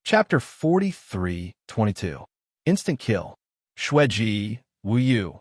Chapter 43:22. Instant kill. Xueji, Wu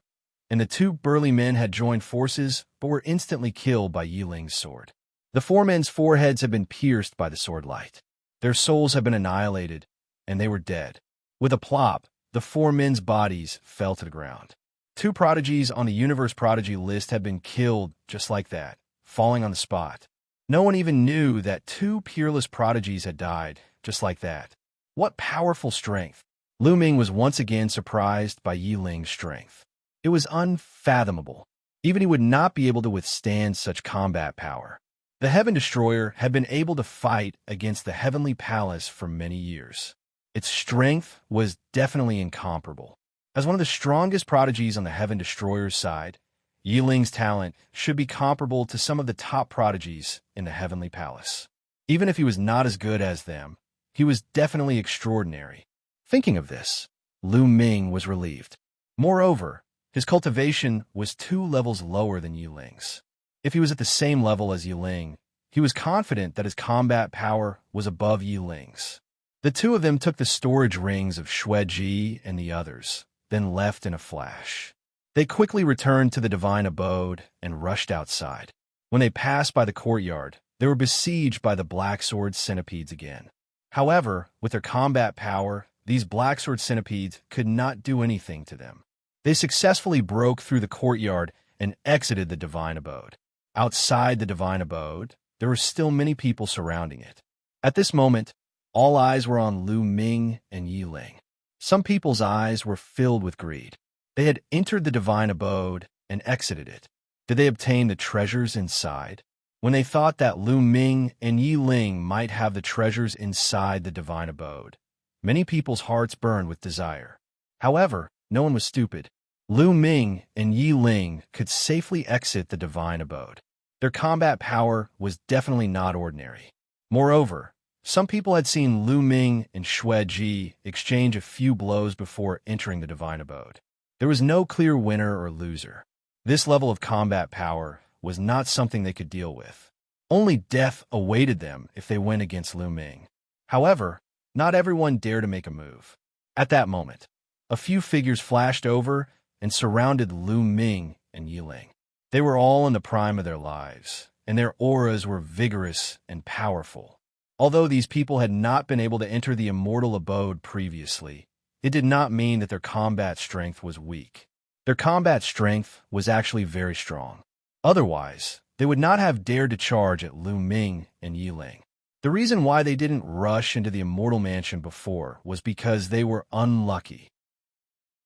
and the two burly men had joined forces but were instantly killed by Yiling's sword. The four men's foreheads had been pierced by the sword light. Their souls had been annihilated, and they were dead. With a plop, the four men's bodies fell to the ground. Two prodigies on the Universe Prodigy list had been killed just like that, falling on the spot. No one even knew that two peerless prodigies had died just like that. What powerful strength! Lu Ming was once again surprised by Yiling's strength. It was unfathomable. Even he would not be able to withstand such combat power. The Heaven Destroyer had been able to fight against the Heavenly Palace for many years. Its strength was definitely incomparable. As one of the strongest prodigies on the Heaven Destroyer's side, Yiling's talent should be comparable to some of the top prodigies in the Heavenly Palace. Even if he was not as good as them, he was definitely extraordinary. Thinking of this, Lu Ming was relieved. Moreover, his cultivation was 2 levels lower than Yiling's. If he was at the same level as Yiling, he was confident that his combat power was above Yiling's. The two of them took the storage rings of Xueji and the others, then left in a flash. They quickly returned to the divine abode and rushed outside. When they passed by the courtyard, they were besieged by the black sword centipedes again. However, with their combat power, these black sword centipedes could not do anything to them. They successfully broke through the courtyard and exited the divine abode. Outside the divine abode, there were still many people surrounding it. At this moment, all eyes were on Lu Ming and Yiling. Some people's eyes were filled with greed. They had entered the divine abode and exited it. Did they obtain the treasures inside? When they thought that Lu Ming and Yiling might have the treasures inside the divine abode, many people's hearts burned with desire. However, no one was stupid. Lu Ming and Yiling could safely exit the divine abode. Their combat power was definitely not ordinary. Moreover, some people had seen Lu Ming and Xueji exchange a few blows before entering the divine abode. There was no clear winner or loser. This level of combat power was not something they could deal with. Only death awaited them if they went against Lu Ming. However, not everyone dared to make a move. At that moment, a few figures flashed over and surrounded Lu Ming and Yiling. They were all in the prime of their lives, and their auras were vigorous and powerful. Although these people had not been able to enter the immortal abode previously, it did not mean that their combat strength was weak. Their combat strength was actually very strong. Otherwise, they would not have dared to charge at Lu Ming and Yiling. The reason why they didn't rush into the immortal mansion before was because they were unlucky.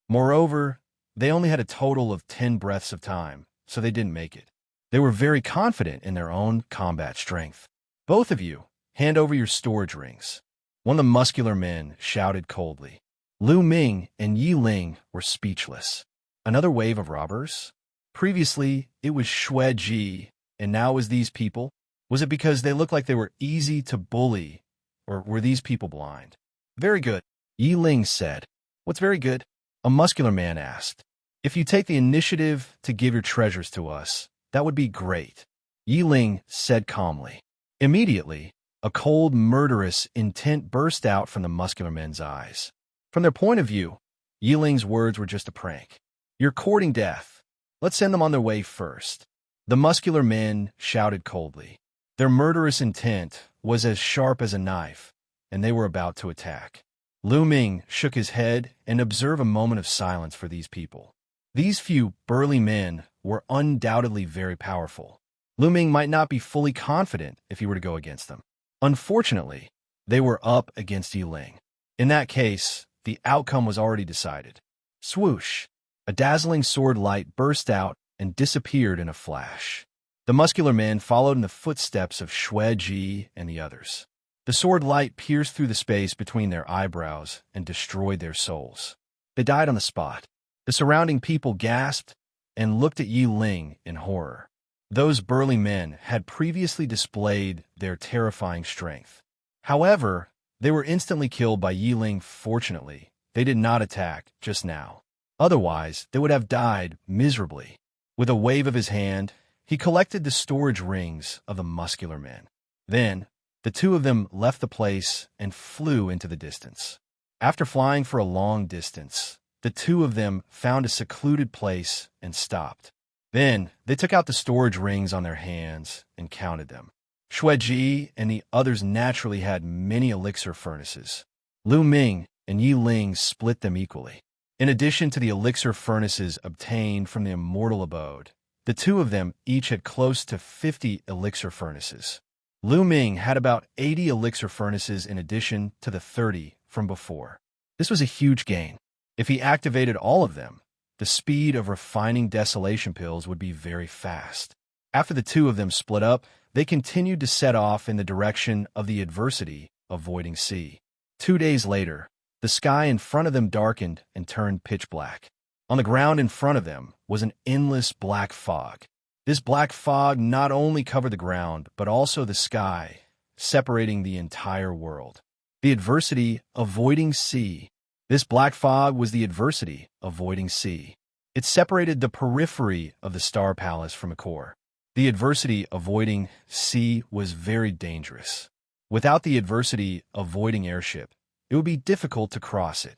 Moreover, they only had a total of 10 breaths of time, so they didn't make it. They were very confident in their own combat strength. Both of you, hand over your storage rings. One of the muscular men shouted coldly. Lu Ming and Yiling were speechless. Another wave of robbers? Previously, it was Xueji, and now it was these people? Was it because they looked like they were easy to bully, or were these people blind? Very good, Yiling said. What's very good? A muscular man asked. If you take the initiative to give your treasures to us, that would be great, Yiling said calmly. Immediately, a cold, murderous intent burst out from the muscular men's eyes. From their point of view, Yiling's words were just a prank. You're courting death. Let's send them on their way first. The muscular men shouted coldly. Their murderous intent was as sharp as a knife, and they were about to attack. Lu Ming shook his head and observed a moment of silence for these people. These few burly men were undoubtedly very powerful. Lu Ming might not be fully confident if he were to go against them. Unfortunately, they were up against Yiling. In that case, the outcome was already decided. Swoosh! A dazzling sword light burst out and disappeared in a flash. The muscular men followed in the footsteps of Xueji and the others. The sword light pierced through the space between their eyebrows and destroyed their souls. They died on the spot. The surrounding people gasped and looked at Yiling in horror. Those burly men had previously displayed their terrifying strength. However, they were instantly killed by Yiling. Fortunately, they did not attack just now. Otherwise, they would have died miserably. With a wave of his hand, he collected the storage rings of the muscular men. Then, The two of them left the place and flew into the distance. After flying for a long distance, the two of them found a secluded place and stopped. Then, they took out the storage rings on their hands and counted them. Xueji and the others naturally had many elixir furnaces. Lu Ming and Yi Ling split them equally. In addition to the elixir furnaces obtained from the Immortal Abode, the two of them each had close to 50 elixir furnaces. Lu Ming had about 80 elixir furnaces in addition to the 30 from before. This was a huge gain. If he activated all of them, the speed of refining desolation pills would be very fast. After the two of them split up, they continued to set off in the direction of the adversity, avoiding sea. 2 days later, the sky in front of them darkened and turned pitch black. On the ground in front of them was an endless black fog. This black fog not only covered the ground, but also the sky, separating the entire world. The adversity, avoiding sea. This black fog was the adversity, avoiding sea. It separated the periphery of the Star Palace from a core. The adversity, avoiding sea, was very dangerous. Without the adversity, avoiding airship, it would be difficult to cross it.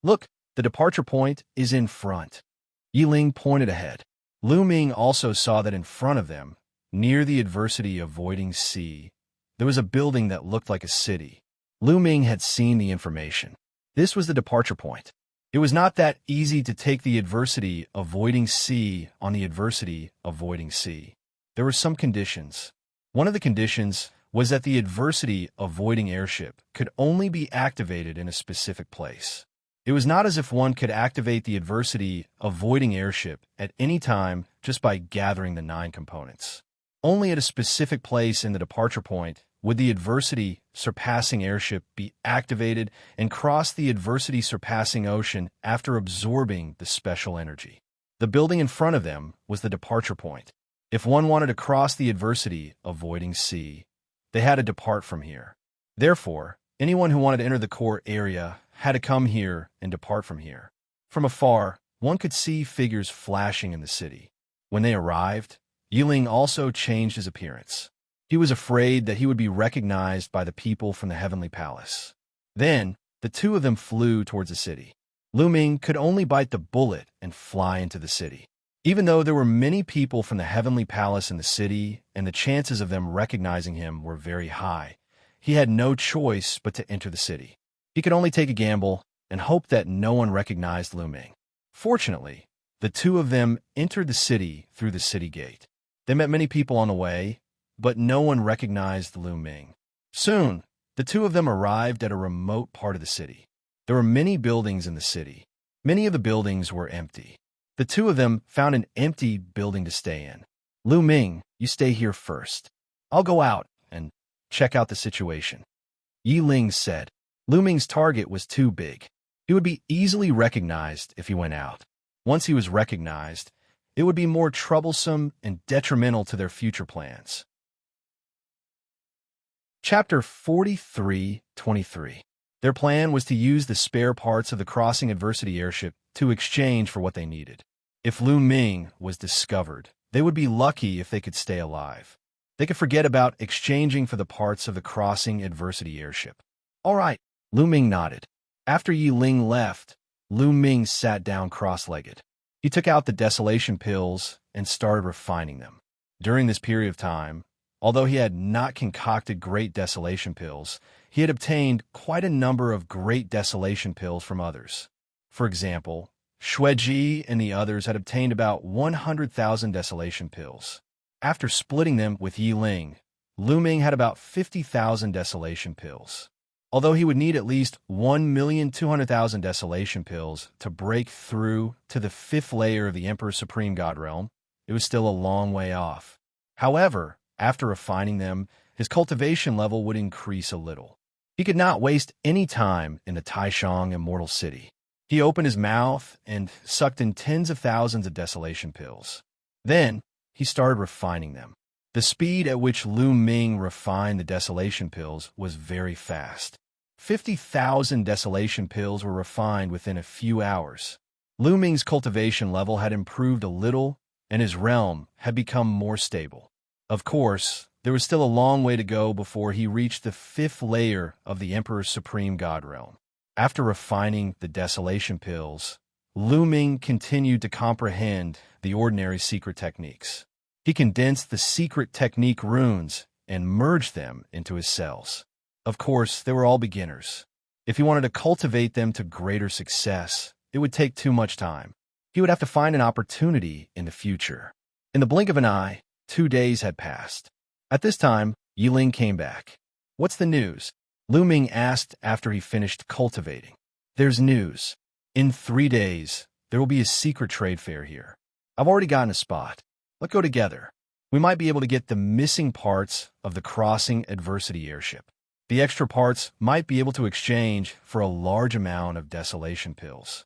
Look, the departure point is in front. Yi Ling pointed ahead. Lu Ming also saw that in front of them, near the adversity avoiding sea, there was a building that looked like a city. Lu Ming had seen the information. This was the departure point. It was not that easy to take the adversity avoiding sea on the adversity avoiding sea. There were some conditions. One of the conditions was that the adversity avoiding airship could only be activated in a specific place. It was not as if one could activate the adversity avoiding airship at any time just by gathering the 9 components. Only at a specific place in the departure point would the adversity surpassing airship be activated and cross the adversity surpassing ocean after absorbing the special energy. The building in front of them was the departure point. If one wanted to cross the adversity avoiding sea, they had to depart from here. Therefore, anyone who wanted to enter the core area had to come here and depart from here. From afar, one could see figures flashing in the city. When they arrived, Yi Ling also changed his appearance. He was afraid that he would be recognized by the people from the Heavenly Palace. Then, the two of them flew towards the city. Lu Ming could only bite the bullet and fly into the city. Even though there were many people from the Heavenly Palace in the city, and the chances of them recognizing him were very high, he had no choice but to enter the city. He could only take a gamble and hope that no one recognized Lu Ming. Fortunately, the two of them entered the city through the city gate. They met many people on the way, but no one recognized Lu Ming. Soon, the two of them arrived at a remote part of the city. There were many buildings in the city. Many of the buildings were empty. The two of them found an empty building to stay in. Lu Ming, you stay here first. I'll go out and check out the situation. Yi Ling said. Lu Ming's target was too big. He would be easily recognized if he went out. Once he was recognized, it would be more troublesome and detrimental to their future plans. Chapter 43:23. Their plan was to use the spare parts of the crossing adversity airship to exchange for what they needed. If Lu Ming was discovered, they would be lucky if they could stay alive. They could forget about exchanging for the parts of the crossing adversity airship. All right, Lu Ming nodded. After Yi Ling left, Lu Ming sat down cross-legged. He took out the desolation pills and started refining them. During this period of time, although he had not concocted great desolation pills, he had obtained quite a number of great desolation pills from others. For example, Xueji and the others had obtained about 100,000 desolation pills. After splitting them with Yi Ling, Lu Ming had about 50,000 desolation pills. Although he would need at least 1,200,000 desolation pills to break through to the 5th layer of the Emperor Supreme God Realm, it was still a long way off. However, after refining them, his cultivation level would increase a little. He could not waste any time in the Taishang Immortal City. He opened his mouth and sucked in tens of thousands of desolation pills. Then, he started refining them. The speed at which Lu Ming refined the desolation pills was very fast. 50,000 desolation pills were refined within a few hours. Lu Ming's cultivation level had improved a little, and his realm had become more stable. Of course, there was still a long way to go before he reached the 5th layer of the Emperor's Supreme God Realm. After refining the Desolation Pills, Lu Ming continued to comprehend the ordinary secret techniques. He condensed the secret technique runes and merged them into his cells. Of course, they were all beginners. If he wanted to cultivate them to greater success, it would take too much time. He would have to find an opportunity in the future. In the blink of an eye, 2 days had passed. At this time, Yiling came back. "What's the news?" Lu Ming asked after he finished cultivating. "There's news. In 3 days, there will be a secret trade fair here. I've already gotten a spot. Let's go together. We might be able to get the missing parts of the Crossing Adversity airship. The extra parts might be able to exchange for a large amount of Desolation Pills."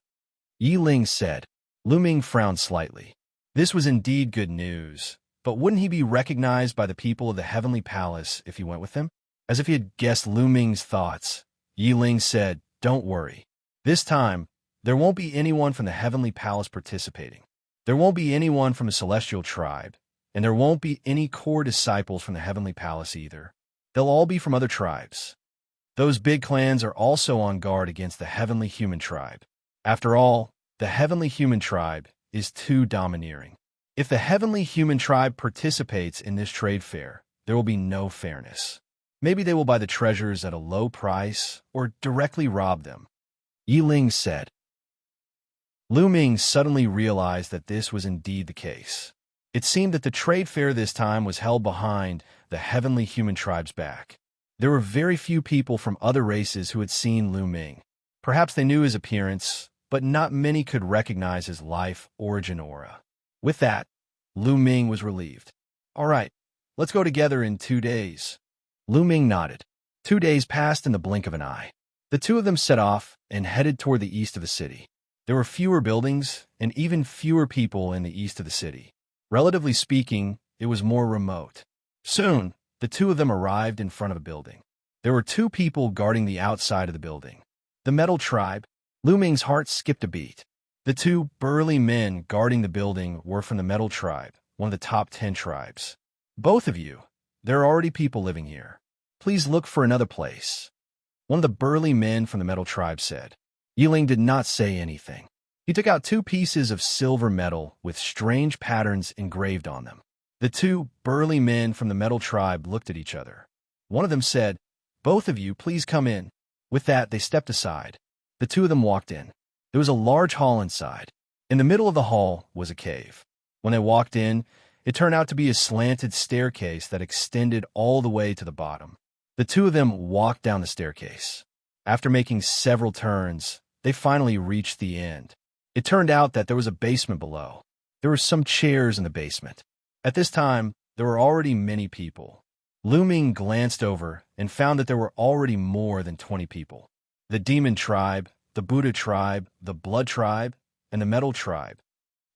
Yiling said. Lu Ming frowned slightly. This was indeed good news, but wouldn't he be recognized by the people of the Heavenly Palace if he went with them? As if he had guessed Lu Ming's thoughts, Yiling said, "Don't worry. This time, there won't be anyone from the Heavenly Palace participating. There won't be anyone from a Celestial tribe, and there won't be any core disciples from the Heavenly Palace either. They'll all be from other tribes. Those big clans are also on guard against the Heavenly Human tribe. After all, the Heavenly Human tribe is too domineering. If the Heavenly Human tribe participates in this trade fair, there will be no fairness. Maybe they will buy the treasures at a low price or directly rob them," Yiling said. Lu Ming suddenly realized that this was indeed the case. It seemed that the trade fair this time was held behind the Heavenly Human tribe's back. There were very few people from other races who had seen Lu Ming. Perhaps they knew his appearance, but not many could recognize his life origin aura. With that, Lu Ming was relieved. "All right, let's go together in 2 days." Lu Ming nodded. 2 days passed in the blink of an eye. The two of them set off and headed toward the east of the city. There were fewer buildings and even fewer people in the east of the city. Relatively speaking, it was more remote. Soon, the two of them arrived in front of a building. There were 2 people guarding the outside of the building. The Metal Tribe. Lu Ming's heart skipped a beat. The 2 burly men guarding the building were from the Metal Tribe, one of the top 10 tribes. "Both of you, there are already people living here. Please look for another place," one of the burly men from the Metal Tribe said. Yiling did not say anything. He took out 2 pieces of silver metal with strange patterns engraved on them. The 2 burly men from the Metal Tribe looked at each other. One of them said, "Both of you, please come in." With that, they stepped aside. The 2 of them walked in. There was a large hall inside. In the middle of the hall was a cave. When they walked in, it turned out to be a slanted staircase that extended all the way to the bottom. The 2 of them walked down the staircase. After making several turns, they finally reached the end. It turned out that there was a basement below. There were some chairs in the basement. At this time, there were already many people. Lu Ming glanced over and found that there were already more than 20 people. The Demon Tribe, the Buddha Tribe, the Blood Tribe, and the Metal Tribe.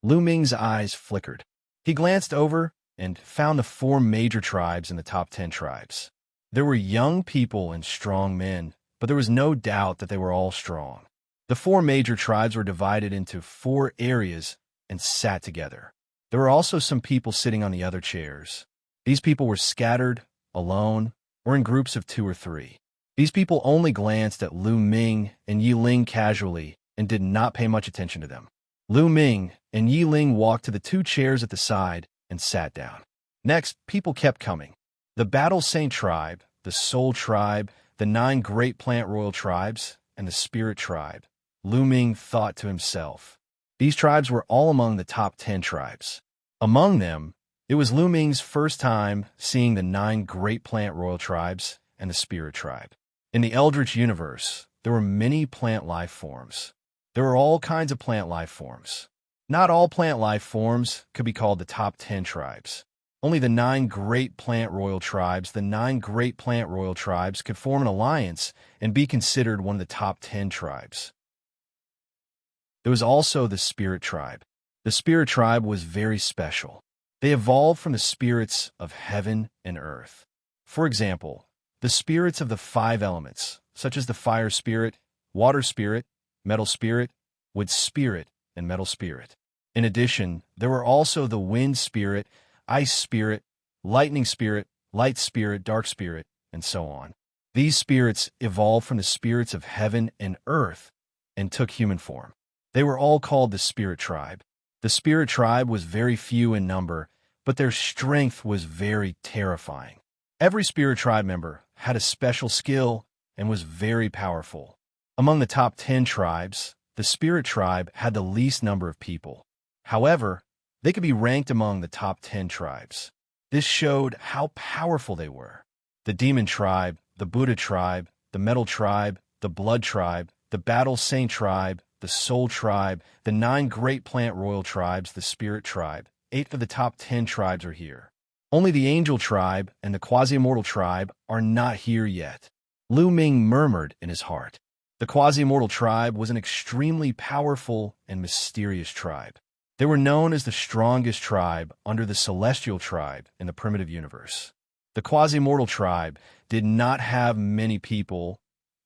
Lu Ming's eyes flickered. He glanced over and found the 4 major tribes in the top 10 tribes. There were young people and strong men, but there was no doubt that they were all strong. The 4 major tribes were divided into 4 areas and sat together. There were also some people sitting on the other chairs. These people were scattered, alone, or in groups of 2 or 3. These people only glanced at Lu Ming and Yiling casually and did not pay much attention to them. Lu Ming and Yiling walked to the 2 chairs at the side and sat down. Next, people kept coming. The Battle Saint Tribe, the Soul Tribe, the 9 Great Plant Royal Tribes, and the Spirit Tribe. Lu Ming thought to himself. These tribes were all among the top 10 tribes. Among them, it was Lu Ming's first time seeing the 9 Great Plant Royal Tribes and the Spirit Tribe. In the Eldritch universe, there were many plant life forms. There were all kinds of plant life forms. Not all plant life forms could be called the top 10 tribes. Only the 9 Great Plant Royal Tribes, the 9 Great Plant Royal Tribes could form an alliance and be considered one of the top 10 tribes. There was also the Spirit Tribe. The Spirit Tribe was very special. They evolved from the spirits of heaven and earth. For example, the spirits of the 5 elements, such as the Fire Spirit, Water Spirit, Metal Spirit, Wood Spirit, and Metal Spirit. In addition, there were also the Wind Spirit, Ice Spirit, Lightning Spirit, light spirit, dark spirit, and so on. These spirits evolved from the spirits of heaven and earth and took human form. They were all called the Spirit Tribe. The Spirit Tribe was very few in number, but their strength was very terrifying. Every Spirit Tribe member had a special skill and was very powerful. Among the top 10 tribes, the Spirit Tribe had the least number of people. However, they could be ranked among the top 10 tribes. This showed how powerful they were. The Demon Tribe, the Buddha Tribe, the Metal Tribe, the Blood Tribe, the Battle Saint Tribe, the Soul Tribe, the 9 Great Plant Royal Tribes, the Spirit Tribe. 8 of the top 10 tribes are here. Only the Angel Tribe and the Quasi-Immortal Tribe are not here yet. Lu Ming murmured in his heart. The Quasi-Immortal Tribe was an extremely powerful and mysterious tribe. They were known as the strongest tribe under the Celestial Tribe in the primitive universe. The Quasi-Immortal Tribe did not have many people,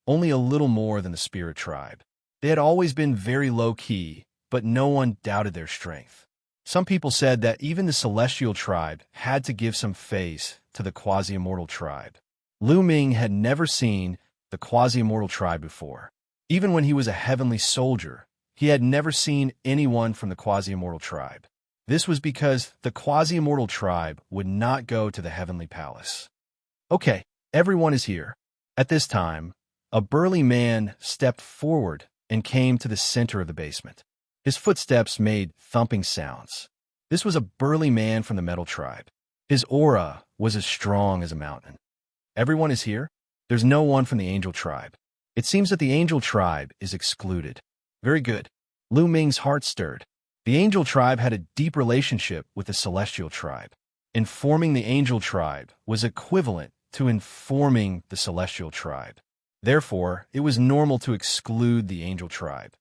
only a little more than the Spirit Tribe. They had always been very low-key, but no one doubted their strength. Some people said that even the Celestial Tribe had to give some face to the Quasi-Immortal Tribe. Lu Ming had never seen the Quasi-Immortal Tribe before. Even when he was a heavenly soldier, he had never seen anyone from the Quasi-Immortal Tribe. This was because the Quasi-Immortal Tribe would not go to the Heavenly Palace. Okay, everyone is here. At this time, a burly man stepped forward and came to the center of the basement. His footsteps made thumping sounds. This was a burly man from the Metal Tribe. His aura was as strong as a mountain. Everyone is here? There's no one from the Angel Tribe. It seems that the Angel Tribe is excluded. Very good. Lu Ming's heart stirred. The Angel Tribe had a deep relationship with the Celestial Tribe. Informing the Angel Tribe was equivalent to informing the Celestial Tribe. Therefore, it was normal to exclude the Angel Tribe.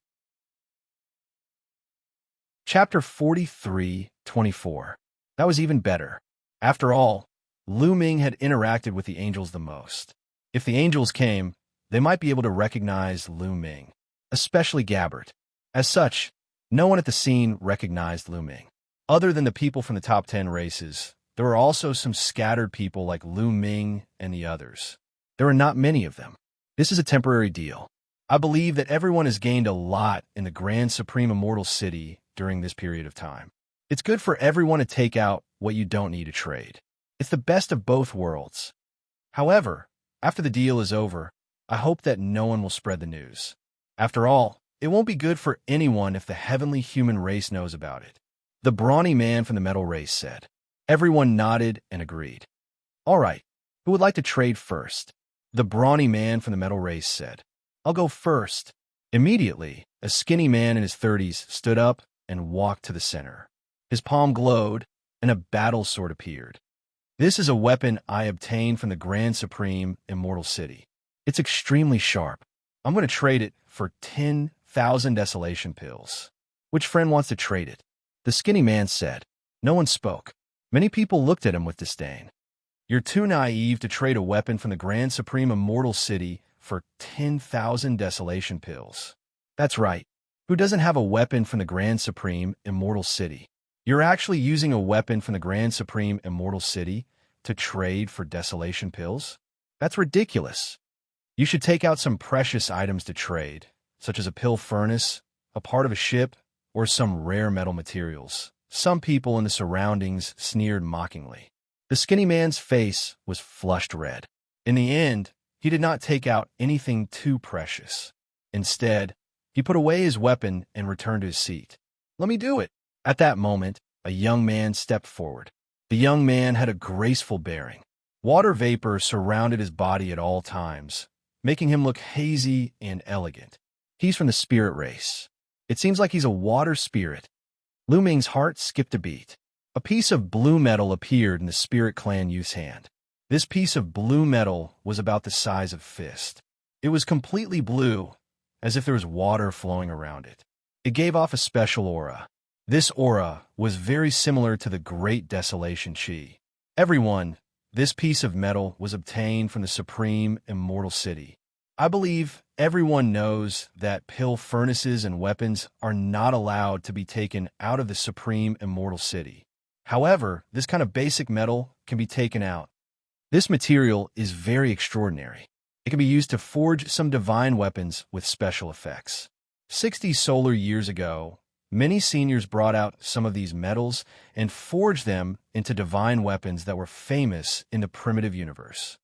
Chapter 43:24. That was even better. After all, Lu Ming had interacted with the angels the most. If the angels came, they might be able to recognize Lu Ming, especially Gabbert. As such, no one at the scene recognized Lu Ming. Other than the people from the top 10 races, there were also some scattered people like Lu Ming and the others. There are not many of them. This is a temporary deal. I believe that everyone has gained a lot in the Grand Supreme Immortal City during this period of time. It's good for everyone to take out what you don't need to trade. It's the best of both worlds. However, after the deal is over, I hope that no one will spread the news. After all, it won't be good for anyone if the heavenly human race knows about it. The brawny man from the metal race said. Everyone nodded and agreed. All right, who would like to trade first? The brawny man from the metal race said. I'll go first. Immediately, a skinny man in his 30s stood up and walked to the center. His palm glowed, and a battle sword appeared. This is a weapon I obtained from the Grand Supreme Immortal City. It's extremely sharp. I'm going to trade it for 10,000 desolation pills. Which friend wants to trade it? The skinny man said. No one spoke. Many people looked at him with disdain. You're too naive to trade a weapon from the Grand Supreme Immortal City for 10,000 desolation pills. That's right. Who doesn't have a weapon from the Grand Supreme Immortal City? You're actually using a weapon from the Grand Supreme Immortal City to trade for desolation pills? That's ridiculous. You should take out some precious items to trade, such as a pill furnace, a part of a ship, or some rare metal materials. Some people in the surroundings sneered mockingly. The skinny man's face was flushed red. In the end, he did not take out anything too precious. Instead, he put away his weapon and returned to his seat. Let me do it. At that moment, a young man stepped forward. The young man had a graceful bearing. Water vapor surrounded his body at all times, making him look hazy and elegant. He's from the spirit race. It seems like he's a water spirit. Lu Ming's heart skipped a beat. A piece of blue metal appeared in the Spirit Clan youth's hand. This piece of blue metal was about the size of a fist. It was completely blue, as if there was water flowing around it. It gave off a special aura. This aura was very similar to the Great Desolation Chi. Everyone, this piece of metal was obtained from the Supreme Immortal City. I believe everyone knows that pill furnaces and weapons are not allowed to be taken out of the Supreme Immortal City. However, this kind of basic metal can be taken out. This material is very extraordinary. It can be used to forge some divine weapons with special effects. 60 solar years ago, many seniors brought out some of these metals and forged them into divine weapons that were famous in the primitive universe.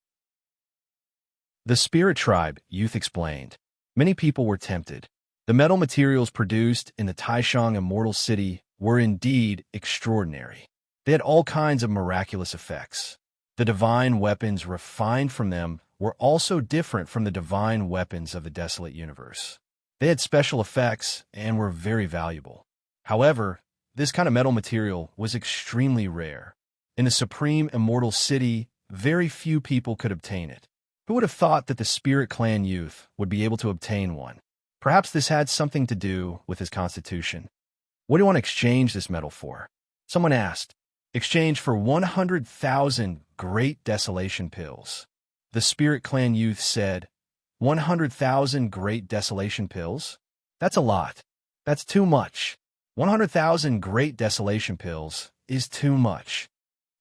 The Spirit Tribe, Youth explained. Many people were tempted. The metal materials produced in the Taishang Immortal City were indeed extraordinary. They had all kinds of miraculous effects. The divine weapons refined from them were also different from the divine weapons of the desolate universe. They had special effects and were very valuable. However, this kind of metal material was extremely rare. In the Supreme Immortal City, very few people could obtain it. Who would have thought that the Spirit Clan Youth would be able to obtain one? Perhaps this had something to do with his constitution. What do you want to exchange this metal for? Someone asked. Exchange for 100,000 Great Desolation Pills. The Spirit Clan Youth said, 100,000 Great Desolation Pills? That's a lot. That's too much. 100,000 Great Desolation Pills is too much.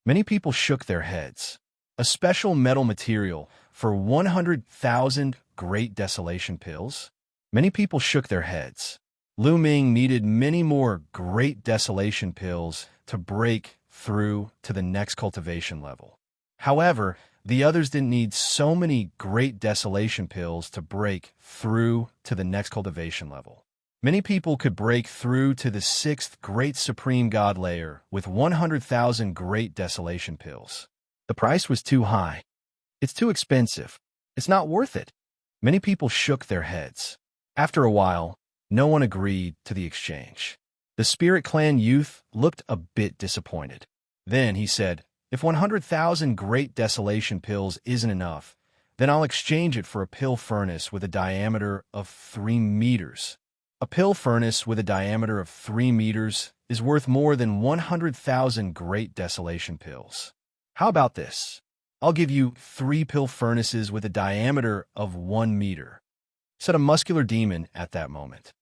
Many people shook their heads. A special metal material for 100,000 Great Desolation Pills? Many people shook their heads. Lu Ming needed many more Great Desolation Pills to break through to the next cultivation level. However, the others didn't need so many Great Desolation Pills to break through to the next cultivation level. Many people could break through to the 6th Great Supreme God layer with 100,000 Great Desolation Pills. The price was too high. It's too expensive. It's not worth it. Many people shook their heads. After a while, no one agreed to the exchange. The Spirit Clan Youth looked a bit disappointed. Then he said, if 100,000 Great Desolation Pills isn't enough, then I'll exchange it for a pill furnace with a diameter of 3 meters. A pill furnace with a diameter of 3 meters is worth more than 100,000 Great Desolation Pills. How about this? I'll give you 3 pill furnaces with a diameter of 1 meter, said a muscular demon at that moment.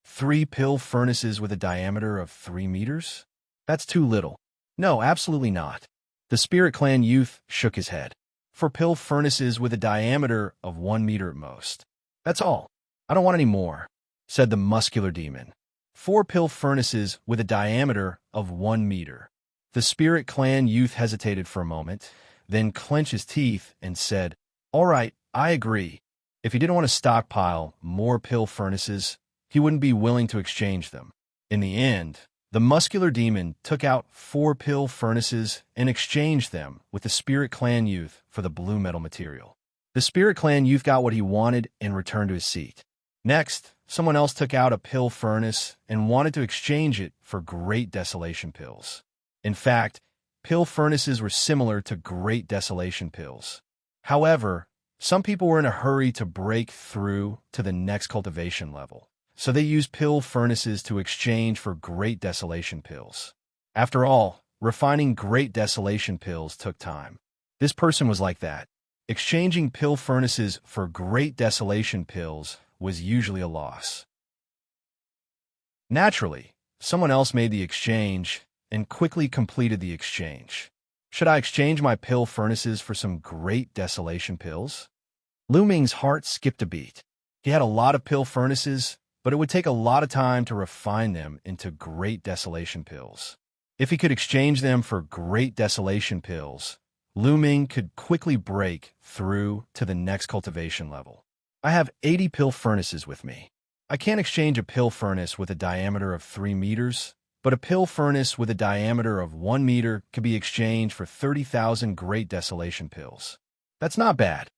3 pill furnaces with a diameter of 3 meters? That's too little. No, absolutely not. The Spirit Clan Youth shook his head. 4 pill furnaces with a diameter of 1 meter at most. That's all. I don't want any more, said the muscular demon. 4 pill furnaces with a diameter of 1 meter. The Spirit Clan Youth hesitated for a moment, then clenched his teeth and said, all right, I agree. If he didn't want to stockpile more pill furnaces, he wouldn't be willing to exchange them. In the end, the muscular demon took out 4 pill furnaces and exchanged them with the Spirit Clan Youth for the blue metal material. The Spirit Clan Youth got what he wanted and returned to his seat. Next, someone else took out a pill furnace and wanted to exchange it for Great Desolation Pills. In fact, pill furnaces were similar to Great Desolation Pills. However, some people were in a hurry to break through to the next cultivation level, so they used pill furnaces to exchange for Great Desolation Pills. After all, refining Great Desolation Pills took time. This person was like that. Exchanging pill furnaces for Great Desolation Pills was usually a loss. Naturally, someone else made the exchange and quickly completed the exchange. Should I exchange my pill furnaces for some Great Desolation Pills? Lu Ming's heart skipped a beat. He had a lot of pill furnaces, but it would take a lot of time to refine them into Great Desolation Pills. If he could exchange them for Great Desolation Pills, Lu Ming could quickly break through to the next cultivation level. I have 80 pill furnaces with me. I can't exchange a pill furnace with a diameter of 3 meters, but a pill furnace with a diameter of 1 meter could be exchanged for 30,000 Great Desolation Pills. That's not bad,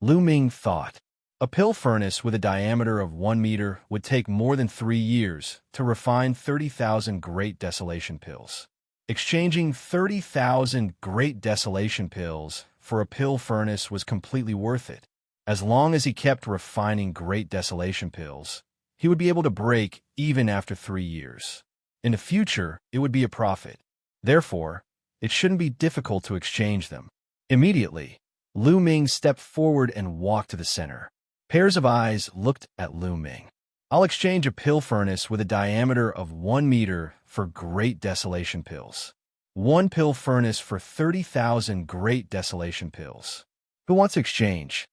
Lu Ming thought. A pill furnace with a diameter of 1 meter would take more than 3 years to refine 30,000 Great Desolation Pills. Exchanging 30,000 Great Desolation Pills for a pill furnace was completely worth it. As long as he kept refining Great Desolation Pills, he would be able to break even after 3 years. In the future, it would be a profit. Therefore, it shouldn't be difficult to exchange them. Immediately, Lu Ming stepped forward and walked to the center. Pairs of eyes looked at Lu Ming. I'll exchange a pill furnace with a diameter of 1 meter for Great Desolation Pills. 1 pill furnace for 30,000 great desolation pills. Who wants to exchange?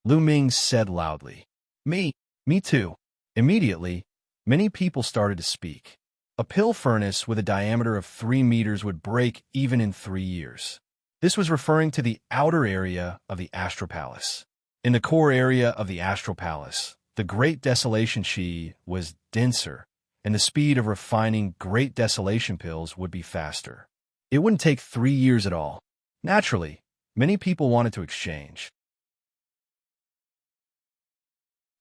Lu Ming said loudly. Me too. Immediately, many people started to speak. A pill furnace with a diameter of 3 meters would break even in 3 years. This was referring to the outer area of the Astral Palace. In the core area of the Astral Palace, the Great Desolation Qi was denser, and the speed of refining Great Desolation pills would be faster. It wouldn't take 3 years at all. Naturally, many people wanted to exchange.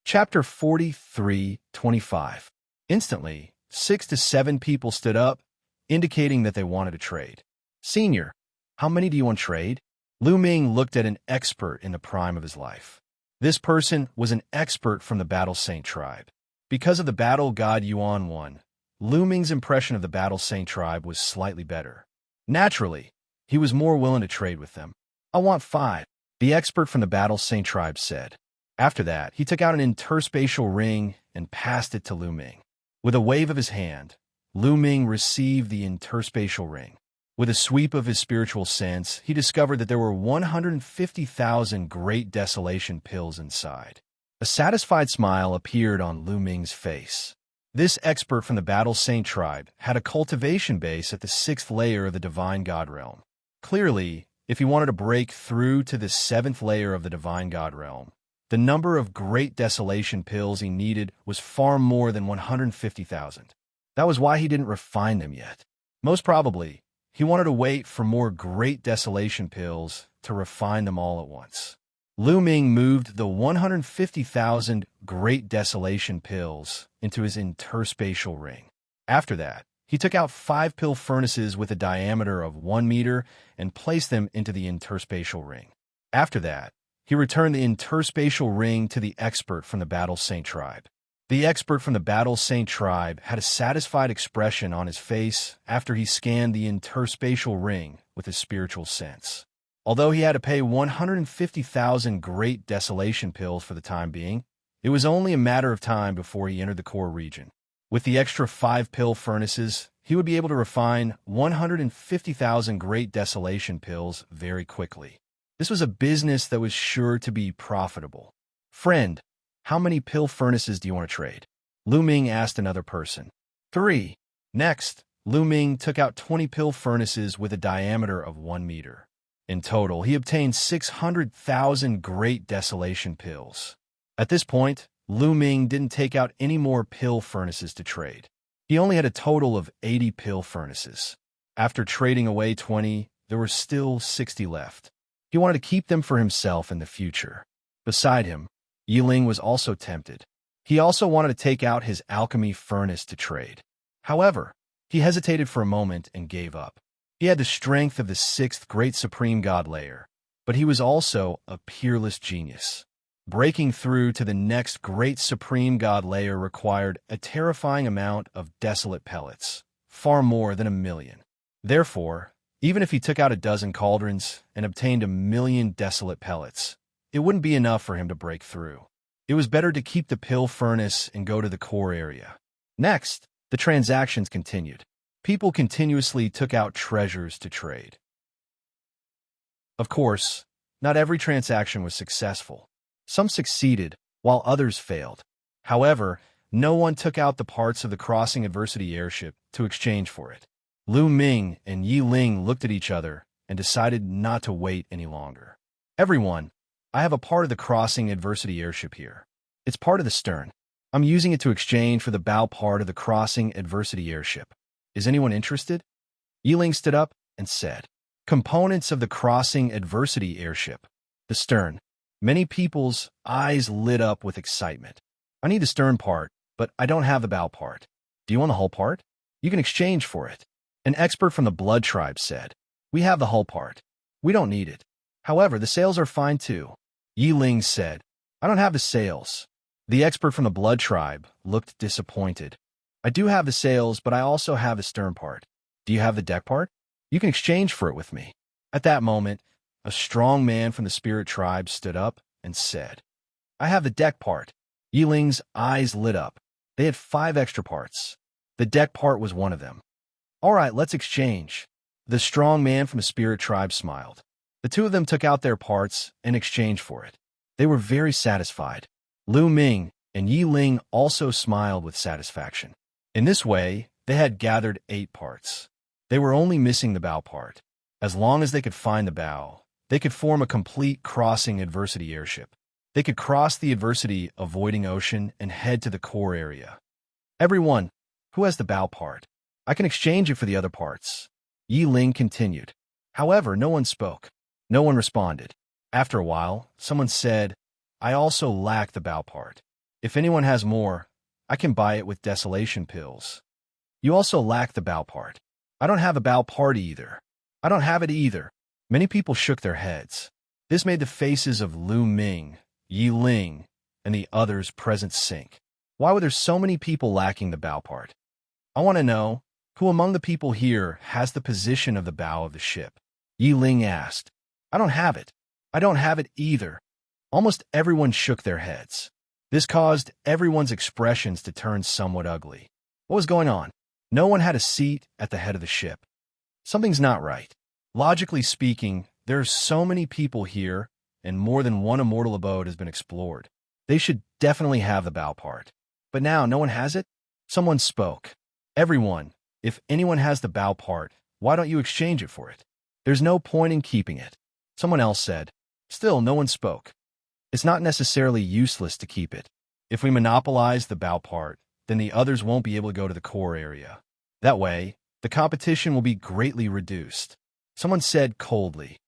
Chapter 43:25. Instantly, 6 to 7 people stood up, indicating that they wanted to trade. Senior, how many do you want to trade? Lu Ming looked at an expert in the prime of his life. This person was an expert from the Battle Saint tribe. Because of the battle God Yuan won, Lu Ming's impression of the Battle Saint tribe was slightly better. Naturally, he was more willing to trade with them. I want 5, the expert from the Battle Saint tribe said. After that, he took out an interspatial ring and passed it to Lu Ming. With a wave of his hand, Lu Ming received the interspatial ring. With a sweep of his spiritual sense, he discovered that there were 150,000 Great Desolation pills inside. A satisfied smile appeared on Lu Ming's face. This expert from the Battle Saint tribe had a cultivation base at the 6th layer of the Divine God realm. Clearly, if he wanted to break through to the 7th layer of the Divine God realm, the number of Great Desolation pills he needed was far more than 150,000. That was why he didn't refine them yet. Most probably, he wanted to wait for more Great Desolation pills to refine them all at once. Lu Ming moved the 150,000 Great Desolation pills into his interspatial ring. After that, he took out 5 pill furnaces with a diameter of 1 meter and placed them into the interspatial ring. After that, he returned the interspatial ring to the expert from the Battle Saint tribe. The expert from the Battle Saint tribe had a satisfied expression on his face after he scanned the interspatial ring with his spiritual sense. Although he had to pay 150,000 Great Desolation pills for the time being, it was only a matter of time before he entered the core region. With the extra 5 pill furnaces, he would be able to refine 150,000 Great Desolation pills very quickly. This was a business that was sure to be profitable. Friend, how many pill furnaces do you want to trade? Lu Ming asked another person. 3. Next, Lu Ming took out 20 pill furnaces with a diameter of 1 meter. In total, he obtained 600,000 Great Desolation pills. At this point, Lu Ming didn't take out any more pill furnaces to trade. He only had a total of 80 pill furnaces. After trading away 20, there were still 60 left. He wanted to keep them for himself in the future. Beside him, Yiling was also tempted. He also wanted to take out his alchemy furnace to trade. However, he hesitated for a moment and gave up. He had the strength of the 6th Great Supreme God layer, but he was also a peerless genius. Breaking through to the next Great Supreme God layer required a terrifying amount of desolate pellets, far more than 1,000,000. Therefore, even if he took out a dozen cauldrons and obtained 1,000,000 desolate pellets, it wouldn't be enough for him to break through. It was better to keep the pill furnace and go to the core area. Next, the transactions continued. People continuously took out treasures to trade. Of course, not every transaction was successful. Some succeeded, while others failed. However, no one took out the parts of the crossing adversity airship to exchange for it. Lu Ming and Yiling looked at each other and decided not to wait any longer. Everyone, I have a part of the crossing adversity airship here. It's part of the stern. I'm using it to exchange for the bow part of the crossing adversity airship. Is anyone interested? Yiling stood up and said, Components of the crossing adversity airship. The stern. Many people's eyes lit up with excitement. I need the stern part, but I don't have the bow part. Do you want the hull part? You can exchange for it. An expert from the Blood tribe said, We have the hull part. We don't need it. However, the sails are fine too. Yiling said, I don't have the sails. The expert from the Blood tribe looked disappointed. I do have the sails, but I also have the stern part. Do you have the deck part? You can exchange for it with me. At that moment, a strong man from the Spirit tribe stood up and said, I have the deck part. Yiling's eyes lit up. They had 5 extra parts. The deck part was one of them. All right, let's exchange. The strong man from the spirit tribe smiled. The two of them took out their parts in exchange for it. They were very satisfied. Lu Ming and Yi Ling also smiled with satisfaction. In this way, they had gathered 8 parts. They were only missing the bow part. As long as they could find the bow, they could form a complete crossing adversity airship. They could cross the adversity avoiding ocean and head to the core area. Everyone, who has the bow part? I can exchange it for the other parts. Yi Ling continued. However, no one spoke. No one responded. After a while, someone said, I also lack the bow part. If anyone has more, I can buy it with desolation pills. You also lack the bow part. I don't have a bow part either. I don't have it either. Many people shook their heads. This made the faces of Lu Ming, Yi Ling, and the others present sink. Why were there so many people lacking the bow part? I want to know, who among the people here has the position of the bow of the ship? Yi Ling asked. I don't have it. I don't have it either. Almost everyone shook their heads. This caused everyone's expressions to turn somewhat ugly. What was going on? No one had a seat at the head of the ship. Something's not right. Logically speaking, there are so many people here, and more than one immortal abode has been explored. They should definitely have the bow part. But now no one has it? Someone spoke. Everyone, if anyone has the bow part, why don't you exchange it for it? There's no point in keeping it. Someone else said. Still, no one spoke. It's not necessarily useless to keep it. If we monopolize the bow part, then the others won't be able to go to the core area. That way, the competition will be greatly reduced. Someone said coldly.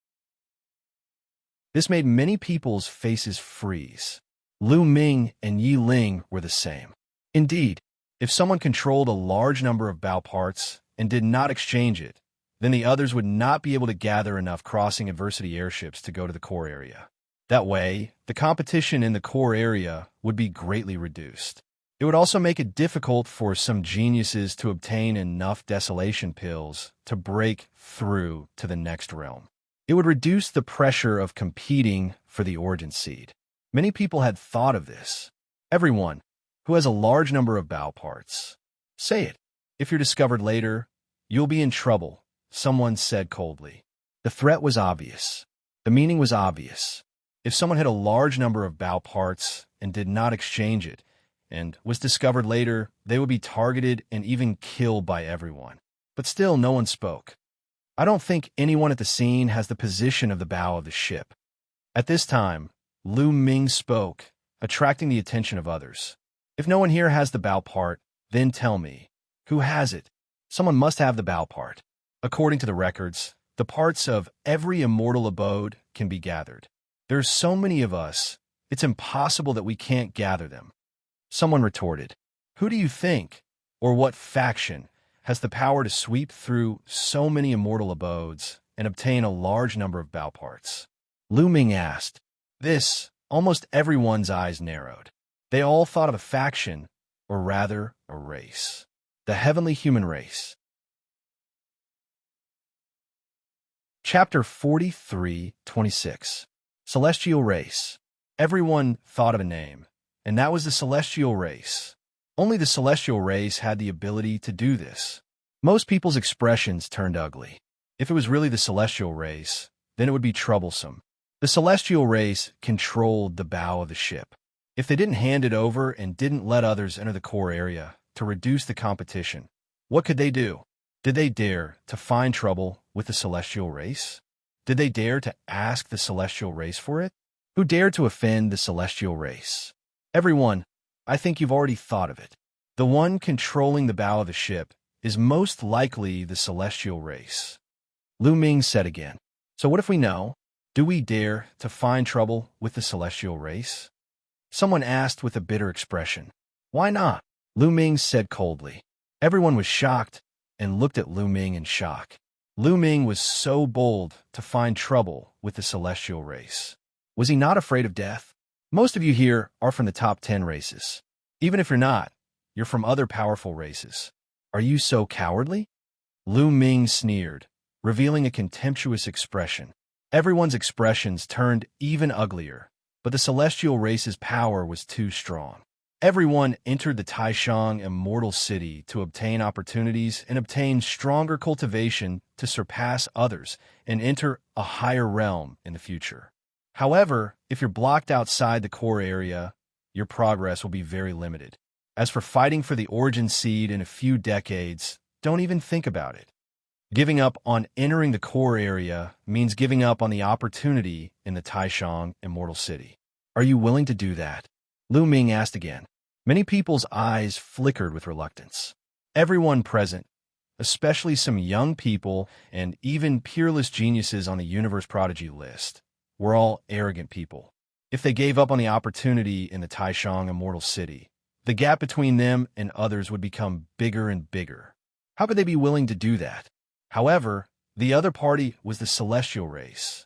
This made many people's faces freeze. Lu Ming and Yi Ling were the same. Indeed, if someone controlled a large number of bow parts and did not exchange it, then the others would not be able to gather enough crossing adversity airships to go to the core area. That way, the competition in the core area would be greatly reduced. It would also make it difficult for some geniuses to obtain enough desolation pills to break through to the next realm. It would reduce the pressure of competing for the origin seed. Many people had thought of this. Everyone who has a large number of bow parts. Say it. If you're discovered later, you'll be in trouble, someone said coldly. The threat was obvious. The meaning was obvious. If someone had a large number of bow parts and did not exchange it, and was discovered later, they would be targeted and even killed by everyone. But still, no one spoke. I don't think anyone at the scene has the position of the bow of the ship. At this time, Lu Ming spoke, attracting the attention of others. If no one here has the bow part, then tell me, who has it? Someone must have the bow part. According to the records, the parts of every immortal abode can be gathered. There's so many of us, it's impossible that we can't gather them. Someone retorted, who do you think, or what faction, has the power to sweep through so many immortal abodes and obtain a large number of bow parts? Lu Ming asked. This, almost everyone's eyes narrowed. They all thought of a faction, or rather, a race. The heavenly human race. Chapter 43:26. Celestial Race. Everyone thought of a name, and that was the Celestial Race. Only the Celestial Race had the ability to do this. Most people's expressions turned ugly. If it was really the Celestial Race, then it would be troublesome. The Celestial Race controlled the bow of the ship. If they didn't hand it over and didn't let others enter the core area to reduce the competition, what could they do? Did they dare to find trouble with the Celestial Race? Did they dare to ask the Celestial Race for it? Who dared to offend the Celestial Race? Everyone, I think you've already thought of it. The one controlling the bow of the ship is most likely the Celestial Race. Lu Ming said again. So what if we know? Do we dare to find trouble with the Celestial Race? Someone asked with a bitter expression. Why not? Lu Ming said coldly. Everyone was shocked and looked at Lu Ming in shock. Lu Ming was so bold to find trouble with the Celestial Race. Was he not afraid of death? Most of you here are from the top 10 races. Even if you're not, you're from other powerful races. Are you so cowardly? Lu Ming sneered, revealing a contemptuous expression. Everyone's expressions turned even uglier, but the Celestial Race's power was too strong. Everyone entered the Taishang Immortal City to obtain opportunities and obtain stronger cultivation to surpass others and enter a higher realm in the future. However, if you're blocked outside the core area, your progress will be very limited. As for fighting for the origin seed in a few decades, don't even think about it. Giving up on entering the core area means giving up on the opportunity in the Taishang Immortal City. Are you willing to do that? Lu Ming asked again. Many people's eyes flickered with reluctance. Everyone present, especially some young people and even peerless geniuses on the Universe Prodigy list, were all arrogant people. If they gave up on the opportunity in the Taishang Immortal City, the gap between them and others would become bigger and bigger. How could they be willing to do that? However, the other party was the celestial race.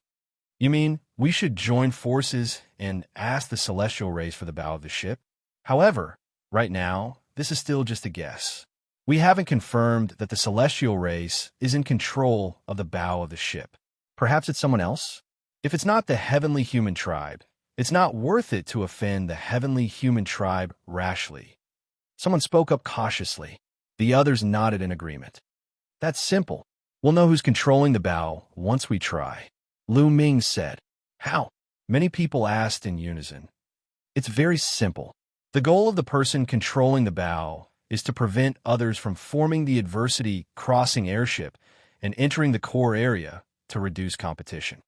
You mean we should join forces and ask the celestial race for the bow of the ship? However, right now, this is still just a guess. We haven't confirmed that the celestial race is in control of the bow of the ship. Perhaps it's someone else? If it's not the heavenly human tribe, it's not worth it to offend the heavenly human tribe rashly. Someone spoke up cautiously. The others nodded in agreement. That's simple. We'll know who's controlling the bow once we try. Lu Ming said. How? Many people asked in unison. It's very simple. The goal of the person controlling the bow is to prevent others from forming the adversity crossing airship and entering the core area to reduce competition.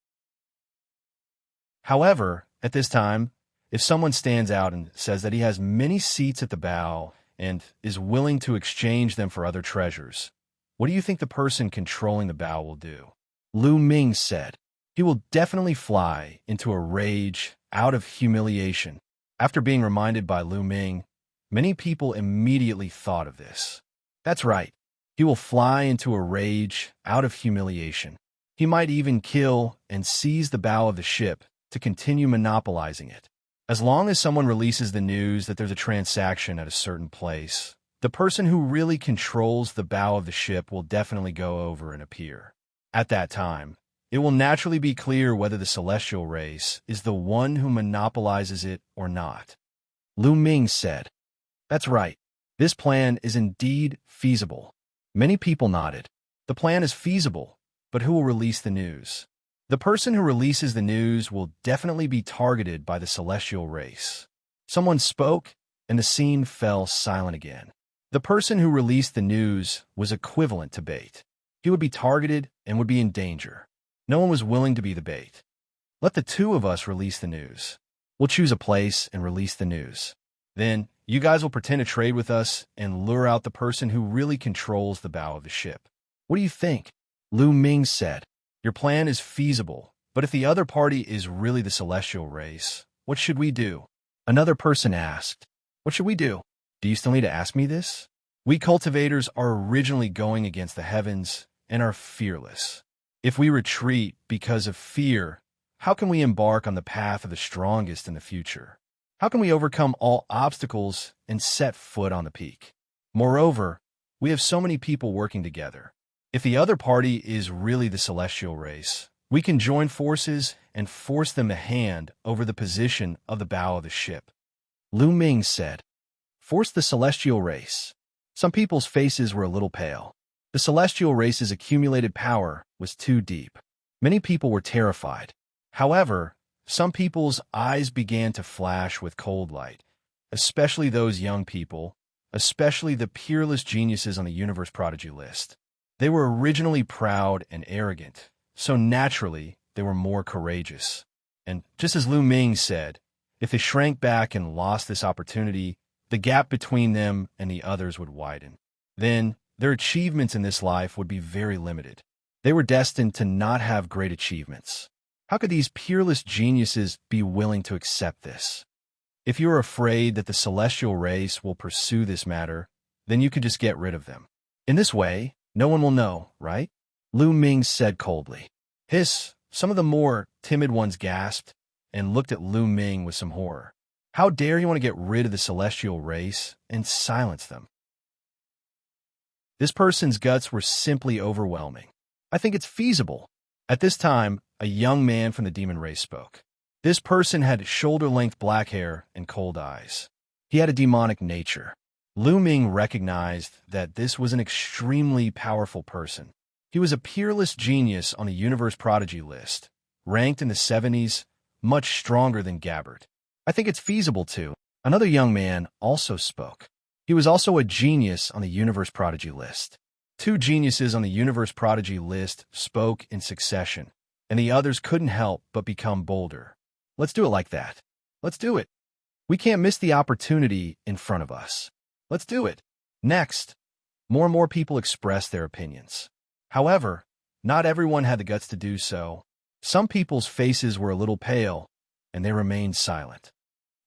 However, at this time, if someone stands out and says that he has many seats at the bow and is willing to exchange them for other treasures, what do you think the person controlling the bow will do? Lu Ming said. He will definitely fly into a rage out of humiliation. After being reminded by Lu Ming, many people immediately thought of this. That's right. He will fly into a rage out of humiliation. He might even kill and seize the bow of the ship to continue monopolizing it. As long as someone releases the news that there's a transaction at a certain place, the person who really controls the bow of the ship will definitely go over and appear. At that time, it will naturally be clear whether the celestial race is the one who monopolizes it or not. Lu Ming said. That's right. This plan is indeed feasible. Many people nodded. The plan is feasible, but who will release the news? The person who releases the news will definitely be targeted by the celestial race. Someone spoke, and the scene fell silent again. The person who released the news was equivalent to bait. He would be targeted and would be in danger. No one was willing to be the bait. Let the two of us release the news. We'll choose a place and release the news. Then, you guys will pretend to trade with us and lure out the person who really controls the bow of the ship. What do you think? Lu Ming said. Your plan is feasible, but if the other party is really the celestial race, what should we do? Another person asked. What should we do? Do you still need to ask me this? We cultivators are originally going against the heavens and are fearless. If we retreat because of fear, how can we embark on the path of the strongest in the future? How can we overcome all obstacles and set foot on the peak? Moreover, we have so many people working together. If the other party is really the celestial race, we can join forces and force them to hand over the position of the bow of the ship. Lu Ming said, Force the celestial race. Some people's faces were a little pale. The celestial race's accumulated power was too deep. Many people were terrified. However, some people's eyes began to flash with cold light, especially those young people, especially the peerless geniuses on the Universe Prodigy list. They were originally proud and arrogant, so naturally they were more courageous. And just as Lu Ming said, if they shrank back and lost this opportunity, the gap between them and the others would widen. Then, their achievements in this life would be very limited. They were destined to not have great achievements. How could these peerless geniuses be willing to accept this? If you are afraid that the celestial race will pursue this matter, then you can just get rid of them. In this way, no one will know, right? Lu Ming said coldly. Hiss, some of the more timid ones gasped and looked at Lu Ming with some horror. How dare he want to get rid of the celestial race and silence them? This person's guts were simply overwhelming. I think it's feasible. At this time, a young man from the demon race spoke. This person had shoulder-length black hair and cold eyes. He had a demonic nature. Lu Ming recognized that this was an extremely powerful person. He was a peerless genius on the Universe Prodigy list, ranked in the 70s, much stronger than Gabbard. I think it's feasible to. Another young man also spoke. He was also a genius on the Universe Prodigy list. Two geniuses on the Universe Prodigy list spoke in succession, and the others couldn't help but become bolder. Let's do it like that. Let's do it. We can't miss the opportunity in front of us. Let's do it. Next, more and more people expressed their opinions. However, not everyone had the guts to do so. Some people's faces were a little pale, and they remained silent.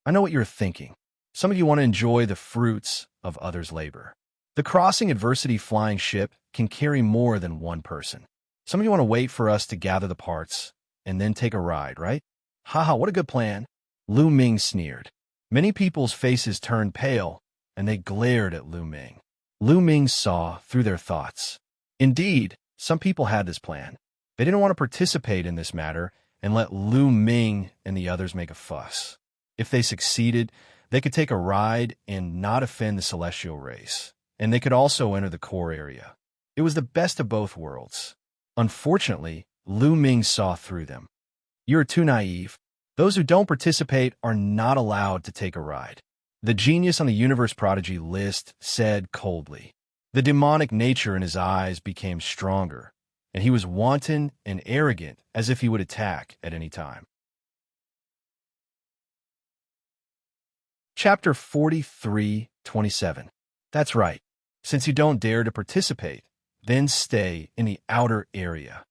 I know what you're thinking. Some of you want to enjoy the fruits of others' labor. The Crossing Adversity flying ship can carry more than one person. Some of you want to wait for us to gather the parts and then take a ride, right? Haha, what a good plan. Lu Ming sneered. Many people's faces turned pale, and they glared at Lu Ming. Lu Ming saw through their thoughts. Indeed, some people had this plan. They didn't want to participate in this matter and let Lu Ming and the others make a fuss. If they succeeded, they could take a ride and not offend the celestial race, and they could also enter the core area. It was the best of both worlds. Unfortunately, Lu Ming saw through them. You're too naive. Those who don't participate are not allowed to take a ride. The genius on the Universe Prodigy list said coldly. The demonic nature in his eyes became stronger, and he was wanton and arrogant as if he would attack at any time. Chapter 43:27. That's right. Since you don't dare to participate, then stay in the outer area.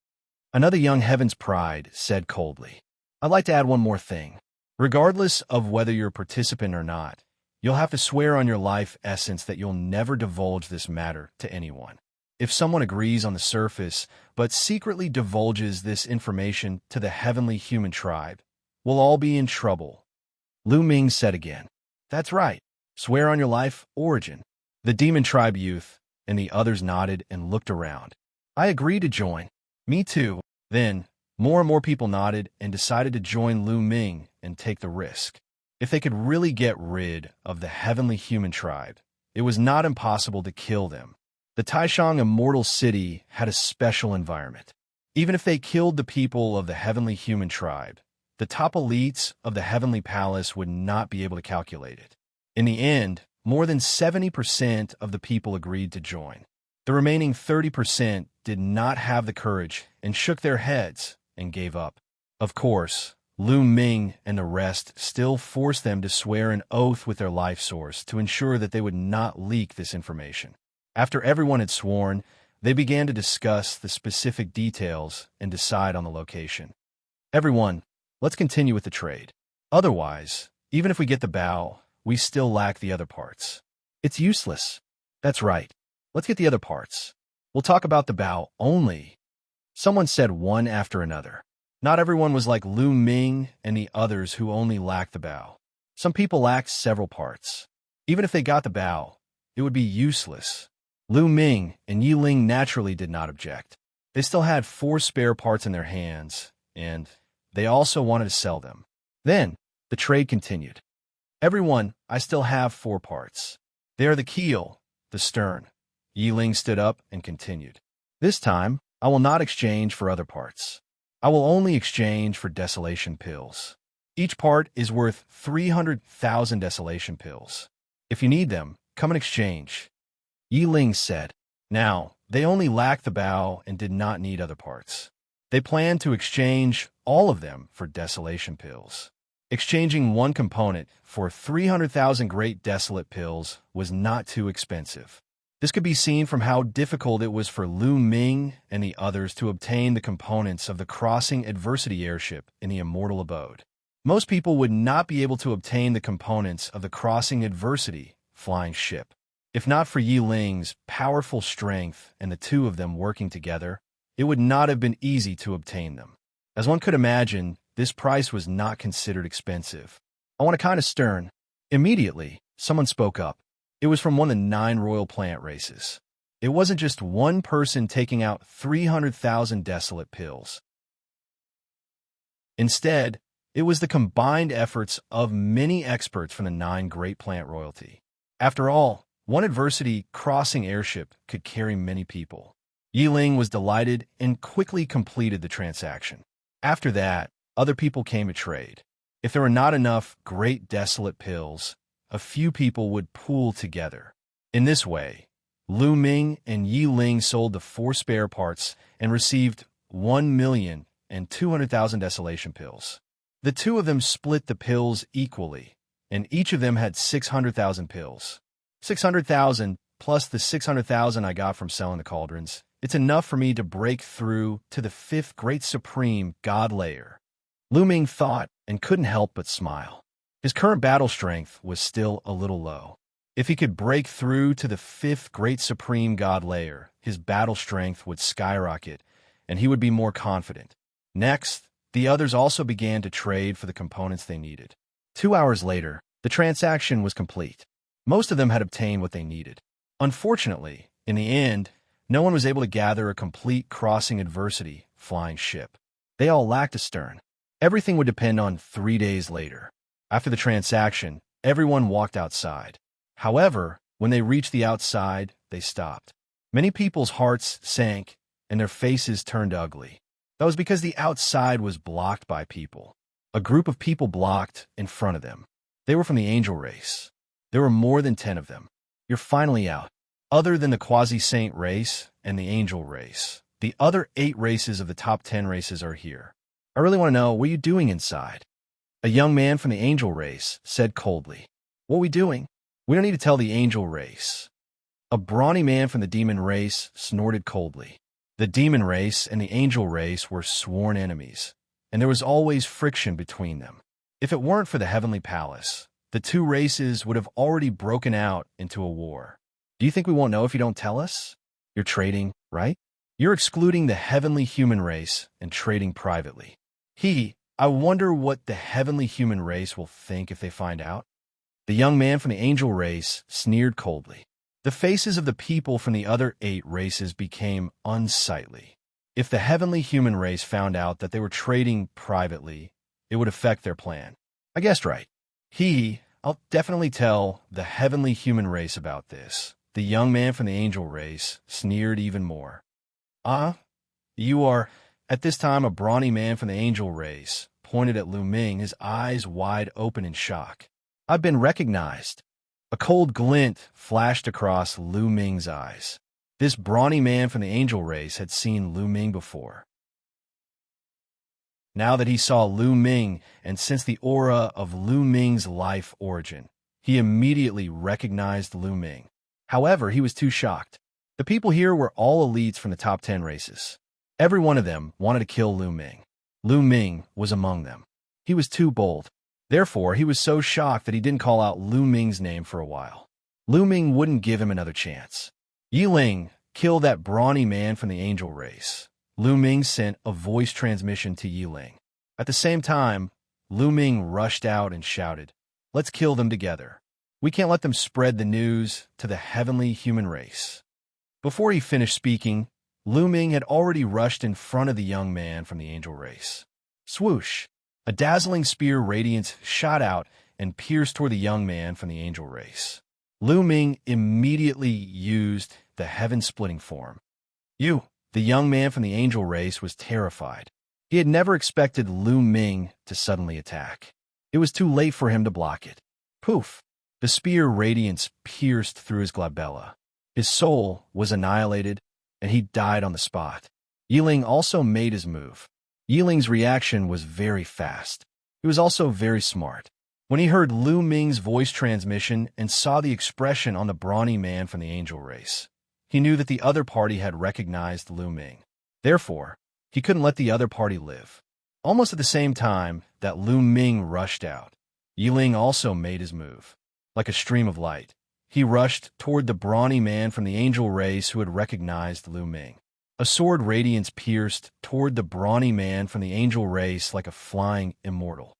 Another young Heaven's Pride said coldly. I'd like to add one more thing. Regardless of whether you're a participant or not, you'll have to swear on your life essence that you'll never divulge this matter to anyone. If someone agrees on the surface, but secretly divulges this information to the heavenly human tribe, we'll all be in trouble. Lu Ming said again. That's right. Swear on your life origin. The demon tribe youth and the others nodded and looked around. I agree to join. Me too. Then, more and more people nodded and decided to join Lu Ming and take the risk. If they could really get rid of the heavenly human tribe, it was not impossible to kill them. The Taishang Immortal City had a special environment. Even if they killed the people of the heavenly human tribe, the top elites of the heavenly palace would not be able to calculate it. In the end, more than 70% of the people agreed to join. The remaining 30% did not have the courage and shook their heads and gave up. Of course, Lu Ming and the rest still forced them to swear an oath with their life source to ensure that they would not leak this information. After everyone had sworn, they began to discuss the specific details and decide on the location. Everyone, let's continue with the trade. Otherwise, even if we get the bow, we still lack the other parts. It's useless. That's right. Let's get the other parts. We'll talk about the bow only. Someone said one after another. Not everyone was like Lu Ming and the others who only lacked the bow. Some people lacked several parts. Even if they got the bow, it would be useless. Lu Ming and Yi Ling naturally did not object. They still had 4 spare parts in their hands, and they also wanted to sell them. Then, the trade continued. Everyone, I still have 4 parts. They are the keel, the stern. Yi Ling stood up and continued. This time, I will not exchange for other parts. I will only exchange for desolation pills. Each part is worth 300,000 desolation pills. If you need them, come and exchange. Yi Ling said. Now, they only lacked the bow and did not need other parts. They planned to exchange all of them for desolation pills. Exchanging one component for 300,000 great desolate pills was not too expensive. This could be seen from how difficult it was for Lu Ming and the others to obtain the components of the Crossing Adversity airship in the Immortal Abode. Most people would not be able to obtain the components of the Crossing Adversity flying ship. If not for Yi Ling's powerful strength and the two of them working together, it would not have been easy to obtain them. As one could imagine, this price was not considered expensive. I want to kind of stern. Immediately, someone spoke up. It was from one of the 9 royal plant races. It wasn't just one person taking out 300,000 desolate pills. Instead, It was the combined efforts of many experts from the 9 great plant royalty. After all, one adversity crossing airship could carry many people. Yiling was delighted and quickly completed the transaction. After that, other people came to trade. If there were not enough great desolate pills, a few people would pool together. In this way, Lu Ming and Yiling sold the 4 spare parts and received 1,200,000 desolation pills. The two of them split the pills equally, and each of them had 600,000 pills. 600,000 plus the 600,000 I got from selling the cauldrons. It's enough for me to break through to the 5th great supreme god layer. Lu Ming thought and couldn't help but smile. His current battle strength was still a little low. If he could break through to the 5th great supreme god layer, his battle strength would skyrocket, and he would be more confident. Next, the others also began to trade for the components they needed. 2 hours later, the transaction was complete. Most of them had obtained what they needed. Unfortunately, in the end, no one was able to gather a complete crossing adversity flying ship. They all lacked a stern. Everything would depend on 3 days later. After the transaction, everyone walked outside. However, when they reached the outside, they stopped. Many people's hearts sank and their faces turned ugly. That was because the outside was blocked by people. A group of people blocked in front of them. They were from the angel race. There were more than 10 of them. You're finally out. Other than the quasi-saint race and the angel race, the other 8 races of the top 10 races are here. I really want to know, what are you doing inside? A young man from the angel race said coldly. What are we doing? We don't need to tell the angel race. A brawny man from the demon race snorted coldly. The demon race and the angel race were sworn enemies, and there was always friction between them. If it weren't for the heavenly palace, the 2 races would have already broken out into a war. Do you think we won't know if you don't tell us? You're trading, right? You're excluding the heavenly human race and trading privately. I wonder what the heavenly human race will think if they find out. The young man from the angel race sneered coldly. The faces of the people from the other 8 races became unsightly. If the heavenly human race found out that they were trading privately, it would affect their plan. I guessed right. I'll definitely tell the heavenly human race about this. The young man from the angel race sneered even more. You are, at this time, a brawny man from the angel race pointed at Lu Ming, his eyes wide open in shock. I've been recognized. A cold glint flashed across Lu Ming's eyes. This brawny man from the angel race had seen Lu Ming before. Now that he saw Lu Ming and sensed the aura of Lu Ming's life origin, he immediately recognized Lu Ming. However, he was too shocked. The people here were all elites from the top 10 races. Every one of them wanted to kill Lu Ming. Lu Ming was among them. He was too bold. Therefore, he was so shocked that he didn't call out Lu Ming's name for a while. Lu Ming wouldn't give him another chance. Yiling, kill that brawny man from the angel race. Lu Ming sent a voice transmission to Yiling. At the same time, Lu Ming rushed out and shouted, "Let's kill them together. We can't let them spread the news to the heavenly human race." Before he finished speaking, Lu Ming had already rushed in front of the young man from the angel race. Swoosh! A dazzling spear radiance shot out and pierced toward the young man from the angel race. Lu Ming immediately used the heaven-splitting form. The young man from the angel race was terrified. He had never expected Lu Ming to suddenly attack. It was too late for him to block it. Poof! The spear radiance pierced through his glabella. His soul was annihilated, and he died on the spot. Yiling also made his move. Yiling's reaction was very fast. He was also very smart. When he heard Lu Ming's voice transmission and saw the expression on the brawny man from the angel race, he knew that the other party had recognized Lu Ming. Therefore, he couldn't let the other party live. Almost at the same time that Lu Ming rushed out, Yiling also made his move. Like a stream of light, he rushed toward the brawny man from the angel race who had recognized Lu Ming. A sword radiance pierced toward the brawny man from the angel race like a flying immortal.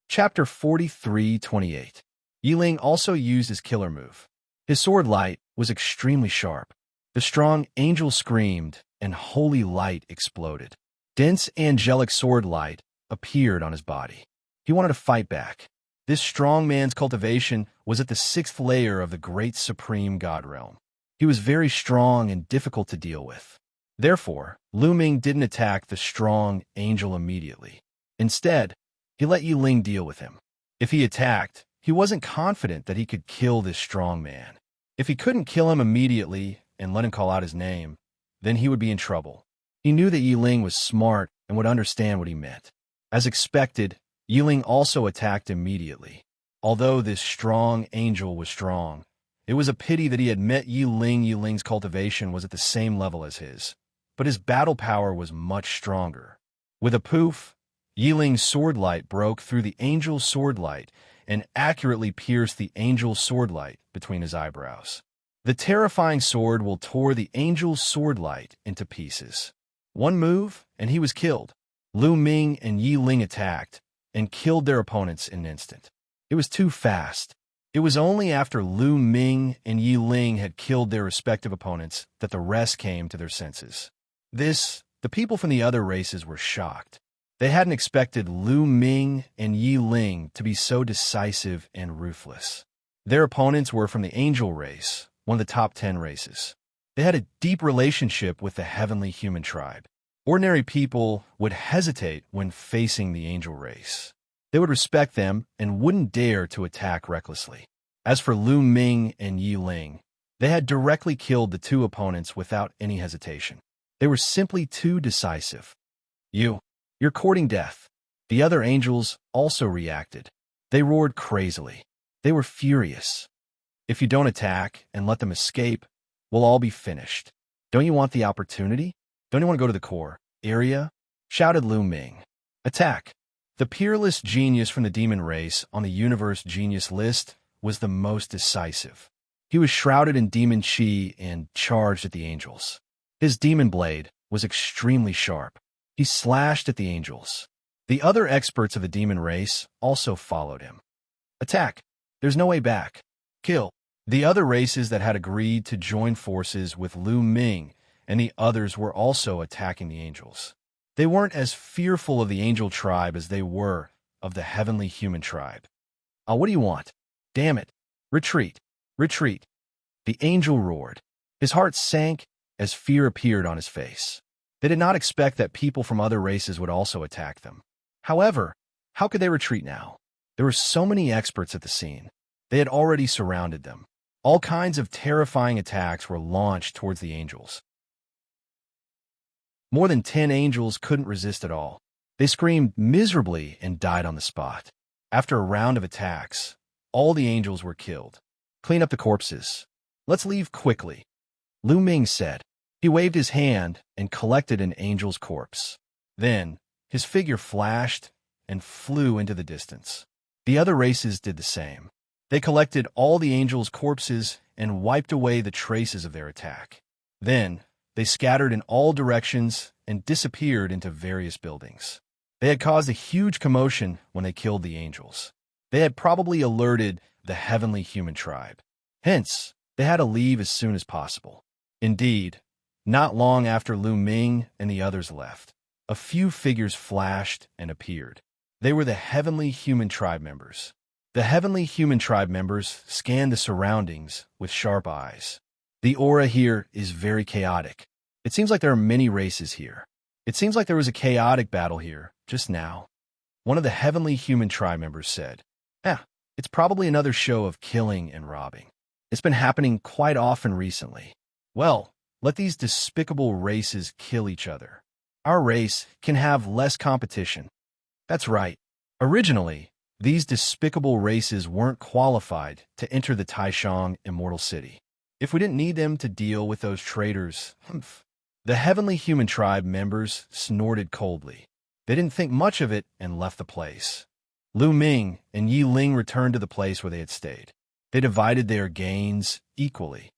Chapter 43:28. Yiling also used his killer move. His sword light was extremely sharp. The strong angel screamed, and holy light exploded. Dense angelic sword light appeared on his body. He wanted to fight back. This strong man's cultivation was at the 6th layer of the great supreme god realm. He was very strong and difficult to deal with. Therefore, Lu Ming didn't attack the strong angel immediately. Instead, he let Yi Ling deal with him. If he attacked, he wasn't confident that he could kill this strong man. If he couldn't kill him immediately and let him call out his name, then he would be in trouble. He knew that Yi Ling was smart and would understand what he meant. As expected, Yi Ling also attacked immediately. Although this strong angel was strong, it was a pity that he had met Yi Ling. Yi Ling's cultivation was at the same level as his, but his battle power was much stronger. With a poof, Yi Ling's sword light broke through the angel's sword light and accurately pierced the angel's sword light between his eyebrows. The terrifying sword will tore the angel's sword light into pieces. One move, and he was killed. Lu Ming and Yi Ling attacked and killed their opponents in an instant. It was too fast. It was only after Lu Ming and Yi Ling had killed their respective opponents that the rest came to their senses. The people from the other races were shocked. They hadn't expected Lu Ming and Yi Ling to be so decisive and ruthless. Their opponents were from the angel race, one of the top 10 races. They had a deep relationship with the heavenly human tribe. Ordinary people would hesitate when facing the angel race. They would respect them and wouldn't dare to attack recklessly. As for Lu Ming and Yi Ling, they had directly killed the two opponents without any hesitation. They were simply too decisive. You're courting death. The other angels also reacted. They roared crazily. They were furious. If you don't attack and let them escape, we'll all be finished. Don't you want the opportunity? Don't you want to go to the core area? Shouted Lu Ming. Attack! The peerless genius from the demon race on the universe genius list was the most decisive. He was shrouded in demon chi and charged at the angels. His demon blade was extremely sharp. He slashed at the angels. The other experts of the demon race also followed him. Attack! There's no way back. Kill! The other races that had agreed to join forces with Lu Ming and the others were also attacking the angels. They weren't as fearful of the angel tribe as they were of the heavenly human tribe. What do you want? Damn it! Retreat! Retreat! The angel roared. His heart sank as fear appeared on his face. They did not expect that people from other races would also attack them. However, how could they retreat now? There were so many experts at the scene. They had already surrounded them. All kinds of terrifying attacks were launched towards the angels. More than 10 angels couldn't resist at all. They screamed miserably and died on the spot. After a round of attacks, all the angels were killed. Clean up the corpses. Let's leave quickly, Lu Ming said. He waved his hand and collected an angel's corpse. Then, his figure flashed and flew into the distance. The other races did the same. They collected all the angels' corpses and wiped away the traces of their attack. Then, they scattered in all directions and disappeared into various buildings. They had caused a huge commotion when they killed the angels. They had probably alerted the heavenly human tribe. Hence, they had to leave as soon as possible. Indeed, not long after Lu Ming and the others left, a few figures flashed and appeared. They were the heavenly human tribe members. The heavenly human tribe members scanned the surroundings with sharp eyes. The aura here is very chaotic. It seems like there are many races here. It seems like there was a chaotic battle here just now. One of the heavenly human tribe members said, it's probably another show of killing and robbing. It's been happening quite often recently. Well, let these despicable races kill each other. Our race can have less competition. That's right. Originally, these despicable races weren't qualified to enter the Taishang Immortal City. If we didn't need them to deal with those traitors, the heavenly human tribe members snorted coldly. They didn't think much of it and left the place. Lu Ming and Yi Ling returned to the place where they had stayed. They divided their gains equally.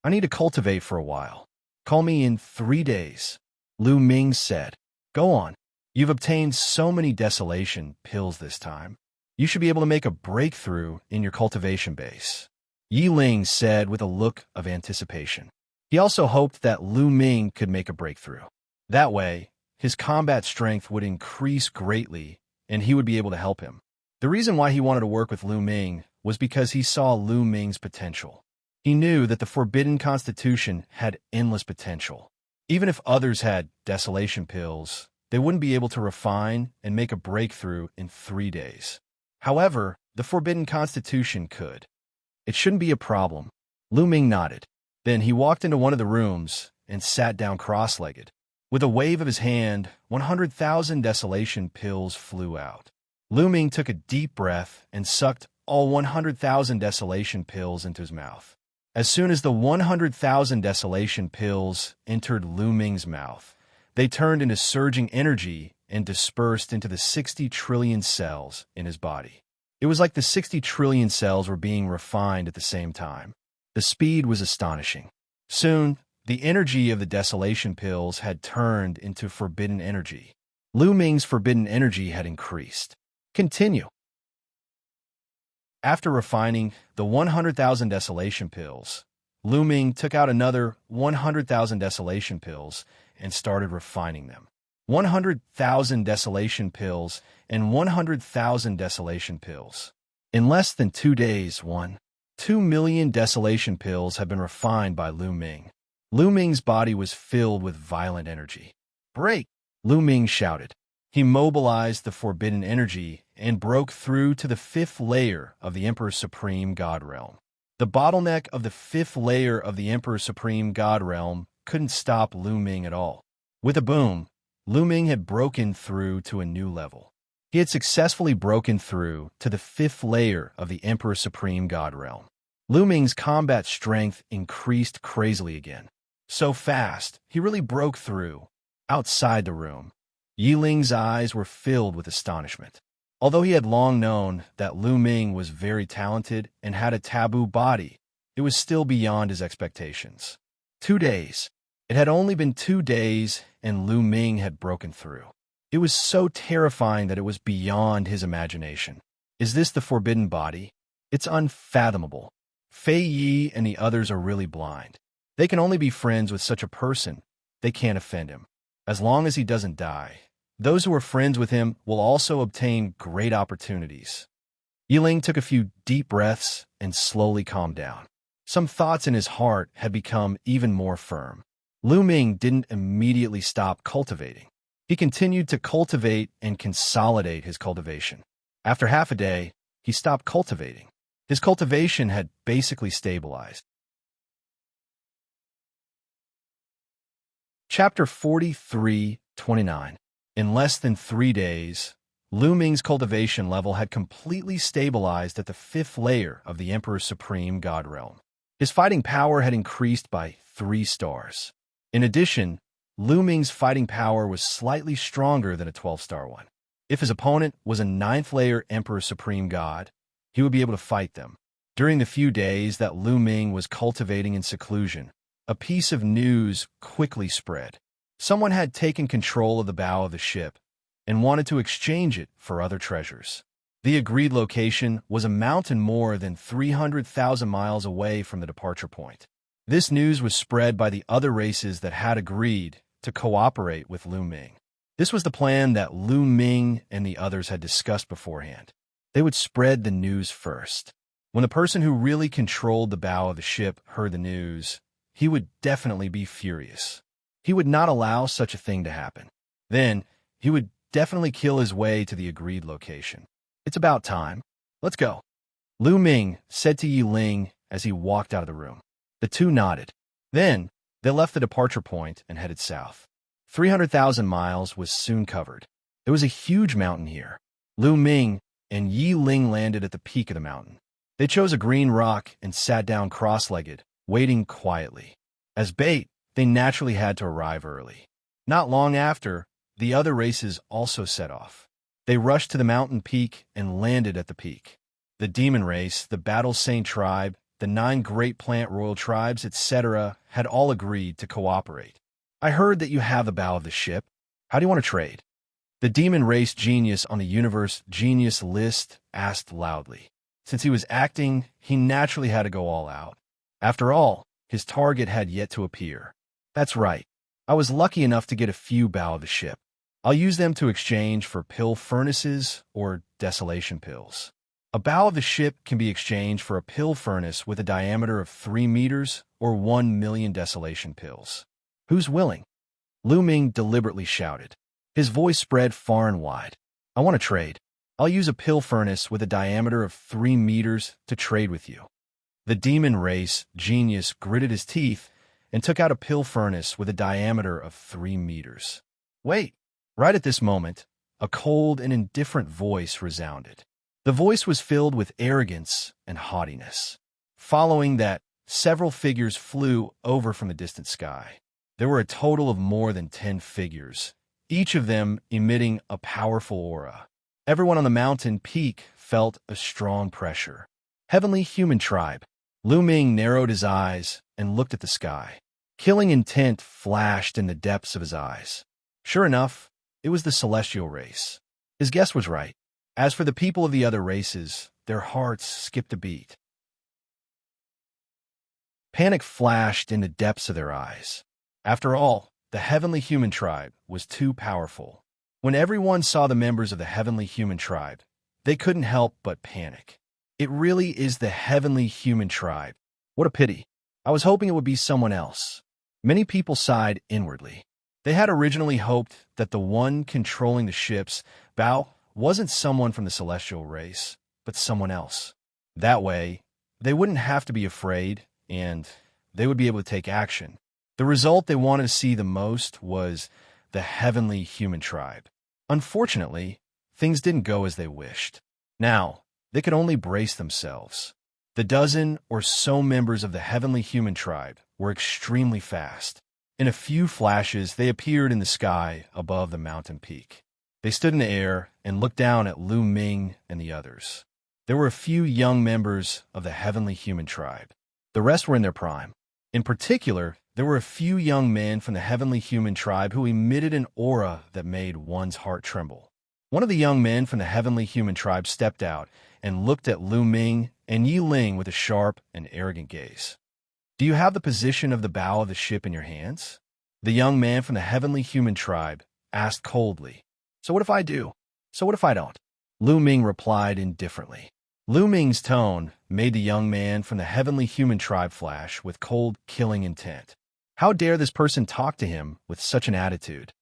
I need to cultivate for a while. Call me in 3 days, Lu Ming said. Go on. You've obtained so many desolation pills this time. You should be able to make a breakthrough in your cultivation base, Yi Ling said with a look of anticipation. He also hoped that Lu Ming could make a breakthrough. That way, his combat strength would increase greatly, and he would be able to help him. The reason why he wanted to work with Lu Ming was because he saw Lu Ming's potential. He knew that the Forbidden Constitution had endless potential. Even if others had desolation pills, they wouldn't be able to refine and make a breakthrough in 3 days. However, the Forbidden Constitution could. It shouldn't be a problem. Lu Ming nodded. Then he walked into one of the rooms and sat down cross-legged. With a wave of his hand, 100,000 desolation pills flew out. Lu Ming took a deep breath and sucked all 100,000 desolation pills into his mouth. As soon as the 100,000 desolation pills entered Lu Ming's mouth, they turned into surging energy and dispersed into the 60 trillion cells in his body. It was like the 60 trillion cells were being refined at the same time. The speed was astonishing. Soon, the energy of the desolation pills had turned into forbidden energy. Lu Ming's forbidden energy had increased. Continue. After refining the 100,000 desolation pills, Lu Ming took out another 100,000 desolation pills and started refining them. 100,000 desolation pills and 100,000 desolation pills. In less than 2 days, 2 million desolation pills had been refined by Lu Ming. Lu Ming's body was filled with violent energy. "Break!" Lu Ming shouted. He mobilized the forbidden energy and broke through to the 5th layer of the Emperor Supreme God Realm. The bottleneck of the 5th layer of the Emperor Supreme God Realm couldn't stop Lu Ming at all. With a boom, Lu Ming had broken through to a new level. He had successfully broken through to the 5th layer of the Emperor Supreme God Realm. Lu Ming's combat strength increased crazily again. So fast, he really broke through. Outside the room, Yiling's eyes were filled with astonishment. Although he had long known that Lu Ming was very talented and had a taboo body, it was still beyond his expectations. 2 days. It had only been 2 days, and Lu Ming had broken through. It was so terrifying that it was beyond his imagination. Is this the forbidden body? It's unfathomable. Fei Yi and the others are really blind. They can only be friends with such a person. They can't offend him. As long as he doesn't die, those who are friends with him will also obtain great opportunities. Yiling took a few deep breaths and slowly calmed down. Some thoughts in his heart had become even more firm. Lu Ming didn't immediately stop cultivating. He continued to cultivate and consolidate his cultivation. After half a day, he stopped cultivating. His cultivation had basically stabilized. Chapter 43:29. In less than 3 days, Lu Ming's cultivation level had completely stabilized at the 5th layer of the Emperor Supreme God Realm. His fighting power had increased by 3 stars. In addition, Lu Ming's fighting power was slightly stronger than a 12-star one. If his opponent was a 9th layer Emperor Supreme God, he would be able to fight them. During the few days that Lu Ming was cultivating in seclusion, a piece of news quickly spread. Someone had taken control of the bow of the ship and wanted to exchange it for other treasures. The agreed location was a mountain more than 300,000 miles away from the departure point. This news was spread by the other races that had agreed to cooperate with Lu Ming. This was the plan that Lu Ming and the others had discussed beforehand. They would spread the news first. When the person who really controlled the bow of the ship heard the news, he would definitely be furious. He would not allow such a thing to happen. Then, he would definitely kill his way to the agreed location. It's about time. Let's go. Lu Ming said to Yiling as he walked out of the room. The two nodded. Then, they left the departure point and headed south. 300,000 miles was soon covered. There was a huge mountain here. Lu Ming and Yiling landed at the peak of the mountain. They chose a green rock and sat down cross-legged, waiting quietly. As bait, they naturally had to arrive early. Not long after, the other races also set off. They rushed to the mountain peak and landed at the peak. The demon race, the Battle Saint tribe, the 9 great plant royal tribes, etc., had all agreed to cooperate. I heard that you have the bow of the ship. How do you want to trade? The demon race genius on the universe genius list asked loudly. Since he was acting, he naturally had to go all out. After all, his target had yet to appear. That's right. I was lucky enough to get a few bow of the ship. I'll use them to exchange for pill furnaces or desolation pills. A bow of the ship can be exchanged for a pill furnace with a diameter of 3 meters or 1 million desolation pills. Who's willing? Lu Ming deliberately shouted. His voice spread far and wide. I want to trade. I'll use a pill furnace with a diameter of 3 meters to trade with you. The demon race genius gritted his teeth and took out a pill furnace with a diameter of 3 meters. Wait! Right at this moment, a cold and indifferent voice resounded. The voice was filled with arrogance and haughtiness. Following that, several figures flew over from the distant sky. There were a total of more than 10 figures, each of them emitting a powerful aura. Everyone on the mountain peak felt a strong pressure. Heavenly human tribe. Lu Ming narrowed his eyes and looked at the sky. Killing intent flashed in the depths of his eyes. Sure enough, it was the celestial race. His guess was right. As for the people of the other races, their hearts skipped a beat. Panic flashed in the depths of their eyes. After all, the heavenly human tribe was too powerful. When everyone saw the members of the heavenly human tribe, they couldn't help but panic. It really is the heavenly human tribe. What a pity. I was hoping it would be someone else. Many people sighed inwardly. They had originally hoped that the one controlling the ship's bow wasn't someone from the celestial race, but someone else. That way, they wouldn't have to be afraid, and they would be able to take action. The result they wanted to see the most was the heavenly human tribe. Unfortunately, things didn't go as they wished. Now, they could only brace themselves. The dozen or so members of the heavenly human tribe were extremely fast. In a few flashes, they appeared in the sky above the mountain peak. They stood in the air and looked down at Lu Ming and the others. There were a few young members of the heavenly human tribe. The rest were in their prime. In particular, there were a few young men from the heavenly human tribe who emitted an aura that made one's heart tremble. One of the young men from the heavenly human tribe stepped out and looked at Lu Ming and Yi Ling with a sharp and arrogant gaze. Do you have the position of the bow of the ship in your hands? The young man from the heavenly human tribe asked coldly. So what if I do? So what if I don't? Lu Ming replied indifferently. Lu Ming's tone made the young man from the heavenly human tribe flash with cold, killing intent. How dare this person talk to him with such an attitude?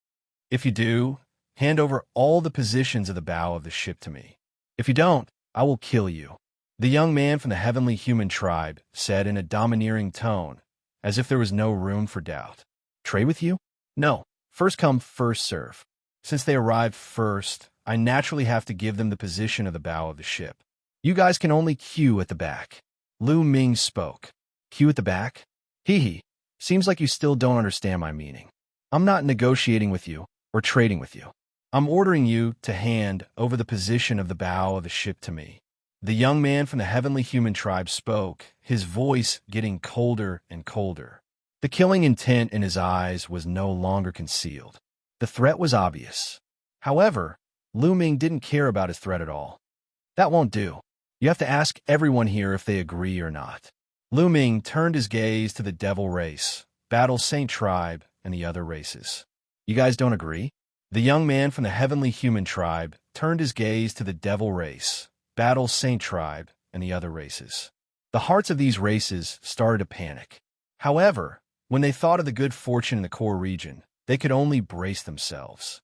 If you do, hand over all the positions of the bow of the ship to me. If you don't, I will kill you. The young man from the heavenly human tribe said in a domineering tone, as if there was no room for doubt. Trade with you? No. First come, first serve. Since they arrived first, I naturally have to give them the position of the bow of the ship. You guys can only queue at the back. Lu Ming spoke. Queue at the back? Hee. Seems like you still don't understand my meaning. I'm not negotiating with you or trading with you. I'm ordering you to hand over the position of the bow of the ship to me. The young man from the heavenly human tribe spoke, his voice getting colder and colder. The killing intent in his eyes was no longer concealed. The threat was obvious. However, Lu Ming didn't care about his threat at all. That won't do. You have to ask everyone here if they agree or not. Lu Ming turned his gaze to the devil race, Battle Saint tribe, and the other races. You guys don't agree? The young man from the heavenly human tribe turned his gaze to the devil race, Battle Saint tribe, and the other races. The hearts of these races started to panic. However, when they thought of the good fortune in the core region, they could only brace themselves.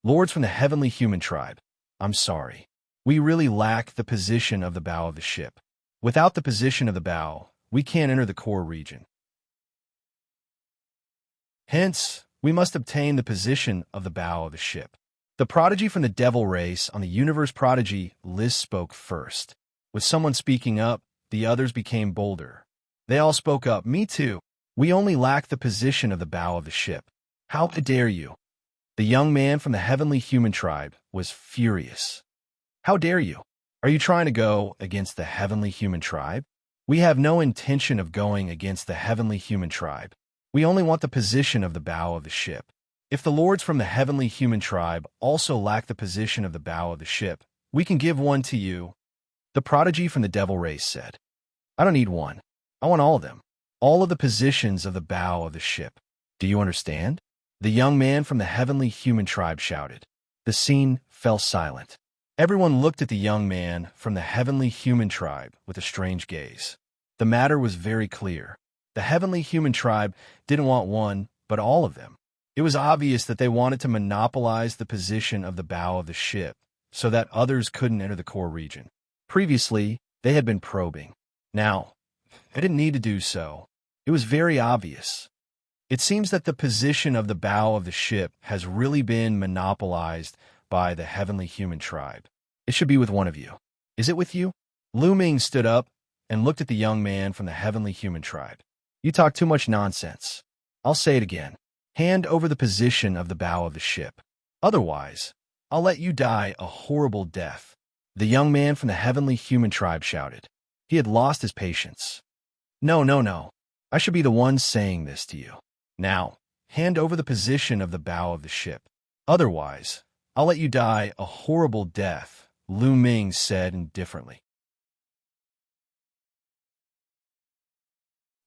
Lords from the heavenly human tribe, I'm sorry. We really lack the position of the bow of the ship. Without the position of the bow, we can't enter the core region. Hence, we must obtain the position of the bow of the ship. The prodigy from the devil race on the universe prodigy list spoke first. With someone speaking up, the others became bolder. They all spoke up, me too. We only lack the position of the bow of the ship. How dare you? The young man from the heavenly human tribe was furious. How dare you? Are you trying to go against the heavenly human tribe? We have no intention of going against the heavenly human tribe. We only want the position of the bow of the ship. If the lords from the heavenly human tribe also lack the position of the bow of the ship, we can give one to you. The prodigy from the devil race said. I don't need one. I want all of them. All of the positions of the bow of the ship. Do you understand? The young man from the heavenly human tribe shouted. The scene fell silent. Everyone looked at the young man from the heavenly human tribe with a strange gaze. The matter was very clear. The heavenly human tribe didn't want one, but all of them. It was obvious that they wanted to monopolize the position of the bow of the ship so that others couldn't enter the core region. Previously, they had been probing. Now, they didn't need to do so. It was very obvious. It seems that the position of the bow of the ship has really been monopolized by the heavenly human tribe. It should be with one of you. Is it with you? Lu Ming stood up and looked at the young man from the heavenly human tribe. You talk too much nonsense. I'll say it again. Hand over the position of the bow of the ship. Otherwise, I'll let you die a horrible death. The young man from the heavenly human tribe shouted. He had lost his patience. No, no, no. I should be the one saying this to you. Now, hand over the position of the bow of the ship. Otherwise, I'll let you die a horrible death, Lu Ming said indifferently.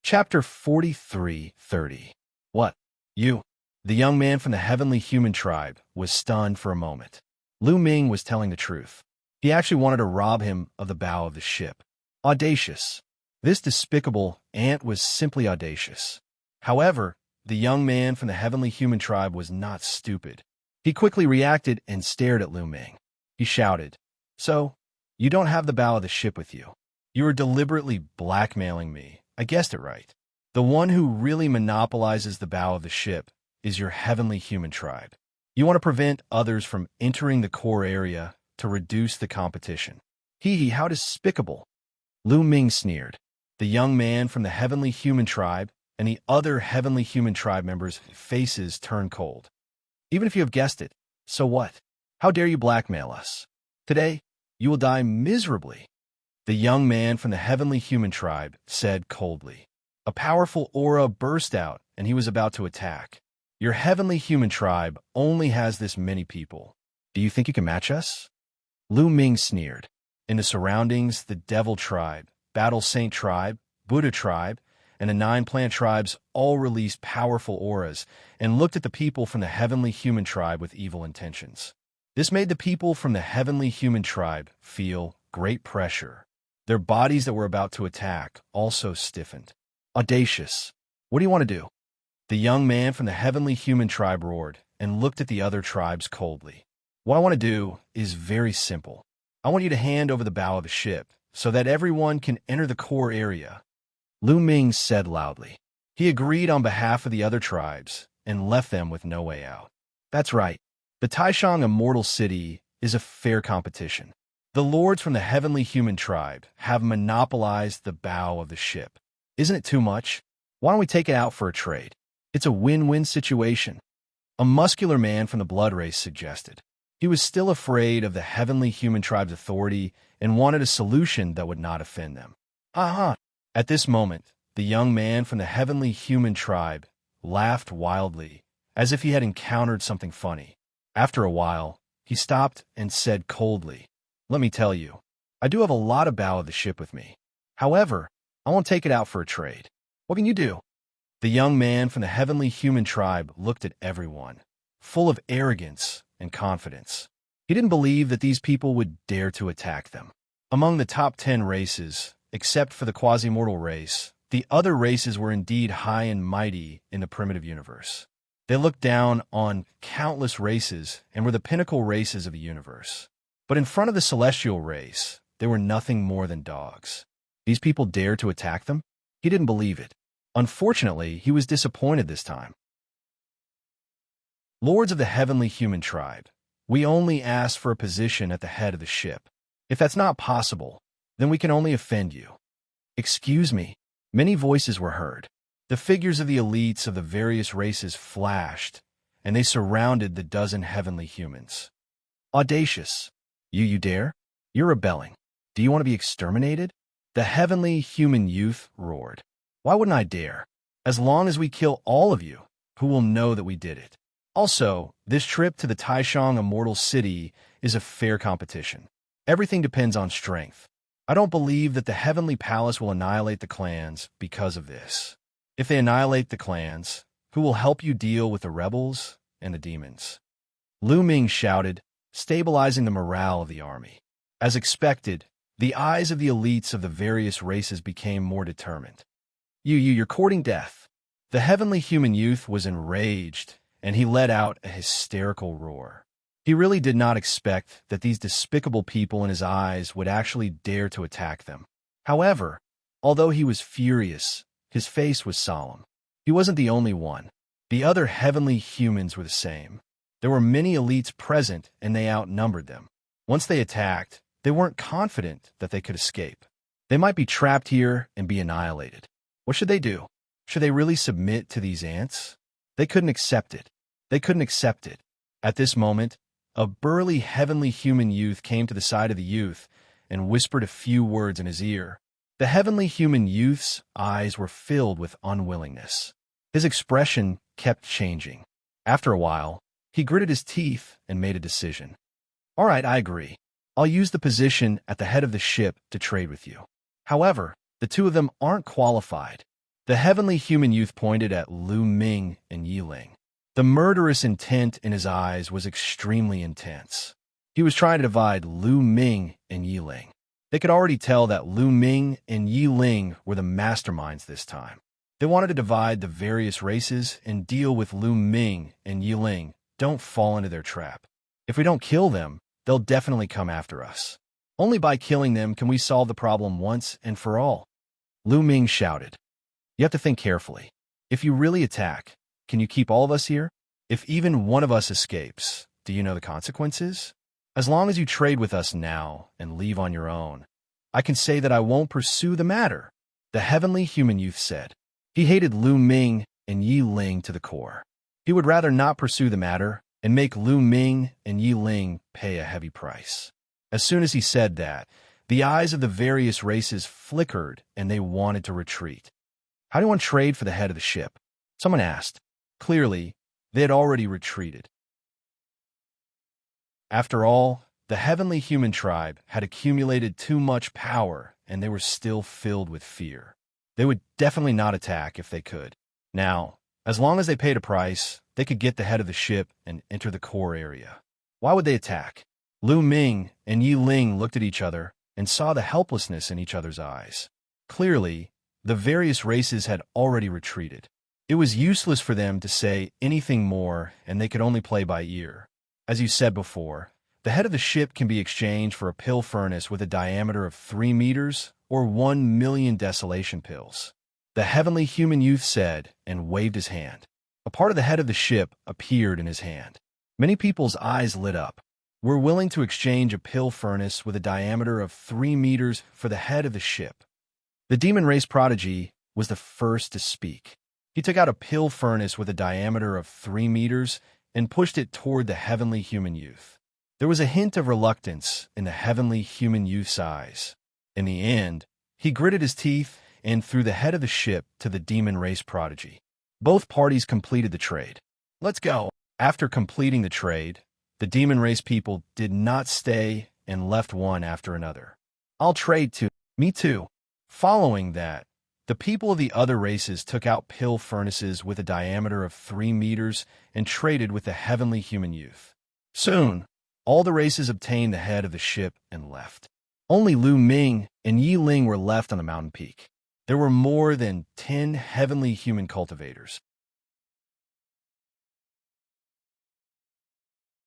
Chapter 43:30. What? You? The young man from the heavenly human tribe was stunned for a moment. Lu Ming was telling the truth. He actually wanted to rob him of the bow of the ship. Audacious. This despicable ant was simply audacious. However, the young man from the heavenly human tribe was not stupid. He quickly reacted and stared at Lu Ming. He shouted, So, you don't have the bow of the ship with you. You are deliberately blackmailing me. I guessed it right. The one who really monopolizes the bow of the ship is your heavenly human tribe. You want to prevent others from entering the core area to reduce the competition. Hee, how despicable. Lu Ming sneered. The young man from the heavenly human tribe and the other heavenly human tribe members' faces turned cold. Even if you have guessed it, so what? How dare you blackmail us? Today, you will die miserably. The young man from the heavenly human tribe said coldly. A powerful aura burst out, and he was about to attack. Your heavenly human tribe only has this many people. Do you think you can match us? Lu Ming sneered. In the surroundings, the Devil Tribe, Battle Saint Tribe, Buddha Tribe, and the 9 plant tribes all released powerful auras and looked at the people from the heavenly human tribe with evil intentions. This made the people from the heavenly human tribe feel great pressure. Their bodies that were about to attack also stiffened. Audacious. What do you want to do? The young man from the heavenly human tribe roared and looked at the other tribes coldly. What I want to do is very simple. I want you to hand over the bow of the ship so that everyone can enter the core area. Lu Ming said loudly. He agreed on behalf of the other tribes and left them with no way out. That's right. The Taishang Immortal City is a fair competition. The lords from the heavenly human tribe have monopolized the bow of the ship. Isn't it too much? Why don't we take it out for a trade? It's a win-win situation. A muscular man from the blood race suggested. He was still afraid of the heavenly human tribe's authority and wanted a solution that would not offend them. Ha! At this moment, the young man from the heavenly human tribe laughed wildly, as if he had encountered something funny. After a while, he stopped and said coldly, Let me tell you, I do have a lot of bow of the ship with me. However, I won't take it out for a trade. What can you do? The young man from the heavenly human tribe looked at everyone, full of arrogance and confidence. He didn't believe that these people would dare to attack them. Among the top 10 races, except for the quasi-mortal race, the other races were indeed high and mighty in the primitive universe. They looked down on countless races and were the pinnacle races of the universe. But in front of the celestial race, they were nothing more than dogs. These people dared to attack them? He didn't believe it. Unfortunately, he was disappointed this time. Lords of the heavenly human tribe, we only ask for a position at the head of the ship. If that's not possible, then we can only offend you. Excuse me. Many voices were heard. The figures of the elites of the various races flashed, and they surrounded the dozen heavenly humans. Audacious. You dare? You're rebelling. Do you want to be exterminated? The heavenly human youth roared. Why wouldn't I dare? As long as we kill all of you, who will know that we did it? Also, this trip to the Taishang Immortal City is a fair competition. Everything depends on strength. I don't believe that the Heavenly Palace will annihilate the clans because of this. If they annihilate the clans, who will help you deal with the rebels and the demons. Lu Ming shouted, stabilizing the morale of the army. As expected, the eyes of the elites of the various races became more determined. You're courting death. The heavenly human youth was enraged, and he let out a hysterical roar. He really did not expect that these despicable people in his eyes would actually dare to attack them. However, although he was furious, his face was solemn. He wasn't the only one. The other heavenly humans were the same. There were many elites present, and they outnumbered them. Once they attacked, they weren't confident that they could escape. They might be trapped here and be annihilated. What should they do? Should they really submit to these ants? They couldn't accept it. They couldn't accept it. At this moment, a burly heavenly human youth came to the side of the youth and whispered a few words in his ear. The heavenly human youth's eyes were filled with unwillingness. His expression kept changing. After a while, he gritted his teeth and made a decision. All right, I agree. I'll use the position at the head of the ship to trade with you. However, the two of them aren't qualified. The heavenly human youth pointed at Lu Ming and Yiling. The murderous intent in his eyes was extremely intense. He was trying to divide Lu Ming and Yiling. They could already tell that Lu Ming and Yiling were the masterminds this time. They wanted to divide the various races and deal with Lu Ming and Yiling. Don't fall into their trap. If we don't kill them, they'll definitely come after us. Only by killing them can we solve the problem once and for all. Lu Ming shouted. You have to think carefully. If you really attack, can you keep all of us here? If even one of us escapes, do you know the consequences? As long as you trade with us now and leave on your own, I can say that I won't pursue the matter, the heavenly human youth said. He hated Lu Ming and Yiling to the core. He would rather not pursue the matter and make Lu Ming and Yiling pay a heavy price. As soon as he said that, the eyes of the various races flickered and they wanted to retreat. How do you want to trade for the head of the ship? Someone asked. Clearly, they had already retreated. After all, the heavenly human tribe had accumulated too much power and they were still filled with fear. They would definitely not attack if they could. Now, as long as they paid a price, they could get the head of the ship and enter the core area. Why would they attack? Lu Ming and Yiling looked at each other and saw the helplessness in each other's eyes. Clearly, the various races had already retreated. It was useless for them to say anything more, and they could only play by ear. As you said before, the head of the ship can be exchanged for a pill furnace with a diameter of 3 meters or 1 million desolation pills. The heavenly human youth said and waved his hand. A part of the head of the ship appeared in his hand. Many people's eyes lit up. We're willing to exchange a pill furnace with a diameter of 3 meters for the head of the ship. The demon race prodigy was the first to speak. He took out a pill furnace with a diameter of 3 meters and pushed it toward the heavenly human youth. There was a hint of reluctance in the heavenly human youth's eyes. In the end, he gritted his teeth and threw the head of the ship to the demon race prodigy. Both parties completed the trade. Let's go. After completing the trade, the demon race people did not stay and left one after another. I'll trade too. Me too. Following that, the people of the other races took out pill furnaces with a diameter of 3 meters and traded with the heavenly human youth. Soon, all the races obtained the head of the ship and left. Only Lu Ming and Yiling were left on the mountain peak. There were more than 10 heavenly human cultivators.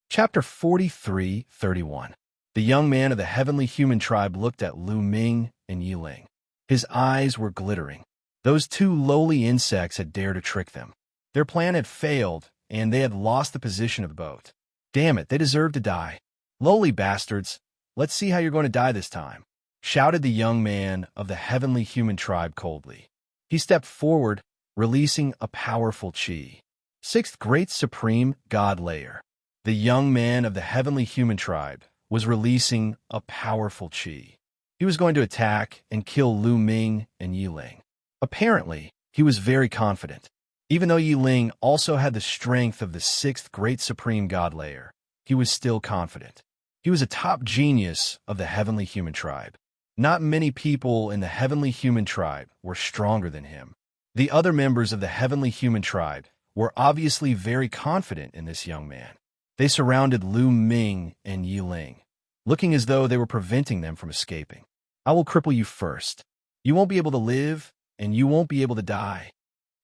Chapter 43:31. The young man of the heavenly human tribe looked at Lu Ming and Yiling. His eyes were glittering. Those two lowly insects had dared to trick them. Their plan had failed, and they had lost the position of the boat. Damn it, they deserved to die. Lowly bastards, let's see how you're going to die this time, shouted the young man of the heavenly human tribe coldly. He stepped forward, releasing a powerful chi. Sixth great supreme god layer. The young man of the heavenly human tribe was releasing a powerful chi. He was going to attack and kill Lu Ming and Yiling. Apparently, he was very confident. Even though Yiling also had the strength of the sixth great supreme god layer, he was still confident. He was a top genius of the heavenly human tribe. Not many people in the heavenly human tribe were stronger than him. The other members of the heavenly human tribe were obviously very confident in this young man. They surrounded Lu Ming and Yi Ling, looking as though they were preventing them from escaping. I will cripple you first. You won't be able to live, and you won't be able to die.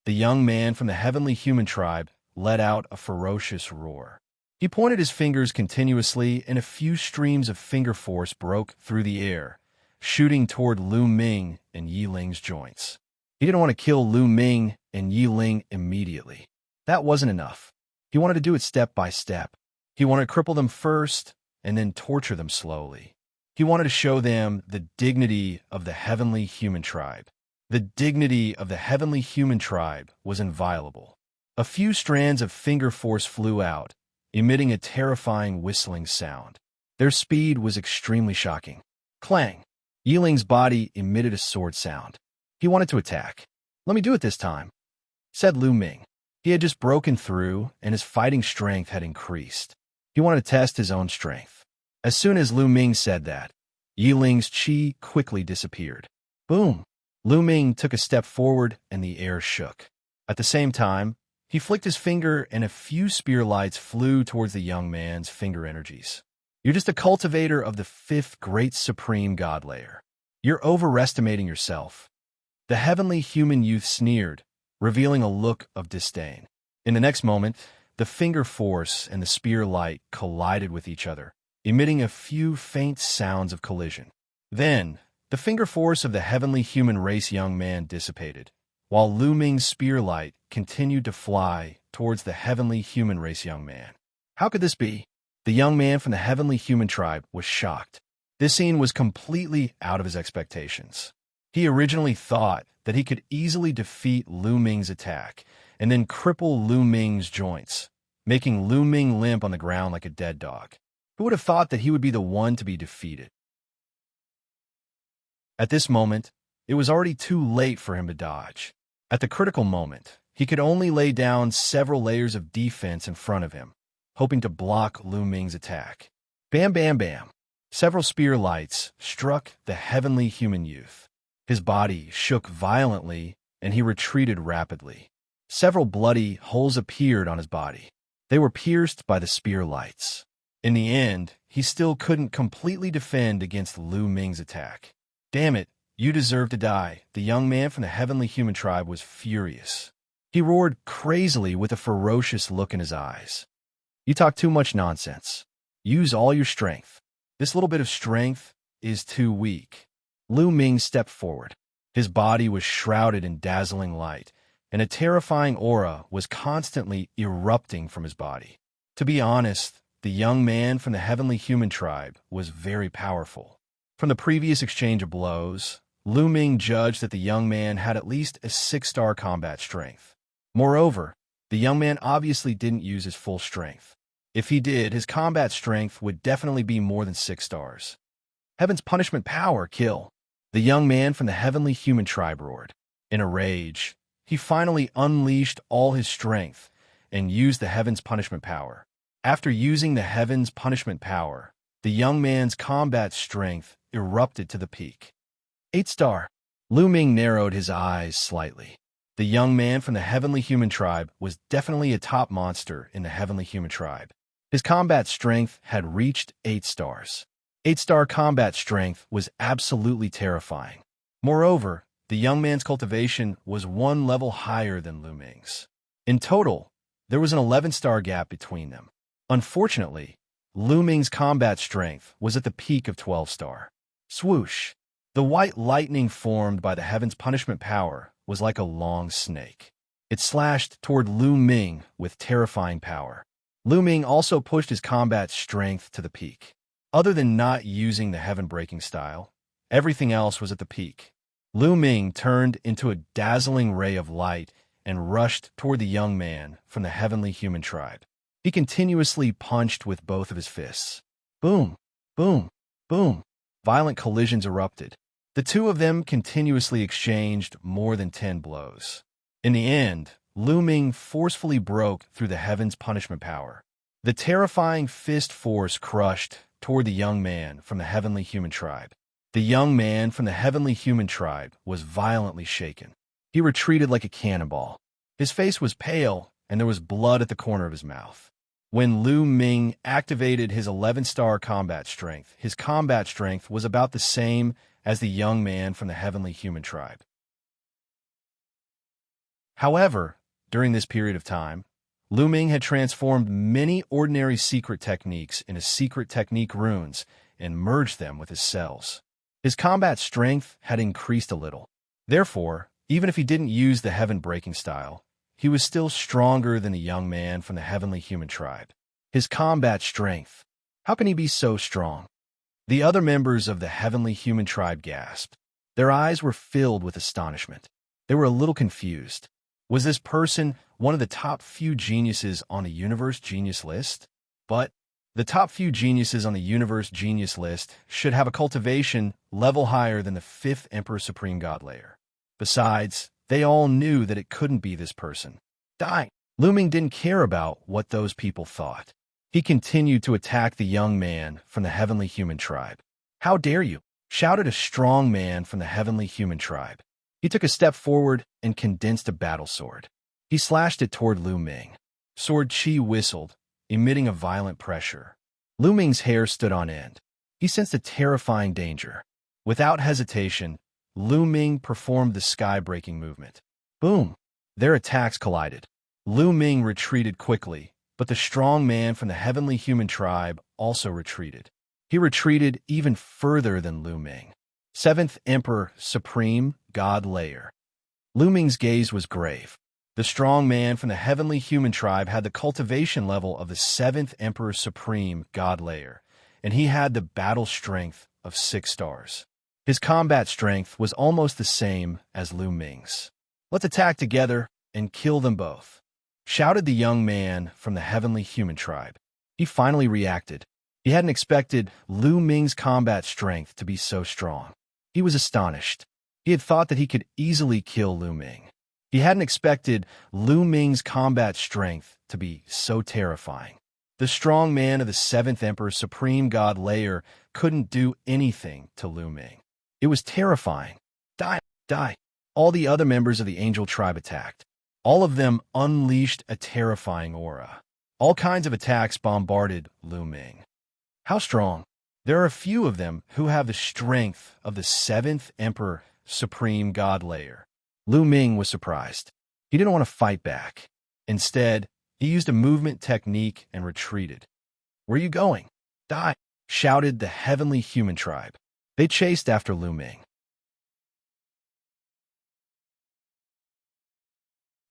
The young man from the heavenly human tribe let out a ferocious roar. He pointed his fingers continuously, and a few streams of finger force broke through the air, shooting toward Lu Ming and Yi Ling's joints. He didn't want to kill Lu Ming and Yi Ling immediately. That wasn't enough. He wanted to do it step by step. He wanted to cripple them first, and then torture them slowly. He wanted to show them the dignity of the heavenly human tribe. The dignity of the heavenly human tribe was inviolable. A few strands of finger force flew out, emitting a terrifying whistling sound. Their speed was extremely shocking. Clang! Yi Ling's body emitted a sword sound. He wanted to attack. "Let me do it this time," said Lu Ming. He had just broken through, and his fighting strength had increased. He wanted to test his own strength. As soon as Lu Ming said that, Yi Ling's chi quickly disappeared. Boom! Lu Ming took a step forward, and the air shook. At the same time, he flicked his finger, and a few spear lights flew towards the young man's finger energies. "You're just a cultivator of the fifth great supreme god layer. You're overestimating yourself." The heavenly human youth sneered, revealing a look of disdain. In the next moment, the finger force and the spear light collided with each other, emitting a few faint sounds of collision. Then, the finger force of the heavenly human race young man dissipated, while Lu Ming's spear light continued to fly towards the heavenly human race young man. How could this be? The young man from the heavenly human tribe was shocked. This scene was completely out of his expectations. He originally thought that he could easily defeat Lu Ming's attack and then cripple Lu Ming's joints, making Lu Ming limp on the ground like a dead dog. Who would have thought that he would be the one to be defeated? At this moment, it was already too late for him to dodge. At the critical moment, he could only lay down several layers of defense in front of him, hoping to block Lu Ming's attack. Bam, bam, bam. Several spear lights struck the heavenly human youth. His body shook violently, and he retreated rapidly. Several bloody holes appeared on his body. They were pierced by the spear lights. In the end, he still couldn't completely defend against Lu Ming's attack. "Damn it, you deserve to die." The young man from the heavenly human tribe was furious. He roared crazily with a ferocious look in his eyes. "You talk too much nonsense. Use all your strength. This little bit of strength is too weak." Lu Ming stepped forward. His body was shrouded in dazzling light, and a terrifying aura was constantly erupting from his body. To be honest, the young man from the heavenly human tribe was very powerful. From the previous exchange of blows, Lu Ming judged that the young man had at least a 6-star combat strength. Moreover, the young man obviously didn't use his full strength. If he did, his combat strength would definitely be more than 6 stars. Heaven's punishment power, kill. The young man from the heavenly human tribe roared. In a rage, he finally unleashed all his strength and used the heaven's punishment power. After using the heaven's punishment power, the young man's combat strength erupted to the peak. 8-star. Lu Ming narrowed his eyes slightly. The young man from the heavenly human tribe was definitely a top monster in the heavenly human tribe. His combat strength had reached 8 stars. 8-star combat strength was absolutely terrifying. Moreover, the young man's cultivation was 1 level higher than Lu Ming's. In total, there was an 11-star gap between them. Unfortunately, Lu Ming's combat strength was at the peak of 12-star. Swoosh! The white lightning formed by the heaven's punishment power was like a long snake. It slashed toward Lu Ming with terrifying power. Lu Ming also pushed his combat strength to the peak. Other than not using the heaven-breaking style, everything else was at the peak. Lu Ming turned into a dazzling ray of light and rushed toward the young man from the heavenly human tribe. He continuously punched with both of his fists. Boom, boom, boom. Violent collisions erupted. The two of them continuously exchanged more than 10 blows. In the end, Lu Ming forcefully broke through the heaven's punishment power. The terrifying fist force crushed toward the young man from the heavenly human tribe. The young man from the heavenly human tribe was violently shaken. He retreated like a cannonball. His face was pale, and there was blood at the corner of his mouth. When Lu Ming activated his 11-star combat strength, his combat strength was about the same as the young man from the heavenly human tribe. However, during this period of time, Lu Ming had transformed many ordinary secret techniques into secret technique runes and merged them with his cells. His combat strength had increased a little. Therefore, even if he didn't use the heaven-breaking style, he was still stronger than the young man from the heavenly human tribe. His combat strength. How can he be so strong? The other members of the heavenly human tribe gasped. Their eyes were filled with astonishment. They were a little confused. Was this person one of the top few geniuses on the universe genius list? But the top few geniuses on the universe genius list should have a cultivation level higher than the 5th Emperor Supreme God layer. Besides, they all knew that it couldn't be this person. Die! Lu Ming didn't care about what those people thought. He continued to attack the young man from the heavenly human tribe. "How dare you!" shouted a strong man from the heavenly human tribe. He took a step forward and condensed a battle sword. He slashed it toward Lu Ming. Sword chi whistled, emitting a violent pressure. Lu Ming's hair stood on end. He sensed a terrifying danger. Without hesitation, Lu Ming performed the sky-breaking movement. Boom! Their attacks collided. Lu Ming retreated quickly, but the strong man from the heavenly human tribe also retreated. He retreated even further than Lu Ming. 7th Emperor Supreme God layer. Lu Ming's gaze was grave. The strong man from the heavenly human tribe had the cultivation level of the 7th Emperor Supreme God layer, and he had the battle strength of 6 stars. His combat strength was almost the same as Lu Ming's. "Let's attack together and kill them both," shouted the young man from the heavenly human tribe. He finally reacted. He hadn't expected Lu Ming's combat strength to be so strong. He was astonished. He had thought that he could easily kill Lu Ming. He hadn't expected Lu Ming's combat strength to be so terrifying. The strong man of the 7th Emperor Supreme God layer couldn't do anything to Lu Ming. It was terrifying. Die! Die! All the other members of the angel tribe attacked. All of them unleashed a terrifying aura. All kinds of attacks bombarded Lu Ming. How strong? There are a few of them who have the strength of the 7th Emperor Supreme God layer. Lu Ming was surprised. He didn't want to fight back. Instead, he used a movement technique and retreated. "Where are you going?" "Die!" shouted the heavenly human tribe. They chased after Lu Ming.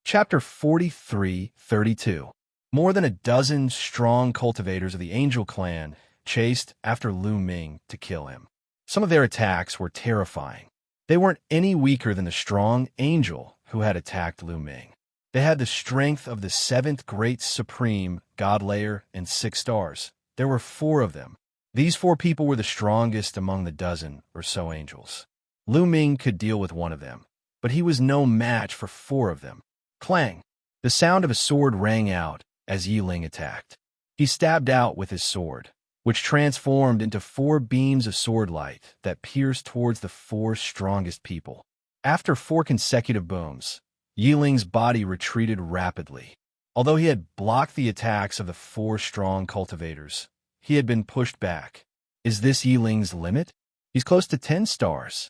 Chapter 43-32. More than a dozen strong cultivators of the Angel clan chased after Lu Ming to kill him. Some of their attacks were terrifying. They weren't any weaker than the strong angel who had attacked Lu Ming. They had the strength of the 7th Great Supreme God layer and 6 stars. There were 4 of them. These 4 people were the strongest among the dozen or so angels. Lu Ming could deal with one of them, but he was no match for 4 of them. Clang! The sound of a sword rang out as Yi Ling attacked. He stabbed out with his sword, which transformed into 4 beams of sword light that pierced towards the 4 strongest people. After 4 consecutive booms, Yi Ling's body retreated rapidly. Although he had blocked the attacks of the 4 strong cultivators, he had been pushed back. Is this Yi Ling's limit? He's close to 10 stars.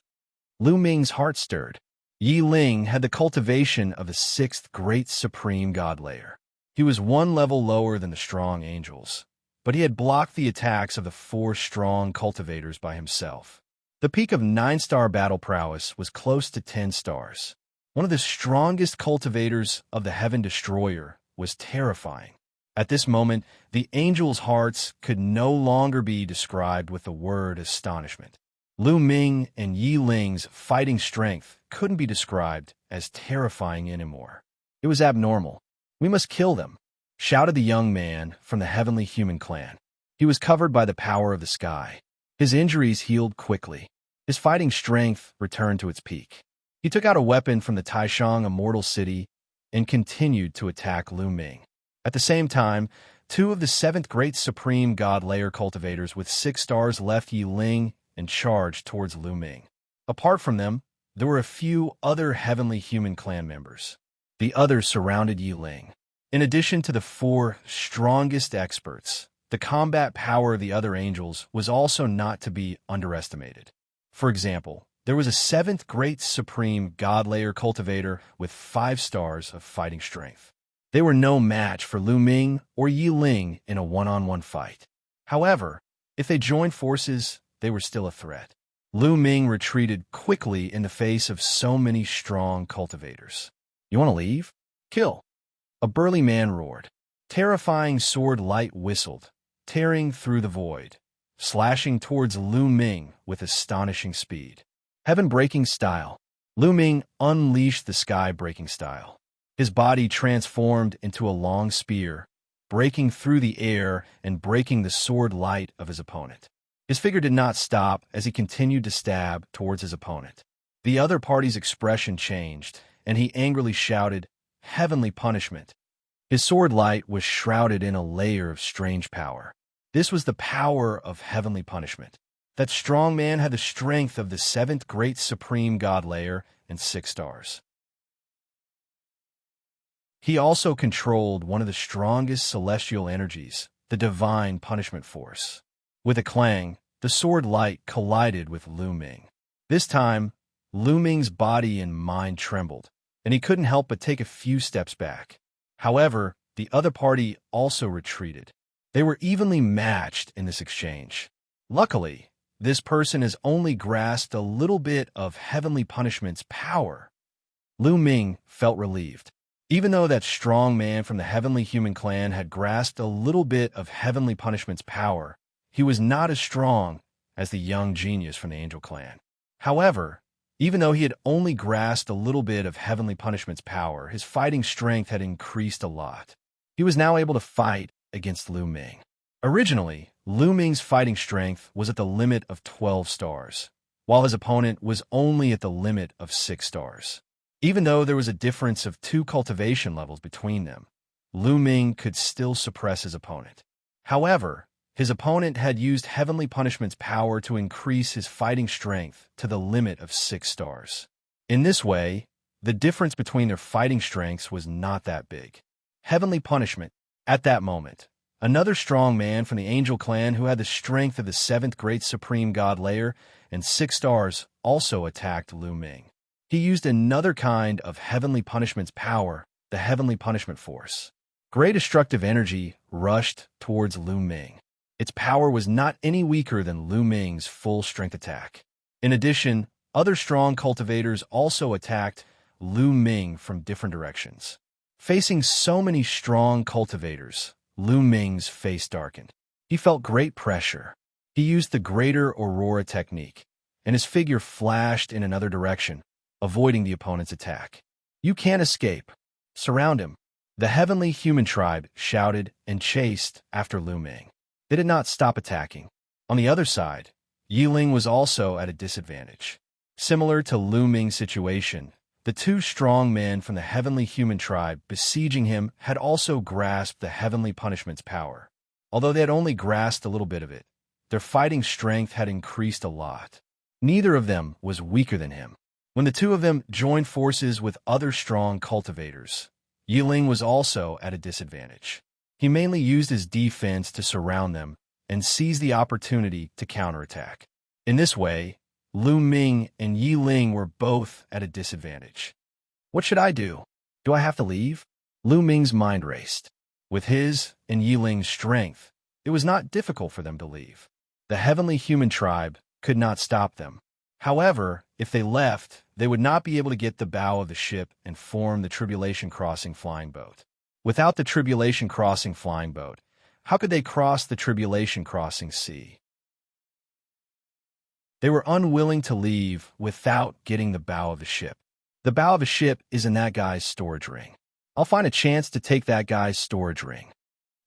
Lu Ming's heart stirred. Yi Ling had the cultivation of the 6th Great Supreme God layer. He was 1 level lower than the strong angels, but he had blocked the attacks of the 4 strong cultivators by himself. The peak of 9-star battle prowess was close to 10 stars. One of the strongest cultivators of the Heaven Destroyer was terrifying. At this moment, the angels' hearts could no longer be described with the word astonishment. Lu Ming and Yi Ling's fighting strength couldn't be described as terrifying anymore. It was abnormal. "We must kill them," shouted the young man from the heavenly human clan. He was covered by the power of the sky. His injuries healed quickly. His fighting strength returned to its peak. He took out a weapon from the Taishang Immortal City and continued to attack Lu Ming. At the same time, 2 of the 7th Great Supreme God layer cultivators with 6 stars left Yi Ling and charged towards Lu Ming. Apart from them, there were a few other heavenly human clan members. The others surrounded Yi Ling. In addition to the 4 strongest experts, the combat power of the other angels was also not to be underestimated. For example, there was a 7th Great Supreme God-Layer Cultivator with 5 stars of fighting strength. They were no match for Lu Ming or Yi Ling in a one-on-one fight. However, if they joined forces, they were still a threat. Lu Ming retreated quickly in the face of so many strong cultivators. "You want to leave? Kill!" A burly man roared. Terrifying sword light whistled, tearing through the void, slashing towards Lu Ming with astonishing speed. Heaven-breaking style. Lu Ming unleashed the sky-breaking style. His body transformed into a long spear, breaking through the air and breaking the sword light of his opponent. His figure did not stop as he continued to stab towards his opponent. The other party's expression changed, and he angrily shouted, "Heavenly punishment." His sword light was shrouded in a layer of strange power. This was the power of heavenly punishment. That strong man had the strength of the 7th Great Supreme God Layer and 6 stars. He also controlled one of the strongest celestial energies, the divine punishment force. With a clang, the sword light collided with Lu Ming. This time, Lu Ming's body and mind trembled, and he couldn't help but take a few steps back. However, the other party also retreated. They were evenly matched in this exchange. Luckily, this person has only grasped a little bit of heavenly punishment's power. Lu Ming felt relieved. Even though that strong man from the Heavenly Human Clan had grasped a little bit of Heavenly Punishment's power, he was not as strong as the young genius from the Angel Clan. However, even though he had only grasped a little bit of Heavenly Punishment's power, his fighting strength had increased a lot. He was now able to fight against Lu Ming. Originally, Lu Ming's fighting strength was at the limit of 12 stars, while his opponent was only at the limit of 6 stars. Even though there was a difference of 2 cultivation levels between them, Lu Ming could still suppress his opponent. However, his opponent had used Heavenly Punishment's power to increase his fighting strength to the limit of 6 stars. In this way, the difference between their fighting strengths was not that big. Heavenly Punishment. At that moment, another strong man from the Angel Clan who had the strength of the 7th Great Supreme God Layer and 6 stars also attacked Lu Ming. He used another kind of Heavenly Punishment's power, the Heavenly Punishment Force. Great destructive energy rushed towards Lu Ming. Its power was not any weaker than Lu Ming's full-strength attack. In addition, other strong cultivators also attacked Lu Ming from different directions. Facing so many strong cultivators, Lu Ming's face darkened. He felt great pressure. He used the Greater Aurora technique, and his figure flashed in another direction, avoiding the opponent's attack. "You can't escape. Surround him." The Heavenly Human Tribe shouted and chased after Lu Ming. They did not stop attacking. On the other side, Yi Ling was also at a disadvantage. Similar to Lu Ming's situation, the 2 strong men from the Heavenly Human Tribe besieging him had also grasped the Heavenly Punishment's power. Although they had only grasped a little bit of it, their fighting strength had increased a lot. Neither of them was weaker than him. When the 2 of them joined forces with other strong cultivators, Yi Ling was also at a disadvantage. He mainly used his defense to surround them and seize the opportunity to counterattack. In this way, Lu Ming and Yi Ling were both at a disadvantage. What should I do? Do I have to leave? Lu Ming's mind raced. With his and Yi Ling's strength, it was not difficult for them to leave. The Heavenly Human Tribe could not stop them. However, if they left, they would not be able to get the bow of the ship and form the Tribulation Crossing flying boat. Without the Tribulation Crossing flying boat, how could they cross the Tribulation Crossing sea? They were unwilling to leave without getting the bow of the ship. The bow of a ship is in that guy's storage ring. I'll find a chance to take that guy's storage ring.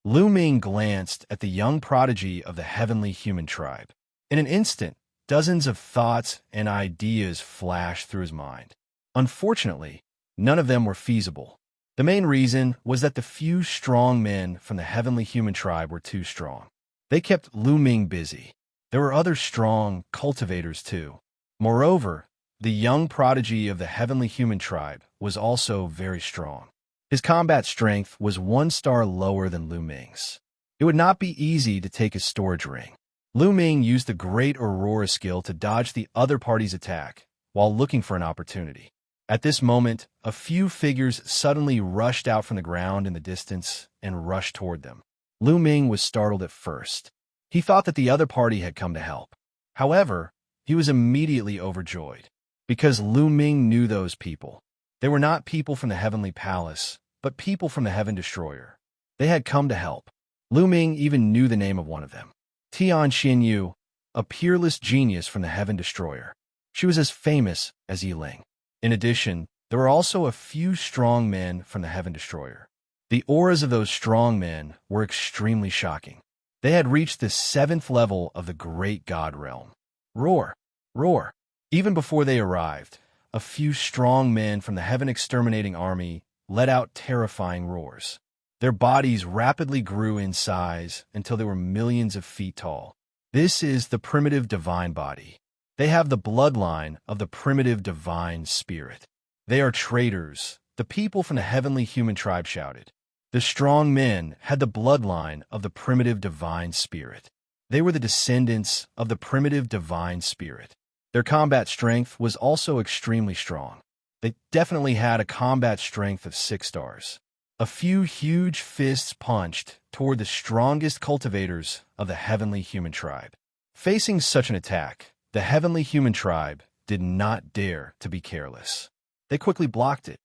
Lu Ming glanced at the young prodigy of the Heavenly Human Tribe. In an instant, dozens of thoughts and ideas flashed through his mind. Unfortunately, none of them were feasible. The main reason was that the few strong men from the Heavenly Human Tribe were too strong. They kept Lu Ming busy. There were other strong cultivators too. Moreover, the young prodigy of the Heavenly Human Tribe was also very strong. His combat strength was 1 star lower than Lu Ming's. It would not be easy to take his storage ring. Lu Ming used the Great Aurora skill to dodge the other party's attack while looking for an opportunity. At this moment, a few figures suddenly rushed out from the ground in the distance and rushed toward them. Lu Ming was startled at first. He thought that the other party had come to help. However, he was immediately overjoyed, because Lu Ming knew those people. They were not people from the Heavenly Palace, but people from the Heaven Destroyer. They had come to help. Lu Ming even knew the name of one of them. Tian Xianyu, a peerless genius from the Heaven Destroyer. She was as famous as Yiling. In addition, there were also a few strong men from the Heaven Destroyer. The auras of those strong men were extremely shocking. They had reached the 7th level of the Great God Realm. Roar! Roar! Even before they arrived, a few strong men from the Heaven Exterminating Army let out terrifying roars. Their bodies rapidly grew in size until they were millions of feet tall. This is the primitive divine body. They have the bloodline of the primitive divine spirit. They are traitors, the people from the heavenly human tribe shouted. The strong men had the bloodline of the primitive divine spirit. They were the descendants of the primitive divine spirit. Their combat strength was also extremely strong. They definitely had a combat strength of 6 stars. A few huge fists punched toward the strongest cultivators of the heavenly human tribe. Facing such an attack, the heavenly human tribe did not dare to be careless. They quickly blocked it.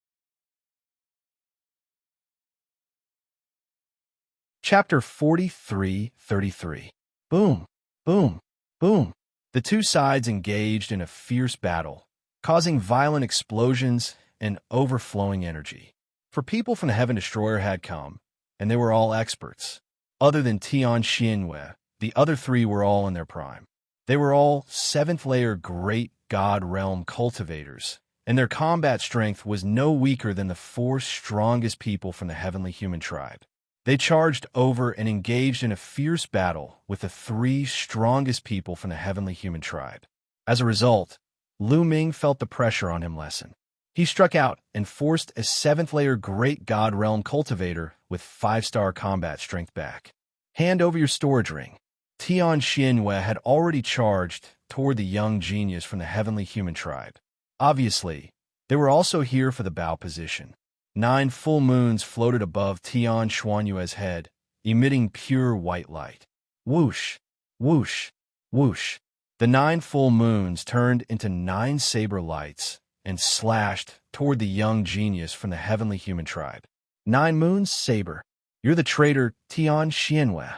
Chapter 43:33. Boom, boom, boom. The two sides engaged in a fierce battle, causing violent explosions and overflowing energy. For people from the Heaven Destroyer had come, and they were all experts. Other than Tian Xianyu, the other 3 were all in their prime. They were all 7th-layer Great God Realm cultivators, and their combat strength was no weaker than the 4 strongest people from the heavenly human tribe. They charged over and engaged in a fierce battle with the 3 strongest people from the heavenly human tribe. As a result, Lu Ming felt the pressure on him lessen. He struck out and forced a 7th-layer Great God Realm cultivator with 5-star combat strength back. Hand over your storage ring. Tian Xianyu had already charged toward the young genius from the heavenly human tribe. Obviously, they were also here for the bow position. 9 full moons floated above Tian Xianyu's head, emitting pure white light. Whoosh, whoosh, whoosh. The 9 full moons turned into 9 saber lights and slashed toward the young genius from the heavenly human tribe. 9 moons, saber. You're the traitor Tian Xianyu.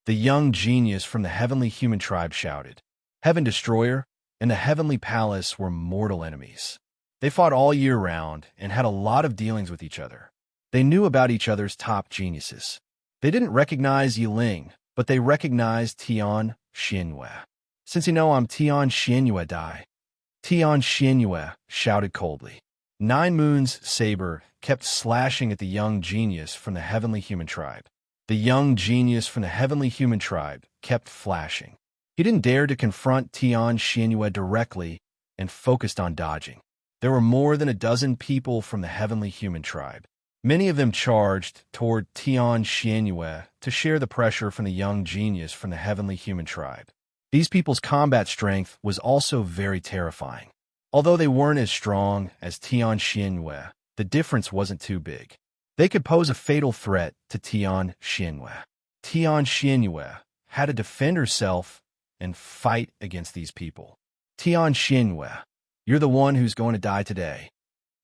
The young genius from the heavenly human tribe shouted. Heaven Destroyer and the Heavenly Palace were mortal enemies. They fought all year round and had a lot of dealings with each other. They knew about each other's top geniuses. They didn't recognize Yiling, but they recognized Tian Xianyu. Since you know I'm Tian Xianyu Dai. Tian Xianyu shouted coldly. 9 moons saber kept slashing at the young genius from the heavenly human tribe. The young genius from the heavenly human tribe kept flashing. He didn't dare to confront Tian Xianyu directly and focused on dodging. There were more than a dozen people from the heavenly human tribe. Many of them charged toward Tian Xianyu to share the pressure from the young genius from the heavenly human tribe. These people's combat strength was also very terrifying. Although they weren't as strong as Tian Xianyu, the difference wasn't too big. They could pose a fatal threat to Tian Xianyu. Tian Xianyu had to defend herself and fight against these people. Tian Xianyu, you're the one who's going to die today.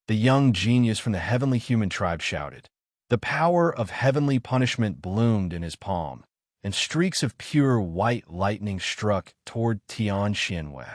The young genius from the heavenly human tribe shouted. The power of heavenly punishment bloomed in his palm, and streaks of pure white lightning struck toward Tian Xianyu.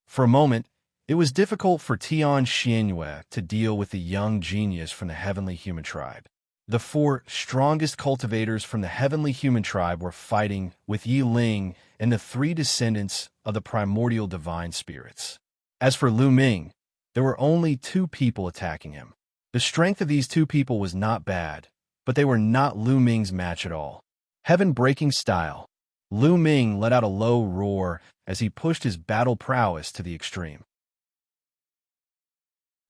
For a moment, it was difficult for Tian Xianyu to deal with the young genius from the heavenly human tribe. The 4 strongest cultivators from the heavenly human tribe were fighting with Yiling and the 3 descendants of the primordial divine spirits. As for Lu Ming, there were only 2 people attacking him. The strength of these 2 people was not bad, but they were not Lu Ming's match at all. Heaven-breaking style, Lu Ming let out a low roar as he pushed his battle prowess to the extreme.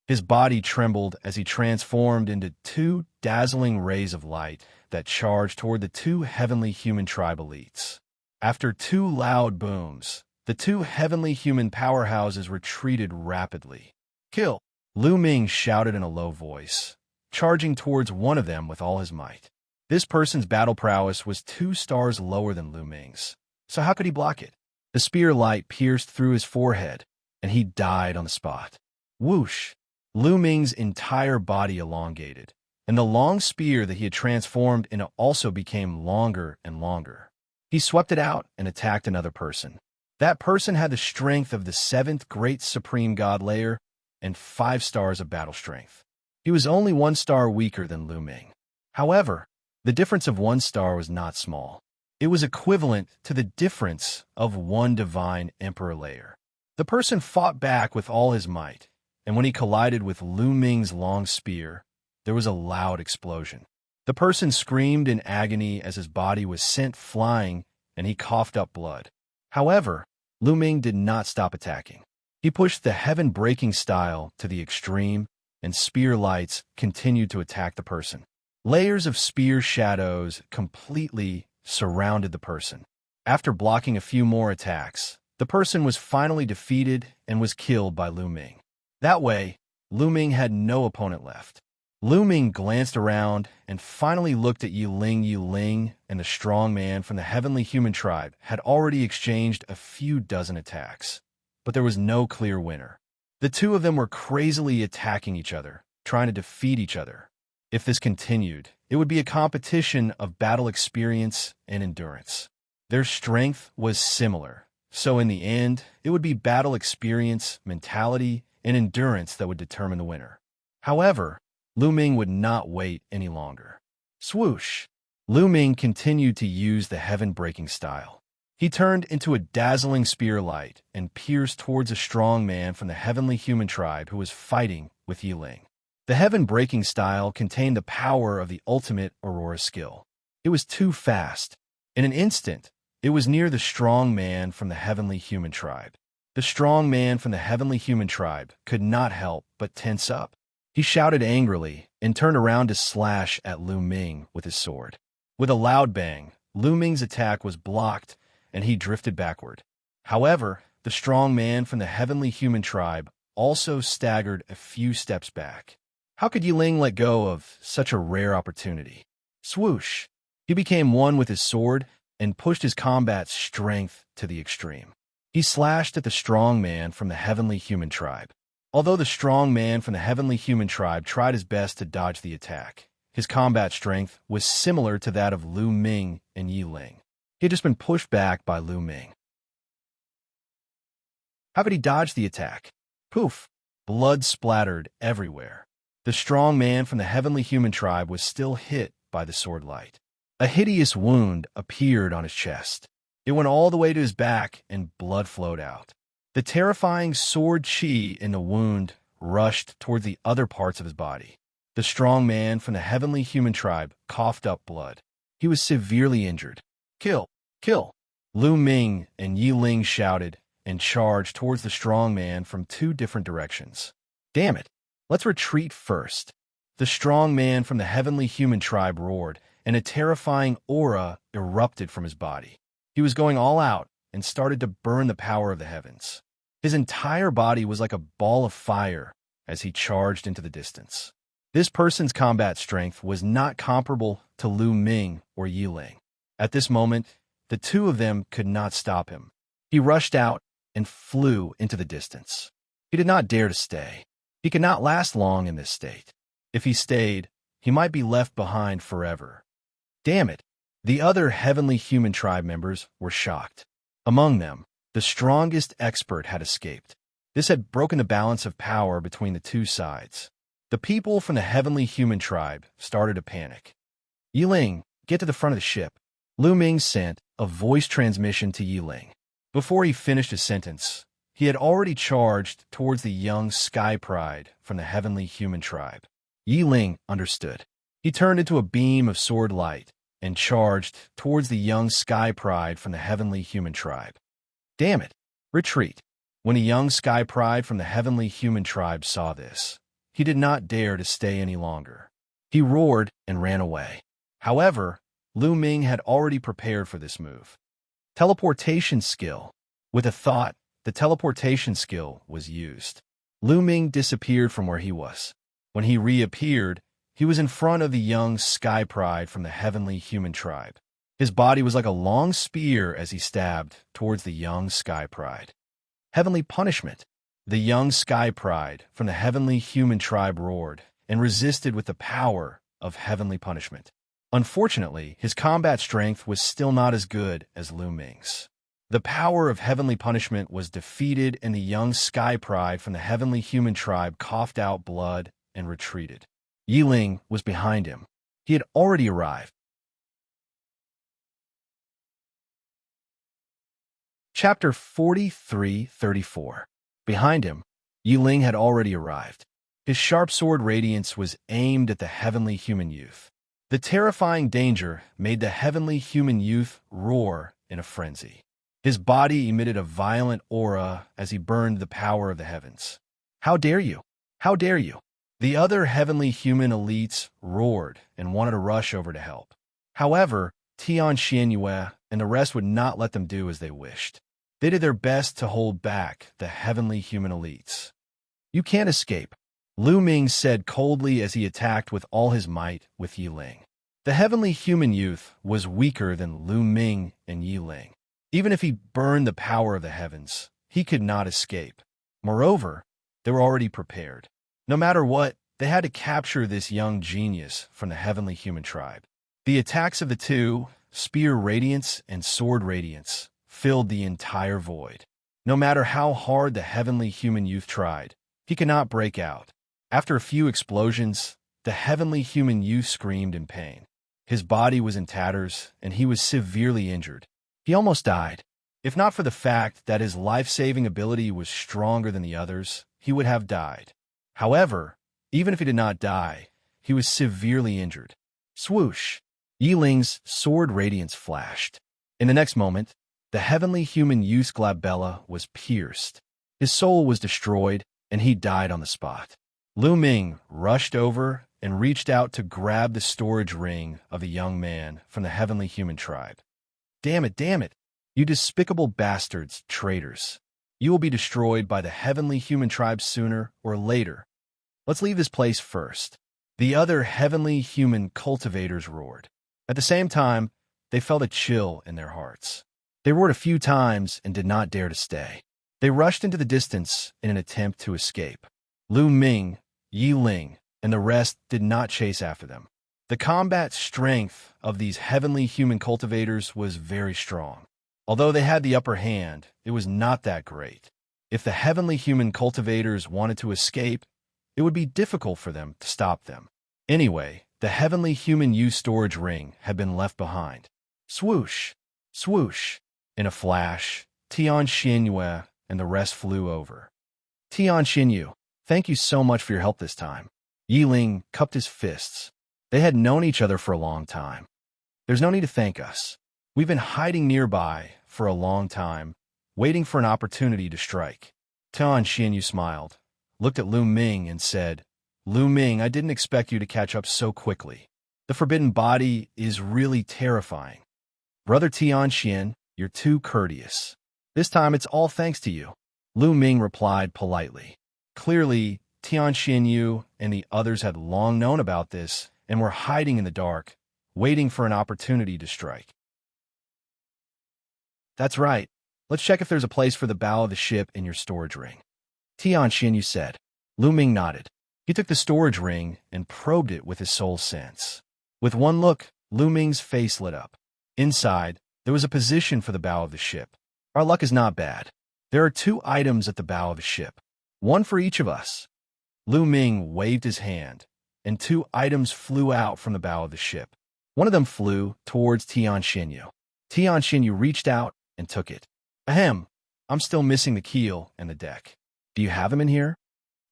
His body trembled as he transformed into two dazzling rays of light that charged toward the two heavenly human tribe elites. After two loud booms, the two heavenly human powerhouses retreated rapidly. "Kill!" Lu Ming shouted in a low voice, charging towards one of them with all his might. This person's battle prowess was 2 stars lower than Lu Ming's, so how could he block it? The spear light pierced through his forehead, and he died on the spot. Whoosh! Lu Ming's entire body elongated, and the long spear that he had transformed into also became longer and longer. He swept it out and attacked another person. That person had the strength of the 7th Great Supreme God Layer and 5 stars of battle strength. He was only 1 star weaker than Lu Ming. However, the difference of 1 star was not small. It was equivalent to the difference of 1 Divine Emperor Layer. The person fought back with all his might, and when he collided with Lu Ming's long spear, there was a loud explosion. The person screamed in agony as his body was sent flying and he coughed up blood. However, Lu Ming did not stop attacking. He pushed the heaven-breaking style to the extreme, and spear lights continued to attack the person. Layers of spear shadows completely surrounded the person. After blocking a few more attacks, the person was finally defeated and was killed by Lu Ming. That way, Lu Ming had no opponent left. Lu Ming glanced around and finally looked at Yiling. Yiling and the strong man from the heavenly human tribe had already exchanged a few dozen attacks, but there was no clear winner. The two of them were crazily attacking each other, trying to defeat each other. If this continued, it would be a competition of battle experience and endurance. Their strength was similar, so in the end, it would be battle experience, mentality, and endurance that would determine the winner. However, Lu Ming would not wait any longer. Swoosh! Lu Ming continued to use the heaven-breaking style. He turned into a dazzling spear light and pierced towards a strong man from the heavenly human tribe who was fighting with Yiling. The heaven-breaking style contained the power of the ultimate Aurora skill. It was too fast. In an instant, it was near the strong man from the heavenly human tribe. The strong man from the heavenly human tribe could not help but tense up. He shouted angrily and turned around to slash at Lu Ming with his sword. With a loud bang, Lu Ming's attack was blocked and he drifted backward. However, the strong man from the heavenly human tribe also staggered a few steps back. How could Yiling let go of such a rare opportunity? Swoosh! He became one with his sword and pushed his combat strength to the extreme. He slashed at the strong man from the heavenly human tribe. Although the strong man from the heavenly human tribe tried his best to dodge the attack, his combat strength was similar to that of Lu Ming and Yiling. He had just been pushed back by Lu Ming. How could he dodge the attack? Poof! Blood splattered everywhere. The strong man from the heavenly human tribe was still hit by the sword light. A hideous wound appeared on his chest. It went all the way to his back and blood flowed out. The terrifying sword chi in the wound rushed toward the other parts of his body. The strong man from the heavenly human tribe coughed up blood. He was severely injured. Kill! Kill! Lu Ming and Yiling shouted and charged towards the strong man from 2 different directions. Damn it! Let's retreat first. The strong man from the heavenly human tribe roared, and a terrifying aura erupted from his body. He was going all out and started to burn the power of the heavens. His entire body was like a ball of fire as he charged into the distance. This person's combat strength was not comparable to Lu Ming or Yiling. At this moment, the two of them could not stop him. He rushed out and flew into the distance. He did not dare to stay. He could not last long in this state. If he stayed, he might be left behind forever. Damn it! The other heavenly human tribe members were shocked. Among them, the strongest expert had escaped. This had broken the balance of power between the two sides. The people from the heavenly human tribe started to panic. Yiling, get to the front of the ship. Lu Ming sent a voice transmission to Yiling. Before he finished his sentence, he had already charged towards the young Sky Pride from the heavenly human tribe. Yiling understood. He turned into a beam of sword light and charged towards the young Sky Pride from the heavenly human tribe. Damn it! Retreat! When a young Sky Pride from the heavenly human tribe saw this, he did not dare to stay any longer. He roared and ran away. However, Lu Ming had already prepared for this move. Teleportation skill. With a thought, the teleportation skill was used. Lu Ming disappeared from where he was. When he reappeared, he was in front of the young Sky Pride from the heavenly human tribe. His body was like a long spear as he stabbed towards the young Sky Pride. Heavenly punishment. The young Sky Pride from the heavenly human tribe roared and resisted with the power of heavenly punishment. Unfortunately, his combat strength was still not as good as Lu Ming's. The power of heavenly punishment was defeated, and the young Sky Pride from the heavenly human tribe coughed out blood and retreated. Yiling was behind him. He had already arrived. Chapter 43-34. Behind him, Yiling had already arrived. His sharp sword radiance was aimed at the heavenly human youth. The terrifying danger made the heavenly human youth roar in a frenzy. His body emitted a violent aura as he burned the power of the heavens. "How dare you? How dare you?" The other heavenly human elites roared and wanted to rush over to help. However, Xianxia and the rest would not let them do as they wished. They did their best to hold back the heavenly human elites. "You can't escape," Lu Ming said coldly as he attacked with all his might with Yiling. The heavenly human youth was weaker than Lu Ming and Yiling. Even if he burned the power of the heavens, he could not escape. Moreover, they were already prepared. No matter what, they had to capture this young genius from the heavenly human tribe. The attacks of the two, spear radiance and sword radiance, filled the entire void. No matter how hard the heavenly human youth tried, he could not break out. After a few explosions, the heavenly human youth screamed in pain. His body was in tatters, and he was severely injured. He almost died. If not for the fact that his life-saving ability was stronger than the others, he would have died. However, even if he did not die, he was severely injured. Swoosh! Yiling's sword radiance flashed. In the next moment, the heavenly human youth's glabella was pierced. His soul was destroyed, and he died on the spot. Lu Ming rushed over and reached out to grab the storage ring of the young man from the heavenly human tribe. Damn it, you despicable bastards, traitors. You will be destroyed by the heavenly human tribe sooner or later. Let's leave this place first." The other heavenly human cultivators roared. At the same time, they felt a chill in their hearts. They roared a few times and did not dare to stay. They rushed into the distance in an attempt to escape. Lu Ming, Yiling, and the rest did not chase after them. The combat strength of these heavenly human cultivators was very strong. Although they had the upper hand, it was not that great. If the heavenly human cultivators wanted to escape, it would be difficult for them to stop them. Anyway, the heavenly human youth storage ring had been left behind. Swoosh! Swoosh! In a flash, Xianxia and the rest flew over. Xianxia, thank you so much for your help this time. Yiling cupped his fists. They had known each other for a long time. There's no need to thank us. We've been hiding nearby for a long time, waiting for an opportunity to strike. Xianxia smiled, looked at Lu Ming and said, "Lu Ming, I didn't expect you to catch up so quickly. The forbidden body is really terrifying. Brother Xianxia, you're too courteous. This time it's all thanks to you." Lu Ming replied politely. Clearly, Xianxia and the others had long known about this and were hiding in the dark, waiting for an opportunity to strike. "That's right. Let's check if there's a place for the bow of the ship in your storage ring," Xianxia said. Lu Ming nodded. He took the storage ring and probed it with his soul sense. With one look, Lu Ming's face lit up. Inside, there was a position for the bow of the ship. Our luck is not bad. There are 2 items at the bow of the ship, one for each of us. Lu Ming waved his hand, and 2 items flew out from the bow of the ship. One of them flew towards Xianxia. Xianxia reached out and took it. Ahem, I'm still missing the keel and the deck. Do you have them in here?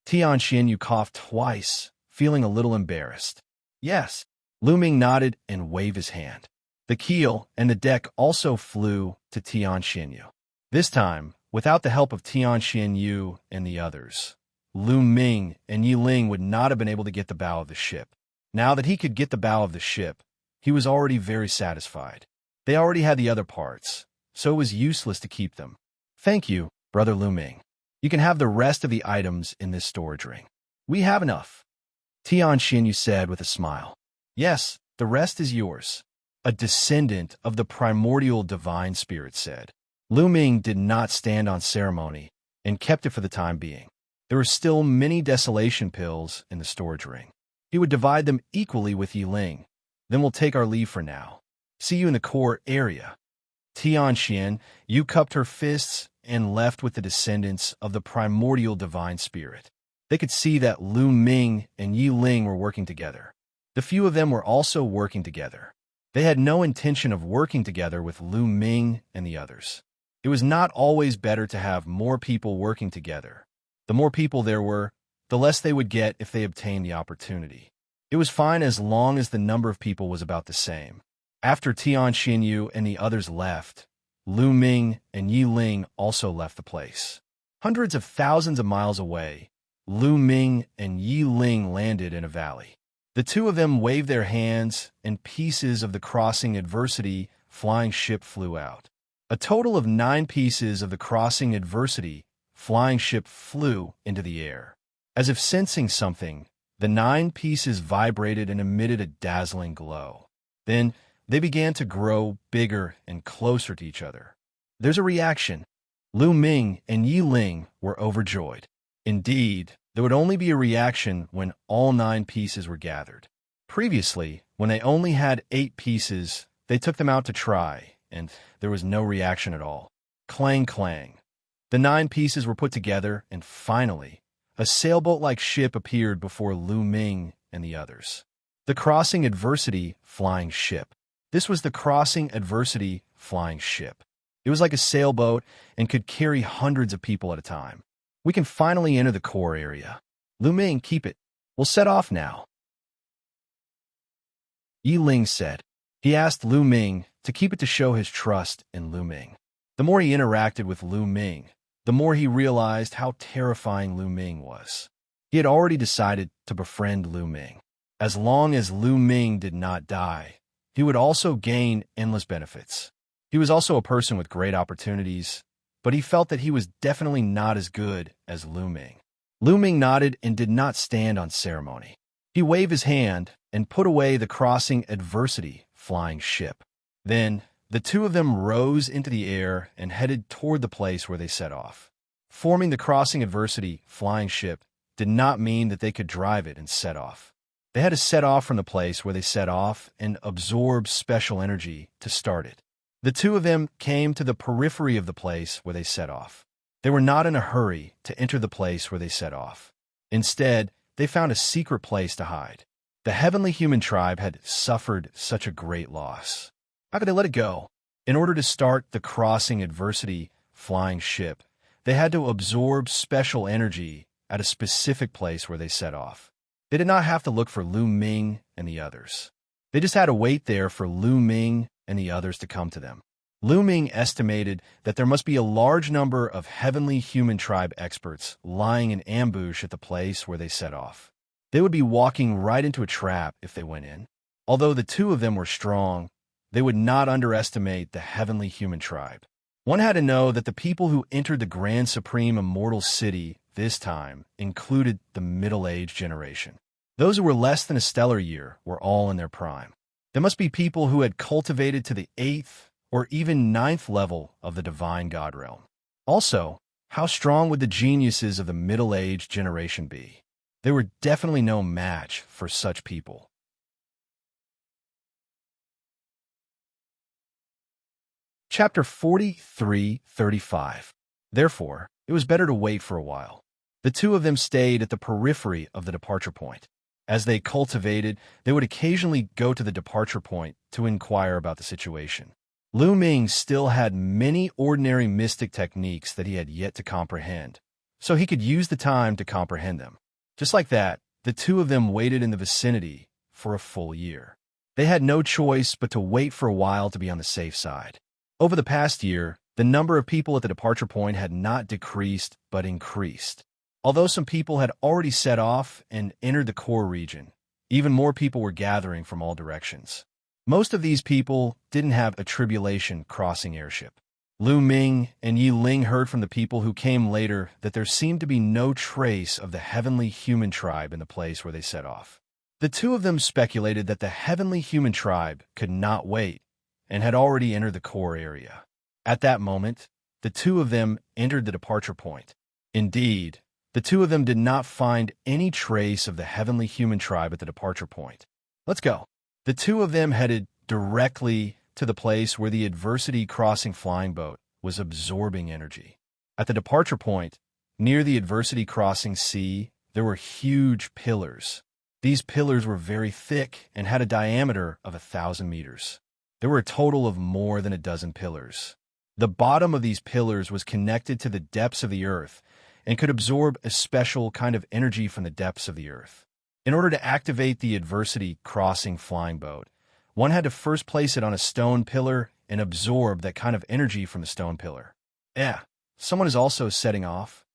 Xianxia coughed twice, feeling a little embarrassed. Yes. Lu Ming nodded and waved his hand. The keel and the deck also flew to Xianxia. This time, without the help of Xianxia and the others, Lu Ming and Yi Ling would not have been able to get the bow of the ship. Now that he could get the bow of the ship, he was already very satisfied. They already had the other parts, so it was useless to keep them. Thank you, Brother Lu Ming. You can have the rest of the items in this storage ring. We have enough. Xianxia said with a smile. Yes, the rest is yours. A descendant of the primordial divine spirit said. Lu Ming did not stand on ceremony and kept it for the time being. There were still many desolation pills in the storage ring. He would divide them equally with Yi Ling. Then we'll take our leave for now. See you in the core area. Xianxia, you cupped her fists and left with the descendants of the primordial divine spirit. They could see that Lu Ming and Yi Ling were working together. The few of them were also working together. They had no intention of working together with Lu Ming and the others. It was not always better to have more people working together. The more people there were, the less they would get if they obtained the opportunity. It was fine as long as the number of people was about the same. After Xianxia and the others left, Lu Ming and Yi Ling also left the place. Hundreds of thousands of miles away, Lu Ming and Yi Ling landed in a valley. The two of them waved their hands, and pieces of the crossing adversity flying ship flew out. A total of 9 pieces of the crossing adversity flying ship flew into the air. As if sensing something, the 9 pieces vibrated and emitted a dazzling glow. Then, they began to grow bigger and closer to each other. There's a reaction. Lu Ming and Yi Ling were overjoyed. Indeed, there would only be a reaction when all 9 pieces were gathered. Previously, when they only had 8 pieces, they took them out to try, and there was no reaction at all. Clang, clang. The 9 pieces were put together, and finally, a sailboat-like ship appeared before Lu Ming and the others. The Crossing Adversity Flying Ship. This was the Crossing Adversity Flying Ship. It was like a sailboat and could carry hundreds of people at a time. We can finally enter the core area. Lu Ming, keep it. We'll set off now. Yi Ling said. He asked Lu Ming to keep it to show his trust in Lu Ming. The more he interacted with Lu Ming, the more he realized how terrifying Lu Ming was. He had already decided to befriend Lu Ming. As long as Lu Ming did not die, he would also gain endless benefits. He was also a person with great opportunities, but he felt that he was definitely not as good as Lu Ming. Lu Ming nodded and did not stand on ceremony. He waved his hand and put away the Crossing Adversity flying ship. Then, the two of them rose into the air and headed toward the place where they set off. Forming the Crossing Adversity flying ship did not mean that they could drive it and set off. They had to set off from the place where they set off and absorb special energy to start it. The two of them came to the periphery of the place where they set off. They were not in a hurry to enter the place where they set off. Instead, they found a secret place to hide. The heavenly human tribe had suffered such a great loss. How could they let it go? In order to start the Crossing Adversity flying ship, they had to absorb special energy at a specific place where they set off. They did not have to look for Lu Ming and the others. They just had to wait there for Lu Ming and the others to come to them. Lu Ming estimated that there must be a large number of heavenly human tribe experts lying in ambush at the place where they set off. They would be walking right into a trap if they went in. Although the two of them were strong, they would not underestimate the heavenly human tribe. One had to know that the people who entered the Grand Supreme Immortal City this time included the middle-aged generation. Those who were less than a stellar year were all in their prime. There must be people who had cultivated to the 8th or even 9th level of the divine God realm. Also, how strong would the geniuses of the middle-aged generation be? They were definitely no match for such people. Chapter 43:35. Therefore, it was better to wait for a while. The two of them stayed at the periphery of the departure point. As they cultivated, they would occasionally go to the departure point to inquire about the situation. Lu Ming still had many ordinary mystic techniques that he had yet to comprehend, so he could use the time to comprehend them. Just like that, the two of them waited in the vicinity for a full year. They had no choice but to wait for a while to be on the safe side. Over the past year, the number of people at the departure point had not decreased but increased. Although some people had already set off and entered the core region, even more people were gathering from all directions. Most of these people didn't have a tribulation crossing airship. Lu Ming and Yi Ling heard from the people who came later that there seemed to be no trace of the heavenly human tribe in the place where they set off. The two of them speculated that the heavenly human tribe could not wait and had already entered the core area. At that moment, the two of them entered the departure point. Indeed, the two of them did not find any trace of the heavenly human tribe at the departure point. Let's go. The two of them headed directly to the place where the adversity crossing flying boat was absorbing energy. At the departure point, near the adversity crossing sea, there were huge pillars. These pillars were very thick and had a diameter of 1,000 meters. There were a total of more than a dozen pillars. The bottom of these pillars was connected to the depths of the earth and could absorb a special kind of energy from the depths of the earth. In order to activate the adversity crossing flying boat, one had to first place it on a stone pillar and absorb that kind of energy from the stone pillar. Someone is also setting off.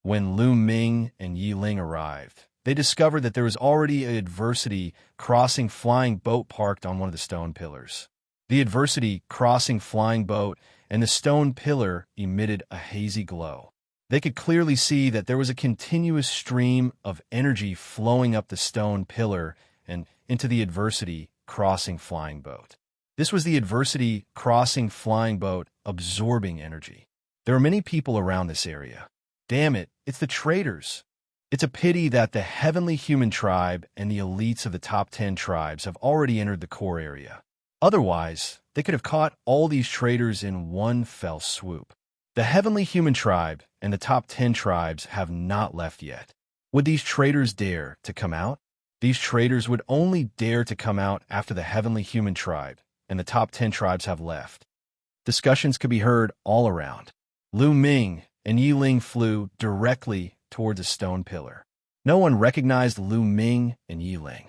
When Lu Ming and Yi Ling arrived, they discovered that there was already an adversity crossing flying boat parked on one of the stone pillars. The adversity crossing flying boat and the stone pillar emitted a hazy glow. They could clearly see that there was a continuous stream of energy flowing up the stone pillar and into the adversity crossing flying boat. This was the adversity crossing flying boat absorbing energy. There are many people around this area. Damn it, it's the traders. It's a pity that the heavenly human tribe and the elites of the top 10 tribes have already entered the core area. Otherwise, they could have caught all these traders in one fell swoop. The heavenly human tribe and the top 10 tribes have not left yet. Would these traders dare to come out? These traders would only dare to come out after the heavenly human tribe and the top 10 tribes have left. Discussions could be heard all around. Lu Ming and Yi Ling flew directly towards a stone pillar. No one recognized Lu Ming and Yi Ling.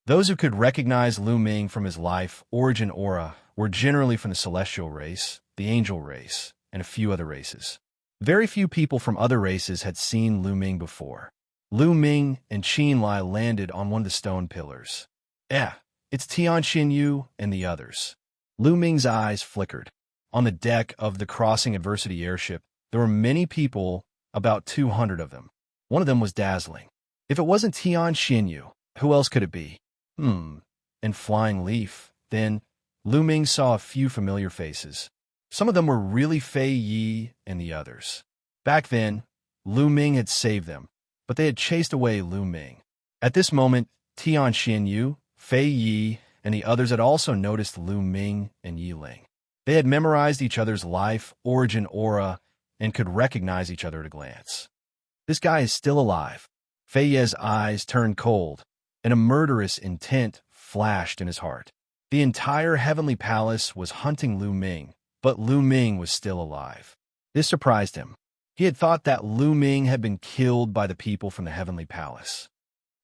Those who could recognize Lu Ming from his life origin aura were generally from the celestial race, the angel race, and a few other races. Very few people from other races had seen Lu Ming before. Lu Ming and Qin Lai landed on one of the stone pillars. It's Xianxia and the others. Lu Ming's eyes flickered. On the deck of the crossing adversity airship, there were many people, about 200 of them. One of them was dazzling. If it wasn't Xianxia, who else could it be? And Flying Leaf. Then, Lu Ming saw a few familiar faces. Some of them were really Fei Yi and the others. Back then, Lu Ming had saved them, but they had chased away Lu Ming. At this moment, Xianxia, Fei Yi, and the others had also noticed Lu Ming and Yi Ling. They had memorized each other's life, origin aura, and could recognize each other at a glance. This guy is still alive. Fei Yi's eyes turned cold, and a murderous intent flashed in his heart. The entire heavenly palace was hunting Lu Ming, but Lu Ming was still alive. This surprised him. He had thought that Lu Ming had been killed by the people from the heavenly palace.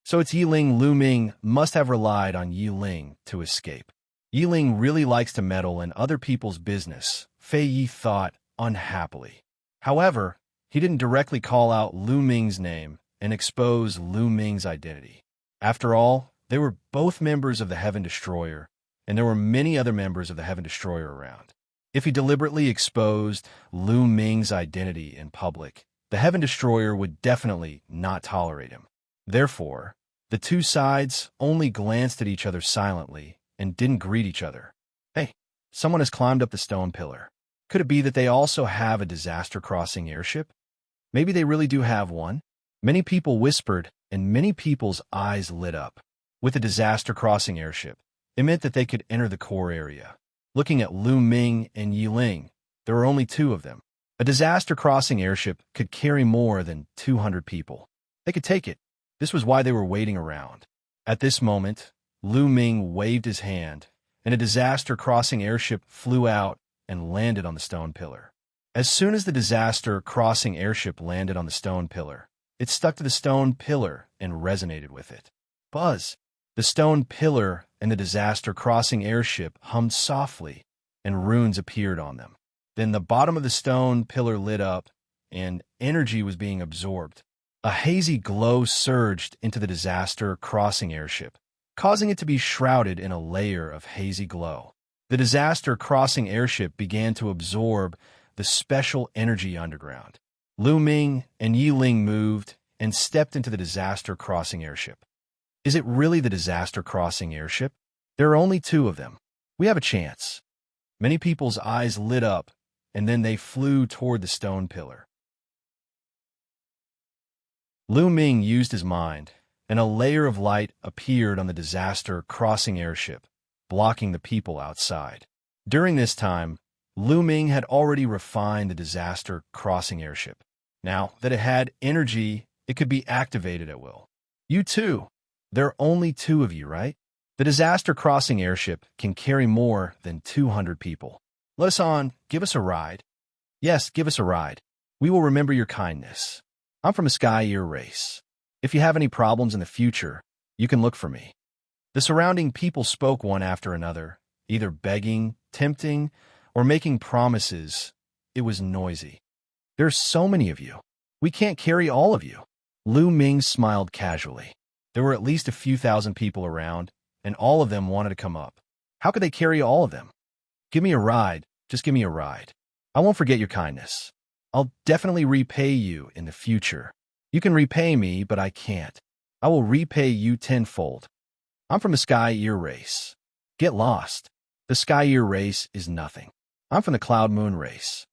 So it's Yi Ling. Lu Ming must have relied on Yi Ling to escape. Yi Ling really likes to meddle in other people's business, Fei Yi thought unhappily. However, he didn't directly call out Lu Ming's name and expose Lu Ming's identity. After all, they were both members of the Heaven Destroyer, and there were many other members of the Heaven Destroyer around. If he deliberately exposed Lu Ming's identity in public, the Heaven Destroyer would definitely not tolerate him. Therefore, the two sides only glanced at each other silently and didn't greet each other. Hey, someone has climbed up the stone pillar. Could it be that they also have a disaster crossing airship? Maybe they really do have one. Many people whispered, and many people's eyes lit up. With a disaster crossing airship, it meant that they could enter the core area. Looking at Lu Ming and Yi Ling, there were only two of them. A disaster crossing airship could carry more than 200 people. They could take it. This was why they were waiting around. At this moment, Lu Ming waved his hand, and a disaster crossing airship flew out and landed on the stone pillar. As soon as the disaster crossing airship landed on the stone pillar, it stuck to the stone pillar and resonated with it. Buzz! The stone pillar and the disaster crossing airship hummed softly, and runes appeared on them. Then the bottom of the stone pillar lit up, and energy was being absorbed. A hazy glow surged into the disaster crossing airship, causing it to be shrouded in a layer of hazy glow. The disaster crossing airship began to absorb the special energy underground. Lu Ming and Yi Ling moved and stepped into the disaster crossing airship. Is it really the disaster crossing airship? There are only two of them. We have a chance. Many people's eyes lit up, and then they flew toward the stone pillar. Lu Ming used his mind, and a layer of light appeared on the disaster crossing airship, blocking the people outside. During this time, Lu Ming had already refined the disaster crossing airship. Now that it had energy, it could be activated at will. You too. There are only two of you, right? The disaster crossing airship can carry more than 200 people. Let us on. Give us a ride. Yes, give us a ride. We will remember your kindness. I'm from a Sky-Ear race. If you have any problems in the future, you can look for me. The surrounding people spoke one after another, either begging, tempting, or making promises. It was noisy. There are so many of you. We can't carry all of you. Lu Ming smiled casually. There were at least a few thousand people around, and all of them wanted to come up. How could they carry all of them? Give me a ride. Just give me a ride. I won't forget your kindness. I'll definitely repay you in the future. You can repay me, but I can't. I will repay you tenfold. I'm from the Sky-Ear race. Get lost. The Sky-Ear race is nothing. I'm from the Cloud Moon race.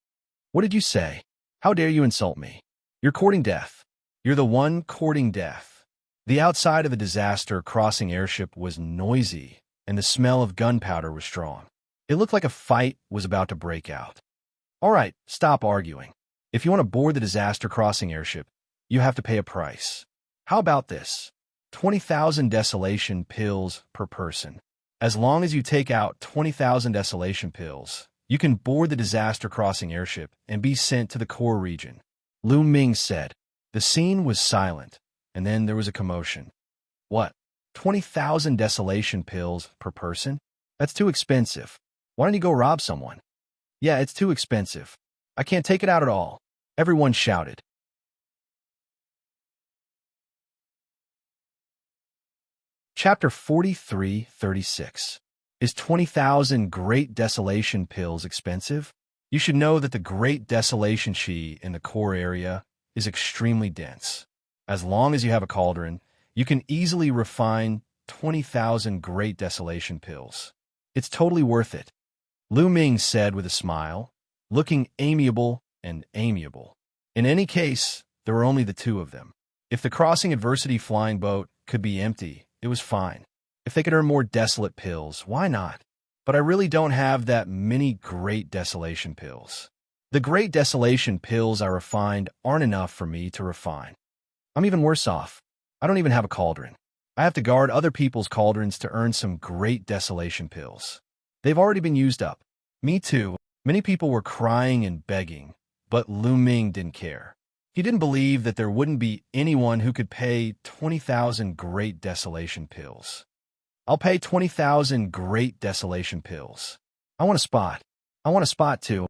What did you say? How dare you insult me? You're courting death. You're the one courting death. The outside of the disaster crossing airship was noisy, and the smell of gunpowder was strong. It looked like a fight was about to break out. All right, stop arguing. If you want to board the disaster crossing airship, you have to pay a price. How about this? 20,000 desolation pills per person. As long as you take out 20,000 desolation pills, you can board the disaster crossing airship and be sent to the core region. Lu Ming said. The scene was silent, and then there was a commotion. What? 20,000 desolation pills per person? That's too expensive. Why don't you go rob someone? Yeah, it's too expensive. I can't take it out at all. Everyone shouted. Chapter 43:36. Is 20,000 Great Desolation pills expensive? You should know that the Great Desolation Chi in the core area is extremely dense. As long as you have a cauldron, you can easily refine 20,000 Great Desolation pills. It's totally worth it. Lu Ming said with a smile, looking amiable and amiable. In any case, there were only the two of them. If the crossing adversity flying boat could be empty, it was fine. If they could earn more desolate pills, why not? But I really don't have that many Great Desolation pills. The Great Desolation pills I refined aren't enough for me to refine. I'm even worse off. I don't even have a cauldron. I have to guard other people's cauldrons to earn some Great Desolation pills. They've already been used up. Me too. Many people were crying and begging, but Lu Ming didn't care. He didn't believe that there wouldn't be anyone who could pay 20,000 Great Desolation pills. I'll pay 20,000 Great Desolation pills. I want a spot. I want a spot too.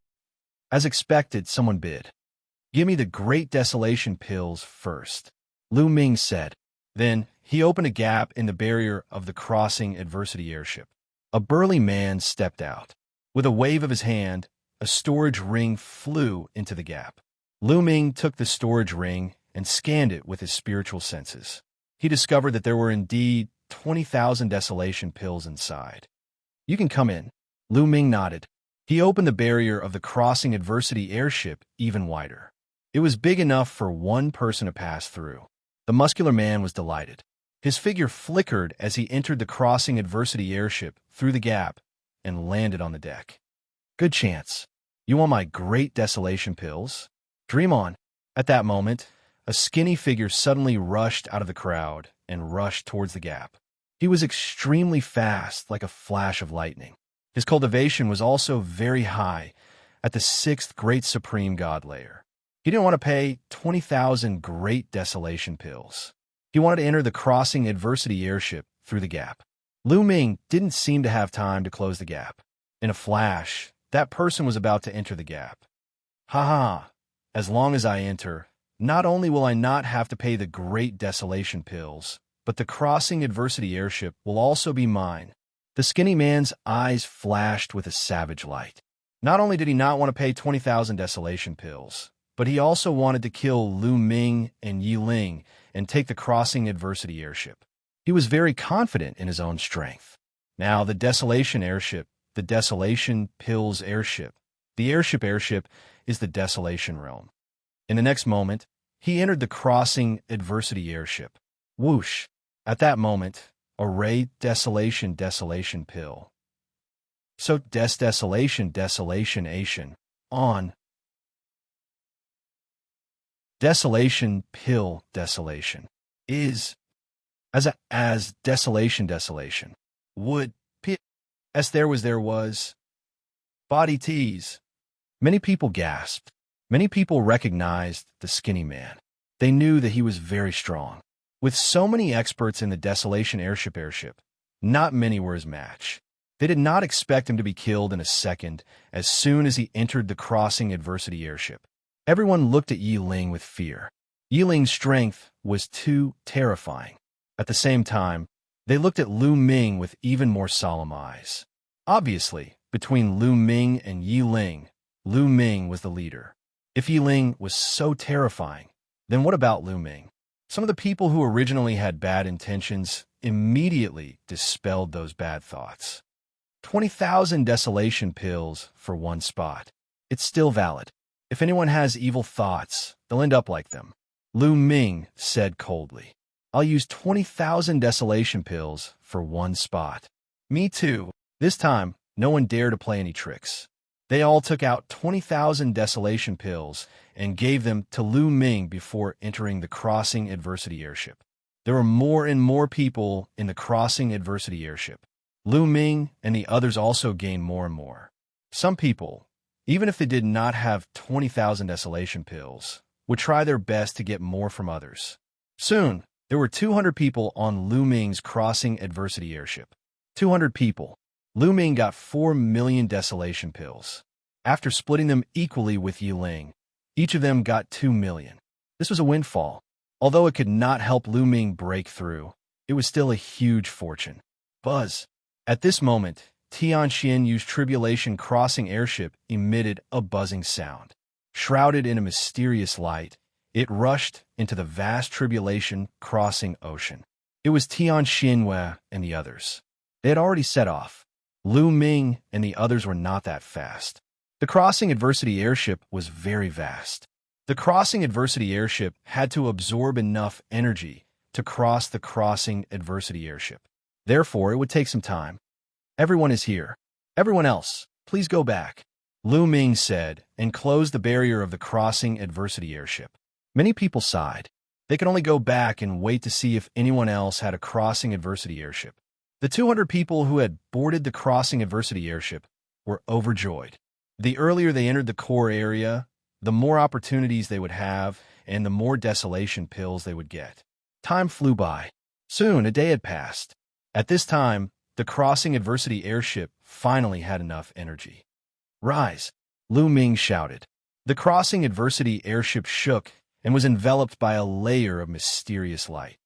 As expected, someone bid. Give me the Great Desolation pills first, Lu Ming said. Then he opened a gap in the barrier of the crossing adversity airship. A burly man stepped out. With a wave of his hand, a storage ring flew into the gap. Lu Ming took the storage ring and scanned it with his spiritual senses. He discovered that there were indeed 20,000 desolation pills inside. You can come in. Lu Ming nodded. He opened the barrier of the crossing adversity airship even wider. It was big enough for one person to pass through. The muscular man was delighted. His figure flickered as he entered the crossing adversity airship through the gap and landed on the deck. Good chance. You want my Great Desolation pills? Dream on. At that moment, a skinny figure suddenly rushed out of the crowd and rushed towards the gap. He was extremely fast, like a flash of lightning. His cultivation was also very high, at the 6th Great Supreme God layer. He didn't want to pay 20,000 Great Desolation pills. He wanted to enter the crossing adversity airship through the gap. Lu Ming didn't seem to have time to close the gap. In a flash, that person was about to enter the gap. Ha ha! As long as I enter, not only will I not have to pay the Great Desolation pills, but the crossing adversity airship will also be mine. The skinny man's eyes flashed with a savage light. Not only did he not want to pay 20,000 desolation pills, but he also wanted to kill Lu Ming and Yi Ling and take the crossing adversity airship. He was very confident in his own strength. Now, the desolation airship, the desolation pills airship. The airship is the desolation realm. In the next moment, he entered the crossing adversity airship. Whoosh! At that moment, array desolation pill. So desolation Asian, on. Desolation pill desolation. Is. As desolation. Would. P. As there was. Body tease. Many people gasped. Many people recognized the skinny man. They knew that he was very strong. With so many experts in the desolation airship, not many were his match. They did not expect him to be killed in a second as soon as he entered the crossing adversity airship. Everyone looked at Yi Ling with fear. Yi Ling's strength was too terrifying. At the same time, they looked at Lu Ming with even more solemn eyes. Obviously, between Lu Ming and Yi Ling, Lu Ming was the leader. If Yi Ling was so terrifying, then what about Lu Ming? Some of the people who originally had bad intentions immediately dispelled those bad thoughts. 20,000 desolation pills for one spot. It's still valid. If anyone has evil thoughts, they'll end up like them. Lu Ming said coldly. I'll use 20,000 desolation pills for one spot. Me too. This time, no one dared to play any tricks. They all took out 20,000 desolation pills and gave them to Lu Ming before entering the crossing adversity airship. There were more and more people in the crossing adversity airship. Lu Ming and the others also gained more and more. Some people, even if they did not have 20,000 desolation pills, would try their best to get more from others. Soon, there were 200 people on Lu Ming's crossing adversity airship. 200 people. Lu Ming got 4 million desolation pills. After splitting them equally with Yi Ling, each of them got 2 million. This was a windfall. Although it could not help Lu Ming break through, it was still a huge fortune. Buzz. At this moment, Xianxia's tribulation crossing airship emitted a buzzing sound. Shrouded in a mysterious light, it rushed into the vast tribulation crossing ocean. It was Xianxia and the others. They had already set off. Lu Ming and the others were not that fast. The crossing adversity airship was very vast. The crossing adversity airship had to absorb enough energy to cross the crossing adversity airship. Therefore, it would take some time. Everyone is here. Everyone else, please go back, Lu Ming said, and closed the barrier of the crossing adversity airship. Many people sighed. They could only go back and wait to see if anyone else had a crossing adversity airship. The 200 people who had boarded the crossing adversity airship were overjoyed. The earlier they entered the core area, the more opportunities they would have and the more desolation pills they would get. Time flew by. Soon, a day had passed. At this time, the crossing adversity airship finally had enough energy. Rise, Lu Ming shouted. The crossing adversity airship shook and was enveloped by a layer of mysterious light.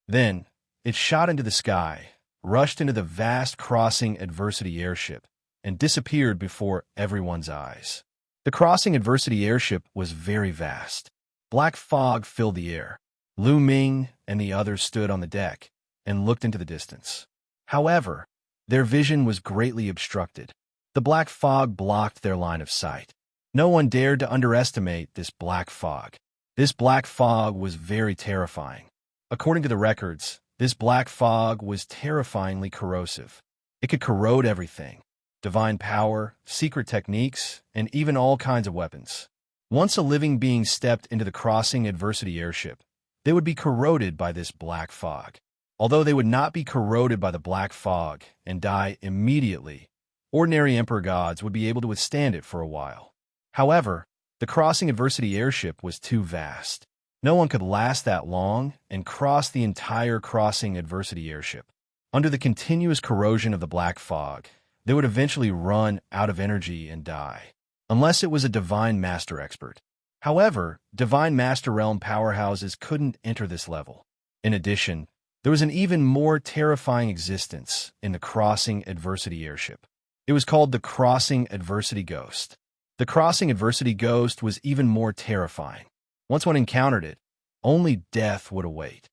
Then, it shot into the sky, rushed into the vast crossing adversity airship, and disappeared before everyone's eyes. The crossing adversity airship was very vast. Black fog filled the air. Lu Ming and the others stood on the deck and looked into the distance. However, their vision was greatly obstructed. The black fog blocked their line of sight. No one dared to underestimate this black fog. This black fog was very terrifying. According to the records, this black fog was terrifyingly corrosive. It could corrode everything: divine power, secret techniques, and even all kinds of weapons. Once a living being stepped into the crossing adversity airship, they would be corroded by this black fog. Although they would not be corroded by the black fog and die immediately, ordinary emperor gods would be able to withstand it for a while. However, the crossing adversity airship was too vast. No one could last that long and cross the entire crossing adversity airship. Under the continuous corrosion of the black fog, they would eventually run out of energy and die. unless it was a Divine Master expert. However, Divine Master Realm powerhouses couldn't enter this level. In addition, there was an even more terrifying existence in the Crossing Adversity airship. It was called the Crossing Adversity Ghost. The Crossing Adversity Ghost was even more terrifying. Once one encountered it, only death would await.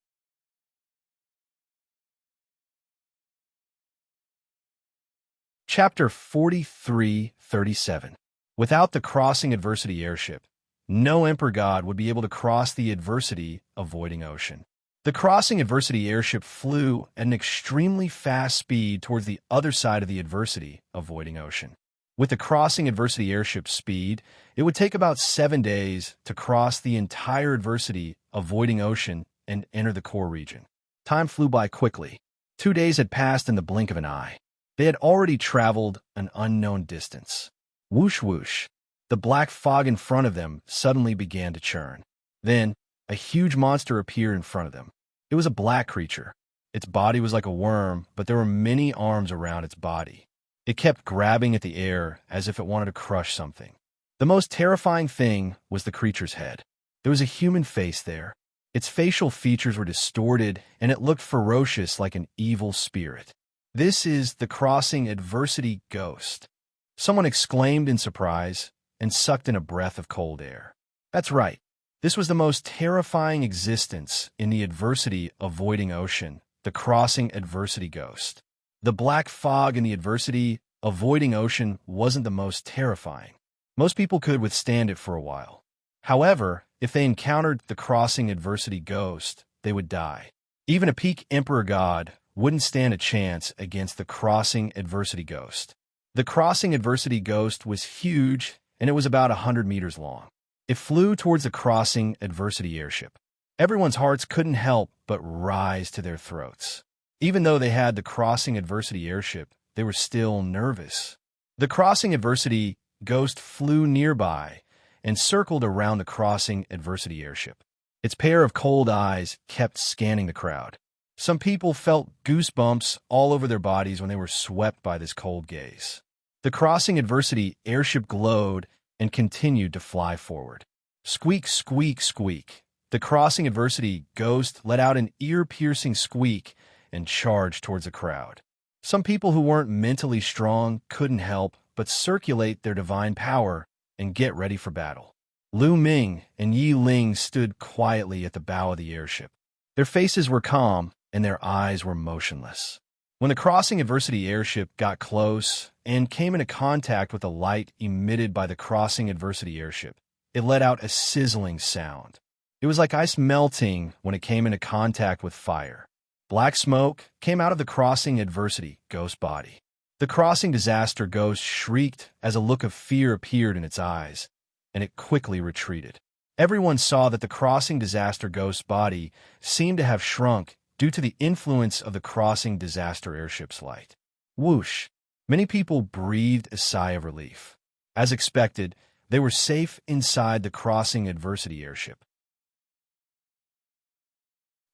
Chapter 43:37. Without the Crossing Adversity airship, no Emperor God would be able to cross the adversity avoiding ocean. The Crossing Adversity airship flew at an extremely fast speed towards the other side of the adversity avoiding ocean. With the Crossing Adversity airship speed, it would take about 7 days to cross the entire adversity avoiding ocean and enter the core region. Time flew by quickly. 2 days had passed in the blink of an eye. They had already traveled an unknown distance. Whoosh whoosh. The black fog in front of them suddenly began to churn. Then, a huge monster appeared in front of them. It was a black creature. Its body was like a worm, but there were many arms around its body. It kept grabbing at the air as if it wanted to crush something. The most terrifying thing was the creature's head. There was a human face there. Its facial features were distorted, and it looked ferocious like an evil spirit. "This is the Crossing Adversity Ghost," someone exclaimed in surprise and sucked in a breath of cold air. That's right. This was the most terrifying existence in the adversity avoiding ocean, the Crossing Adversity Ghost. The black fog in the adversity avoiding ocean wasn't the most terrifying. Most people could withstand it for a while. However, if they encountered the Crossing Adversity Ghost, they would die. Even a peak Emperor God wouldn't stand a chance against the Crossing Adversity Ghost. The Crossing Adversity Ghost was huge, and it was about 100 meters long. It flew towards the Crossing Adversity airship. Everyone's hearts couldn't help but rise to their throats. Even though they had the Crossing Adversity airship, they were still nervous. The Crossing Adversity Ghost flew nearby and circled around the Crossing Adversity airship. Its pair of cold eyes kept scanning the crowd. Some people felt goosebumps all over their bodies when they were swept by this cold gaze. The Crossing Adversity airship glowed and continued to fly forward. Squeak, squeak, squeak. The Crossing Adversity Ghost let out an ear-piercing squeak and charged towards the crowd. Some people who weren't mentally strong couldn't help but circulate their divine power and get ready for battle. Lu Ming and Yi Ling stood quietly at the bow of the airship. Their faces were calm and their eyes were motionless. When the Crossing Adversity airship got close and came into contact with the light emitted by the Crossing Adversity airship, it let out a sizzling sound. It was like ice melting when it came into contact with fire. Black smoke came out of the Crossing Adversity Ghost body. The Crossing Disaster Ghost shrieked as a look of fear appeared in its eyes, and it quickly retreated. Everyone saw that the Crossing Disaster Ghost body seemed to have shrunk due to the influence of the Crossing Disaster airship's light. Whoosh! Many people breathed a sigh of relief. As expected, they were safe inside the Crossing Adversity airship.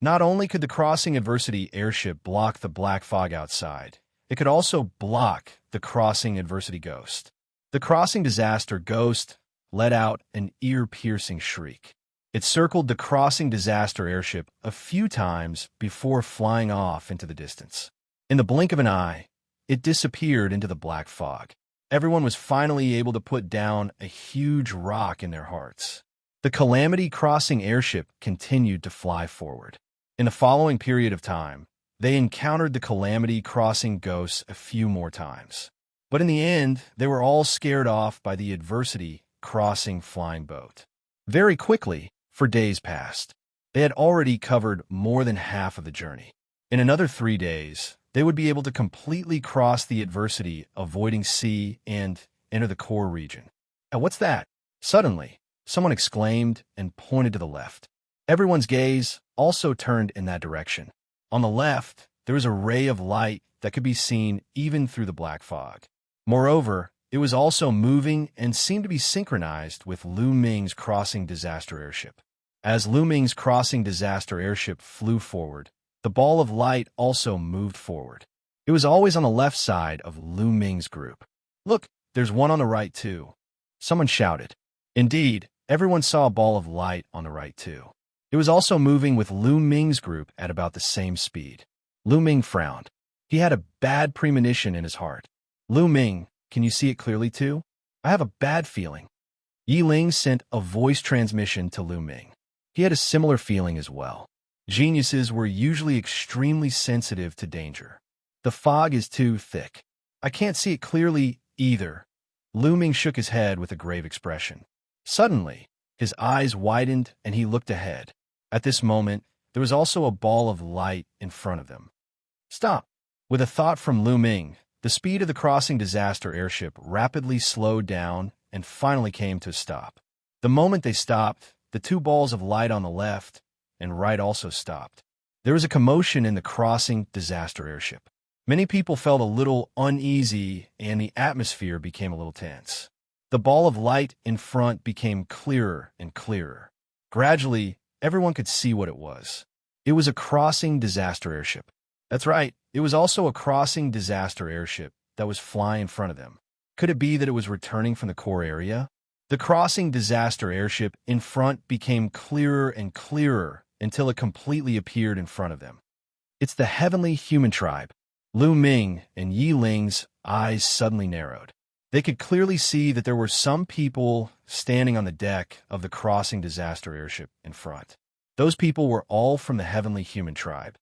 Not only could the Crossing Adversity airship block the black fog outside, it could also block the Crossing Adversity Ghost. The Crossing Disaster Ghost let out an ear-piercing shriek. It circled the Crossing Disaster airship a few times before flying off into the distance. In the blink of an eye, it disappeared into the black fog. Everyone was finally able to put down a huge rock in their hearts. The Calamity Crossing airship continued to fly forward. In the following period of time, they encountered the Calamity Crossing ghosts a few more times. But in the end, they were all scared off by the Adversity Crossing flying boat. Very quickly, for days passed. They had already covered more than half of the journey. In another 3 days, they would be able to completely cross the adversity avoiding sea and enter the core region. And what's that? Suddenly, someone exclaimed and pointed to the left. Everyone's gaze also turned in that direction. On the left, there was a ray of light that could be seen even through the black fog. Moreover, it was also moving and seemed to be synchronized with Lu Ming's Crossing Disaster airship. As Lu Ming's Crossing Disaster airship flew forward, the ball of light also moved forward. It was always on the left side of Lu Ming's group. Look, there's one on the right too. Someone shouted. Indeed, everyone saw a ball of light on the right too. It was also moving with Lu Ming's group at about the same speed. Lu Ming frowned. He had a bad premonition in his heart. Lu Ming, can you see it clearly too? I have a bad feeling. Yi Ling sent a voice transmission to Lu Ming. He had a similar feeling as well. Geniuses were usually extremely sensitive to danger. The fog is too thick. I can't see it clearly either. Lu Ming shook his head with a grave expression. Suddenly, his eyes widened and he looked ahead. At this moment, there was also a ball of light in front of them. Stop! With a thought from Lu Ming, the speed of the crossing disaster airship rapidly slowed down and finally came to a stop. The moment they stopped, the two balls of light on the left and right also stopped. There was a commotion in the crossing disaster airship. Many people felt a little uneasy and the atmosphere became a little tense. The ball of light in front became clearer and clearer. Gradually, everyone could see what it was. It was a crossing disaster airship. That's right, it was also a crossing disaster airship that was flying in front of them. Could it be that it was returning from the core area? The crossing disaster airship in front became clearer and clearer until it completely appeared in front of them. It's the heavenly human tribe. Lu Ming and Yi Ling's eyes suddenly narrowed. They could clearly see that there were some people standing on the deck of the crossing disaster airship in front. Those people were all from the heavenly human tribe.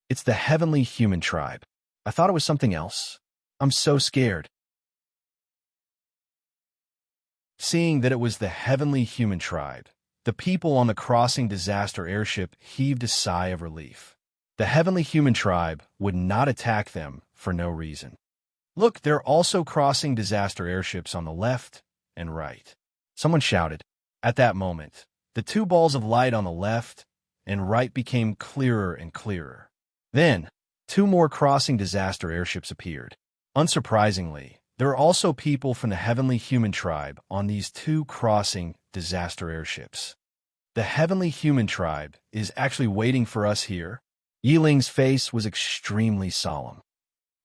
It's the heavenly human tribe. I thought it was something else. I'm so scared. Seeing that it was the heavenly human tribe, the people on the crossing disaster airship heaved a sigh of relief. The heavenly human tribe would not attack them for no reason. Look, there are also crossing disaster airships on the left and right. Someone shouted. At that moment, the two balls of light on the left and right became clearer and clearer. Then, two more crossing disaster airships appeared. Unsurprisingly, there are also people from the heavenly human tribe on these two crossing disaster airships. The heavenly human tribe is actually waiting for us here. Yi Ling's face was extremely solemn.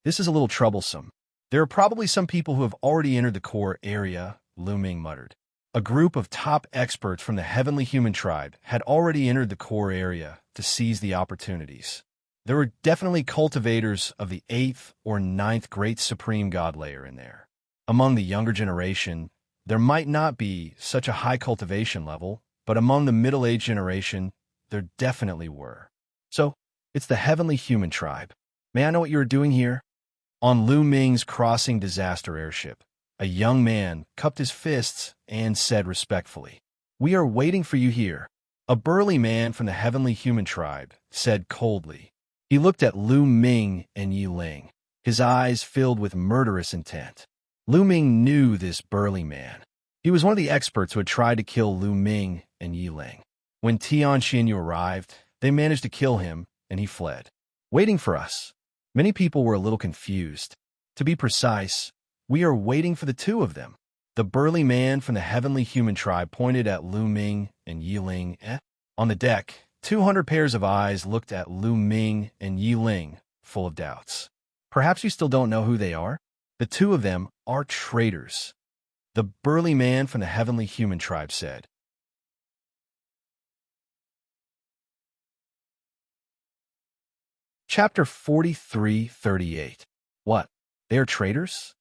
This is a little troublesome. There are probably some people who have already entered the core area, Lu Ming muttered. A group of top experts from the heavenly human tribe had already entered the core area to seize the opportunities. There were definitely cultivators of the 8th or 9th great supreme god layer in there. Among the younger generation, there might not be such a high cultivation level, but among the middle-aged generation, there definitely were. So, it's the heavenly human tribe. May I know what you are doing here? On Lu Ming's crossing disaster airship, a young man cupped his fists and said respectfully, "We are waiting for you here." A burly man from the heavenly human tribe said coldly. He looked at Lu Ming and Yi Ling, his eyes filled with murderous intent. Lu Ming knew this burly man. He was one of the experts who had tried to kill Lu Ming and Yi Ling. When Xianxia arrived, they managed to kill him, and he fled. Waiting for us. Many people were a little confused. To be precise, we are waiting for the two of them. The burly man from the heavenly human tribe pointed at Lu Ming and Yi Ling. On the deck, 200 pairs of eyes looked at Lu Ming and Yi Ling, full of doubts. Perhaps you still don't know who they are? The two of them are traitors. The burly man from the heavenly human tribe said. Chapter 43:38. What? They are traitors?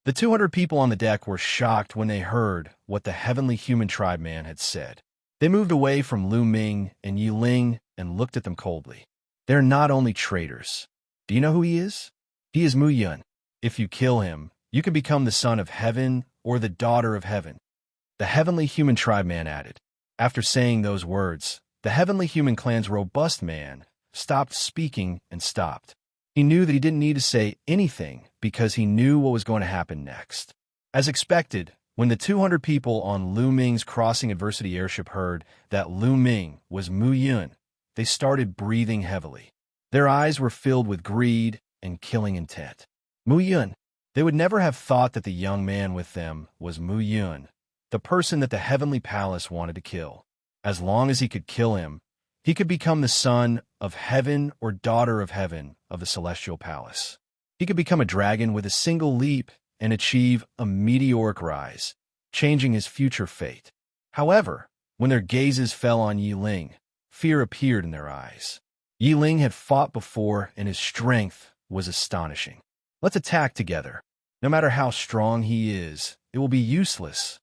The 200 people on the deck were shocked when they heard what the heavenly human tribe man had said. They moved away from Lu Ming and Yi Ling and looked at them coldly. They're not only traitors. Do you know who he is? He is Mu Yun. If you kill him, you can become the son of heaven or the daughter of heaven. The heavenly human tribe man added. After saying those words, the heavenly human clan's robust man stopped speaking and stopped. He knew that he didn't need to say anything because he knew what was going to happen next. As expected, when the 200 people on Lu Ming's crossing adversity airship heard that Lu Ming was Mu Yun, they started breathing heavily. Their eyes were filled with greed and killing intent. Mu Yun. They would never have thought that the young man with them was Mu Yun, the person that the heavenly palace wanted to kill. As long as he could kill him, he could become the son of heaven or daughter of heaven of the celestial palace. He could become a dragon with a single leap and achieve a meteoric rise. changing his future fate. However, when their gazes fell on Yi Ling, fear appeared in their eyes. Yi Ling had fought before, and his strength was astonishing. Let's attack together. No matter how strong he is, it will be useless.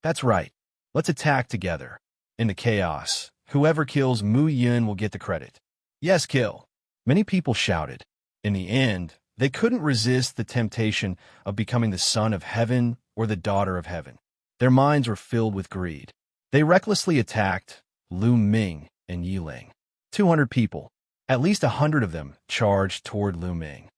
That's right. Let's attack together. In the chaos, whoever kills Mu Yun will get the credit. Yes, kill. Many people shouted. In the end, they couldn't resist the temptation of becoming the son of heaven or the daughter of heaven. Their minds were filled with greed. They recklessly attacked Lu Ming and Yi Ling. 200 people, at least 100 of them, charged toward Lu Ming.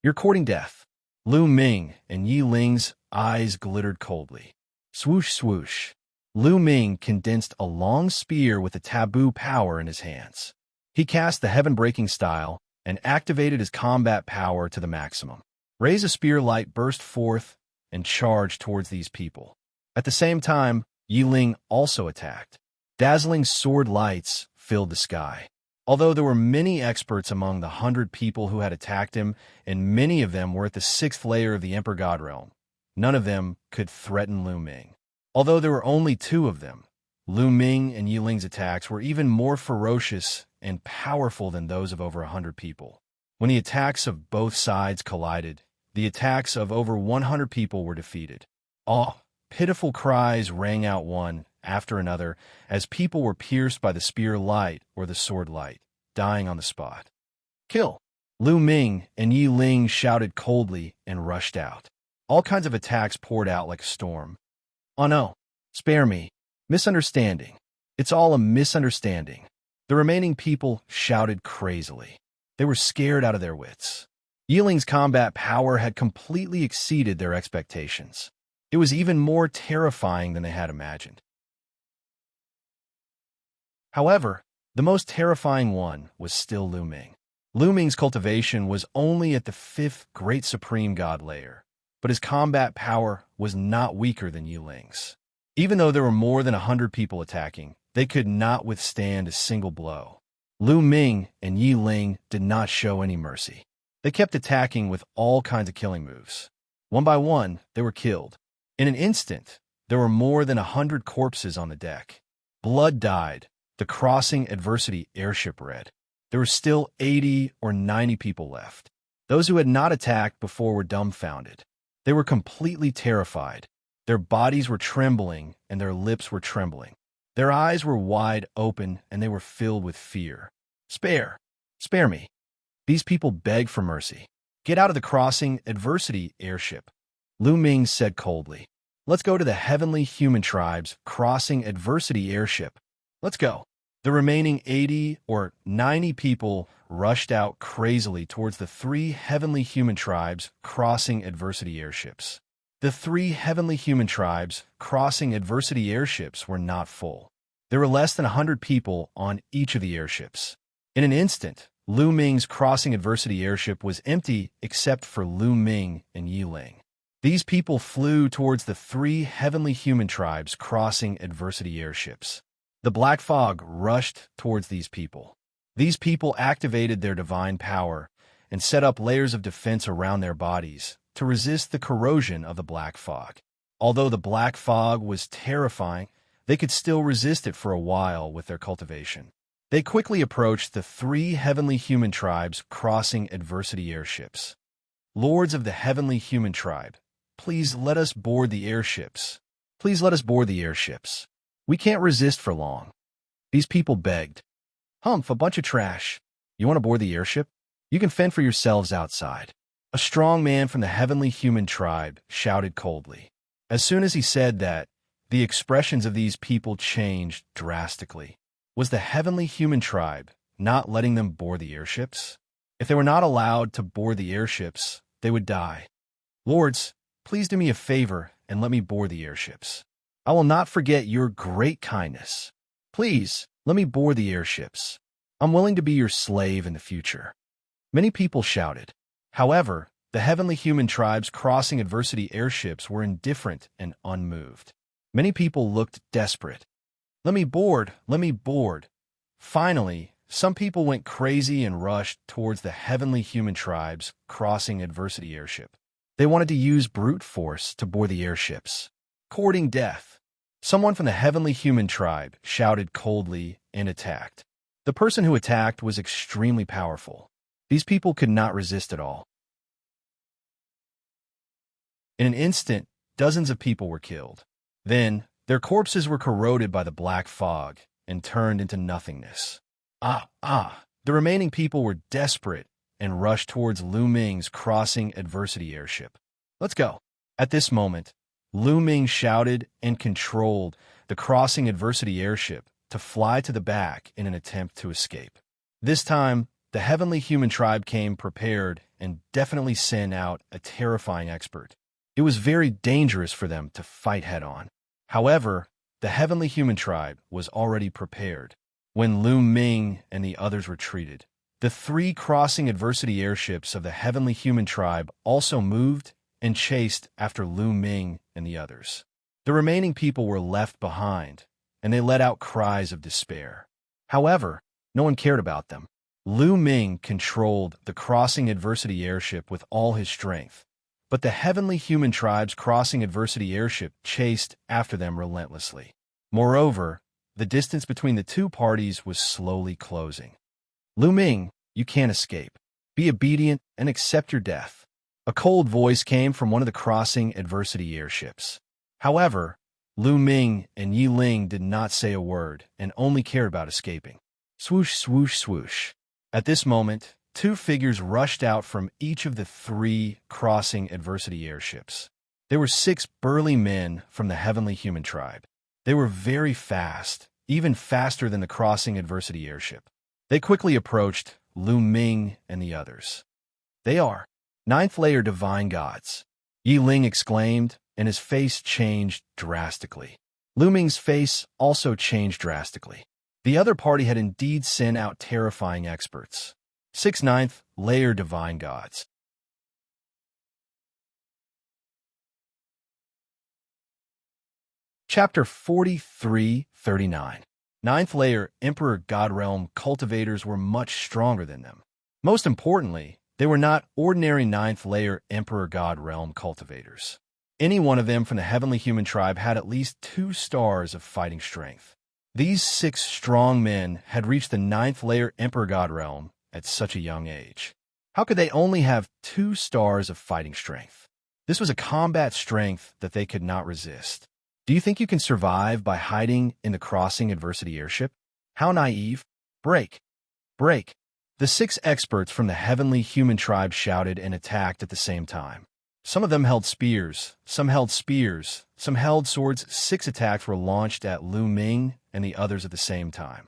You're courting death. Lu Ming and Yi Ling's eyes glittered coldly. Swoosh, swoosh. Lu Ming condensed a long spear with a taboo power in his hands. He cast the heaven-breaking style and activated his combat power to the maximum. Rays of spear light burst forth and charged towards these people. At the same time, Yi Ling also attacked. Dazzling sword lights filled the sky. Although there were many experts among the 100 people who had attacked him, and many of them were at the 6th layer of the Emperor God Realm, none of them could threaten Lu Ming. Although there were only 2 of them, Lu Ming and Yi Ling's attacks were even more ferocious and powerful than those of over 100 people. When the attacks of both sides collided, the attacks of over 100 people were defeated. Pitiful cries rang out one after another as people were pierced by the spear light or the sword light, dying on the spot. Kill! Lu Ming and Yi Ling shouted coldly and rushed out. All kinds of attacks poured out like a storm. Oh no! Spare me! Misunderstanding. It's all a misunderstanding. The remaining people shouted crazily. They were scared out of their wits. Yi Ling's combat power had completely exceeded their expectations. It was even more terrifying than they had imagined. However, the most terrifying one was still Lu Ming. Lu Ming's cultivation was only at the 5th Great Supreme God layer, but his combat power was not weaker than Yi Ling's. Even though there were more than 100 people attacking, they could not withstand a single blow. Lu Ming and Yi Ling did not show any mercy. They kept attacking with all kinds of killing moves. One by one, they were killed. In an instant, there were more than 100 corpses on the deck. Blood died. The crossing adversity airship read. There were still 80 or 90 people left. Those who had not attacked before were dumbfounded. They were completely terrified. Their bodies were trembling and their lips were trembling. Their eyes were wide open and they were filled with fear. Spare me. These people begged for mercy. Get out of the crossing adversity airship. Lu Ming said coldly. Let's go to the heavenly human tribes crossing adversity airship. Let's go. The remaining 80 or 90 people rushed out crazily towards the 3 heavenly human tribes crossing adversity airships. The 3 heavenly human tribes crossing adversity airships were not full. There were less than 100 people on each of the airships. In an instant, Lu Ming's crossing adversity airship was empty except for Lu Ming and Yi Ling. These people flew towards the 3 heavenly human tribes crossing adversity airships. The black fog rushed towards these people. These people activated their divine power and set up layers of defense around their bodies to resist the corrosion of the black fog. Although the black fog was terrifying, they could still resist it for a while with their cultivation. They quickly approached the 3 heavenly human tribes crossing adversity airships. Lords of the heavenly human tribe, please let us board the airships. Please let us board the airships. We can't resist for long. These people begged. Humph, a bunch of trash. You want to board the airship? You can fend for yourselves outside. A strong man from the heavenly human tribe shouted coldly. As soon as he said that, the expressions of these people changed drastically. Was the heavenly human tribe not letting them board the airships? If they were not allowed to board the airships, they would die. Lords, please do me a favor and let me board the airships. I will not forget your great kindness. Please, let me board the airships. I'm willing to be your slave in the future. Many people shouted. However, the heavenly human tribes crossing adversity airships were indifferent and unmoved. Many people looked desperate. Let me board, let me board. Finally, some people went crazy and rushed towards the heavenly human tribes crossing adversity airship. They wanted to use brute force to board the airships. courting death. Someone from the heavenly human tribe shouted coldly and attacked. The person who attacked was extremely powerful. These people could not resist at all. In an instant, dozens of people were killed. Then, their corpses were corroded by the black fog and turned into nothingness. The remaining people were desperate and rushed towards Lu Ming's crossing adversity airship. Let's go. At this moment, Lu Ming shouted and controlled the crossing adversity airship to fly to the back in an attempt to escape. This time, the heavenly human tribe came prepared and definitely sent out a terrifying expert. It was very dangerous for them to fight head-on. However, the heavenly human tribe was already prepared. When Lu Ming and the others retreated, the 3 crossing adversity airships of the heavenly human tribe also moved and chased after Lu Ming and the others. The remaining people were left behind, and they let out cries of despair. However, no one cared about them. Lu Ming controlled the crossing adversity airship with all his strength, but the heavenly human tribe's crossing adversity airship chased after them relentlessly. Moreover, the distance between the two parties was slowly closing. Lu Ming, you can't escape. Be obedient and accept your death. A cold voice came from one of the crossing adversity airships. However, Lu Ming and Yi Ling did not say a word and only cared about escaping. Swoosh, swoosh, swoosh. At this moment, 2 figures rushed out from each of the 3 crossing adversity airships. There were 6 burly men from the heavenly human tribe. They were very fast, even faster than the crossing adversity airship. They quickly approached Lu Ming and the others. They are 9th layer divine gods, Yi Ling exclaimed, and his face changed drastically. Lu Ming's face also changed drastically. The other party had indeed sent out terrifying experts. 6 9th layer divine gods. Chapter 43-39. 9th layer Emperor God Realm cultivators were much stronger than them. Most importantly, they were not ordinary 9th layer Emperor God Realm cultivators. Any one of them from the heavenly human tribe had at least 2 stars of fighting strength. These 6 strong men had reached the 9th layer Emperor God Realm at such a young age. How could they only have 2 stars of fighting strength? This was a combat strength that they could not resist. Do you think you can survive by hiding in the crossing adversity airship? How naive. Break. Break. The 6 experts from the heavenly human tribe shouted and attacked at the same time. Some of them held spears, some held swords. 6 attacks were launched at Lu Ming and the others at the same time.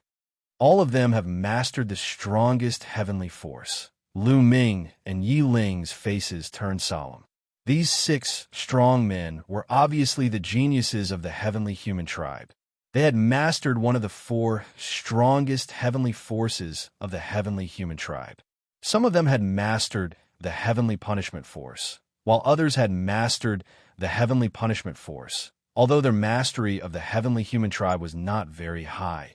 All of them have mastered the strongest heavenly force. Lu Ming and Yi Ling's faces turned solemn. These 6 strong men were obviously the geniuses of the heavenly human tribe. They had mastered one of the 4 strongest heavenly forces of the heavenly human tribe. Some of them had mastered the heavenly punishment force, while others had mastered the heavenly punishment force. Although their mastery of the heavenly human tribe was not very high,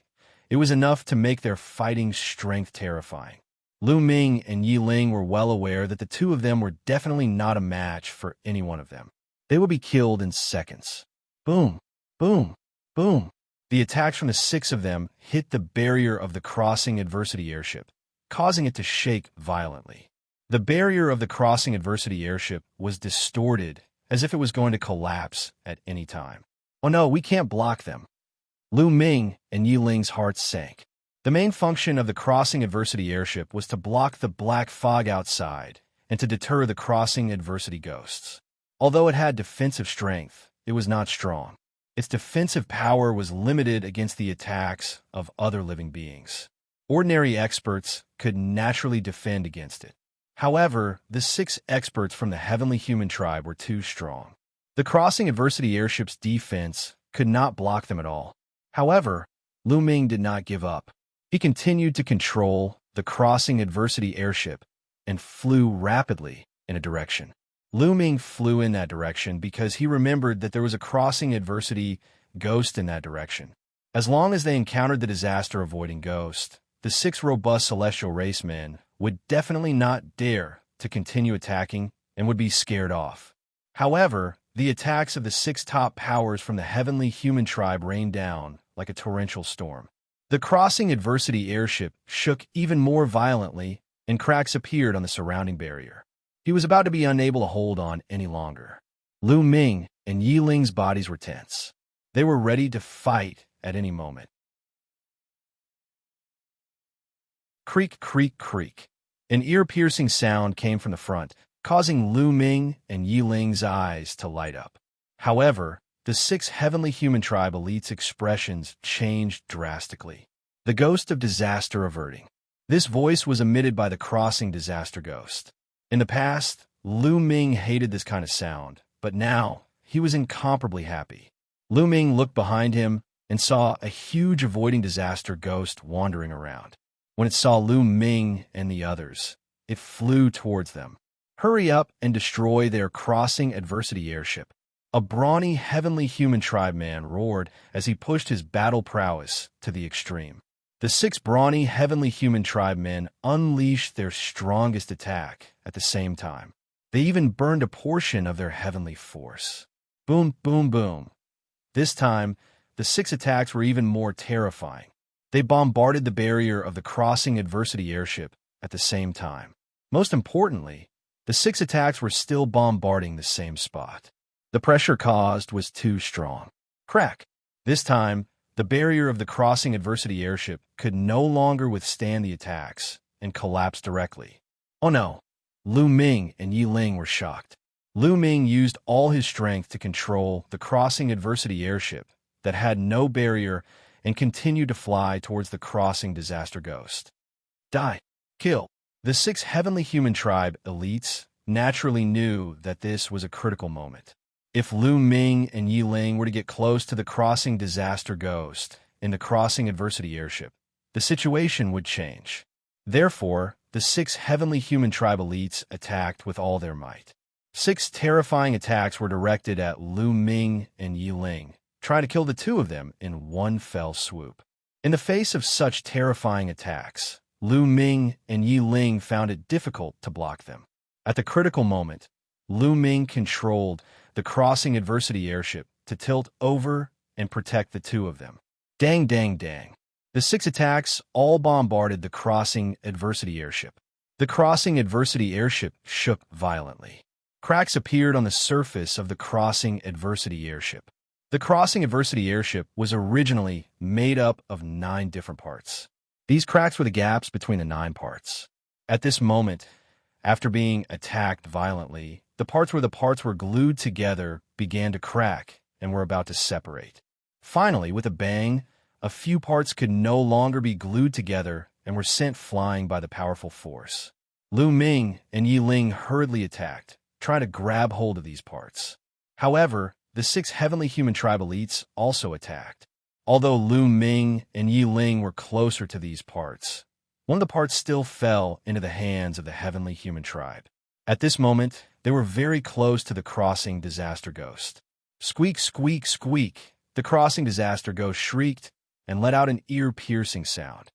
it was enough to make their fighting strength terrifying. Lu Ming and Yi Ling were well aware that the 2 of them were definitely not a match for any one of them. They would be killed in seconds. Boom, boom, boom. The attacks from the 6 of them hit the barrier of the crossing adversity airship, causing it to shake violently. The barrier of the crossing adversity airship was distorted as if it was going to collapse at any time. Oh no, we can't block them. Lu Ming and Yi Ling's hearts sank. The main function of the crossing adversity airship was to block the black fog outside and to deter the crossing adversity ghosts. Although it had defensive strength, it was not strong. Its defensive power was limited against the attacks of other living beings. Ordinary experts could naturally defend against it. However, the 6 experts from the heavenly human tribe were too strong. The crossing adversity airship's defense could not block them at all. However, Lu Ming did not give up. He continued to control the crossing adversity airship and flew rapidly in a direction. Lu Ming flew in that direction because he remembered that there was a crossing adversity ghost in that direction. As long as they encountered the disaster-avoiding ghost, the 6 robust celestial race men would definitely not dare to continue attacking and would be scared off. However, The attacks of the six top powers from the heavenly human tribe rained down like a torrential storm. The crossing adversity airship shook even more violently, and cracks appeared on the surrounding barrier. He was about to be unable to hold on any longer. Lu Ming and Yi Ling's bodies were tense. They were ready to fight at any moment. Creak, creak, creak. An ear-piercing sound came from the front, causing Lu Ming and Yi Ling's eyes to light up. However, the six heavenly human tribe elites' expressions changed drastically. The ghost of disaster averting. This voice was emitted by the crossing disaster ghost. In the past, Lu Ming hated this kind of sound, but now he was incomparably happy. Lu Ming looked behind him and saw a huge avoiding disaster ghost wandering around. When it saw Lu Ming and the others, it flew towards them. Hurry up and destroy their crossing adversity airship. A brawny heavenly human tribe man roared as he pushed his battle prowess to the extreme. The six brawny heavenly human tribe men unleashed their strongest attack at the same time. They even burned a portion of their heavenly force. Boom, boom, boom. This time, the six attacks were even more terrifying. They bombarded the barrier of the crossing adversity airship at the same time. Most importantly, the six attacks were still bombarding the same spot. The pressure caused was too strong. Crack! This time, the barrier of the crossing adversity airship could no longer withstand the attacks and collapsed directly. Oh no! Lu Ming and Yi Ling were shocked. Lu Ming used all his strength to control the crossing adversity airship that had no barrier and continued to fly towards the crossing disaster ghost. Die. Kill. The six heavenly human tribe elites naturally knew that this was a critical moment. If Lu Ming and Yi Ling were to get close to the crossing disaster ghost in the crossing adversity airship, the situation would change. Therefore, the six heavenly human tribe elites attacked with all their might. 6 terrifying attacks were directed at Lu Ming and Yi Ling, trying to kill the two of them in one fell swoop. In the face of such terrifying attacks, Lu Ming and Yi Ling found it difficult to block them. At the critical moment, Lu Ming controlled the crossing adversity airship to tilt over and protect the two of them. Dang, dang, dang. The 6 attacks all bombarded the crossing adversity airship. The crossing adversity airship shook violently. Cracks appeared on the surface of the crossing adversity airship. The crossing adversity airship was originally made up of 9 different parts. These cracks were the gaps between the 9 parts. At this moment, after being attacked violently, the parts where the parts were glued together began to crack and were about to separate. Finally, with a bang, a few parts could no longer be glued together and were sent flying by the powerful force. Lu Ming and Yi Ling hurriedly attacked, trying to grab hold of these parts. However, the 6 heavenly human tribe elites also attacked. Although Lu Ming and Yi Ling were closer to these parts, one of the parts still fell into the hands of the heavenly human tribe. At this moment, they were very close to the crossing disaster ghost. Squeak, squeak, squeak. The crossing disaster ghost shrieked and let out an ear-piercing sound.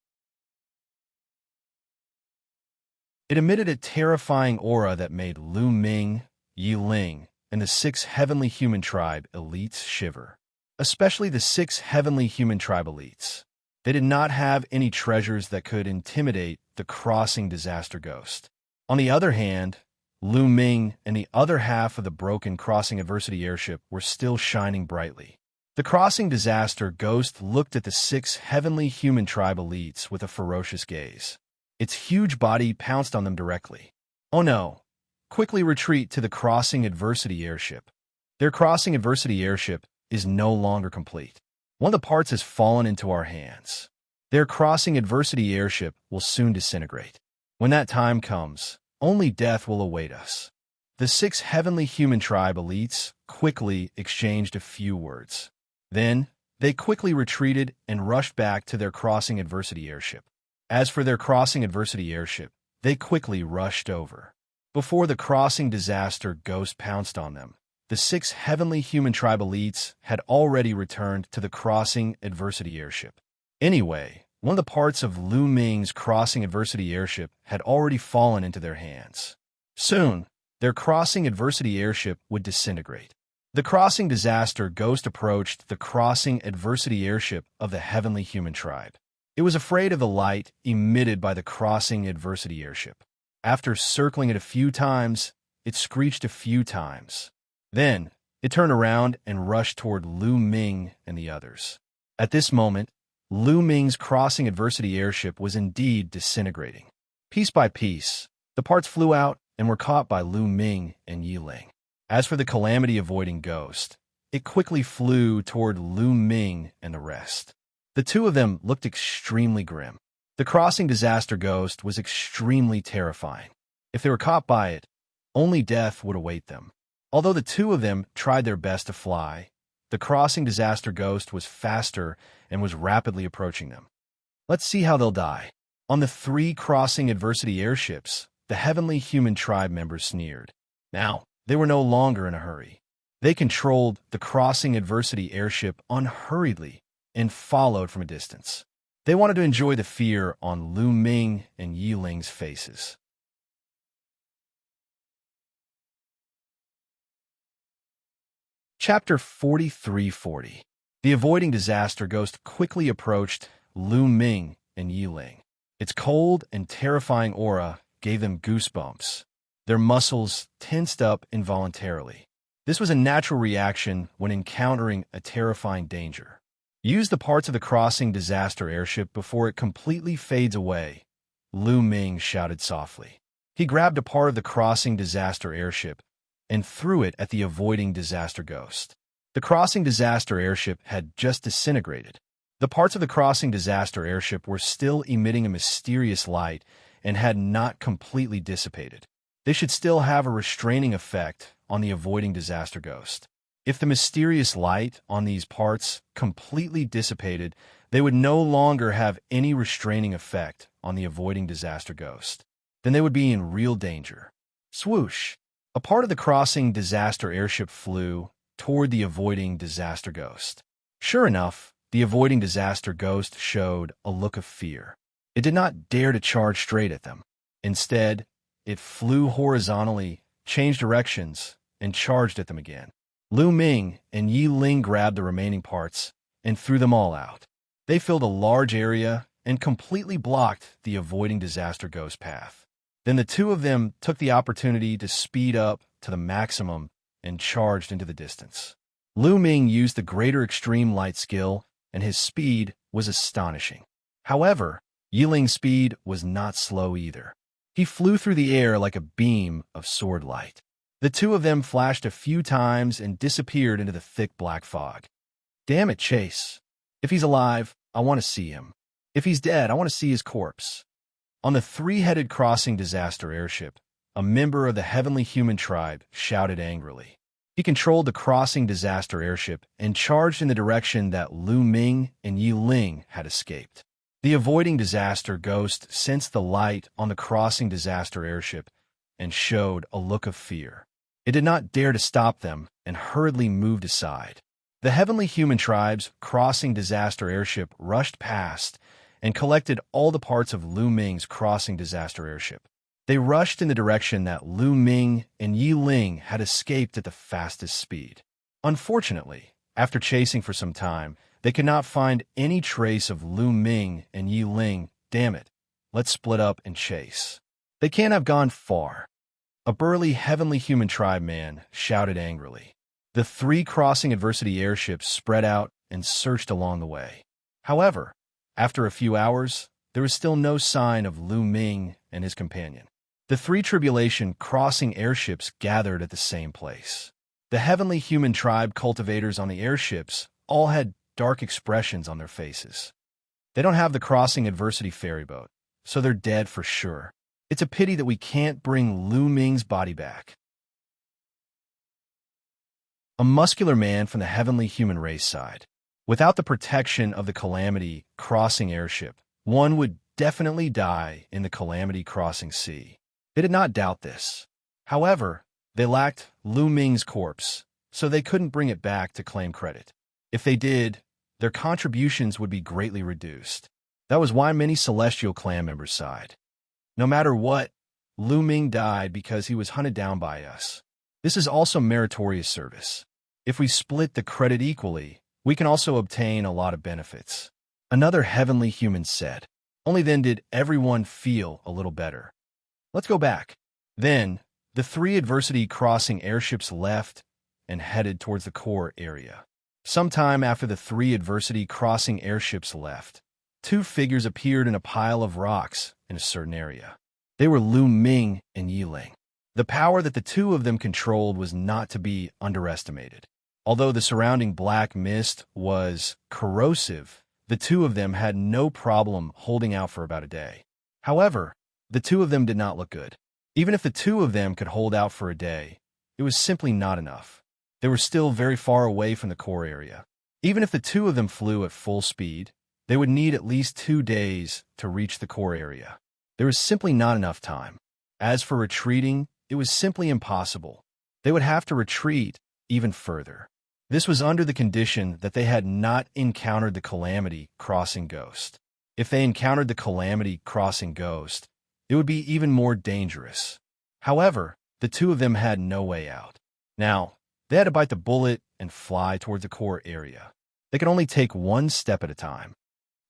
It emitted a terrifying aura that made Lu Ming, Yi Ling, and the 6 heavenly human tribe elites shiver. Especially the 6 heavenly human tribe elites. They did not have any treasures that could intimidate the crossing disaster ghost. On the other hand, Lu Ming and the other half of the broken crossing adversity airship were still shining brightly. The crossing disaster ghost looked at the 6 heavenly human tribe elites with a ferocious gaze. Its huge body pounced on them directly. Oh no! Quickly retreat to the crossing adversity airship. Their crossing adversity airship is no longer complete. One of the parts has fallen into our hands. Their crossing adversity airship will soon disintegrate. When that time comes, only death will await us. The 6 heavenly human tribe elites quickly exchanged a few words. Then, they quickly retreated and rushed back to their crossing adversity airship. As for their crossing adversity airship, they quickly rushed over. Before the crossing disaster ghost pounced on them, the 6 heavenly human tribe elites had already returned to the crossing adversity airship. Anyway, one of the parts of Lu Ming's crossing adversity airship had already fallen into their hands. Soon, their crossing adversity airship would disintegrate. The crossing disaster ghost approached the crossing adversity airship of the heavenly human tribe. It was afraid of the light emitted by the crossing adversity airship. After circling it a few times, it screeched a few times. Then, it turned around and rushed toward Lu Ming and the others. At this moment, Lu Ming's crossing adversity airship was indeed disintegrating. Piece by piece, the parts flew out and were caught by Lu Ming and Yi Ling. As for the calamity-avoiding ghost, it quickly flew toward Lu Ming and the rest. The two of them looked extremely grim. The crossing disaster ghost was extremely terrifying. If they were caught by it, only death would await them. Although the two of them tried their best to fly, the crossing disaster ghost was faster and was rapidly approaching them. Let's see how they'll die. On the 3 crossing adversity airships, the heavenly human tribe members sneered. Now, they were no longer in a hurry. They controlled the crossing adversity airship unhurriedly and followed from a distance. They wanted to enjoy the fear on Lu Ming and Yi Ling's faces. Chapter 4340. The avoiding disaster ghost quickly approached Lu Ming and Yi Ling. Its cold and terrifying aura gave them goosebumps. Their muscles tensed up involuntarily. This was a natural reaction when encountering a terrifying danger. Use the parts of the crossing disaster airship before it completely fades away, Lu Ming shouted softly. He grabbed a part of the crossing disaster airship and threw it at the avoiding disaster ghost. The crossing disaster airship had just disintegrated. The parts of the crossing disaster airship were still emitting a mysterious light and had not completely dissipated. They should still have a restraining effect on the avoiding disaster ghost. If the mysterious light on these parts completely dissipated, they would no longer have any restraining effect on the avoiding disaster ghost. Then they would be in real danger. Swoosh! A part of the crossing disaster airship flew toward the avoiding disaster ghost. Sure enough, the avoiding disaster ghost showed a look of fear. It did not dare to charge straight at them. Instead, it flew horizontally, changed directions, and charged at them again. Lu Ming and Yi Ling grabbed the remaining parts and threw them all out. They filled a large area and completely blocked the avoiding disaster ghost path. Then the two of them took the opportunity to speed up to the maximum and charged into the distance. Lu Ming used the greater extreme light skill, and his speed was astonishing. However, Yi Ling's speed was not slow either. He flew through the air like a beam of sword light. The two of them flashed a few times and disappeared into the thick black fog. Damn it, Chase. If he's alive, I want to see him. If he's dead, I want to see his corpse. On the 3-headed crossing disaster airship, a member of the heavenly human tribe shouted angrily. He controlled the crossing disaster airship and charged in the direction that Lu Ming and Yi Ling had escaped. The avoiding disaster ghost sensed the light on the crossing disaster airship and showed a look of fear. It did not dare to stop them and hurriedly moved aside. The heavenly human tribe's crossing disaster airship rushed past and collected all the parts of Lu Ming's crossing disaster airship. They rushed in the direction that Lu Ming and Yi Ling had escaped at the fastest speed. Unfortunately, after chasing for some time, they could not find any trace of Lu Ming and Yi Ling. Damn it, let's split up and chase. They can't have gone far. A burly heavenly human tribe man shouted angrily. The 3 crossing adversity airships spread out and searched along the way. However, after a few hours, there was still no sign of Lu Ming and his companion. The 3 tribulation crossing airships gathered at the same place. The heavenly human tribe cultivators on the airships all had dark expressions on their faces. They don't have the crossing adversity ferry boat, so they're dead for sure. It's a pity that we can't bring Lu Ming's body back. A muscular man from the heavenly human race sighed. Without the protection of the Calamity crossing airship, one would definitely die in the Calamity crossing sea. They did not doubt this. However, they lacked Lu Ming's corpse, so they couldn't bring it back to claim credit. If they did, their contributions would be greatly reduced. That was why many Celestial clan members sighed. No matter what, Lu Ming died because he was hunted down by us. This is also meritorious service. If we split the credit equally, we can also obtain a lot of benefits. Another heavenly human said. Only then did everyone feel a little better. Let's go back. Then, the three adversity-crossing airships left and headed towards the core area. Sometime after the three adversity-crossing airships left, two figures appeared in a pile of rocks in a certain area. They were Lu Ming and Yiling. The power that the two of them controlled was not to be underestimated. Although the surrounding black mist was corrosive, the two of them had no problem holding out for about a day. However, the two of them did not look good. Even if the two of them could hold out for a day, it was simply not enough. They were still very far away from the core area. Even if the two of them flew at full speed, they would need at least 2 days to reach the core area. There was simply not enough time. As for retreating, it was simply impossible. They would have to retreat even further. This was under the condition that they had not encountered the Calamity Crossing Ghost. If they encountered the Calamity Crossing Ghost, it would be even more dangerous. However, the two of them had no way out. Now, they had to bite the bullet and fly towards the core area. They could only take one step at a time.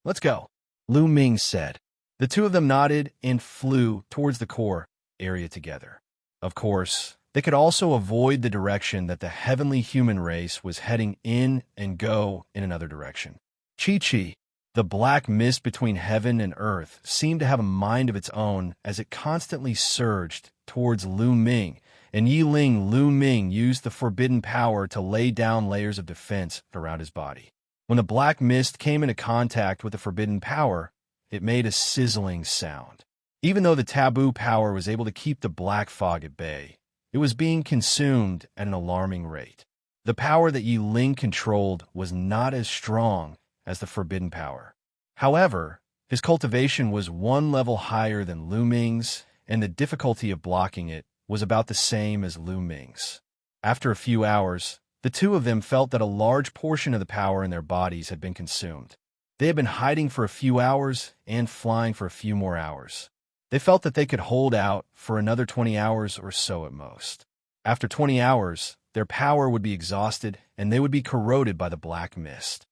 Let's go, Lu Ming said. The two of them nodded and flew towards the core area together. Of course, they could also avoid the direction that the heavenly human race was heading in and go in another direction. Chi-Chi, the black mist between heaven and earth, seemed to have a mind of its own as it constantly surged towards Lu Ming, and Yiling. Lu Ming used the forbidden power to lay down layers of defense around his body. When the black mist came into contact with the forbidden power, it made a sizzling sound. Even though the taboo power was able to keep the black fog at bay, it was being consumed at an alarming rate. The power that Yiling controlled was not as strong as the forbidden power. However, his cultivation was one level higher than Lu Ming's, and the difficulty of blocking it was about the same as Lu Ming's. After a few hours, the two of them felt that a large portion of the power in their bodies had been consumed. They had been hiding for a few hours and flying for a few more hours. They felt that they could hold out for another 20 hours or so at most. After 20 hours, their power would be exhausted and they would be corroded by the black mist.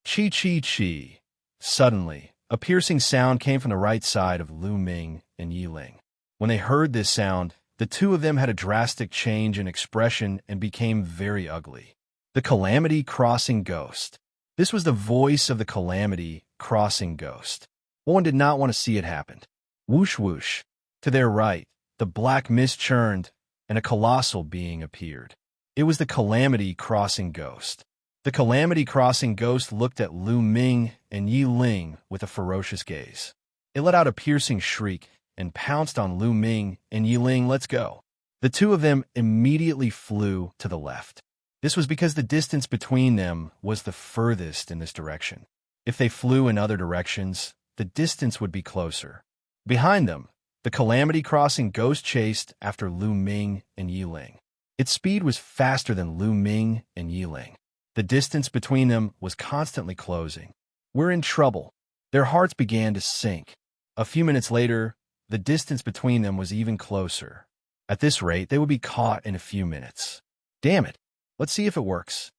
Chi-chi-chi. Suddenly, a piercing sound came from the right side of Lu Ming and Yiling. When they heard this sound, the two of them had a drastic change in expression and became very ugly. The Calamity Crossing Ghost. This was the voice of the Calamity Crossing Ghost. One did not want to see it happen. Whoosh whoosh. To their right, the black mist churned, and a colossal being appeared. It was the Calamity Crossing Ghost. The Calamity Crossing Ghost looked at Lu Ming and Yiling with a ferocious gaze. It let out a piercing shriek and pounced on Lu Ming and Yiling. Let's go. The two of them immediately flew to the left. This was because the distance between them was the furthest in this direction. If they flew in other directions, the distance would be closer. Behind them, the Calamity Crossing Ghost chased after Lu Ming and Yiling. Its speed was faster than Lu Ming and Yiling. The distance between them was constantly closing. We're in trouble. Their hearts began to sink. A few minutes later, the distance between them was even closer. At this rate, they would be caught in a few minutes. Damn it. Let's see if it works.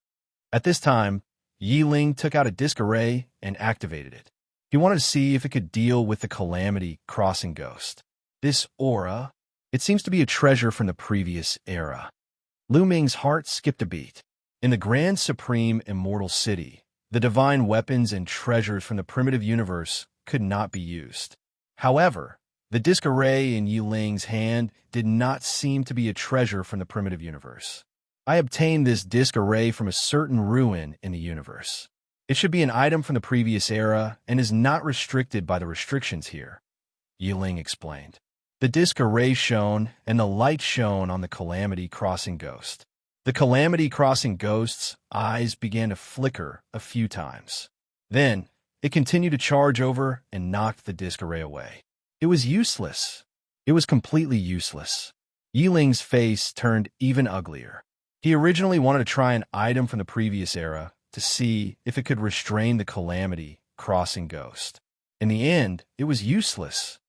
At this time, Yiling took out a disc array and activated it. He wanted to see if it could deal with the Calamity Crossing Ghost. This aura, it seems to be a treasure from the previous era. Lu Ming's heart skipped a beat. In the Grand Supreme Immortal City, the divine weapons and treasures from the primitive universe could not be used. However, the disc array in Yiling's hand did not seem to be a treasure from the primitive universe. I obtained this disc array from a certain ruin in the universe. It should be an item from the previous era and is not restricted by the restrictions here, Yiling explained. The disc array shone and the light shone on the Calamity Crossing Ghost. The Calamity Crossing Ghost's eyes began to flicker a few times. Then, it continued to charge over and knocked the disc array away. It was useless. It was completely useless. Yiling's face turned even uglier. He originally wanted to try an item from the previous era to see if it could restrain the Calamity Crossing Ghost. In the end, it was useless.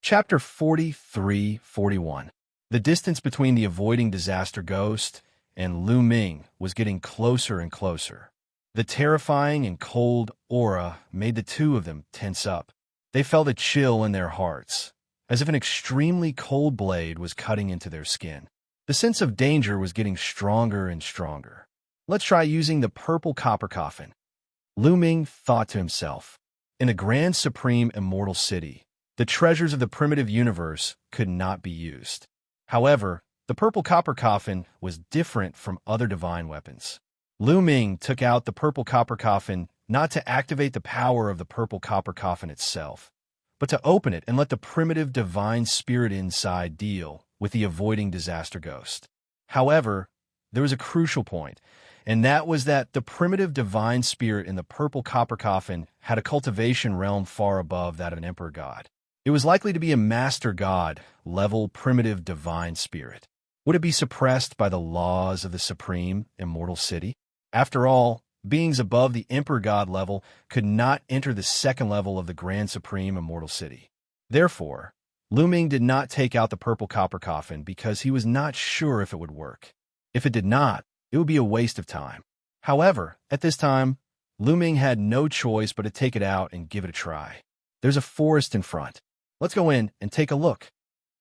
Chapter 43-41. The distance between the avoiding disaster ghost and Lu Ming was getting closer and closer. The terrifying and cold aura made the two of them tense up. They felt a chill in their hearts, as if an extremely cold blade was cutting into their skin. The sense of danger was getting stronger and stronger. Let's try using the purple copper coffin, Lu Ming thought to himself. In a grand supreme immortal city, the treasures of the primitive universe could not be used. However, the purple copper coffin was different from other divine weapons. Lu Ming took out the purple copper coffin not to activate the power of the purple copper coffin itself, but to open it and let the primitive divine spirit inside deal with the avoiding disaster ghost. However, there was a crucial point, and that was that the primitive divine spirit in the purple copper coffin had a cultivation realm far above that of an emperor god. It was likely to be a master god level primitive divine spirit. Would it be suppressed by the laws of the supreme immortal city? After all, beings above the emperor god level could not enter the second level of the grand supreme immortal city. Therefore, Lu Ming did not take out the purple copper coffin because he was not sure if it would work. If it did not, it would be a waste of time. However, at this time, Lu Ming had no choice but to take it out and give it a try. There's a forest in front. Let's go in and take a look,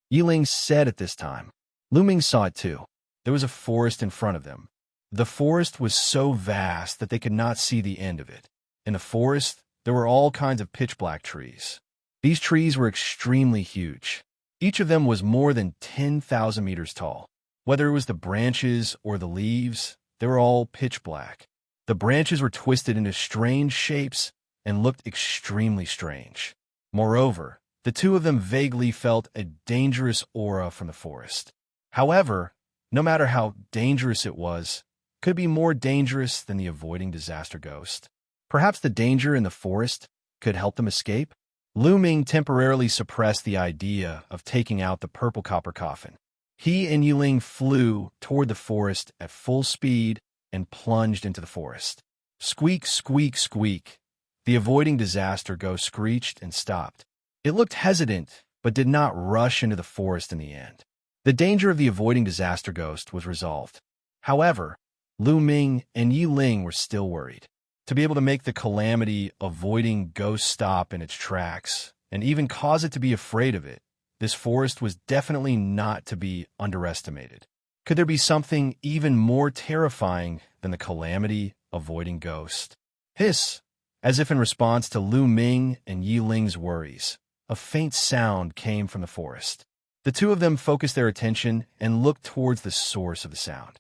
Yiling said at this time. Lu Ming saw it too. There was a forest in front of them. The forest was so vast that they could not see the end of it. In the forest, there were all kinds of pitch-black trees. These trees were extremely huge. Each of them was more than 10,000 meters tall. Whether it was the branches or the leaves, they were all pitch-black. The branches were twisted into strange shapes and looked extremely strange. Moreover, the two of them vaguely felt a dangerous aura from the forest. However, no matter how dangerous it was, could it be more dangerous than the avoiding disaster ghost? Perhaps the danger in the forest could help them escape? Lu Ming temporarily suppressed the idea of taking out the purple copper coffin. He and Yiling flew toward the forest at full speed and plunged into the forest. Squeak, squeak, squeak. The avoiding disaster ghost screeched and stopped. It looked hesitant, but did not rush into the forest in the end. The danger of the avoiding disaster ghost was resolved. However, Lu Ming and Yiling were still worried. To be able to make the calamity avoiding ghost stop in its tracks, and even cause it to be afraid of it, this forest was definitely not to be underestimated. Could there be something even more terrifying than the calamity avoiding ghost? Hiss! As if in response to Lu Ming and Yiling's worries, a faint sound came from the forest. The two of them focused their attention and looked towards the source of the sound.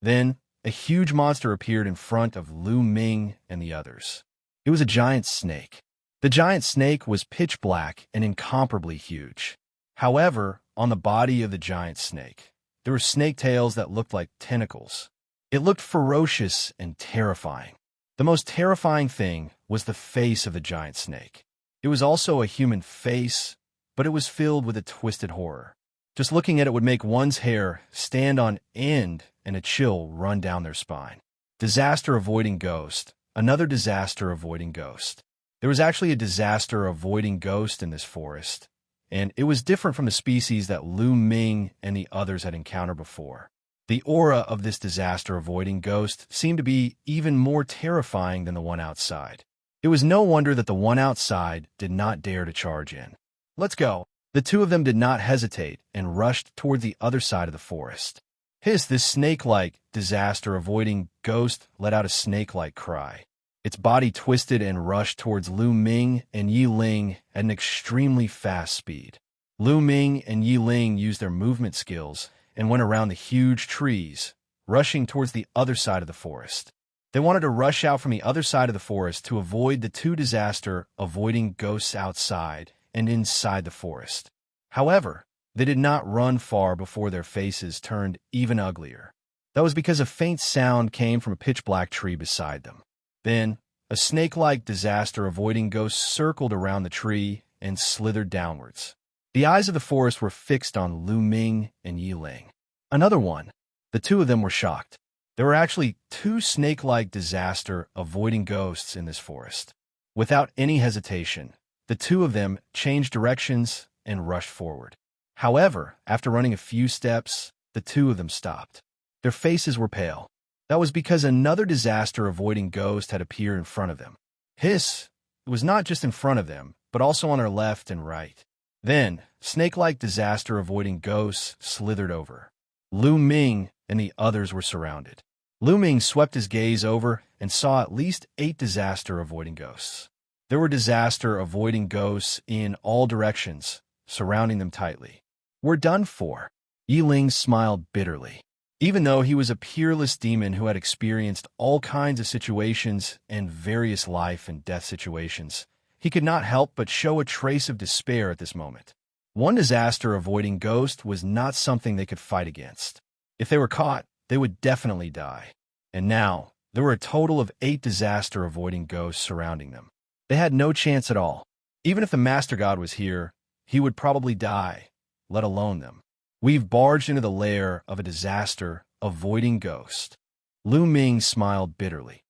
Then, a huge monster appeared in front of Lu Ming and the others. It was a giant snake. The giant snake was pitch black and incomparably huge. However, on the body of the giant snake, there were snake tails that looked like tentacles. It looked ferocious and terrifying. The most terrifying thing was the face of the giant snake. It was also a human face, but it was filled with a twisted horror. Just looking at it would make one's hair stand on end and a chill run down their spine. Disaster-avoiding ghost. Another disaster-avoiding ghost. There was actually a disaster-avoiding ghost in this forest, and it was different from the species that Lu Ming and the others had encountered before. The aura of this disaster-avoiding ghost seemed to be even more terrifying than the one outside. It was no wonder that the one outside did not dare to charge in. Let's go. The two of them did not hesitate and rushed toward the other side of the forest. Hiss, this snake-like, disaster-avoiding ghost let out a snake-like cry. Its body twisted and rushed towards Lu Ming and Yiling at an extremely fast speed. Lu Ming and Yiling used their movement skills and went around the huge trees, rushing towards the other side of the forest. They wanted to rush out from the other side of the forest to avoid the two disaster-avoiding ghosts outside and inside the forest. However, they did not run far before their faces turned even uglier. That was because a faint sound came from a pitch-black tree beside them. Then, a snake-like disaster-avoiding ghost circled around the tree and slithered downwards. The eyes of the forest were fixed on Lu Ming and Yiling. Another one. The two of them were shocked. There were actually two snake-like disaster-avoiding ghosts in this forest. Without any hesitation, the two of them changed directions and rushed forward. However, after running a few steps, the two of them stopped. Their faces were pale. That was because another disaster-avoiding ghost had appeared in front of them. It was not just in front of them, but also on their left and right. Then, snake-like disaster-avoiding ghosts slithered over. Lu Ming and the others were surrounded. Lu Ming swept his gaze over and saw at least 8 disaster-avoiding ghosts. There were disaster-avoiding ghosts in all directions, surrounding them tightly. "We're done for." Yiling smiled bitterly. Even though he was a peerless demon who had experienced all kinds of situations and various life and death situations, he could not help but show a trace of despair at this moment. One disaster-avoiding ghost was not something they could fight against. If they were caught, they would definitely die. And now, there were a total of 8 disaster-avoiding ghosts surrounding them. They had no chance at all. Even if the Master God was here, he would probably die, let alone them. "We've barged into the lair of a disaster-avoiding ghost." Lu Ming smiled bitterly.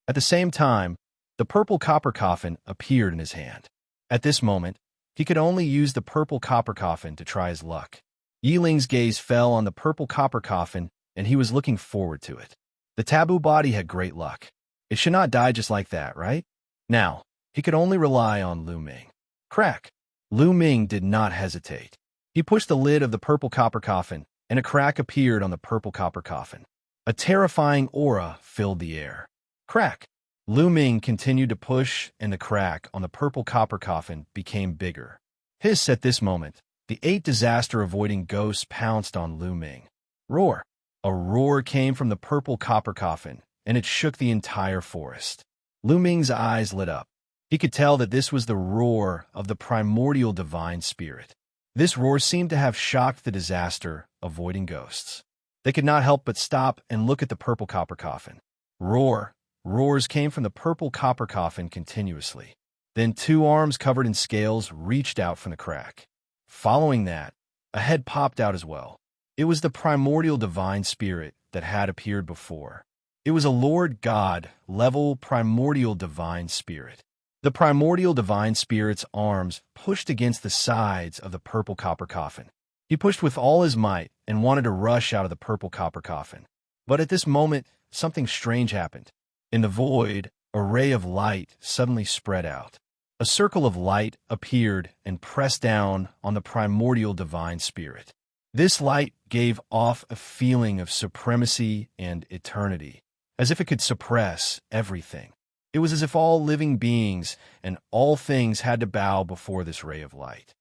At the same time, the purple copper coffin appeared in his hand. At this moment, he could only use the purple copper coffin to try his luck. Yiling's gaze fell on the purple copper coffin, and he was looking forward to it. The taboo body had great luck. It should not die just like that, right? Now, he could only rely on Lu Ming. Crack! Lu Ming did not hesitate. He pushed the lid of the purple copper coffin, and a crack appeared on the purple copper coffin. A terrifying aura filled the air. Crack! Lu Ming continued to push, and the crack on the purple copper coffin became bigger. At this moment, the 8 disaster-avoiding ghosts pounced on Lu Ming. Roar! A roar came from the purple copper coffin, and it shook the entire forest. Lu Ming's eyes lit up. He could tell that this was the roar of the primordial divine spirit. This roar seemed to have shocked the disaster-avoiding ghosts. They could not help but stop and look at the purple copper coffin. Roars came from the purple copper coffin continuously. Then 2 arms covered in scales reached out from the crack. Following that, a head popped out as well. It was the primordial divine spirit that had appeared before. It was a Lord God-level primordial divine spirit. The primordial divine spirit's arms pushed against the sides of the purple copper coffin. He pushed with all his might and wanted to rush out of the purple copper coffin. But at this moment, something strange happened. In the void, a ray of light suddenly spread out. A circle of light appeared and pressed down on the primordial divine spirit. This light gave off a feeling of supremacy and eternity, as if it could suppress everything. It was as if all living beings and all things had to bow before this ray of light.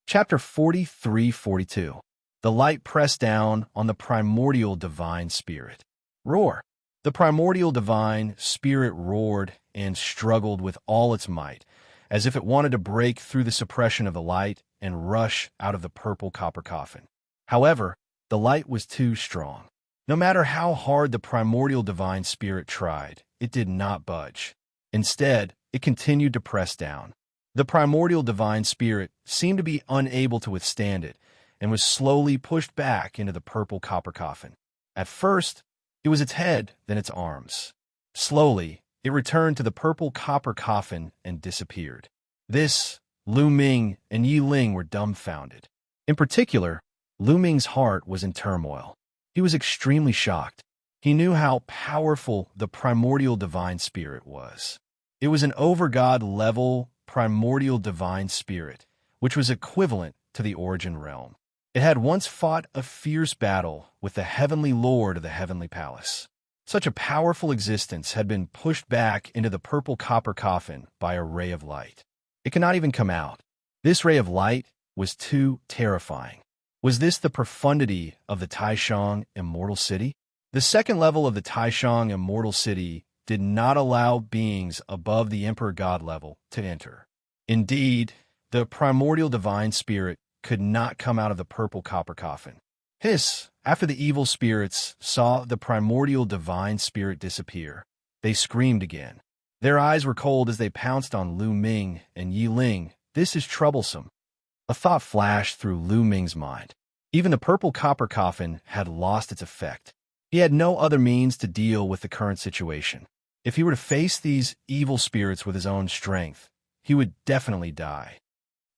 Chapter 43-42. The light pressed down on the primordial divine spirit. Roar! The primordial divine spirit roared and struggled with all its might, as if it wanted to break through the suppression of the light and rush out of the purple copper coffin. However, the light was too strong. No matter how hard the primordial divine spirit tried, it did not budge. Instead, it continued to press down. The primordial divine spirit seemed to be unable to withstand it and was slowly pushed back into the purple copper coffin. At first, it was its head, then its arms. Slowly, it returned to the purple copper coffin and disappeared. Lu Ming and Yiling were dumbfounded. In particular, Lu Ming's heart was in turmoil. He was extremely shocked. He knew how powerful the primordial divine spirit was. It was an over-God-level primordial divine spirit, which was equivalent to the origin realm. It had once fought a fierce battle with the heavenly lord of the heavenly palace. Such a powerful existence had been pushed back into the purple copper coffin by a ray of light. It could not even come out. This ray of light was too terrifying. Was this the profundity of the Taishang Immortal City? The second level of the Taishang Immortal City did not allow beings above the Emperor God level to enter. Indeed, the primordial divine spirit could not come out of the purple copper coffin. After the evil spirits saw the primordial divine spirit disappear, they screamed again. Their eyes were cold as they pounced on Lu Ming and Yiling. This is troublesome. A thought flashed through Lu Ming's mind. Even the purple copper coffin had lost its effect. He had no other means to deal with the current situation. If he were to face these evil spirits with his own strength, he would definitely die.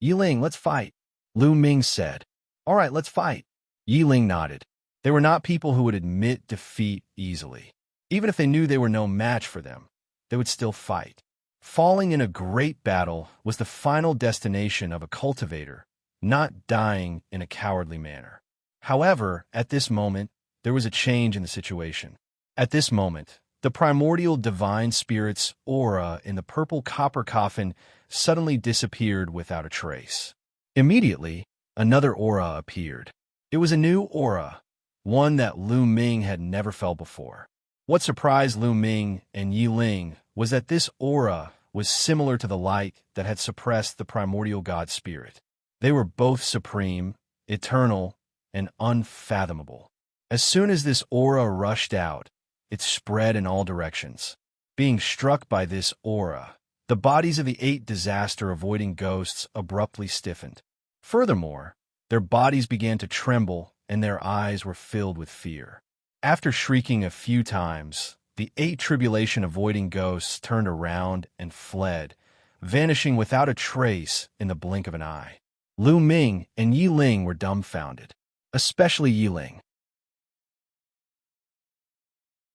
Yiling, let's fight, Lu Ming said. All right, let's fight. Yiling nodded. They were not people who would admit defeat easily. Even if they knew they were no match for them, they would still fight. Falling in a great battle was the final destination of a cultivator, not dying in a cowardly manner. However, at this moment, there was a change in the situation. At this moment, the primordial divine spirit's aura in the purple copper coffin suddenly disappeared without a trace. Immediately, another aura appeared. It was a new aura, one that Lu Ming had never felt before. What surprised Lu Ming and Yiling was that this aura was similar to the light that had suppressed the primordial god spirit. They were both supreme, eternal, and unfathomable. As soon as this aura rushed out, it spread in all directions. Being struck by this aura, the bodies of the 8 disaster-avoiding ghosts abruptly stiffened. Furthermore, their bodies began to tremble and their eyes were filled with fear. After shrieking a few times, the 8 tribulation-avoiding ghosts turned around and fled, vanishing without a trace in the blink of an eye. Lu Ming and Yiling were dumbfounded, especially Yiling.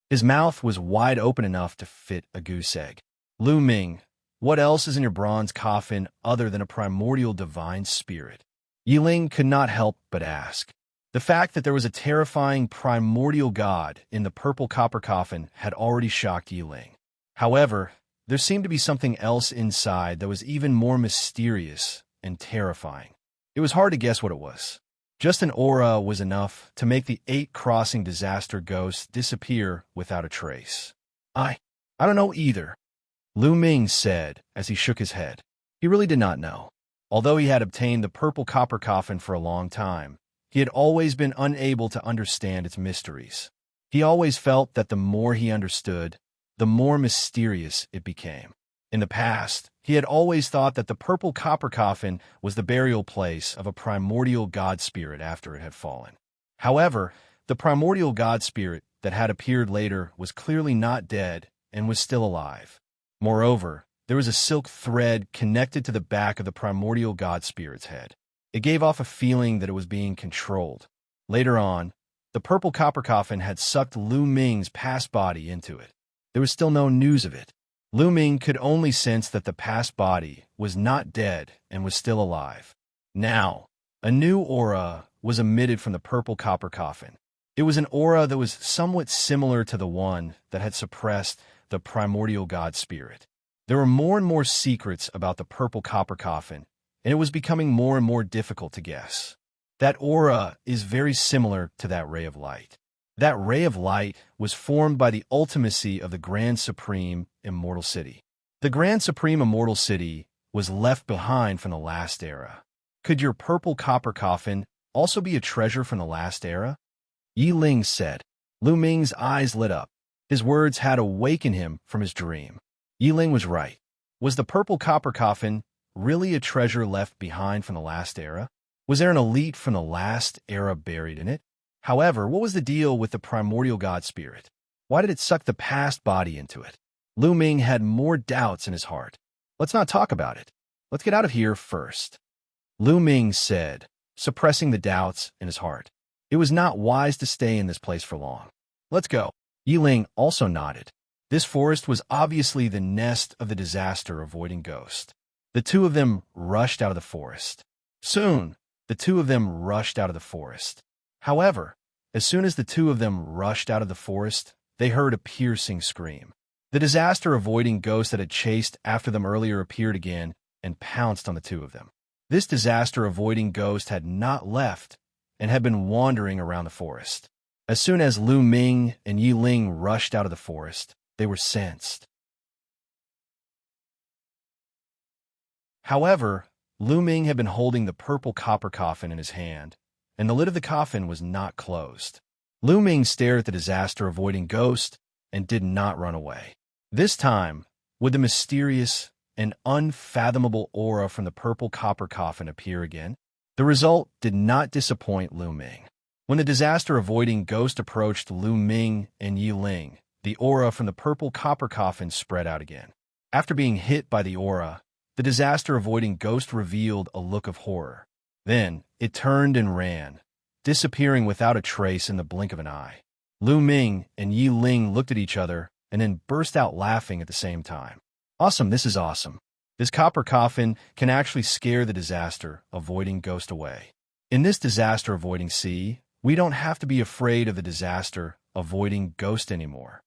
His mouth was wide open enough to fit a goose egg. Lu Ming, what else is in your bronze coffin other than a primordial divine spirit? Yiling could not help but ask. The fact that there was a terrifying primordial god in the purple copper coffin had already shocked Yiling. However, there seemed to be something else inside that was even more mysterious and terrifying. It was hard to guess what it was. Just an aura was enough to make the 8 crossing disaster ghosts disappear without a trace. I don't know either, Lu Ming said as he shook his head. He really did not know. Although he had obtained the purple copper coffin for a long time, he had always been unable to understand its mysteries. He always felt that the more he understood, the more mysterious it became. In the past, he had always thought that the purple copper coffin was the burial place of a primordial god spirit after it had fallen. However, the primordial god spirit that had appeared later was clearly not dead and was still alive. Moreover, there was a silk thread connected to the back of the primordial god spirit's head. It gave off a feeling that it was being controlled. Later on, the purple copper coffin had sucked Lu Ming's past body into it. There was still no news of it. Lu Ming could only sense that the past body was not dead and was still alive. Now, a new aura was emitted from the purple copper coffin. It was an aura that was somewhat similar to the one that had suppressed the primordial god spirit. There were more and more secrets about the purple copper coffin, and it was becoming more and more difficult to guess. That aura is very similar to that ray of light. That ray of light was formed by the ultimacy of the Grand Supreme Immortal City. The Grand Supreme Immortal City was left behind from the last era. Could your purple copper coffin also be a treasure from the last era? Yiling said. Lu Ming's eyes lit up. His words had awakened him from his dream. Yiling was right. Was the purple copper coffin really a treasure left behind from the last era? Was there an elite from the last era buried in it? However, what was the deal with the primordial god spirit? Why did it suck the past body into it? Lu Ming had more doubts in his heart. Let's not talk about it. Let's get out of here first, Lu Ming said, suppressing the doubts in his heart. It was not wise to stay in this place for long. Let's go. Yiling also nodded. This forest was obviously the nest of the disaster-avoiding ghost. The two of them rushed out of the forest. Soon, the two of them rushed out of the forest. However, as soon as the two of them rushed out of the forest, they heard a piercing scream. The disaster-avoiding ghost that had chased after them earlier appeared again and pounced on the two of them. This disaster-avoiding ghost had not left and had been wandering around the forest. As soon as Lu Ming and Yiling rushed out of the forest, they were sensed. However, Lu Ming had been holding the purple copper coffin in his hand, and the lid of the coffin was not closed. Lu Ming stared at the disaster-avoiding ghost and did not run away. This time, would the mysterious and unfathomable aura from the purple copper coffin appear again? The result did not disappoint Lu Ming. When the disaster-avoiding ghost approached Lu Ming and Yi Ling, the aura from the purple copper coffin spread out again. After being hit by the aura, the disaster-avoiding ghost revealed a look of horror. Then, it turned and ran, disappearing without a trace in the blink of an eye. Lu Ming and Yi Ling looked at each other and then burst out laughing at the same time. Awesome, this is awesome. This copper coffin can actually scare the disaster-avoiding ghost away. In this disaster-avoiding sea, we don't have to be afraid of the disaster-avoiding ghost anymore.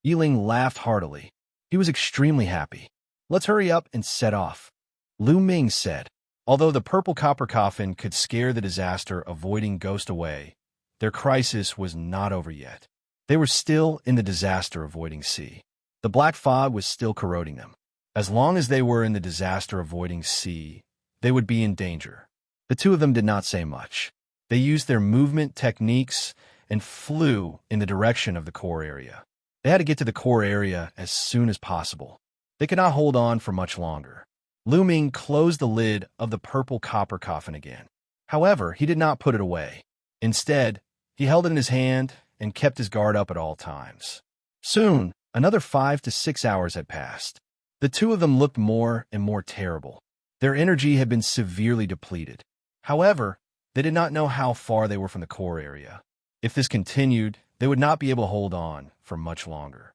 Yi Ling laughed heartily. He was extremely happy. Let's hurry up and set off, Lu Ming said. Although the purple copper coffin could scare the disaster-avoiding ghost away, their crisis was not over yet. They were still in the disaster-avoiding sea. The black fog was still corroding them. As long as they were in the disaster-avoiding sea, they would be in danger. The two of them did not say much. They used their movement techniques and flew in the direction of the core area. They had to get to the core area as soon as possible. They could not hold on for much longer. Lu Ming closed the lid of the purple copper coffin again. However, he did not put it away. Instead, he held it in his hand and kept his guard up at all times. Soon, another 5 to 6 hours had passed. The two of them looked more and more terrible. Their energy had been severely depleted. However, they did not know how far they were from the core area. If this continued, they would not be able to hold on for much longer.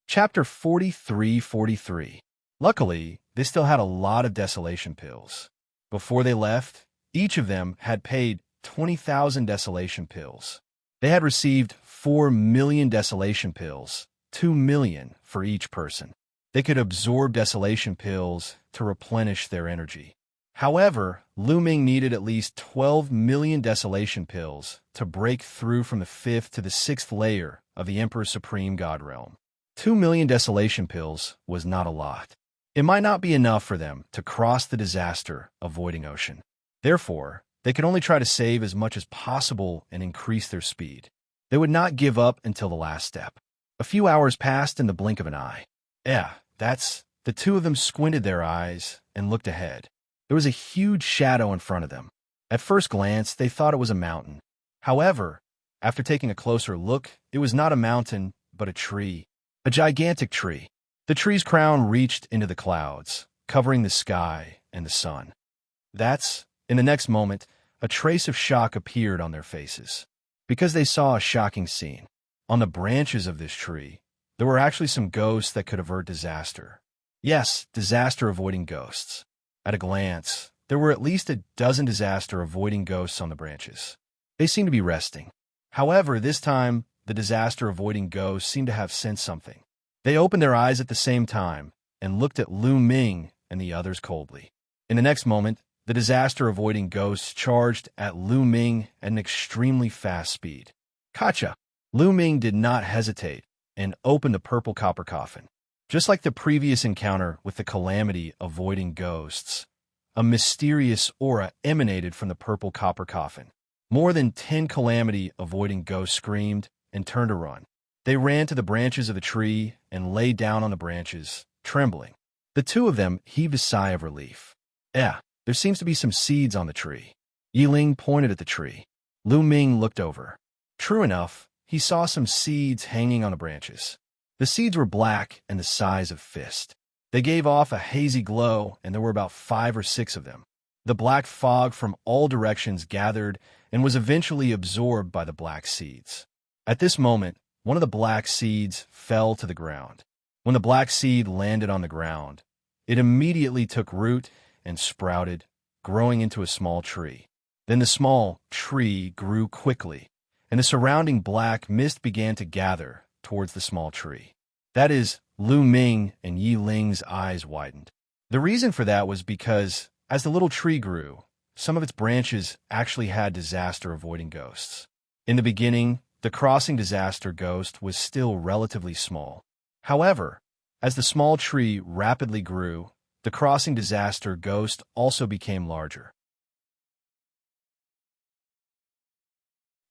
Chapter 43:43. Luckily, they still had a lot of desolation pills. Before they left, each of them had paid 20,000 desolation pills. They had received 4 million desolation pills, 2 million for each person. They could absorb desolation pills to replenish their energy. However, Lu Ming needed at least 12 million desolation pills to break through from the 5th to the 6th layer of the Emperor's Supreme God Realm. 2 million desolation pills was not a lot. It might not be enough for them to cross the disaster-avoiding ocean. Therefore, they could only try to save as much as possible and increase their speed. They would not give up until the last step. A few hours passed in the blink of an eye. The two of them squinted their eyes and looked ahead. There was a huge shadow in front of them. At first glance, they thought it was a mountain. However, after taking a closer look, it was not a mountain, but a tree. A gigantic tree. The tree's crown reached into the clouds, covering the sky and the sun. In the next moment, a trace of shock appeared on their faces, because they saw a shocking scene. On the branches of this tree, there were actually some ghosts that could avert disaster. Yes, disaster-avoiding ghosts. At a glance, there were at least a dozen disaster-avoiding ghosts on the branches. They seemed to be resting. However, this time, the disaster-avoiding ghosts seemed to have sensed something. They opened their eyes at the same time and looked at Lu Ming and the others coldly. In the next moment, the disaster-avoiding ghosts charged at Lu Ming at an extremely fast speed. Gotcha! Lu Ming did not hesitate and opened the purple copper coffin. Just like the previous encounter with the calamity-avoiding ghosts, a mysterious aura emanated from the purple copper coffin. More than 10 calamity-avoiding ghosts screamed and turned to run. They ran to the branches of the tree and lay down on the branches, trembling. The two of them heaved a sigh of relief. There seems to be some seeds on the tree. Yi Ling pointed at the tree. Lu Ming looked over. True enough, he saw some seeds hanging on the branches. The seeds were black and the size of fist. They gave off a hazy glow, and there were about 5 or 6 of them. The black fog from all directions gathered and was eventually absorbed by the black seeds. At this moment, one of the black seeds fell to the ground. When the black seed landed on the ground, it immediately took root and sprouted, growing into a small tree. Then the small tree grew quickly, and the surrounding black mist began to gather towards the small tree. That is, Lu Ming and Yi Ling's eyes widened. The reason for that was because, as the little tree grew, some of its branches actually had disaster-avoiding ghosts. In the beginning, the crossing disaster ghost was still relatively small. However, as the small tree rapidly grew, the crossing disaster ghost also became larger.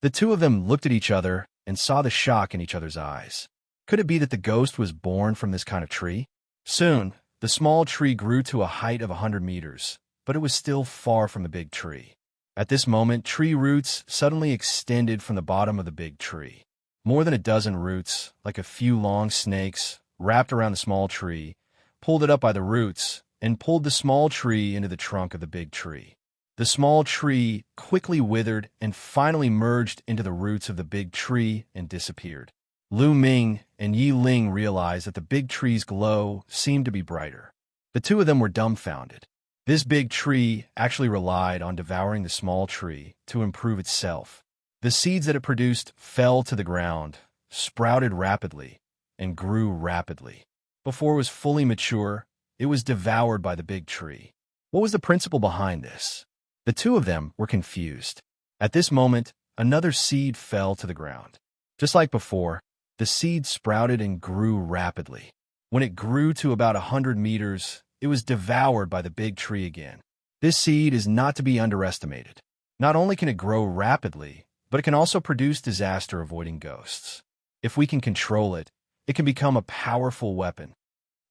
The two of them looked at each other and saw the shock in each other's eyes. Could it be that the ghost was born from this kind of tree? Soon, the small tree grew to a height of 100 meters, but it was still far from the big tree. At this moment, tree roots suddenly extended from the bottom of the big tree. More than a dozen roots, like a few long snakes, wrapped around the small tree, pulled it up by the roots, and pulled the small tree into the trunk of the big tree. The small tree quickly withered and finally merged into the roots of the big tree and disappeared. Lu Ming and Yi Ling realized that the big tree's glow seemed to be brighter. The two of them were dumbfounded. This big tree actually relied on devouring the small tree to improve itself. The seeds that it produced fell to the ground, sprouted rapidly, and grew rapidly. Before it was fully mature, it was devoured by the big tree. What was the principle behind this? The two of them were confused. At this moment, another seed fell to the ground. Just like before, the seed sprouted and grew rapidly. When it grew to about 100 meters, it was devoured by the big tree again. This seed is not to be underestimated. Not only can it grow rapidly, but it can also produce disaster-avoiding ghosts. If we can control it, it can become a powerful weapon.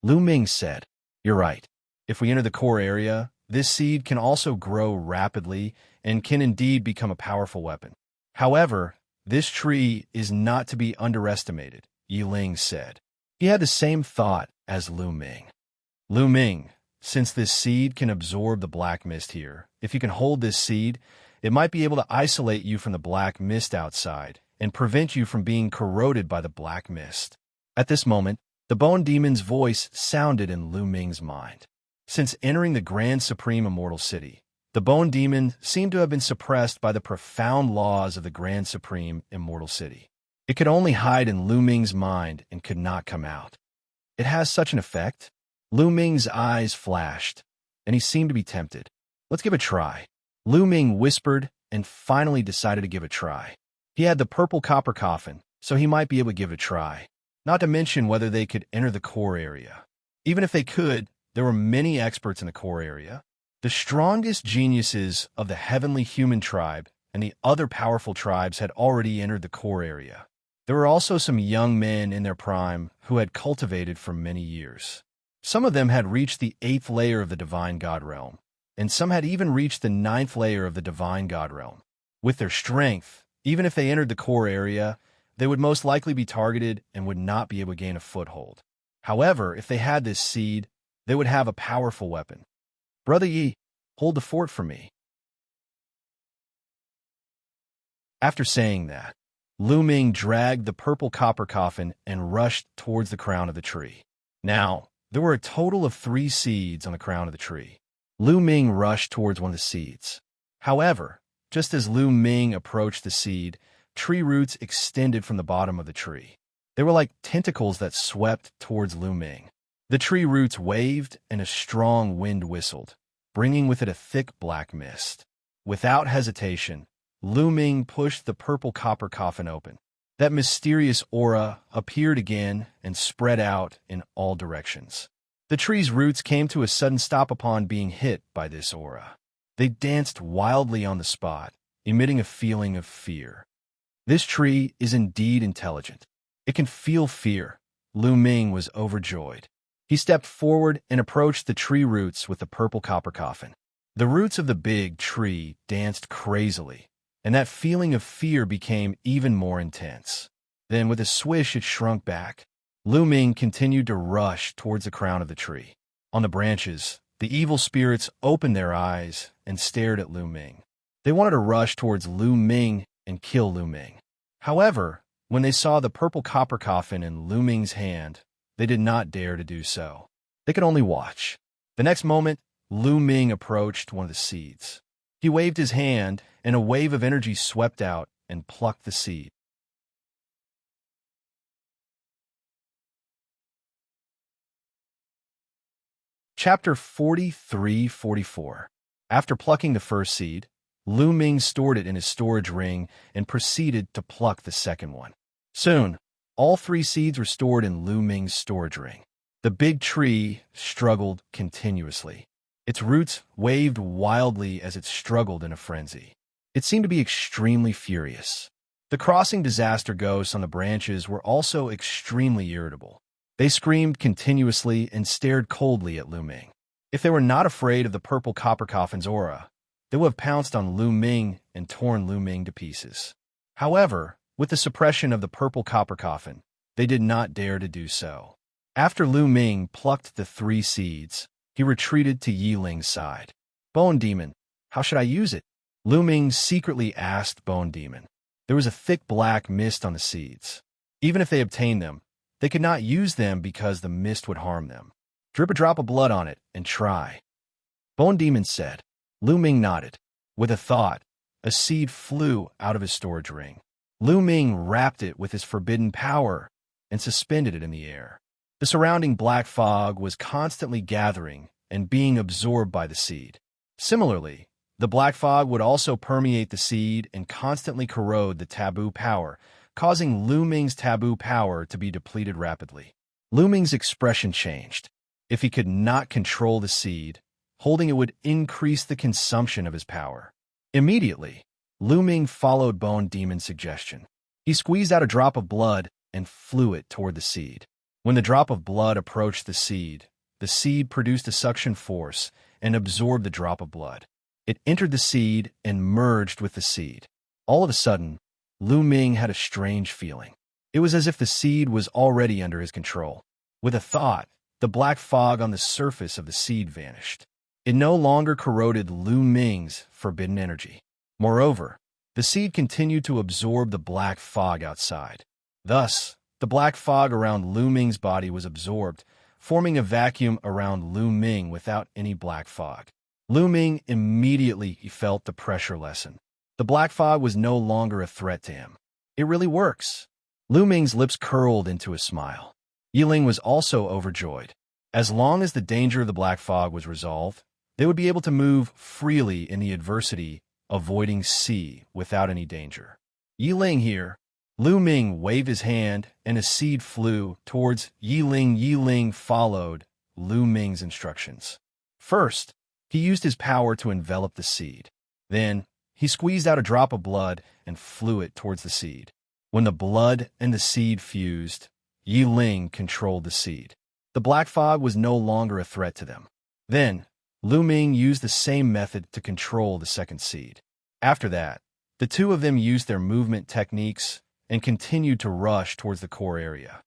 Lu Ming said, "You're right. If we enter the core area, this seed can also grow rapidly and can indeed become a powerful weapon. However, this tree is not to be underestimated," Yi Ling said. He had the same thought as Lu Ming. Lu Ming, since this seed can absorb the black mist here, if you can hold this seed, it might be able to isolate you from the black mist outside and prevent you from being corroded by the black mist. At this moment, the Bone Demon's voice sounded in Lu Ming's mind. Since entering the Grand Supreme Immortal City, the Bone Demon seemed to have been suppressed by the profound laws of the Grand Supreme Immortal City. It could only hide in Lu Ming's mind and could not come out. It has such an effect? Lu Ming's eyes flashed, and he seemed to be tempted. "Let's give it a try." Lu Ming whispered and finally decided to give it a try. He had the purple copper coffin, so he might be able to give it a try. Not to mention whether they could enter the core area. Even if they could, there were many experts in the core area. The strongest geniuses of the heavenly human tribe and the other powerful tribes had already entered the core area. There were also some young men in their prime who had cultivated for many years. Some of them had reached the 8th layer of the Divine God Realm, and some had even reached the 9th layer of the Divine God Realm. With their strength, even if they entered the core area, they would most likely be targeted and would not be able to gain a foothold. However, if they had this seed, they would have a powerful weapon. "Brother Yi, hold the fort for me." After saying that, Lu Ming dragged the purple copper coffin and rushed towards the crown of the tree. Now, there were a total of 3 seeds on the crown of the tree. Lu Ming rushed towards one of the seeds. However, just as Lu Ming approached the seed, tree roots extended from the bottom of the tree. They were like tentacles that swept towards Lu Ming. The tree roots waved and a strong wind whistled, bringing with it a thick black mist. Without hesitation, Lu Ming pushed the purple copper coffin open. That mysterious aura appeared again and spread out in all directions. The tree's roots came to a sudden stop upon being hit by this aura. They danced wildly on the spot, emitting a feeling of fear. This tree is indeed intelligent. It can feel fear. Lu Ming was overjoyed. He stepped forward and approached the tree roots with the purple copper coffin. The roots of the big tree danced crazily, and that feeling of fear became even more intense. Then, with a swish, it shrunk back. Lu Ming continued to rush towards the crown of the tree. On the branches, the evil spirits opened their eyes and stared at Lu Ming. They wanted to rush towards Lu Ming and kill Lu Ming. However, when they saw the purple copper coffin in Lu Ming's hand, they did not dare to do so. They could only watch. The next moment, Lu Ming approached one of the seeds. He waved his hand, and a wave of energy swept out and plucked the seed. Chapter 43-44. After plucking the first seed, Lu Ming stored it in his storage ring and proceeded to pluck the second one. Soon, all 3 seeds were stored in Lu Ming's storage ring. The big tree struggled continuously. Its roots waved wildly as it struggled in a frenzy. It seemed to be extremely furious. The crossing disaster ghosts on the branches were also extremely irritable. They screamed continuously and stared coldly at Lu Ming. If they were not afraid of the purple copper coffin's aura, they would have pounced on Lu Ming and torn Lu Ming to pieces. However, with the suppression of the purple copper coffin, they did not dare to do so. After Lu Ming plucked the 3 seeds, he retreated to Yi Ling's side. Bone Demon, how should I use it? Lu Ming secretly asked Bone Demon. There was a thick black mist on the seeds. Even if they obtained them, they could not use them because the mist would harm them. Drip a drop of blood on it and try. Bone Demon said. Lu Ming nodded. With a thought, a seed flew out of his storage ring. Lu Ming wrapped it with his forbidden power and suspended it in the air. The surrounding black fog was constantly gathering and being absorbed by the seed. Similarly, the black fog would also permeate the seed and constantly corrode the taboo power, causing Lu Ming's taboo power to be depleted rapidly. Lu Ming's expression changed. If he could not control the seed, holding it would increase the consumption of his power. Immediately, Lu Ming followed Bone Demon's suggestion. He squeezed out a drop of blood and flew it toward the seed. When the drop of blood approached the seed produced a suction force and absorbed the drop of blood. It entered the seed and merged with the seed. All of a sudden, Lu Ming had a strange feeling. It was as if the seed was already under his control. With a thought, the black fog on the surface of the seed vanished. It no longer corroded Lu Ming's forbidden energy. Moreover, the seed continued to absorb the black fog outside. Thus, the black fog around Lu Ming's body was absorbed, forming a vacuum around Lu Ming without any black fog. Lu Ming immediately felt the pressure lessen. The black fog was no longer a threat to him. It really works. Lu Ming's lips curled into a smile. Yi Ling was also overjoyed. As long as the danger of the black fog was resolved, they would be able to move freely in the adversity, avoiding sea without any danger. Yi Ling here. Lu Ming waved his hand, and a seed flew towards Yi Ling. Yi Ling followed Lu Ming's instructions. First, he used his power to envelop the seed. Then, he squeezed out a drop of blood and flew it towards the seed. When the blood and the seed fused, Yi Ling controlled the seed. The black fog was no longer a threat to them. Then, Lu Ming used the same method to control the second seed. After that, the two of them used their movement techniques and continued to rush towards the core area.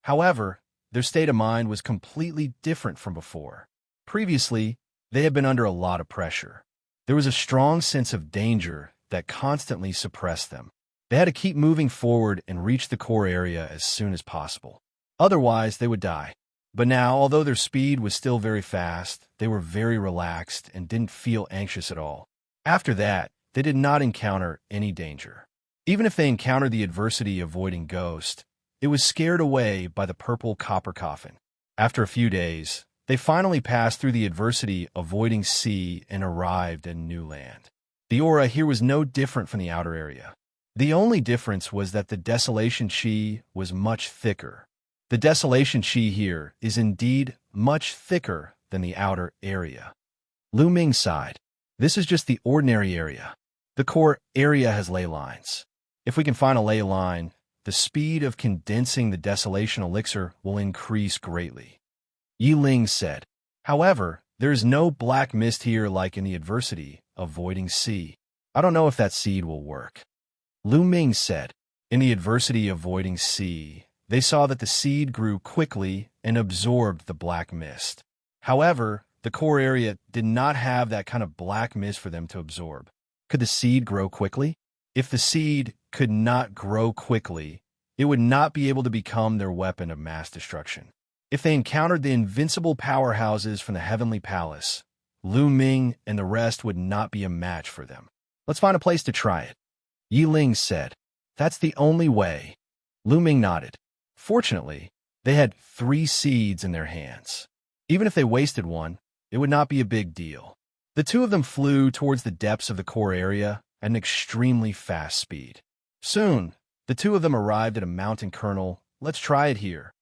However, their state of mind was completely different from before. Previously, they had been under a lot of pressure. There was a strong sense of danger that constantly suppressed them. They had to keep moving forward and reach the core area as soon as possible. Otherwise, they would die. But now, although their speed was still very fast, they were very relaxed and didn't feel anxious at all. After that, they did not encounter any danger. Even if they encountered the adversity avoiding Ghost, it was scared away by the purple copper coffin. After a few days, they finally passed through the adversity avoiding sea and arrived in new land. The aura here was no different from the outer area. The only difference was that the desolation chi was much thicker. The desolation chi here is indeed much thicker than the outer area. Lu Ming sighed. This is just the ordinary area. The core area has ley lines. If we can find a ley line, the speed of condensing the desolation elixir will increase greatly. Yi Ling said. However, there is no black mist here like in the adversity avoiding sea. I don't know if that seed will work. Lu Ming said. In the adversity avoiding sea, they saw that the seed grew quickly and absorbed the black mist. However, the core area did not have that kind of black mist for them to absorb. Could the seed grow quickly? If the seed could not grow quickly, it would not be able to become their weapon of mass destruction. If they encountered the invincible powerhouses from the Heavenly Palace, Lu Ming and the rest would not be a match for them. Let's find a place to try it. Yi Ling said. That's the only way. Lu Ming nodded. Fortunately, they had 3 seeds in their hands. Even if they wasted one, it would not be a big deal. The two of them flew towards the depths of the core area at an extremely fast speed. Soon, the two of them arrived at a mountain kernel. Let's try it here.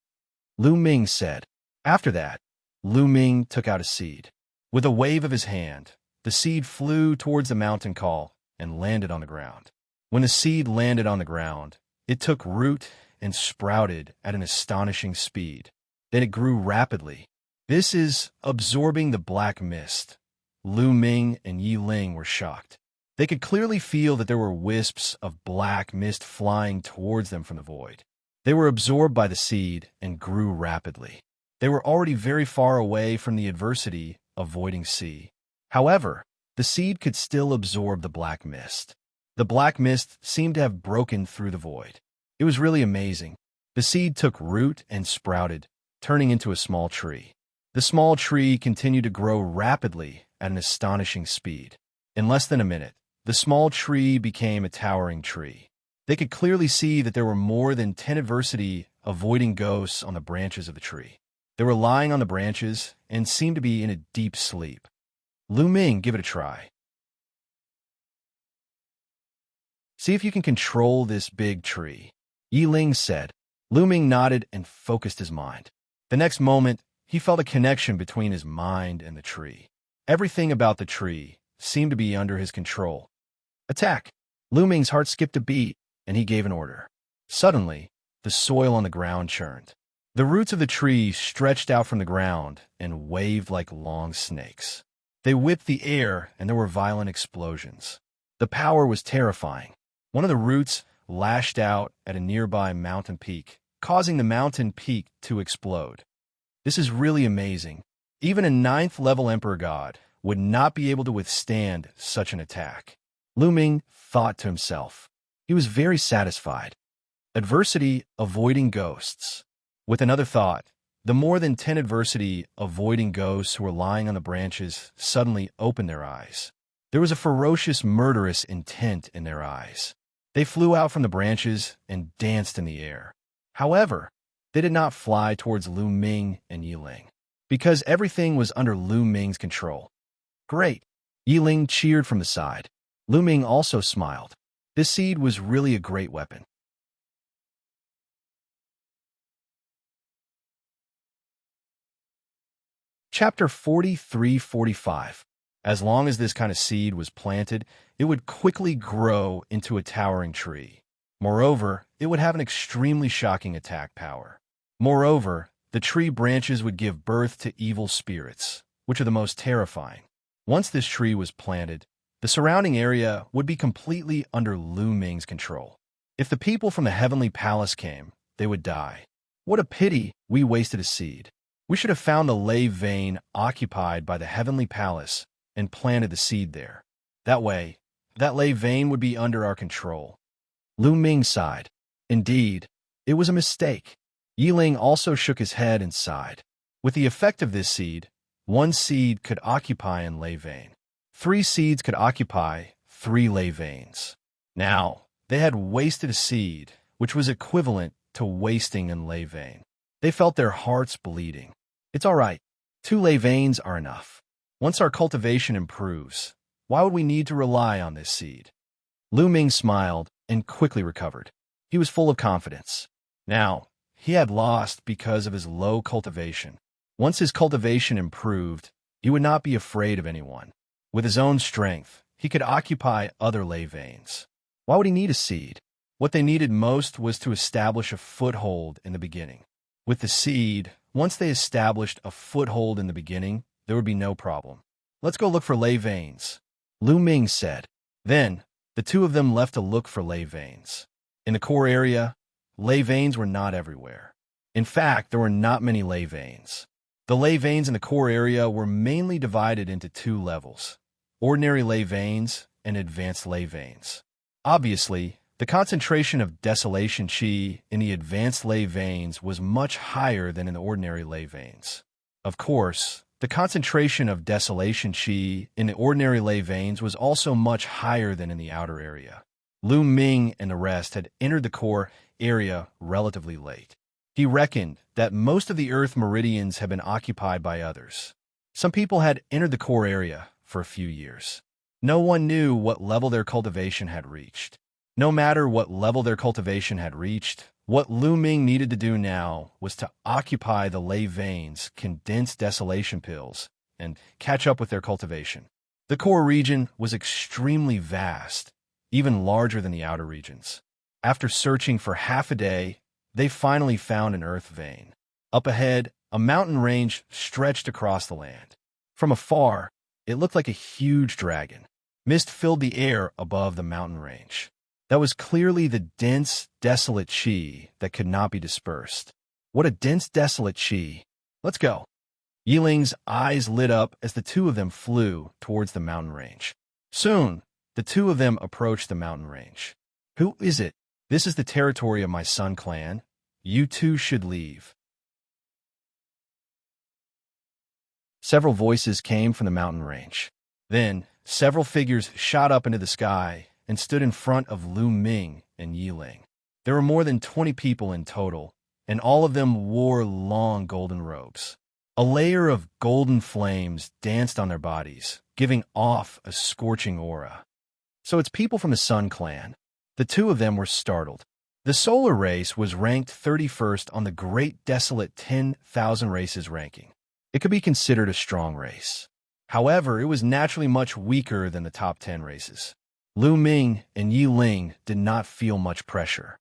Lu Ming said. After that, Lu Ming took out a seed. With a wave of his hand, the seed flew towards the mountain col and landed on the ground. When the seed landed on the ground, it took root and sprouted at an astonishing speed. Then it grew rapidly. This is absorbing the black mist. Lu Ming and Yi Ling were shocked. They could clearly feel that there were wisps of black mist flying towards them from the void. They were absorbed by the seed and grew rapidly. They were already very far away from the adversity of voiding sea. However, the seed could still absorb the black mist. The black mist seemed to have broken through the void. It was really amazing. The seed took root and sprouted, turning into a small tree. The small tree continued to grow rapidly at an astonishing speed. In less than a minute, the small tree became a towering tree. They could clearly see that there were more than 10 adversity avoiding ghosts on the branches of the tree. They were lying on the branches and seemed to be in a deep sleep. Lu Ming, give it a try. See if you can control this big tree. Yi Ling said. Lu Ming nodded and focused his mind. The next moment, he felt a connection between his mind and the tree. Everything about the tree seemed to be under his control. Attack! Lu Ming's heart skipped a beat, and he gave an order. Suddenly, the soil on the ground churned. The roots of the tree stretched out from the ground and waved like long snakes. They whipped the air, and there were violent explosions. The power was terrifying. One of the roots lashed out at a nearby mountain peak, causing the mountain peak to explode. This is really amazing. Even a 9th-level Emperor God would not be able to withstand such an attack. Lu Ming thought to himself. He was very satisfied. Adversity avoiding ghosts. With another thought, the more than 10 adversity avoiding ghosts who were lying on the branches suddenly opened their eyes. There was a ferocious, murderous intent in their eyes. They flew out from the branches and danced in the air. However, they did not fly towards Lu Ming and Yi Ling, because everything was under Lu Ming's control. Great! Yi Ling cheered from the side. Lu Ming also smiled. This seed was really a great weapon. Chapter 43-45. As long as this kind of seed was planted, it would quickly grow into a towering tree. Moreover, it would have an extremely shocking attack power. Moreover, the tree branches would give birth to evil spirits, which are the most terrifying. Once this tree was planted, the surrounding area would be completely under Lu Ming's control. If the people from the heavenly palace came, they would die. What a pity we wasted a seed. We should have found a lay vein occupied by the heavenly palace and planted the seed there. That way, that lay vein would be under our control. Lu Ming sighed. Indeed, it was a mistake. Yi Ling also shook his head and sighed. With the effect of this seed, 1 seed could occupy in lay vein. 3 seeds could occupy 3 lay veins. Now, they had wasted a seed, which was equivalent to wasting in lay vein. They felt their hearts bleeding. It's all right. 2 lay veins are enough. Once our cultivation improves, why would we need to rely on this seed? Lu Ming smiled and quickly recovered. He was full of confidence. Now, he had lost because of his low cultivation. Once his cultivation improved, he would not be afraid of anyone. With his own strength, he could occupy other lay veins. Why would he need a seed? What they needed most was to establish a foothold in the beginning. With the seed, once they established a foothold in the beginning, there would be no problem. Let's go look for lay veins, Lu Ming said. Then, the 2 of them left to look for lay veins. In the core area, lay veins were not everywhere. In fact, there were not many lay veins. The lay veins in the core area were mainly divided into 2 levels: ordinary lay veins and advanced lay veins. Obviously, the concentration of desolation chi in the advanced lay veins was much higher than in the ordinary lay veins. Of course, the concentration of desolation chi in the ordinary lay veins was also much higher than in the outer area. Lu Ming and the rest had entered the core area relatively late. He reckoned that most of the Earth meridians had been occupied by others. Some people had entered the core area for a few years. No one knew what level their cultivation had reached. No matter what level their cultivation had reached, what Lu Ming needed to do now was to occupy the lay veins, condense desolation pills, and catch up with their cultivation. The core region was extremely vast, even larger than the outer regions. After searching for half a day, they finally found an earth vein. Up ahead, a mountain range stretched across the land. From afar, it looked like a huge dragon. Mist filled the air above the mountain range. That was clearly the dense, desolate qi that could not be dispersed. What a dense, desolate qi. Let's go. Yiling's eyes lit up as the two of them flew towards the mountain range. Soon, the two of them approached the mountain range. Who is it? This is the territory of my Sun clan. You two should leave. Several voices came from the mountain range. Then, several figures shot up into the sky and stood in front of Lu Ming and Yiling. There were more than 20 people in total, and all of them wore long golden robes. A layer of golden flames danced on their bodies, giving off a scorching aura. So it's people from the Sun clan. The two of them were startled. The solar race was ranked 31st on the Great Desolate 10,000 races ranking. It could be considered a strong race. However, it was naturally much weaker than the top 10 races. Lu Ming and Yi Ling did not feel much pressure.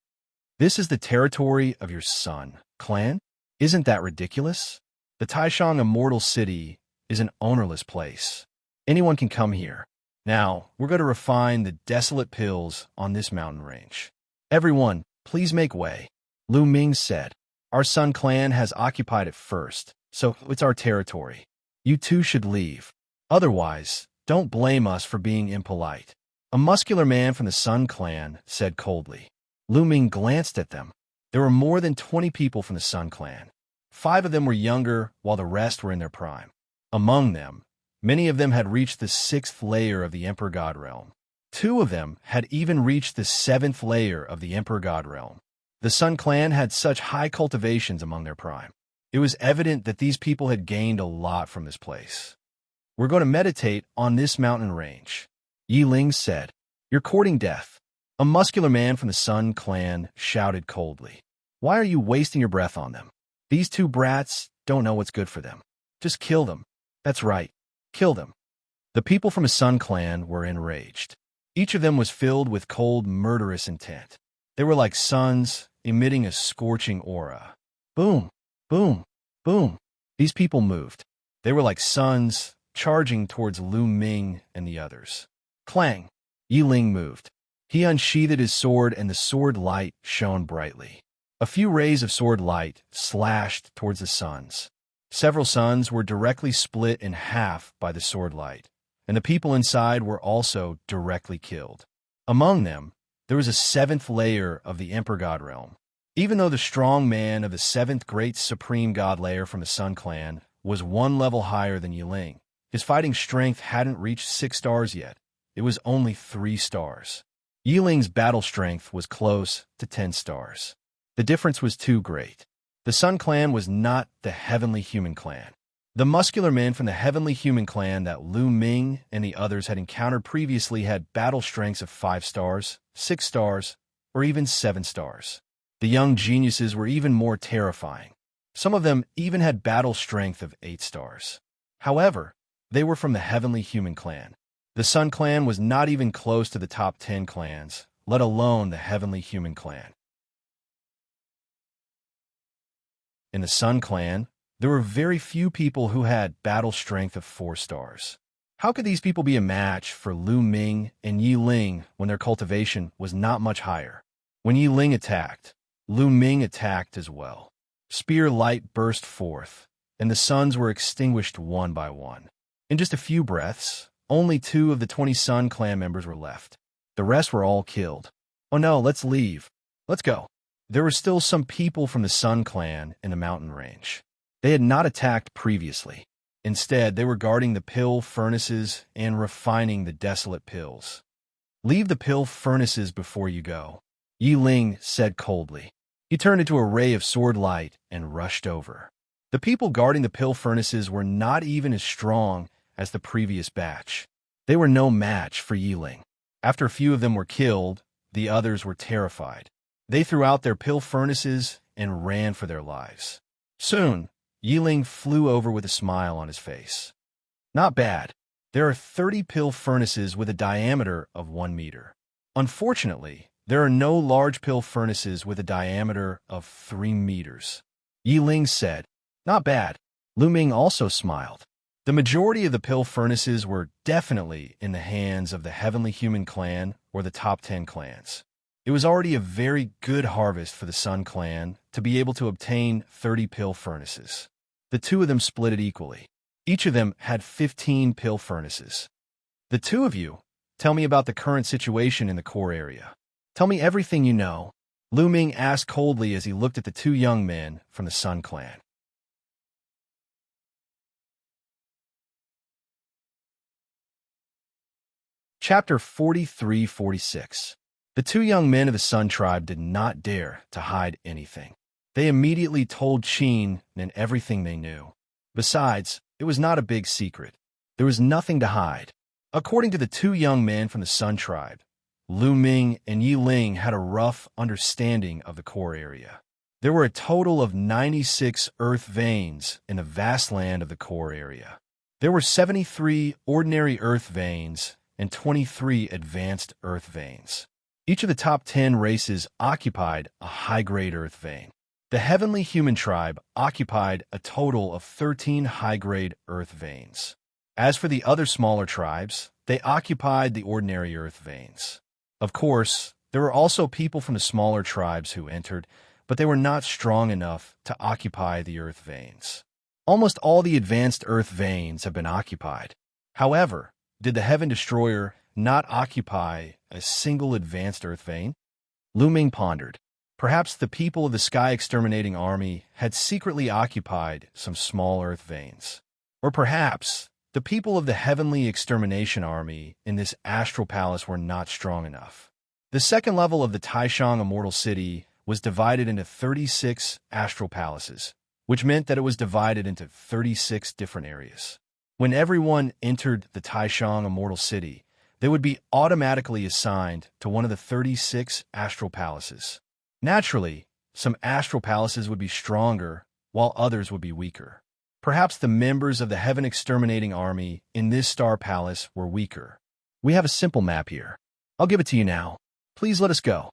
This is the territory of your Sun clan? Isn't that ridiculous? The Taishang Immortal City is an ownerless place. Anyone can come here. Now, we're going to refine the desolate pills on this mountain range. Everyone, please make way. Lu Ming said, our Sun clan has occupied it first, so it's our territory. You two should leave. Otherwise, don't blame us for being impolite. A muscular man from the Sun clan said coldly. Lu Ming glanced at them. There were more than 20 people from the Sun clan. 5 of them were younger, while the rest were in their prime. Among them, many of them had reached the 6th layer of the Emperor God realm. 2 of them had even reached the 7th layer of the Emperor God realm. The Sun clan had such high cultivations among their prime. It was evident that these people had gained a lot from this place. We're going to meditate on this mountain range. Yi Ling said, you're courting death. A muscular man from the Sun clan shouted coldly. Why are you wasting your breath on them? These 2 brats don't know what's good for them. Just kill them. That's right. Kill them. The people from the Sun clan were enraged. Each of them was filled with cold, murderous intent. They were like suns, emitting a scorching aura. Boom, boom, boom. These people moved. They were like suns, charging towards Lu Ming and the others. Clang! Yi Ling moved. He unsheathed his sword and the sword light shone brightly. A few rays of sword light slashed towards the suns. Several suns were directly split in half by the sword light, and the people inside were also directly killed. Among them, there was a 7th layer of the Emperor God realm. Even though the strong man of the 7th Great Supreme God layer from the Sun clan was 1 level higher than Yi Ling, his fighting strength hadn't reached 6 stars yet. It was only 3 stars. Yi Ling's battle strength was close to 10 stars. The difference was too great. The Sun clan was not the Heavenly Human clan. The muscular men from the Heavenly Human clan that Lu Ming and the others had encountered previously had battle strengths of 5 stars, 6 stars, or even 7 stars. The young geniuses were even more terrifying. Some of them even had battle strength of 8 stars. However, they were from the Heavenly Human clan. The Sun clan was not even close to the top 10 clans, let alone the Heavenly Human clan. In the Sun clan, there were very few people who had battle strength of 4 stars. How could these people be a match for Lu Ming and Yi Ling when their cultivation was not much higher? When Yi Ling attacked, Lu Ming attacked as well. Spear light burst forth, and the suns were extinguished one by one. In just a few breaths, only 2 of the 20 Sun clan members were left. The rest were all killed. Oh no, let's leave. Let's go. There were still some people from the Sun clan in the mountain range. They had not attacked previously. Instead, they were guarding the pill furnaces and refining the desolate pills. Leave the pill furnaces before you go, Yi Ling said coldly. He turned into a ray of sword light and rushed over. The people guarding the pill furnaces were not even as strong as the previous batch. They were no match for Yi Ling. After a few of them were killed, the others were terrified. They threw out their pill furnaces and ran for their lives. Soon, Yi Ling flew over with a smile on his face. Not bad. There are 30 pill furnaces with a diameter of 1 meter. Unfortunately, There are no large pill furnaces with a diameter of 3 meters. Yi Ling said, "Not bad." Lu Ming also smiled. The majority of the pill furnaces were definitely in the hands of the Heavenly Human Clan or the top 10 clans. It was already a very good harvest for the Sun Clan to be able to obtain 30 pill furnaces. The two of them split it equally. Each of them had 15 pill furnaces. "The two of you, tell me about the current situation in the core area. Tell me everything you know," Lu Ming asked coldly as he looked at the two young men from the Sun Clan. Chapter 43-46. The two young men of the Sun Tribe did not dare to hide anything. They immediately told Qin and everything they knew. Besides, it was not a big secret. There was nothing to hide. According to the two young men from the Sun Tribe, Lu Ming and Yi Ling had a rough understanding of the core area. There were a total of 96 earth veins in the vast land of the core area. There were 73 ordinary earth veins and 23 advanced earth veins. Each of the top 10 races occupied a high-grade earth vein. The Heavenly Human Tribe occupied a total of 13 high-grade earth veins. As for the other smaller tribes, they occupied the ordinary earth veins. Of course, there were also people from the smaller tribes who entered, but they were not strong enough to occupy the earth veins. Almost all the advanced earth veins have been occupied. However, did the Heaven Destroyer not occupy a single advanced earth vein? Lu Ming pondered. Perhaps the people of the Sky Exterminating Army had secretly occupied some small earth veins. Or perhaps the people of the Heavenly Extermination Army in this astral palace were not strong enough. The second level of the Taishang Immortal City was divided into 36 astral palaces, which meant that it was divided into 36 different areas. When everyone entered the Taishang Immortal City, they would be automatically assigned to one of the 36 astral palaces. Naturally, some astral palaces would be stronger, while others would be weaker. Perhaps the members of the Heaven Exterminating Army in this star palace were weaker. "We have a simple map here. I'll give it to you now. Please let us go,"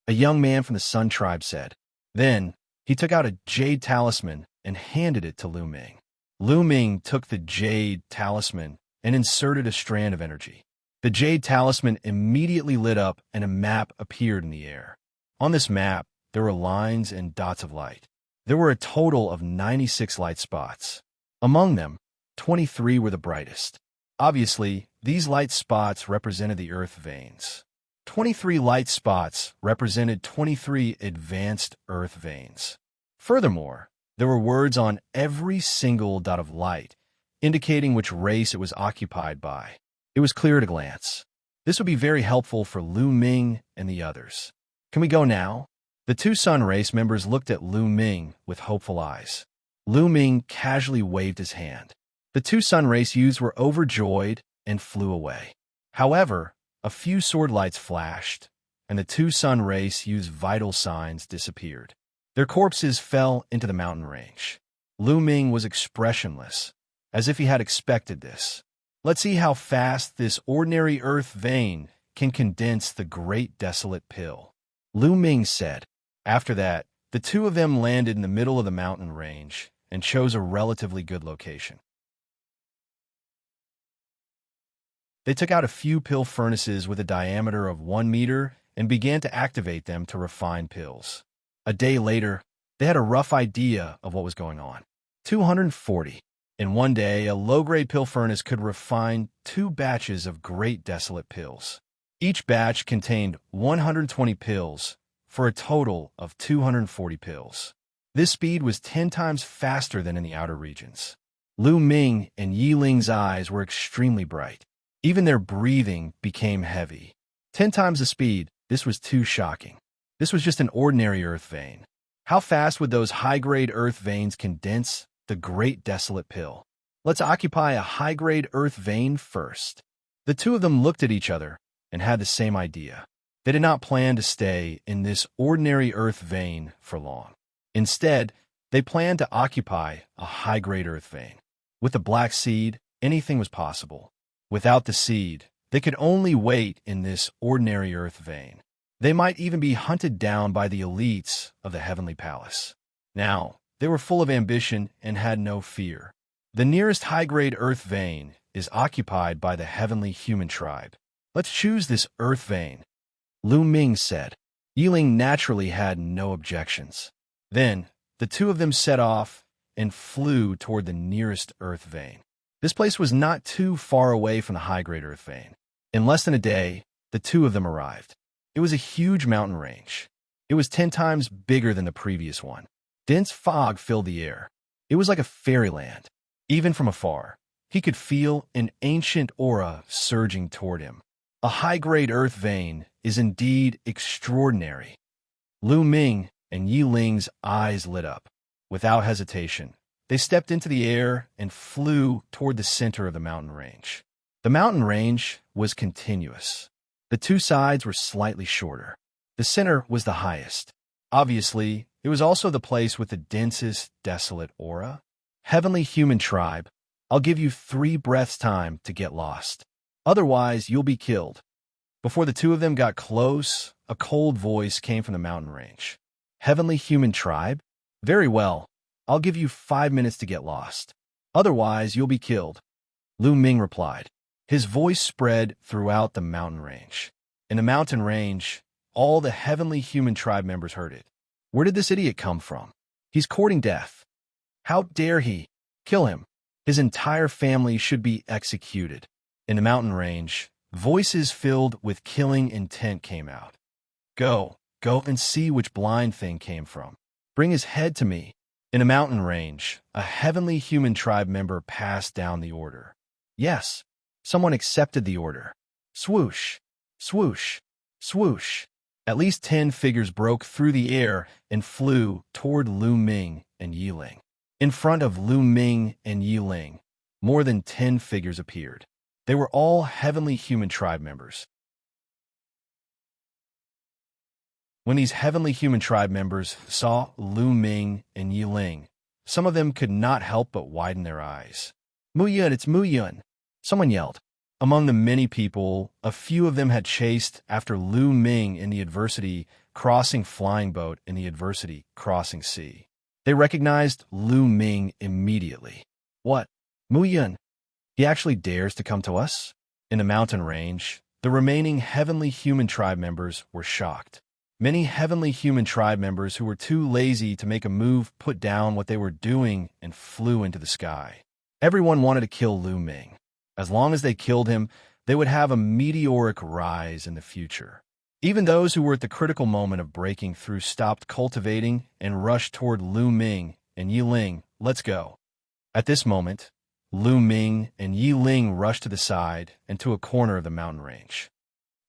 a young man from the Sun Tribe said. Then, he took out a jade talisman and handed it to Lu Ming. Lu Ming took the jade talisman and inserted a strand of energy. The jade talisman immediately lit up and a map appeared in the air. On this map, there were lines and dots of light. There were a total of 96 light spots. Among them, 23 were the brightest. Obviously, these light spots represented the earth veins. 23 light spots represented 23 advanced earth veins. Furthermore, there were words on every single dot of light, indicating which race it was occupied by. It was clear at a glance. This would be very helpful for Lu Ming and the others. "Can we go now?" The two Sun race members looked at Lu Ming with hopeful eyes. Lu Ming casually waved his hand. The two Sun race youths were overjoyed and flew away. However, a few sword lights flashed, and the two Sun race youths' vital signs disappeared. Their corpses fell into the mountain range. Lu Ming was expressionless, as if he had expected this. "Let's see how fast this ordinary earth vein can condense the great desolate pill," Lu Ming said. After that, the two of them landed in the middle of the mountain range and chose a relatively good location. They took out a few pill furnaces with a diameter of 1 meter and began to activate them to refine pills. A day later, they had a rough idea of what was going on. 240. In one day, a low-grade pill furnace could refine 2 batches of great desolate pills. Each batch contained 120 pills for a total of 240 pills. This speed was 10 times faster than in the outer regions. Lu Ming and Yi Ling's eyes were extremely bright. Even their breathing became heavy. 10 times the speed, this was too shocking. This was just an ordinary earth vein. How fast would those high-grade earth veins condense the great desolate pill? Let's occupy a high-grade earth vein first. The two of them looked at each other and had the same idea. They did not plan to stay in this ordinary earth vein for long. Instead, they planned to occupy a high-grade earth vein. With the black seed, anything was possible. Without the seed, they could only wait in this ordinary earth vein. They might even be hunted down by the elites of the Heavenly Palace. Now, they were full of ambition and had no fear. The nearest high-grade Earth vein is occupied by the Heavenly Human Tribe. Let's choose this Earth vein, Lu Ming said. Yiling naturally had no objections. Then, the two of them set off and flew toward the nearest Earth vein. This place was not too far away from the high-grade Earth vein. In less than a day, the two of them arrived. It was a huge mountain range. It was 10 times bigger than the previous one. Dense fog filled the air. It was like a fairyland. Even from afar, he could feel an ancient aura surging toward him. A high-grade Earth vein is indeed extraordinary. Lu Ming and Yiling's eyes lit up. Without hesitation, they stepped into the air and flew toward the center of the mountain range. The mountain range was continuous. The two sides were slightly shorter. The center was the highest. Obviously, it was also the place with the densest, desolate aura. Heavenly Human Tribe, I'll give you 3 breaths time to get lost. Otherwise, you'll be killed. Before the two of them got close, a cold voice came from the mountain range. Heavenly Human Tribe? Very well. I'll give you 5 minutes to get lost. Otherwise, you'll be killed. Lu Ming replied. His voice spread throughout the mountain range. In the mountain range, all the Heavenly Human Tribe members heard it. Where did this idiot come from? He's courting death. How dare he? Kill him. His entire family should be executed. In the mountain range, voices filled with killing intent came out. Go and see which blind thing came from. Bring his head to me. In a mountain range, a Heavenly Human Tribe member passed down the order. Yes, someone accepted the order. Swoosh, swoosh, swoosh. At least 10 figures broke through the air and flew toward Lu Ming and Yiling. In front of Lu Ming and Yiling, more than 10 figures appeared. They were all Heavenly Human Tribe members. When these Heavenly Human Tribe members saw Lu Ming and Yiling, some of them could not help but widen their eyes. Mu Yun, it's Mu Yun, someone yelled. Among the many people, a few of them had chased after Lu Ming in the Adversity Crossing flying boat in the Adversity Crossing sea. They recognized Lu Ming immediately. What? Mu Yun? He actually dares to come to us? In the mountain range, the remaining Heavenly Human Tribe members were shocked. Many Heavenly Human Tribe members who were too lazy to make a move put down what they were doing and flew into the sky. Everyone wanted to kill Lu Ming. As long as they killed him, they would have a meteoric rise in the future. Even those who were at the critical moment of breaking through stopped cultivating and rushed toward Lu Ming and Yiling. Let's go. At this moment, Lu Ming and Yiling rushed to the side and to a corner of the mountain range.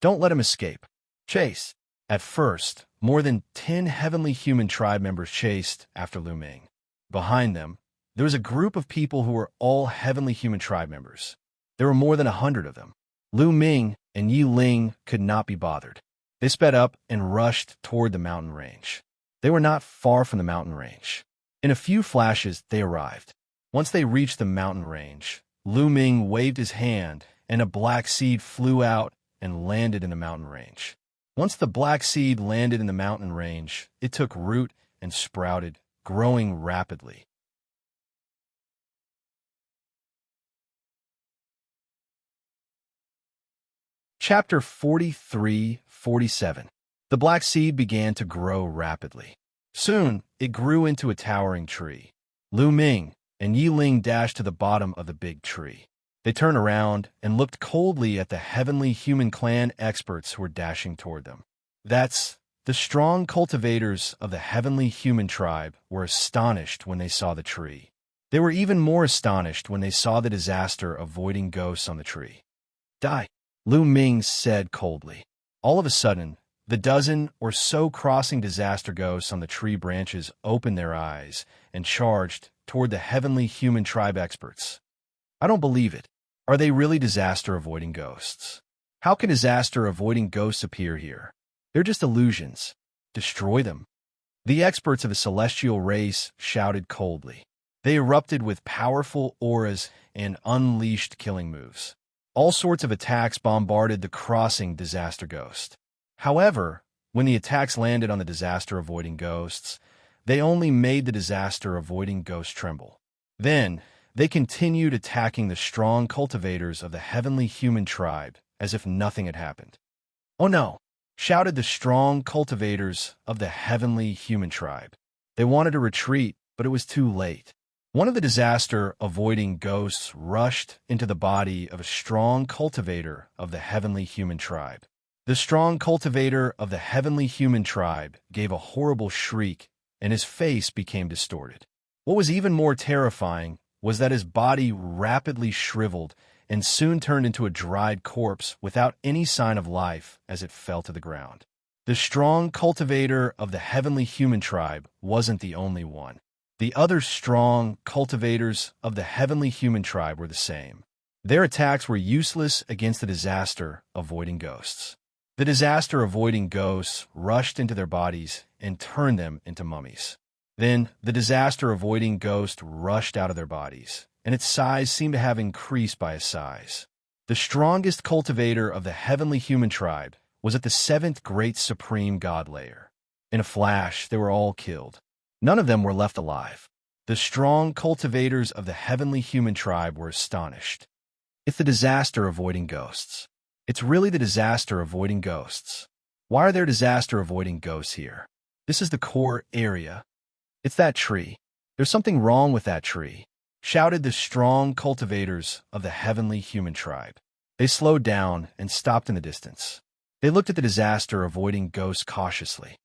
Don't let him escape. Chase. At first, more than 10 Heavenly Human Tribe members chased after Lu Ming. Behind them, there was a group of people who were all Heavenly Human Tribe members. There were more than 100 of them. Lu Ming and Yiling could not be bothered. They sped up and rushed toward the mountain range. They were not far from the mountain range. In a few flashes, they arrived. Once they reached the mountain range, Lu Ming waved his hand, and a black seed flew out and landed in the mountain range. Once the black seed landed in the mountain range, it took root and sprouted, growing rapidly. Chapter 43-47. The black seed began to grow rapidly. Soon, it grew into a towering tree. Lu Ming and Yiling dashed to the bottom of the big tree. They turned around and looked coldly at the Heavenly Human Clan experts who were dashing toward them. The strong cultivators of the Heavenly Human Tribe were astonished when they saw the tree. They were even more astonished when they saw the disaster avoiding ghosts on the tree. Die, Lu Ming said coldly. All of a sudden, the dozen or so crossing disaster ghosts on the tree branches opened their eyes and charged toward the Heavenly Human Tribe experts. I don't believe it. Are they really disaster-avoiding ghosts? How can disaster-avoiding ghosts appear here? They're just illusions. Destroy them. The experts of the celestial race shouted coldly. They erupted with powerful auras and unleashed killing moves. All sorts of attacks bombarded the crossing disaster ghost. However, When the attacks landed on the disaster-avoiding ghosts, they only made the disaster-avoiding ghosts tremble. Then, they continued attacking the strong cultivators of the heavenly human tribe as if nothing had happened. "Oh no!" shouted the strong cultivators of the heavenly human tribe. They wanted to retreat, but it was too late. One of the disaster-avoiding ghosts rushed into the body of a strong cultivator of the heavenly human tribe. The strong cultivator of the heavenly human tribe gave a horrible shriek, and his face became distorted. What was even more terrifying was that his body rapidly shriveled and soon turned into a dried corpse without any sign of life as it fell to the ground. The strong cultivator of the heavenly human tribe wasn't the only one. The other strong cultivators of the heavenly human tribe were the same. Their attacks were useless against the disaster-avoiding ghosts. The disaster-avoiding ghosts rushed into their bodies and turned them into mummies. Then, the disaster-avoiding ghost rushed out of their bodies, and its size seemed to have increased by a size. The strongest cultivator of the heavenly human tribe was at the seventh great supreme god layer. In a flash, they were all killed. None of them were left alive. The strong cultivators of the heavenly human tribe were astonished. It's the disaster-avoiding ghosts. It's really the disaster-avoiding ghosts. Why are there disaster-avoiding ghosts here? This is the core area. It's that tree. There's something wrong with that tree, shouted the strong cultivators of the heavenly human tribe. They slowed down and stopped in the distance. They looked at the disaster-avoiding ghosts cautiously.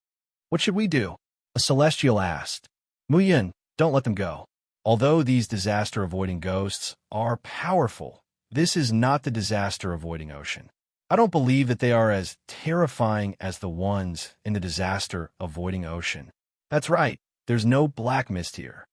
"What should we do?" a celestial asked. "Muyin, don't let them go. Although these disaster-avoiding ghosts are powerful, this is not the disaster-avoiding ocean. I don't believe that they are as terrifying as the ones in the disaster-avoiding ocean. That's right, there's no black mist here."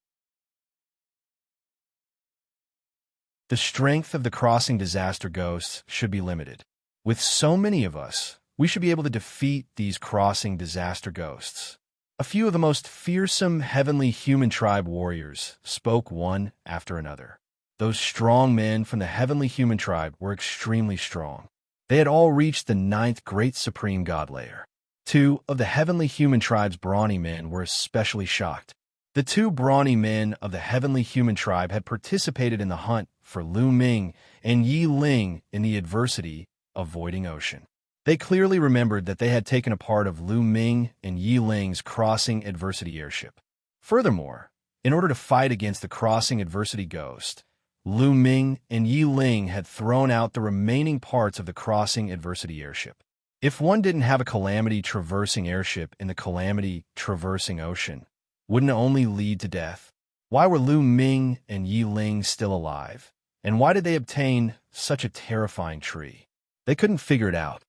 The strength of the crossing disaster ghosts should be limited. With so many of us, we should be able to defeat these crossing disaster ghosts. A few of the most fearsome heavenly human tribe warriors spoke one after another. Those strong men from the heavenly human tribe were extremely strong. They had all reached the ninth great supreme god layer. Two of the heavenly human tribe's brawny men were especially shocked. The two brawny men of the heavenly human tribe had participated in the hunt for Lu Ming and Yi Ling in the adversity-avoiding ocean. They clearly remembered that they had taken a part of Lu Ming and Yi Ling's crossing adversity airship. Furthermore, in order to fight against the crossing adversity ghost, Lu Ming and Yi Ling had thrown out the remaining parts of the crossing adversity airship. If one didn't have a calamity-traversing airship in the calamity-traversing ocean, wouldn't it only lead to death? Why were Lu Ming and Yi Ling still alive? And why did they obtain such a terrifying tree? They couldn't figure it out.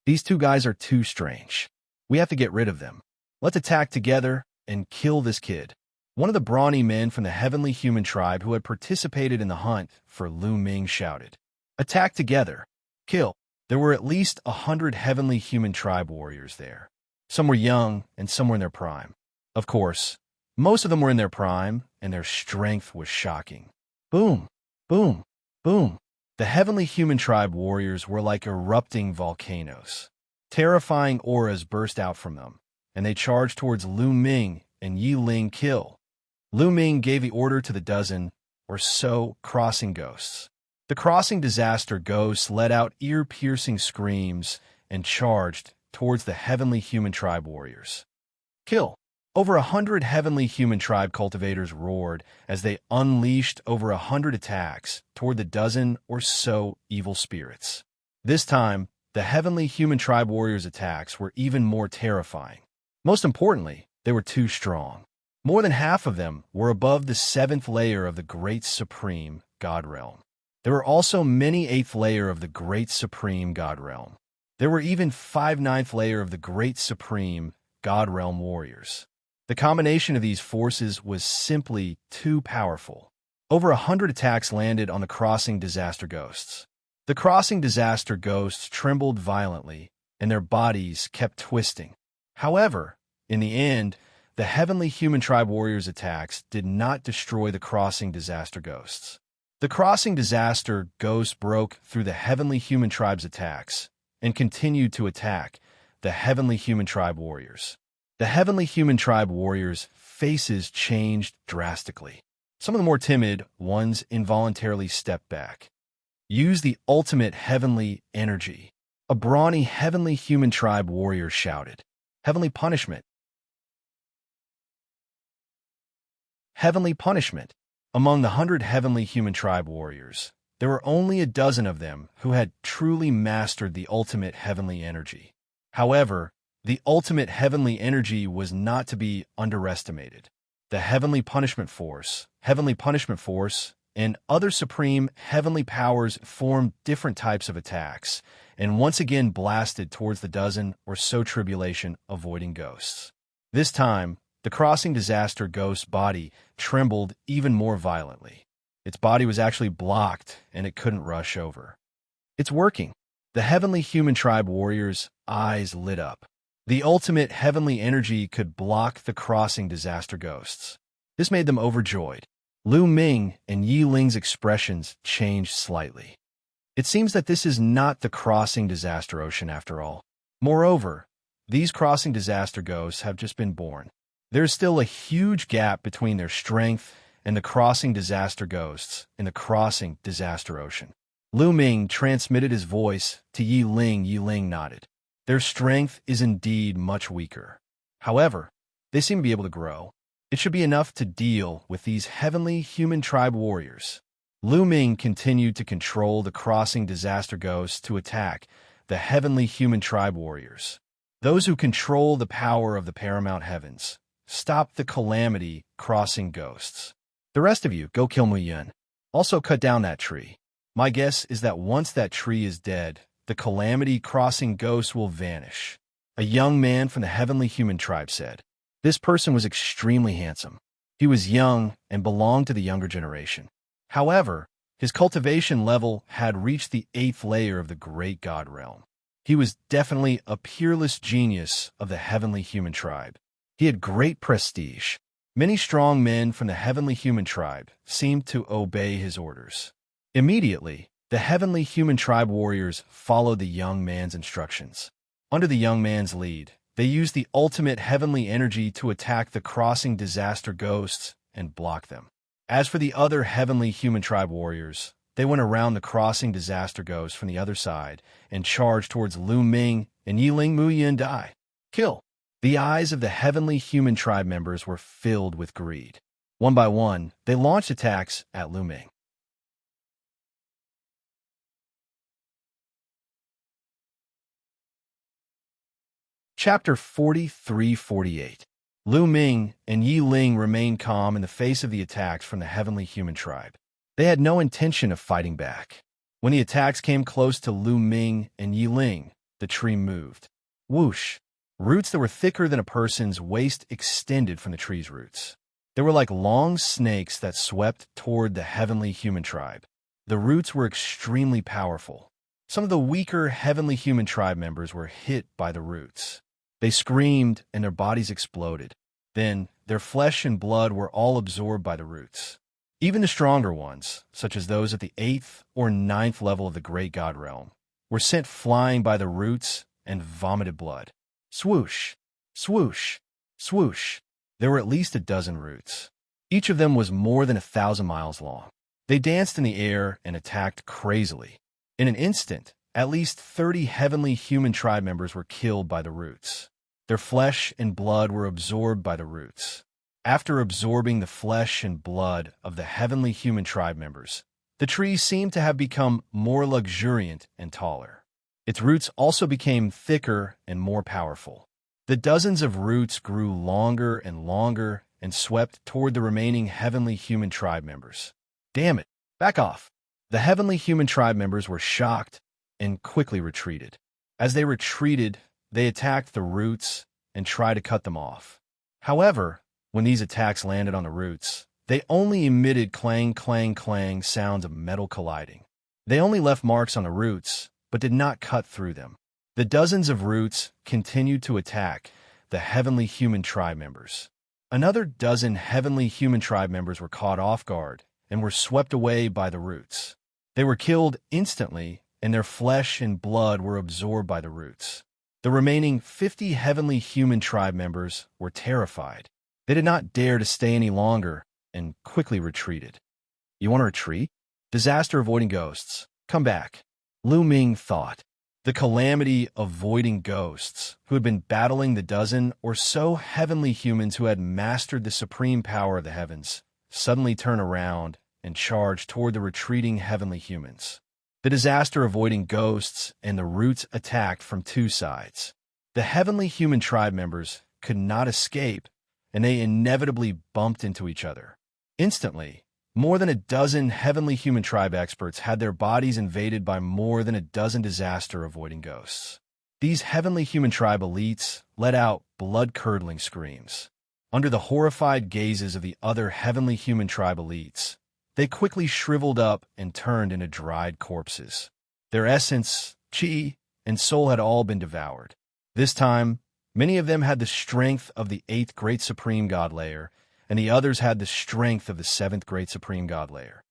These two guys are too strange. We have to get rid of them. Let's attack together and kill this kid. One of the brawny men from the heavenly human tribe who had participated in the hunt for Lu Ming shouted, "Attack together! Kill!" There were at least 100 heavenly human tribe warriors there. Some were young and some were in their prime. Of course, most of them were in their prime, and their strength was shocking. Boom! Boom! Boom! The heavenly human tribe warriors were like erupting volcanoes. Terrifying auras burst out from them, and they charged towards Lu Ming and Yi Ling. Kill! Lu Ming gave the order to the dozen or so crossing ghosts. The crossing disaster ghosts let out ear-piercing screams and charged towards the heavenly human tribe warriors. Kill! Over 100 heavenly human tribe cultivators roared as they unleashed over 100 attacks toward the dozen or so evil spirits. This time, the heavenly human tribe warriors' attacks were even more terrifying. Most importantly, they were too strong. More than half of them were above the 7th layer of the Great Supreme God Realm. There were also many 8th layer of the Great Supreme God Realm. There were even 5/9 layer of the Great Supreme God Realm warriors. The combination of these forces was simply too powerful. Over 100 attacks landed on the crossing disaster ghosts. The crossing disaster ghosts trembled violently, and their bodies kept twisting. However, in the end, the heavenly human tribe warriors' attacks did not destroy the crossing disaster ghosts. The crossing disaster ghosts broke through the heavenly human tribe's attacks and continued to attack, the Heavenly Human Tribe warriors. The Heavenly Human Tribe warriors' faces changed drastically. Some of the more timid ones involuntarily stepped back. Use the ultimate heavenly energy. A brawny Heavenly Human Tribe warrior shouted. Heavenly punishment. Heavenly punishment. Among the 100 Heavenly Human Tribe warriors, there were only a dozen of them who had truly mastered the ultimate heavenly energy. However, the ultimate heavenly energy was not to be underestimated. The Heavenly Punishment Force, and other supreme heavenly powers formed different types of attacks, and once again blasted towards the dozen or so tribulation avoiding ghosts. This time, the crossing disaster ghost's body trembled even more violently. Its body was actually blocked, and it couldn't rush over. It's working. The Heavenly Human Tribe warriors' eyes lit up. The ultimate heavenly energy could block the crossing disaster ghosts. This made them overjoyed. Lu Ming and Yi Ling's expressions changed slightly. It seems that this is not the crossing disaster ocean after all. Moreover, these crossing disaster ghosts have just been born. There's still a huge gap between their strength and the crossing disaster ghosts in the crossing disaster ocean. Lu Ming transmitted his voice to Yi Ling. Yi Ling nodded. Their strength is indeed much weaker. However, they seem to be able to grow. It should be enough to deal with these Heavenly Human Tribe warriors. Lu Ming continued to control the crossing disaster ghosts to attack the Heavenly Human Tribe warriors. Those who control the power of the paramount heavens. Stop the calamity crossing ghosts. The rest of you, go kill Muyun. Also cut down that tree. My guess is that once that tree is dead, the calamity crossing ghosts will vanish. A young man from the Heavenly Human Tribe said. This person was extremely handsome. He was young and belonged to the younger generation. However, his cultivation level had reached the 8th layer of the Great God Realm. He was definitely a peerless genius of the Heavenly Human Tribe. He had great prestige. Many strong men from the Heavenly Human Tribe seemed to obey his orders. Immediately, the Heavenly Human Tribe warriors followed the young man's instructions. Under the young man's lead, they used the ultimate heavenly energy to attack the crossing disaster ghosts and block them. As for the other Heavenly Human Tribe warriors, they went around the crossing disaster ghosts from the other side and charged towards Lu Ming and Yi Ling Muyin Dai. Kill! The eyes of the Heavenly Human Tribe members were filled with greed. One by one, they launched attacks at Lu Ming. Chapter 43-48. Lu Ming and Yi Ling remained calm in the face of the attacks from the Heavenly Human Tribe. They had no intention of fighting back. When the attacks came close to Lu Ming and Yi Ling, the tree moved. Whoosh! Roots that were thicker than a person's waist extended from the tree's roots. They were like long snakes that swept toward the Heavenly Human Tribe. The roots were extremely powerful. Some of the weaker Heavenly Human Tribe members were hit by the roots. They screamed and their bodies exploded. Then, their flesh and blood were all absorbed by the roots. Even the stronger ones, such as those at the 8th or 9th level of the Great God Realm, were sent flying by the roots and vomited blood. Swoosh, swoosh, swoosh. There were at least a dozen roots. Each of them was more than 1,000 miles long. They danced in the air and attacked crazily. In an instant, at least 30 Heavenly Human Tribe members were killed by the roots. Their flesh and blood were absorbed by the roots. After absorbing the flesh and blood of the Heavenly Human Tribe members, the tree seemed to have become more luxuriant and taller. Its roots also became thicker and more powerful. The dozens of roots grew longer and longer and swept toward the remaining Heavenly Human Tribe members. Damn it! Back off! The Heavenly Human Tribe members were shocked and quickly retreated. As they retreated, they attacked the roots and tried to cut them off. However, when these attacks landed on the roots, they only emitted clang, clang, clang sounds of metal colliding. They only left marks on the roots, but did not cut through them. The dozens of roots continued to attack the Heavenly Human Tribe members. Another dozen Heavenly Human Tribe members were caught off guard and were swept away by the roots. They were killed instantly, and their flesh and blood were absorbed by the roots. The remaining 50 heavenly human tribe members were terrified. They did not dare to stay any longer and quickly retreated. You want to retreat? Disaster-avoiding ghosts. Come back. Lu Ming thought. The calamity-avoiding ghosts, who had been battling the dozen or so heavenly humans who had mastered the supreme power of the heavens, suddenly turn around and charge toward the retreating heavenly humans. The disaster-avoiding ghosts and the roots attacked from two sides. The heavenly human tribe members could not escape, and they inevitably bumped into each other. Instantly, more than a dozen heavenly human tribe experts had their bodies invaded by more than a dozen disaster-avoiding ghosts. These heavenly human tribe elites let out blood-curdling screams. Under the horrified gazes of the other heavenly human tribe elites, they quickly shriveled up and turned into dried corpses. Their essence, chi, and soul had all been devoured. This time, many of them had the strength of the 8th Great Supreme God Layer, and the others had the strength of the 7th Great Supreme God Layer.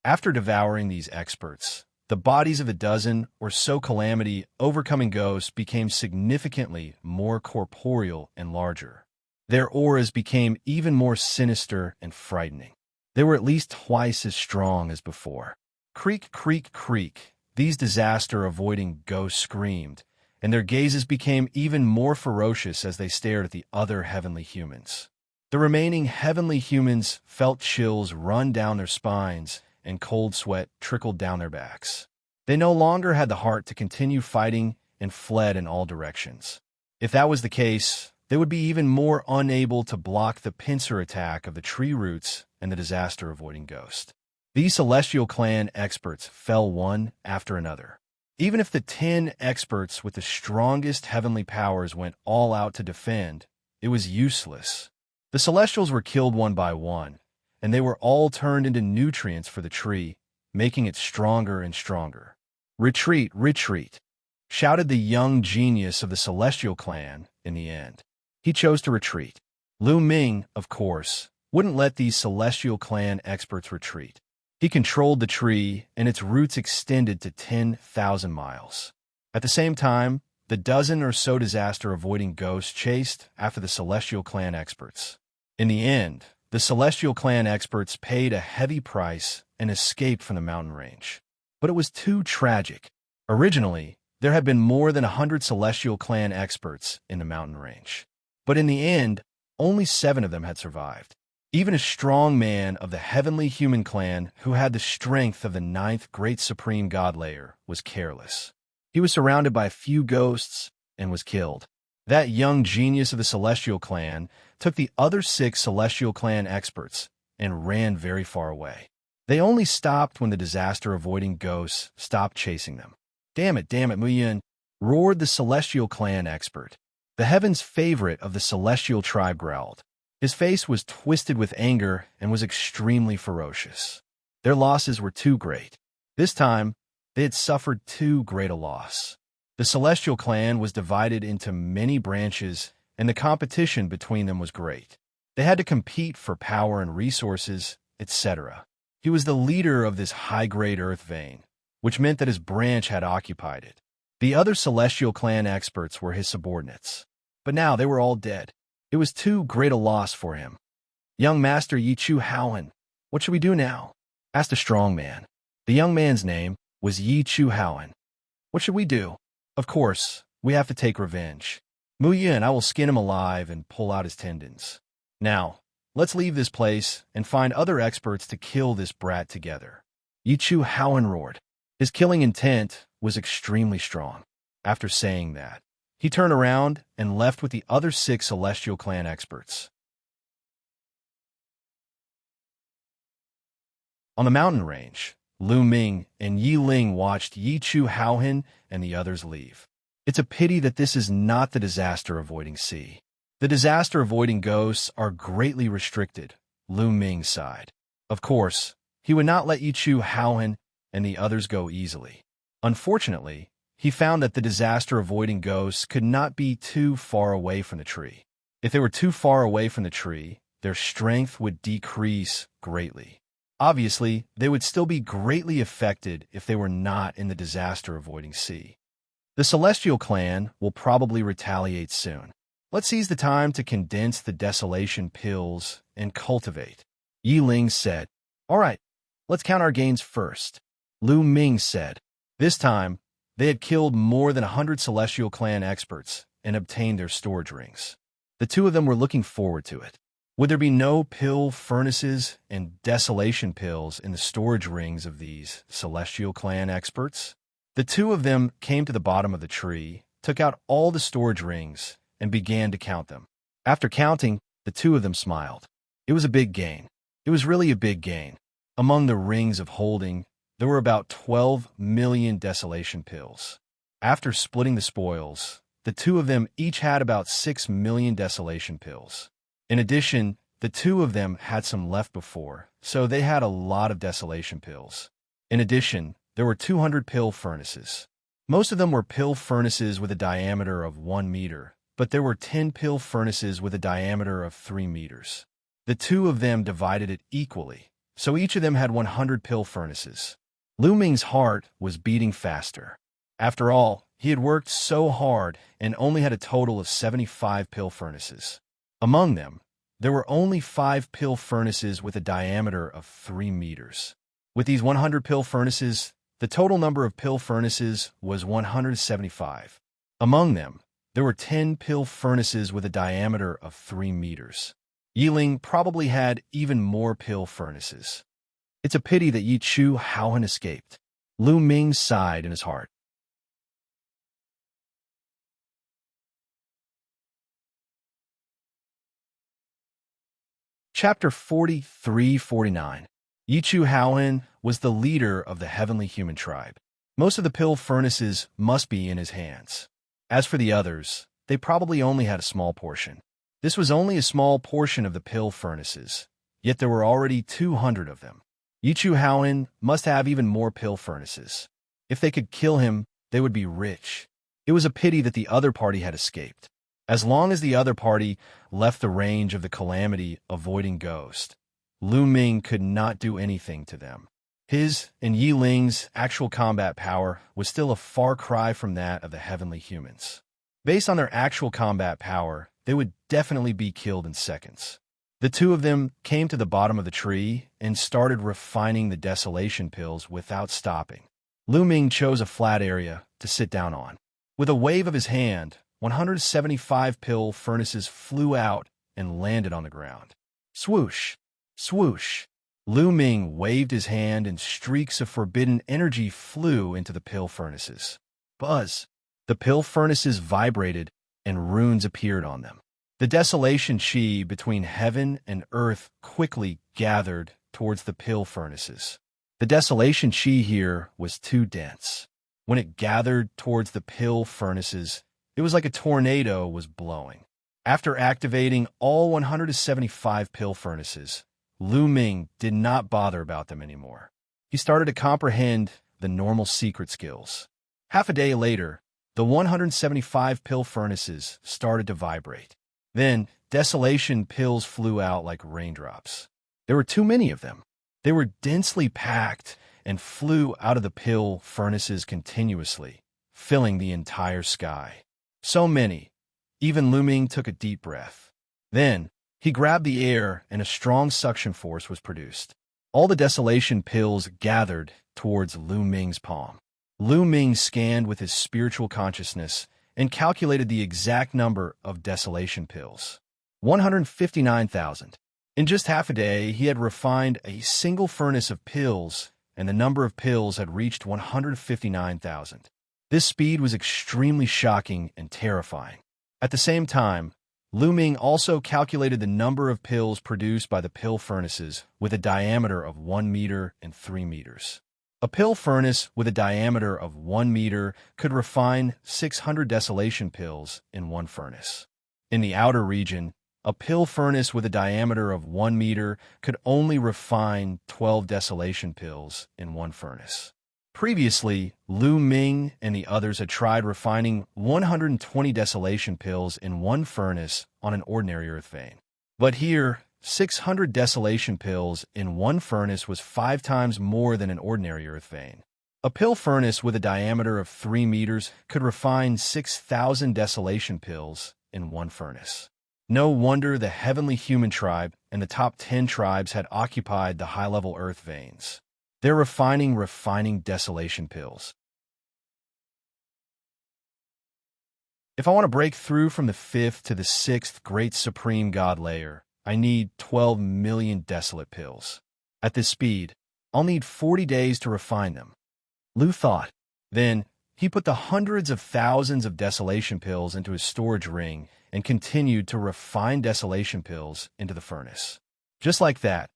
After devouring these experts, the bodies of a dozen or so calamity-overcoming ghosts became significantly more corporeal and larger. Their auras became even more sinister and frightening. They were at least twice as strong as before. Creak, creak, creak, these disaster-avoiding ghosts screamed, and their gazes became even more ferocious as they stared at the other heavenly humans. The remaining heavenly humans felt chills run down their spines and cold sweat trickled down their backs. They no longer had the heart to continue fighting and fled in all directions. If that was the case, they would be even more unable to block the pincer attack of the tree roots and the disaster-avoiding ghost. These Celestial Clan experts fell one after another. Even if the 10 experts with the strongest heavenly powers went all out to defend, it was useless. The Celestials were killed one by one, and they were all turned into nutrients for the tree, making it stronger and stronger. Retreat, retreat, shouted the young genius of the Celestial Clan in the end. He chose to retreat. Lu Ming, of course, wouldn't let these Celestial Clan experts retreat. He controlled the tree, and its roots extended to 10,000 miles. At the same time, the dozen or so disaster-avoiding ghosts chased after the Celestial Clan experts. In the end, the Celestial Clan experts paid a heavy price and escaped from the mountain range. But it was too tragic. Originally, there had been more than 100 Celestial Clan experts in the mountain range. But in the end, only 7 of them had survived. Even a strong man of the heavenly human clan who had the strength of the 9th Great Supreme God Layer was careless. He was surrounded by a few ghosts and was killed. That young genius of the Celestial Clan took the other 6 Celestial Clan experts and ran very far away. They only stopped when the disaster-avoiding ghosts stopped chasing them. Damn it, Muyin, roared the Celestial Clan expert. The heaven's favorite of the Celestial tribe growled. His face was twisted with anger and was extremely ferocious. Their losses were too great. This time, they had suffered too great a loss. The Celestial Clan was divided into many branches, and the competition between them was great. They had to compete for power and resources, etc. He was the leader of this high-grade earth vein, which meant that his branch had occupied it. The other Celestial Clan experts were his subordinates. But now they were all dead. It was too great a loss for him. Young Master Yichu Haohan, what should we do now? Asked a strong man. The young man's name was Yichu Haohan. What should we do? Of course, we have to take revenge. Mu Yin, I will skin him alive and pull out his tendons. Now, let's leave this place and find other experts to kill this brat together. Yichu Haohan roared. His killing intent was extremely strong. After saying that, he turned around and left with the other 6 Celestial Clan experts. On the mountain range, Lu Ming and Yi Ling watched Yichu Haohan and the others leave. It's a pity that this is not the disaster-avoiding sea. The disaster-avoiding ghosts are greatly restricted, Lu Ming sighed. Of course, he would not let Yichu Haohan and the others go easily. Unfortunately, he found that the disaster-avoiding ghosts could not be too far away from the tree. If they were too far away from the tree, their strength would decrease greatly. Obviously, they would still be greatly affected if they were not in the disaster-avoiding sea. The Celestial Clan will probably retaliate soon. Let's seize the time to condense the desolation pills and cultivate. Yi Ling said. All right, let's count our gains first. Lu Ming said. This time, they had killed more than 100 Celestial Clan experts and obtained their storage rings. The two of them were looking forward to it. Would there be no pill furnaces and desolation pills in the storage rings of these Celestial Clan experts? The two of them came to the bottom of the tree, took out all the storage rings, and began to count them. After counting, the two of them smiled. It was a big gain. It was really a big gain. Among the rings of holding, there were about 12 million desolation pills. After splitting the spoils, the two of them each had about 6 million desolation pills. In addition, the two of them had some left before, so they had a lot of desolation pills. In addition, there were 200 pill furnaces. Most of them were pill furnaces with a diameter of 1 meter, but there were 10 pill furnaces with a diameter of 3 meters. The two of them divided it equally, so each of them had 100 pill furnaces. Lu Ming's heart was beating faster. After all, he had worked so hard and only had a total of 75 pill furnaces. Among them, there were only 5 pill furnaces with a diameter of 3 meters. With these 100 pill furnaces, the total number of pill furnaces was 175. Among them, there were 10 pill furnaces with a diameter of 3 meters. Yi Ling probably had even more pill furnaces. It's a pity that Yi Chu Haohan escaped. Lu Ming sighed in his heart. Chapter 43-49. Yi Chu Haohan was the leader of the heavenly human tribe. Most of the pill furnaces must be in his hands. As for the others, they probably only had a small portion. This was only a small portion of the pill furnaces, yet there were already 200 of them. Yi Chu Haohan must have even more pill furnaces. If they could kill him, they would be rich. It was a pity that the other party had escaped. As long as the other party left the range of the calamity-avoiding ghost, Lu Ming could not do anything to them. His and Yi Ling's actual combat power was still a far cry from that of the heavenly humans. Based on their actual combat power, they would definitely be killed in seconds. The two of them came to the bottom of the tree and started refining the desolation pills without stopping. Lu Ming chose a flat area to sit down on. With a wave of his hand, 175 pill furnaces flew out and landed on the ground. Swoosh! Swoosh! Lu Ming waved his hand and streaks of forbidden energy flew into the pill furnaces. Buzz! The pill furnaces vibrated and runes appeared on them. The desolation chi between heaven and earth quickly gathered towards the pill furnaces. The desolation chi here was too dense. When it gathered towards the pill furnaces, it was like a tornado was blowing. After activating all 175 pill furnaces, Lu Ming did not bother about them anymore. He started to comprehend the normal secret skills. Half a day later, the 175 pill furnaces started to vibrate. Then, desolation pills flew out like raindrops. There were too many of them. They were densely packed and flew out of the pill furnaces continuously, filling the entire sky. So many. Even Lu Ming took a deep breath. Then, he grabbed the air and a strong suction force was produced. All the desolation pills gathered towards Lu Ming's palm. Lu Ming scanned with his spiritual consciousness and calculated the exact number of desolation pills. 159,000. In just half a day, he had refined a single furnace of pills, and the number of pills had reached 159,000. This speed was extremely shocking and terrifying. At the same time, Lu Ming also calculated the number of pills produced by the pill furnaces with a diameter of 1 meter and 3 meters. A pill furnace with a diameter of 1 meter could refine 600 desolation pills in one furnace. In the outer region, a pill furnace with a diameter of 1 meter could only refine 12 desolation pills in one furnace. Previously, Lu Ming and the others had tried refining 120 desolation pills in one furnace on an ordinary earth vein. But here, 600 desolation pills in one furnace was 5 times more than an ordinary earth vein. A pill furnace with a diameter of 3 meters could refine 6,000 desolation pills in one furnace. No wonder the heavenly human tribe and the top 10 tribes had occupied the high-level earth veins. They're refining desolation pills. If I want to break through from the 5th to the 6th great supreme god layer, I need 12 million desolate pills. At this speed, I'll need 40 days to refine them. Lu thought. Then, he put the hundreds of thousands of desolation pills into his storage ring and continued to refine desolation pills into the furnace. Just like that,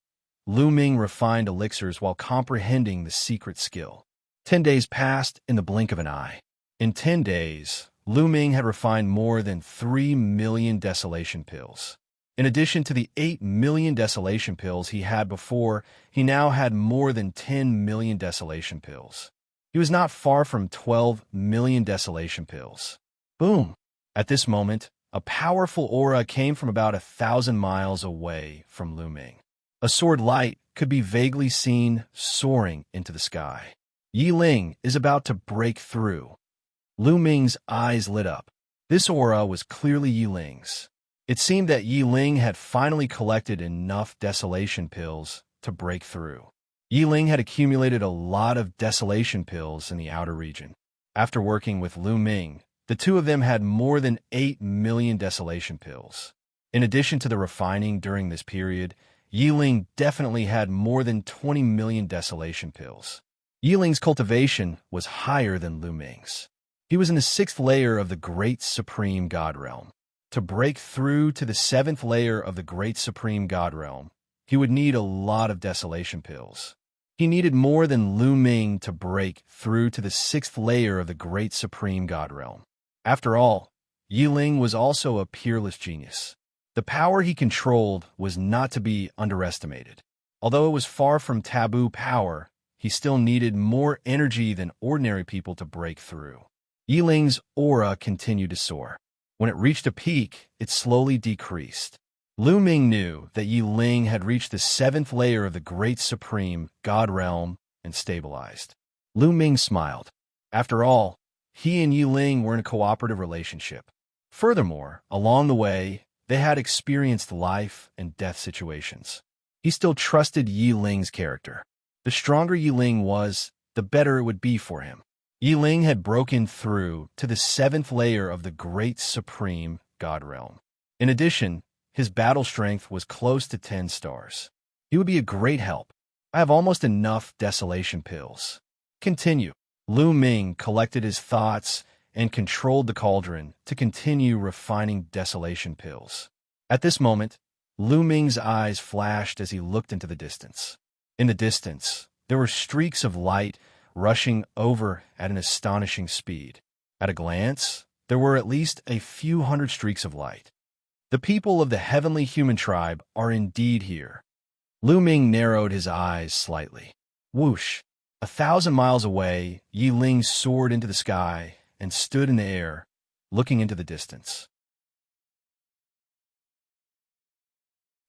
Lu Ming refined elixirs while comprehending the secret skill. 10 days passed in the blink of an eye. In 10 days, Lu Ming had refined more than 3 million desolation pills. In addition to the 8 million desolation pills he had before, he now had more than 10 million desolation pills. He was not far from 12 million desolation pills. Boom! At this moment, a powerful aura came from about 1,000 miles away from Lu Ming. A sword light could be vaguely seen soaring into the sky. Yi Ling is about to break through. Lu Ming's eyes lit up. This aura was clearly Yi Ling's. It seemed that Yi Ling had finally collected enough desolation pills to break through. Yi Ling had accumulated a lot of desolation pills in the outer region. After working with Lu Ming, the two of them had more than 8 million desolation pills. In addition to the refining during this period, Yi Ling definitely had more than 20 million desolation pills. Yi Ling's cultivation was higher than Lu Ming's. He was in the 6th layer of the Great Supreme God Realm. To break through to the 7th layer of the Great Supreme God Realm, he would need a lot of desolation pills. He needed more than Lu Ming to break through to the 6th layer of the Great Supreme God Realm. After all, Yi Ling was also a peerless genius. The power he controlled was not to be underestimated. Although it was far from taboo power, he still needed more energy than ordinary people to break through. Yi Ling's aura continued to soar. When it reached a peak, it slowly decreased. Lu Ming knew that Yi Ling had reached the 7th layer of the Great Supreme God Realm and stabilized. Lu Ming smiled. After all, he and Yi Ling were in a cooperative relationship. Furthermore, along the way, they had experienced life and death situations. He still trusted Yi Ling's character. The stronger Yi Ling was, the better it would be for him. Yi Ling had broken through to the 7th layer of the Great Supreme God Realm. In addition, his battle strength was close to 10 stars. He would be a great help. I have almost enough desolation pills. Continue. Lu Ming collected his thoughts and controlled the cauldron to continue refining desolation pills. At this moment, Lu Ming's eyes flashed as he looked into the distance. In the distance, there were streaks of light rushing over at an astonishing speed. At a glance, there were at least a few hundred streaks of light. The people of the heavenly human tribe are indeed here. Lu Ming narrowed his eyes slightly. Whoosh! 1,000 miles away, Yi Ling soared into the sky and stood in the air, looking into the distance.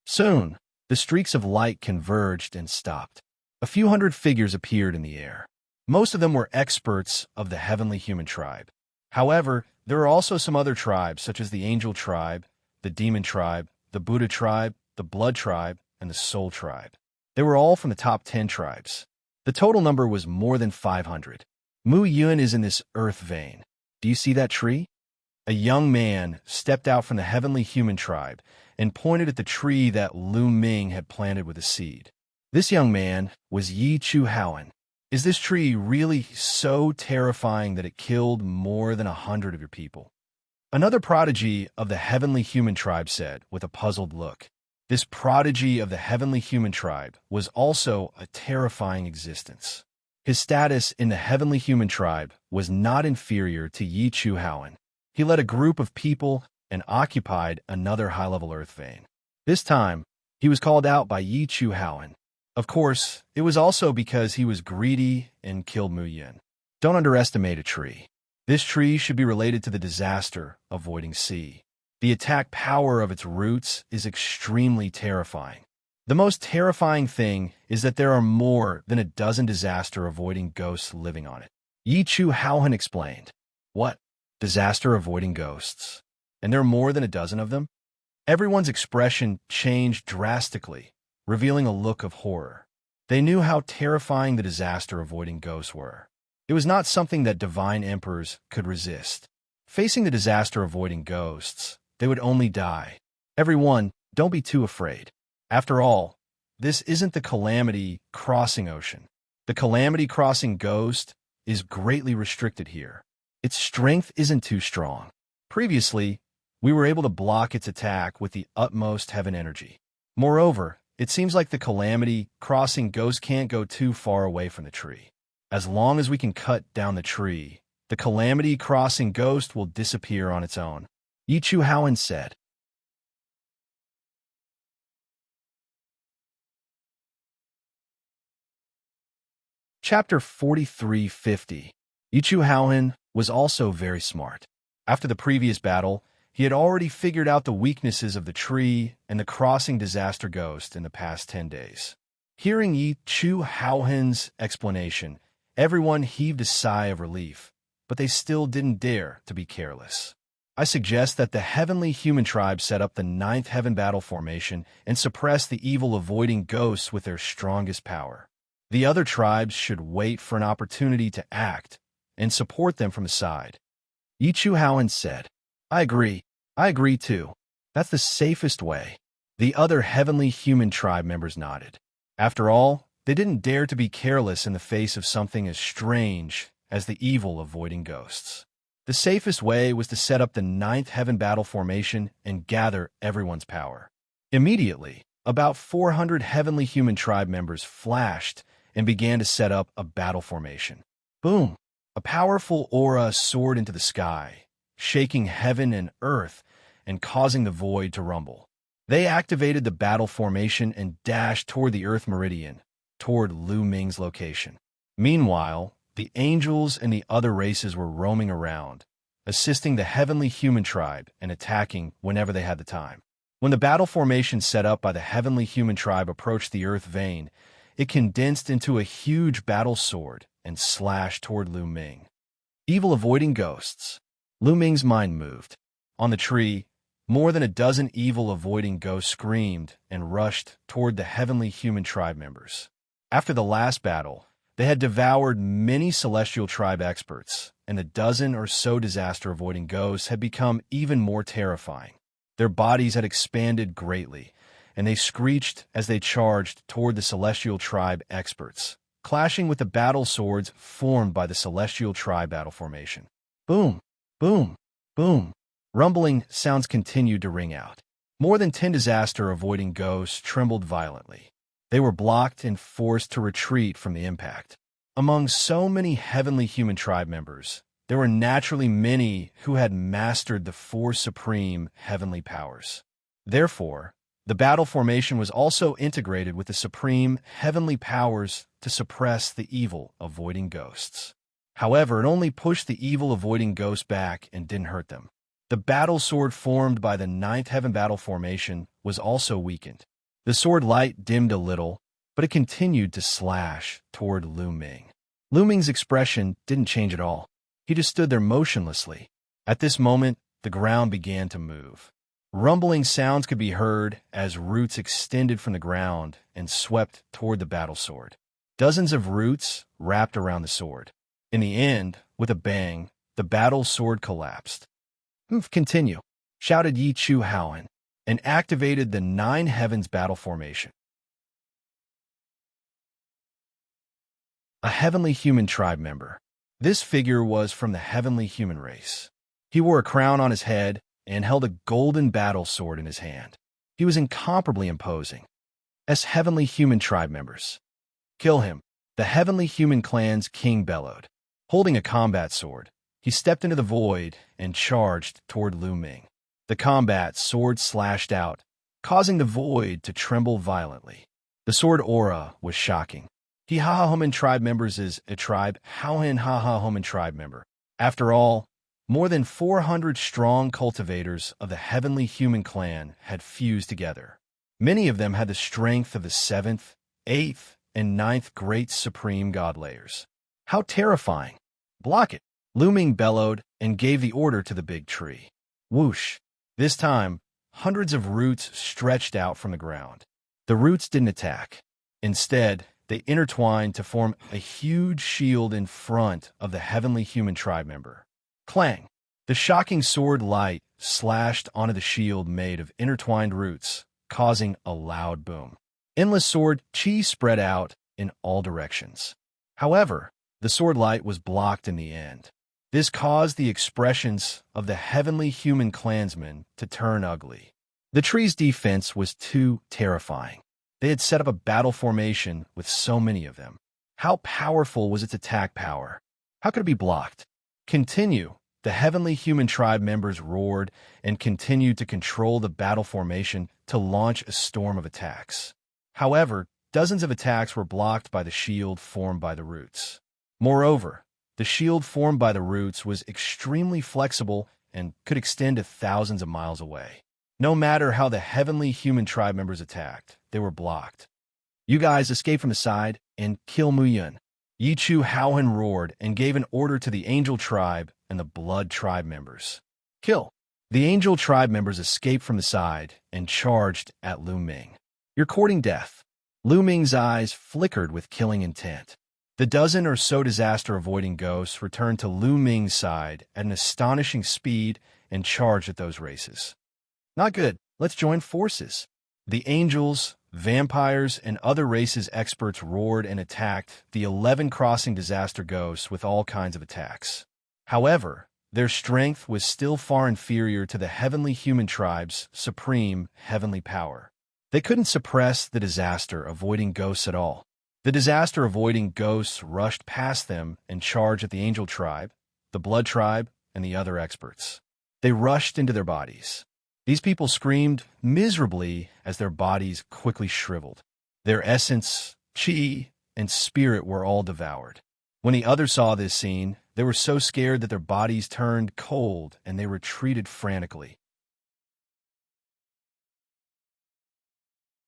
Soon, the streaks of light converged and stopped. A few hundred figures appeared in the air. Most of them were experts of the heavenly human tribe. However, there are also some other tribes, such as the angel tribe, the demon tribe, the Buddha tribe, the blood tribe, and the soul tribe. They were all from the top 10 tribes. The total number was more than 500. Mu Yun is in this earth vein. Do you see that tree? A young man stepped out from the heavenly human tribe and pointed at the tree that Lu Ming had planted with a seed. This young man was Yi Chu Haoan. Is this tree really so terrifying that it killed more than 100 of your people? Another prodigy of the heavenly human tribe said, with a puzzled look. This prodigy of the heavenly human tribe was also a terrifying existence. His status in the heavenly human tribe was not inferior to Yi Chu Haoan. He led a group of people and occupied another high-level earth vein. This time, he was called out by Yi Chu Haoan. Of course, it was also because he was greedy and killed Mu Yun. Don't underestimate a tree. This tree should be related to the disaster avoiding sea. The attack power of its roots is extremely terrifying. The most terrifying thing is that there are more than a dozen disaster-avoiding ghosts living on it. Yi Chu Haohan explained. What? Disaster-avoiding ghosts? And there are more than a dozen of them? Everyone's expression changed drastically, revealing a look of horror. They knew how terrifying the disaster-avoiding ghosts were. It was not something that divine emperors could resist. Facing the disaster-avoiding ghosts, they would only die. Everyone, don't be too afraid. After all, this isn't the Calamity Crossing Ocean. The Calamity Crossing Ghost is greatly restricted here. Its strength isn't too strong. Previously, we were able to block its attack with the utmost heaven energy. Moreover, it seems like the Calamity Crossing Ghost can't go too far away from the tree. As long as we can cut down the tree, the Calamity Crossing Ghost will disappear on its own. Yi Chu Haohan said. Chapter 4350. Yi Chu Haohan was also very smart. After the previous battle, he had already figured out the weaknesses of the tree and the crossing disaster ghost in the past 10 days. Hearing Yi Chu Haohan's explanation, everyone heaved a sigh of relief, but they still didn't dare to be careless. I suggest that the heavenly human tribe set up the 9th heaven battle formation and suppress the evil-avoiding ghosts with their strongest power. The other tribes should wait for an opportunity to act and support them from the side. Yi Chu Haohan said. I agree too. That's the safest way. The other heavenly human tribe members nodded. After all, they didn't dare to be careless in the face of something as strange as the evil-avoiding ghosts. The safest way was to set up the 9th heaven battle formation and gather everyone's power. Immediately, about 400 heavenly human tribe members flashed and began to set up a battle formation. Boom! A powerful aura soared into the sky, shaking heaven and earth and causing the void to rumble. They activated the battle formation and dashed toward the Earth Meridian, toward Lu Ming's location. Meanwhile, the angels and the other races were roaming around, assisting the heavenly human tribe and attacking whenever they had the time. When the battle formation set up by the heavenly human tribe approached the Earth vein, it condensed into a huge battle sword and slashed toward Lu Ming. Evil-avoiding ghosts. Lu Ming's mind moved. On the tree, more than a dozen evil-avoiding ghosts screamed and rushed toward the heavenly human tribe members. After the last battle, they had devoured many celestial tribe experts, and the dozen or so disaster-avoiding ghosts had become even more terrifying. Their bodies had expanded greatly, and they screeched as they charged toward the celestial tribe experts, clashing with the battle swords formed by the celestial tribe battle formation. Boom! Boom! Boom! Rumbling sounds continued to ring out. More than 10 disaster-avoiding ghosts trembled violently. They were blocked and forced to retreat from the impact. Among so many heavenly human tribe members, there were naturally many who had mastered the 4 supreme heavenly powers. Therefore, the battle formation was also integrated with the supreme heavenly powers to suppress the evil-avoiding ghosts. However, it only pushed the evil-avoiding ghosts back and didn't hurt them. The battle sword formed by the 9th heaven battle formation was also weakened. The sword light dimmed a little, but it continued to slash toward Lu Ming. Lu Ming's expression didn't change at all. He just stood there motionlessly. At this moment, the ground began to move. Rumbling sounds could be heard as roots extended from the ground and swept toward the battle sword. Dozens of roots wrapped around the sword. In the end, with a bang, the battle sword collapsed. Continue, shouted Yi Chu Haohan, and activated the 9 heavens battle formation. A heavenly human tribe member. This figure was from the heavenly human race. He wore a crown on his head and held a golden battle sword in his hand. He was incomparably imposing. As heavenly human tribe members. Kill him, the heavenly human clan's king bellowed. Holding a combat sword, he stepped into the void and charged toward Lu Ming. The combat sword slashed out, causing the void to tremble violently. The sword aura was shocking. He Ha Ha Human tribe members is a tribe Haohan Ha Ha Human tribe member. After all, More than 400 strong cultivators of the heavenly human clan had fused together. Many of them had the strength of the 7th, 8th, and 9th great supreme god layers. How terrifying! Block it! Lu Ming bellowed and gave the order to the big tree. Whoosh! This time, hundreds of roots stretched out from the ground. The roots didn't attack. Instead, they intertwined to form a huge shield in front of the heavenly human tribe member. Clang! The shocking sword light slashed onto the shield made of intertwined roots, causing a loud boom. Endless sword chi spread out in all directions. However, the sword light was blocked in the end. This caused the expressions of the heavenly human clansmen to turn ugly. The tree's defense was too terrifying. They had set up a battle formation with so many of them. How powerful was its attack power? How could it be blocked? Continue. The heavenly human tribe members roared and continued to control the battle formation to launch a storm of attacks. However, dozens of attacks were blocked by the shield formed by the roots. Moreover, the shield formed by the roots was extremely flexible and could extend to thousands of miles away. No matter how the heavenly human tribe members attacked, they were blocked. You guys escape from the side and kill Muyun. Yi Chu Haohan roared and gave an order to the angel tribe and the blood tribe members. Kill! The angel tribe members escaped from the side and charged at Lu Ming. You're courting death. Lu Ming's eyes flickered with killing intent. The dozen or so disaster-avoiding ghosts returned to Lu Ming's side at an astonishing speed and charged at those races. Not good. Let's join forces. The angels, vampires, and other races experts roared and attacked the 11 crossing disaster ghosts with all kinds of attacks. However, their strength was still far inferior to the heavenly human tribe's supreme heavenly power. They couldn't suppress the disaster-avoiding ghosts at all. The disaster-avoiding ghosts rushed past them and charged at the angel tribe, the blood tribe, and the other experts. They rushed into their bodies. These people screamed miserably as their bodies quickly shriveled. Their essence, chi, and spirit were all devoured. When the others saw this scene, they were so scared that their bodies turned cold and they retreated frantically.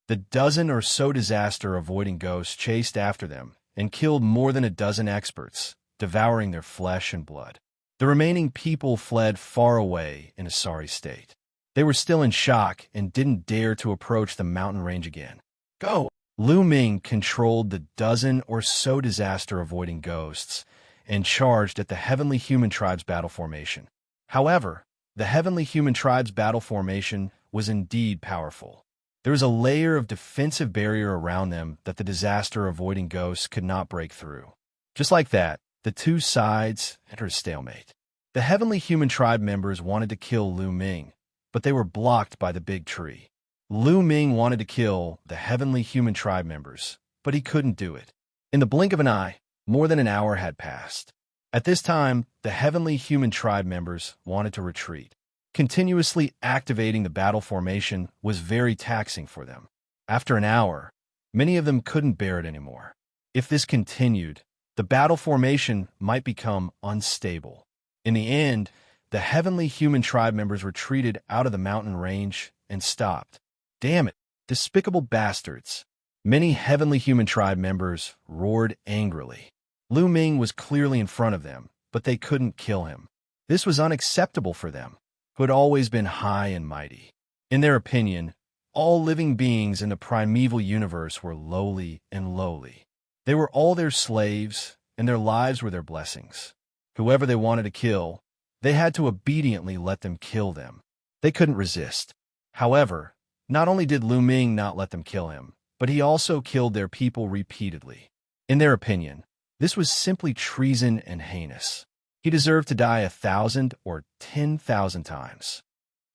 The dozen or so disaster-avoiding ghosts chased after them and killed more than a dozen experts, devouring their flesh and blood. The remaining people fled far away in a sorry state. They were still in shock and didn't dare to approach the mountain range again. Go! Lu Ming controlled the dozen or so disaster-avoiding ghosts and charged at the heavenly human tribe's battle formation. However, the heavenly human tribe's battle formation was indeed powerful. There was a layer of defensive barrier around them that the disaster-avoiding ghosts could not break through. Just like that, the two sides entered a stalemate. The heavenly human tribe members wanted to kill Lu Ming, but they were blocked by the big tree. Lu Ming wanted to kill the heavenly human tribe members, but he couldn't do it. In the blink of an eye, more than an hour had passed. At this time, the heavenly human tribe members wanted to retreat. Continuously activating the battle formation was very taxing for them. After an hour, many of them couldn't bear it anymore. If this continued, the battle formation might become unstable. In the end, the heavenly human tribe members retreated out of the mountain range and stopped. Damn it, despicable bastards! Many heavenly human tribe members roared angrily. Lu Ming was clearly in front of them, but they couldn't kill him. This was unacceptable for them, who had always been high and mighty. In their opinion, all living beings in the primeval universe were lowly and lowly. They were all their slaves, and their lives were their blessings. Whoever they wanted to kill, they had to obediently let them kill them. They couldn't resist. However, not only did Lu Ming not let them kill him, but he also killed their people repeatedly. In their opinion, this was simply treason and heinous. He deserved to die 1,000 or 10,000 times.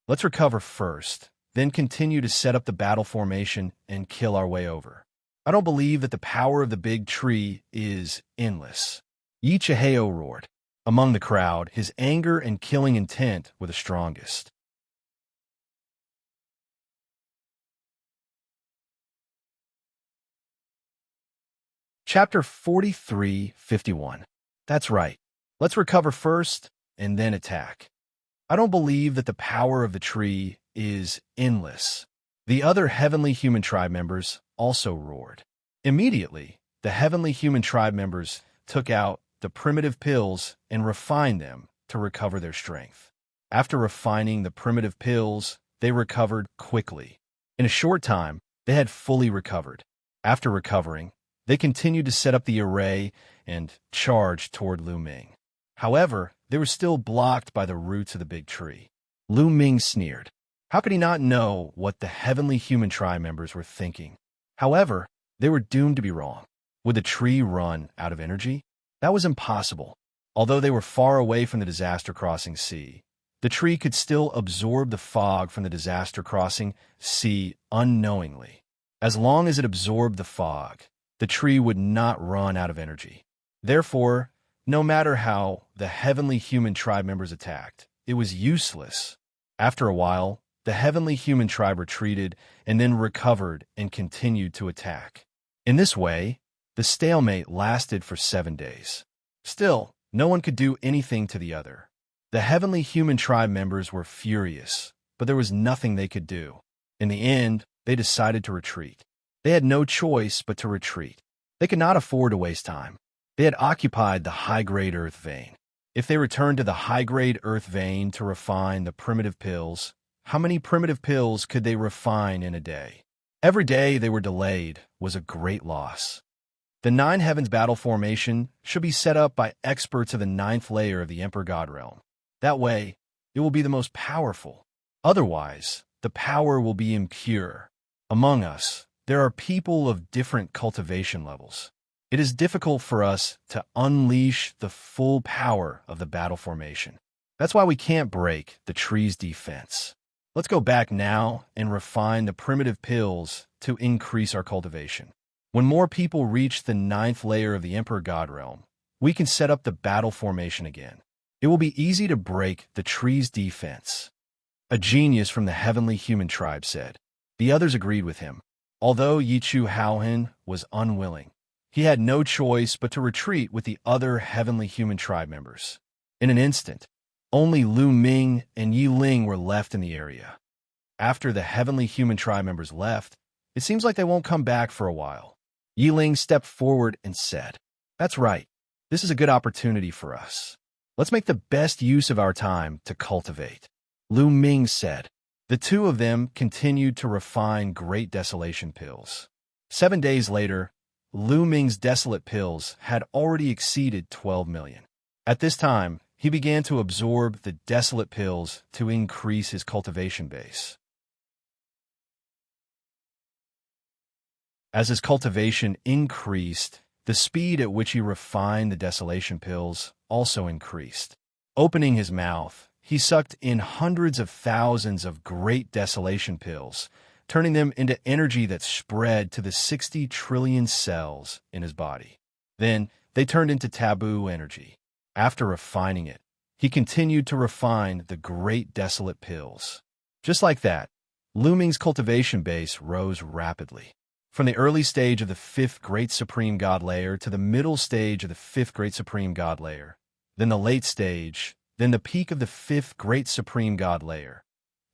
Let's recover first, then continue to set up the battle formation and kill our way over. I don't believe that the power of the big tree is endless. Yi Chiheo roared. Among the crowd, his anger and killing intent were the strongest. Chapter 43:51. That's right. Let's recover first and then attack. I don't believe that the power of the tree is endless. The other heavenly human tribe members also roared. Immediately, the heavenly human tribe members took out the primitive pills and refined them to recover their strength. After refining the primitive pills, they recovered quickly. In a short time, they had fully recovered. After recovering, they continued to set up the array and charged toward Lu Ming. However, they were still blocked by the roots of the big tree. Lu Ming sneered. How could he not know what the heavenly human tribe members were thinking? However, they were doomed to be wrong. Would the tree run out of energy? That was impossible. Although they were far away from the disaster crossing sea, the tree could still absorb the fog from the disaster crossing sea unknowingly. As long as it absorbed the fog, the tree would not run out of energy. Therefore, no matter how the heavenly human tribe members attacked, it was useless. After a while, the heavenly human tribe retreated and then recovered and continued to attack. In this way, the stalemate lasted for 7 days. Still, no one could do anything to the other. The heavenly human tribe members were furious, but there was nothing they could do. In the end, they decided to retreat. They had no choice but to retreat. They could not afford to waste time. They had occupied the high-grade earth vein. If they returned to the high-grade earth vein to refine the primitive pills, how many primitive pills could they refine in a day? Every day they were delayed was a great loss. The Nine Heavens battle formation should be set up by experts of the 9th layer of the Emperor God realm. That way, it will be the most powerful. Otherwise, the power will be impure. Among us, there are people of different cultivation levels. It is difficult for us to unleash the full power of the battle formation. That's why we can't break the tree's defense. Let's go back now and refine the primitive pills to increase our cultivation. When more people reach the 9th layer of the Emperor God realm, we can set up the battle formation again. It will be easy to break the tree's defense. A genius from the heavenly human tribe said. The others agreed with him. Although Yichu Haohan was unwilling, he had no choice but to retreat with the other heavenly human tribe members. In an instant, only Lu Ming and Yi Ling were left in the area. After the heavenly human tribe members left, it seems like they won't come back for a while. Yi Ling stepped forward and said, "That's right. This is a good opportunity for us. Let's make the best use of our time to cultivate." Lu Ming said. The two of them continued to refine Great Desolation pills. 7 days later, Lu Ming's desolate pills had already exceeded 12 million. At this time, he began to absorb the desolate pills to increase his cultivation base. As his cultivation increased, the speed at which he refined the desolation pills also increased. Opening his mouth, he sucked in hundreds of thousands of great desolation pills, turning them into energy that spread to the 60 trillion cells in his body. Then, they turned into taboo energy. After refining it, he continued to refine the great desolate pills. Just like that, Lu Ming's cultivation base rose rapidly. From the early stage of the 5th Great Supreme God layer to the middle stage of the 5th Great Supreme God layer, then the late stage, then the peak of the 5th Great Supreme God layer.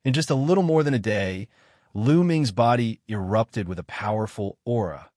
In just a little more than a day, Lu Ming's body erupted with a powerful aura,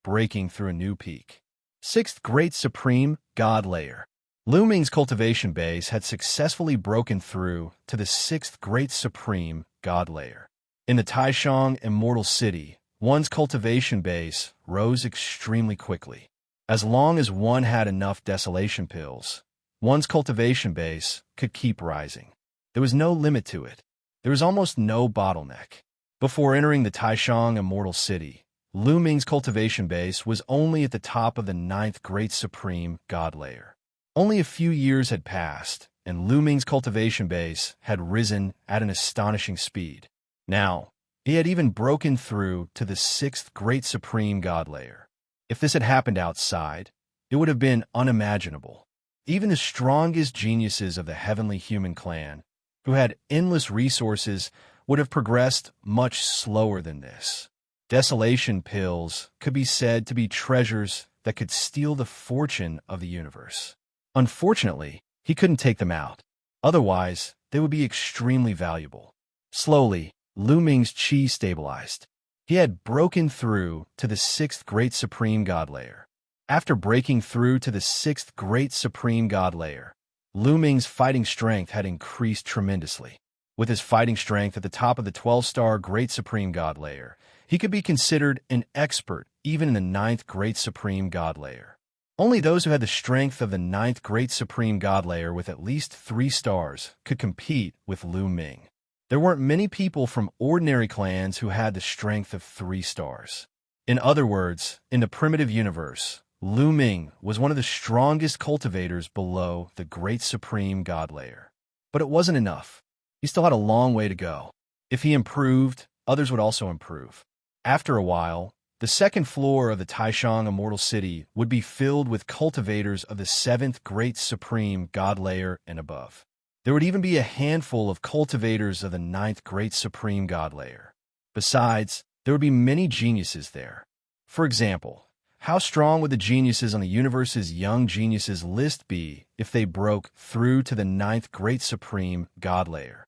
breaking through a new peak. 6th Great Supreme God layer. Lu Ming's cultivation base had successfully broken through to the 6th Great Supreme God layer. In the Taishang Immortal City, one's cultivation base rose extremely quickly. As long as one had enough desolation pills, one's cultivation base could keep rising. There was no limit to it. There was almost no bottleneck. Before entering the Taishang Immortal City, Lu Ming's cultivation base was only at the top of the 9th Great Supreme God layer. Only a few years had passed, and Lu Ming's cultivation base had risen at an astonishing speed. Now, he had even broken through to the 6th Great Supreme God layer. If this had happened outside, it would have been unimaginable. Even the strongest geniuses of the heavenly human clan, who had endless resources, would have progressed much slower than this. Desolation pills could be said to be treasures that could steal the fortune of the universe. Unfortunately, he couldn't take them out. Otherwise, they would be extremely valuable. Slowly, Lu Ming's chi stabilized. He had broken through to the 6th Great Supreme God Layer. After breaking through to the 6th Great Supreme God Layer, Lu Ming's fighting strength had increased tremendously. With his fighting strength at the top of the 12-star Great Supreme God Layer, he could be considered an expert even in the 9th Great Supreme God Layer. Only those who had the strength of the 9th Great Supreme God Layer with at least 3 stars could compete with Lu Ming. There weren't many people from ordinary clans who had the strength of 3 stars. In other words, in the primitive universe, Lu Ming was one of the strongest cultivators below the Great Supreme God Layer. But it wasn't enough. He still had a long way to go. If he improved, others would also improve. After a while, the 2nd floor of the Taishang Immortal City would be filled with cultivators of the 7th Great Supreme God Layer and above. There would even be a handful of cultivators of the 9th Great Supreme God Layer. Besides, there would be many geniuses there. For example, how strong would the geniuses on the universe's Young Geniuses list be if they broke through to the 9th Great Supreme God Layer?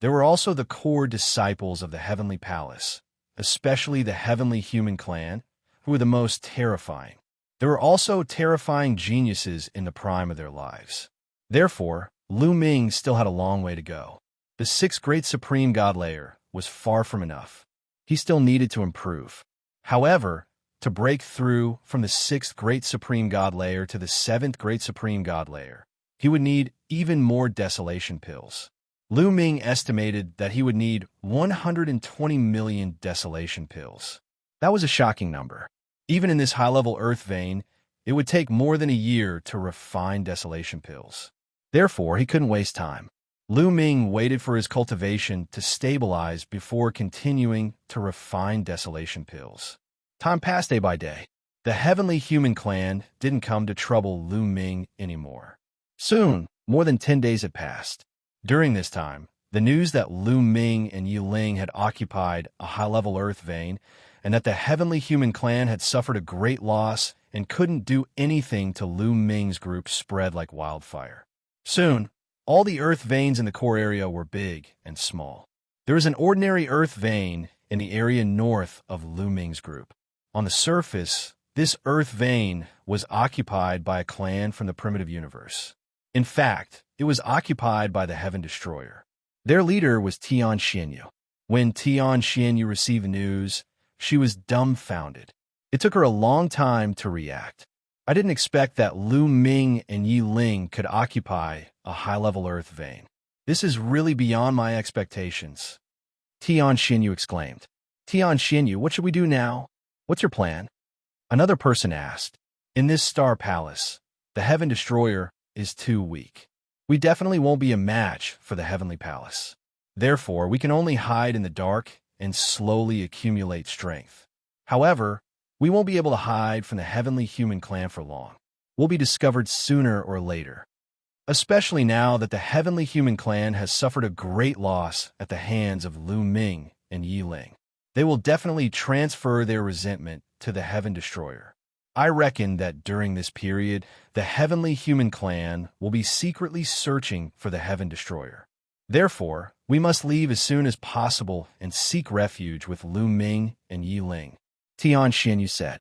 There were also the core disciples of the Heavenly Palace, especially the Heavenly Human Clan, who were the most terrifying. There were also terrifying geniuses in the prime of their lives. Therefore, Lu Ming still had a long way to go. The 6th Great Supreme God Layer was far from enough. He still needed to improve. However, to break through from the 6th Great Supreme God Layer to the 7th Great Supreme God Layer, he would need even more desolation pills. Lu Ming estimated that he would need 120 million desolation pills. That was a shocking number. Even in this high-level earth vein, it would take more than a year to refine desolation pills. Therefore, he couldn't waste time. Lu Ming waited for his cultivation to stabilize before continuing to refine desolation pills. Time passed day by day. The Heavenly Human Clan didn't come to trouble Lu Ming anymore. Soon, more than 10 days had passed. During this time, the news that Lu Ming and Yiling had occupied a high-level earth vein and that the Heavenly Human Clan had suffered a great loss and couldn't do anything to Lu Ming's group spread like wildfire. Soon, all the earth veins in the core area were big and small. There was an ordinary earth vein in the area north of Lu Ming's group. On the surface, this earth vein was occupied by a clan from the primitive universe. In fact, it was occupied by the Heaven Destroyer. Their leader was Xianxia. When Xianxia received the news, she was dumbfounded. It took her a long time to react. I didn't expect that Lu Ming and Yiling could occupy a high-level earth vein. This is really beyond my expectations. Xianxia exclaimed. Xianxia, what should we do now? What's your plan? Another person asked. In this star palace, the Heaven Destroyer is too weak. We definitely won't be a match for the Heavenly Palace. Therefore, we can only hide in the dark and slowly accumulate strength. However, we won't be able to hide from the Heavenly Human Clan for long. We'll be discovered sooner or later. Especially now that the Heavenly Human Clan has suffered a great loss at the hands of Lu Ming and Yiling. They will definitely transfer their resentment to the Heaven Destroyer. I reckon that during this period, the Heavenly Human Clan will be secretly searching for the Heaven Destroyer. Therefore, we must leave as soon as possible and seek refuge with Lu Ming and Yiling. Xianxia said.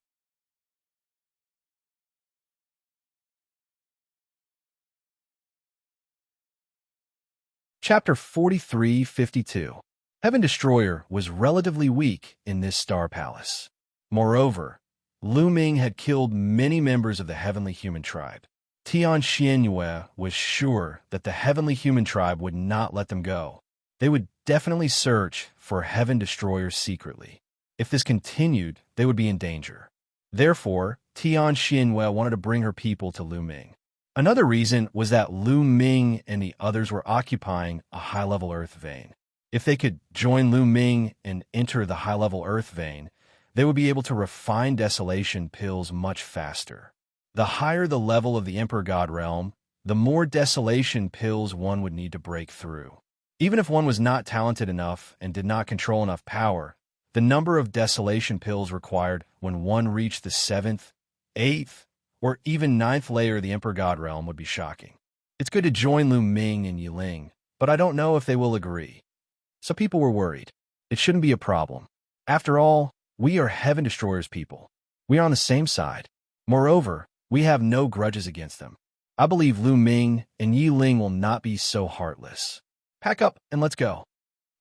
Chapter 4352. Heaven Destroyer was relatively weak in this star palace. Moreover, Lu Ming had killed many members of the Heavenly Human Tribe. Xianxia was sure that the Heavenly Human Tribe would not let them go. They would definitely search for Heaven Destroyer secretly. If this continued, they would be in danger. Therefore, Xianxia wanted to bring her people to Lu Ming. Another reason was that Lu Ming and the others were occupying a high-level earth vein. If they could join Lu Ming and enter the high-level earth vein, they would be able to refine desolation pills much faster. The higher the level of the Emperor God realm, the more desolation pills one would need to break through. Even if one was not talented enough and did not control enough power, the number of desolation pills required when one reached the 7th, 8th, or even ninth layer of the Emperor God realm would be shocking. It's good to join Lu Ming and Yi Ling, but I don't know if they will agree. So people were worried. It shouldn't be a problem. After all, we are Heaven Destroyers people. We are on the same side. Moreover, we have no grudges against them. I believe Lu Ming and Yi Ling will not be so heartless. Pack up and let's go,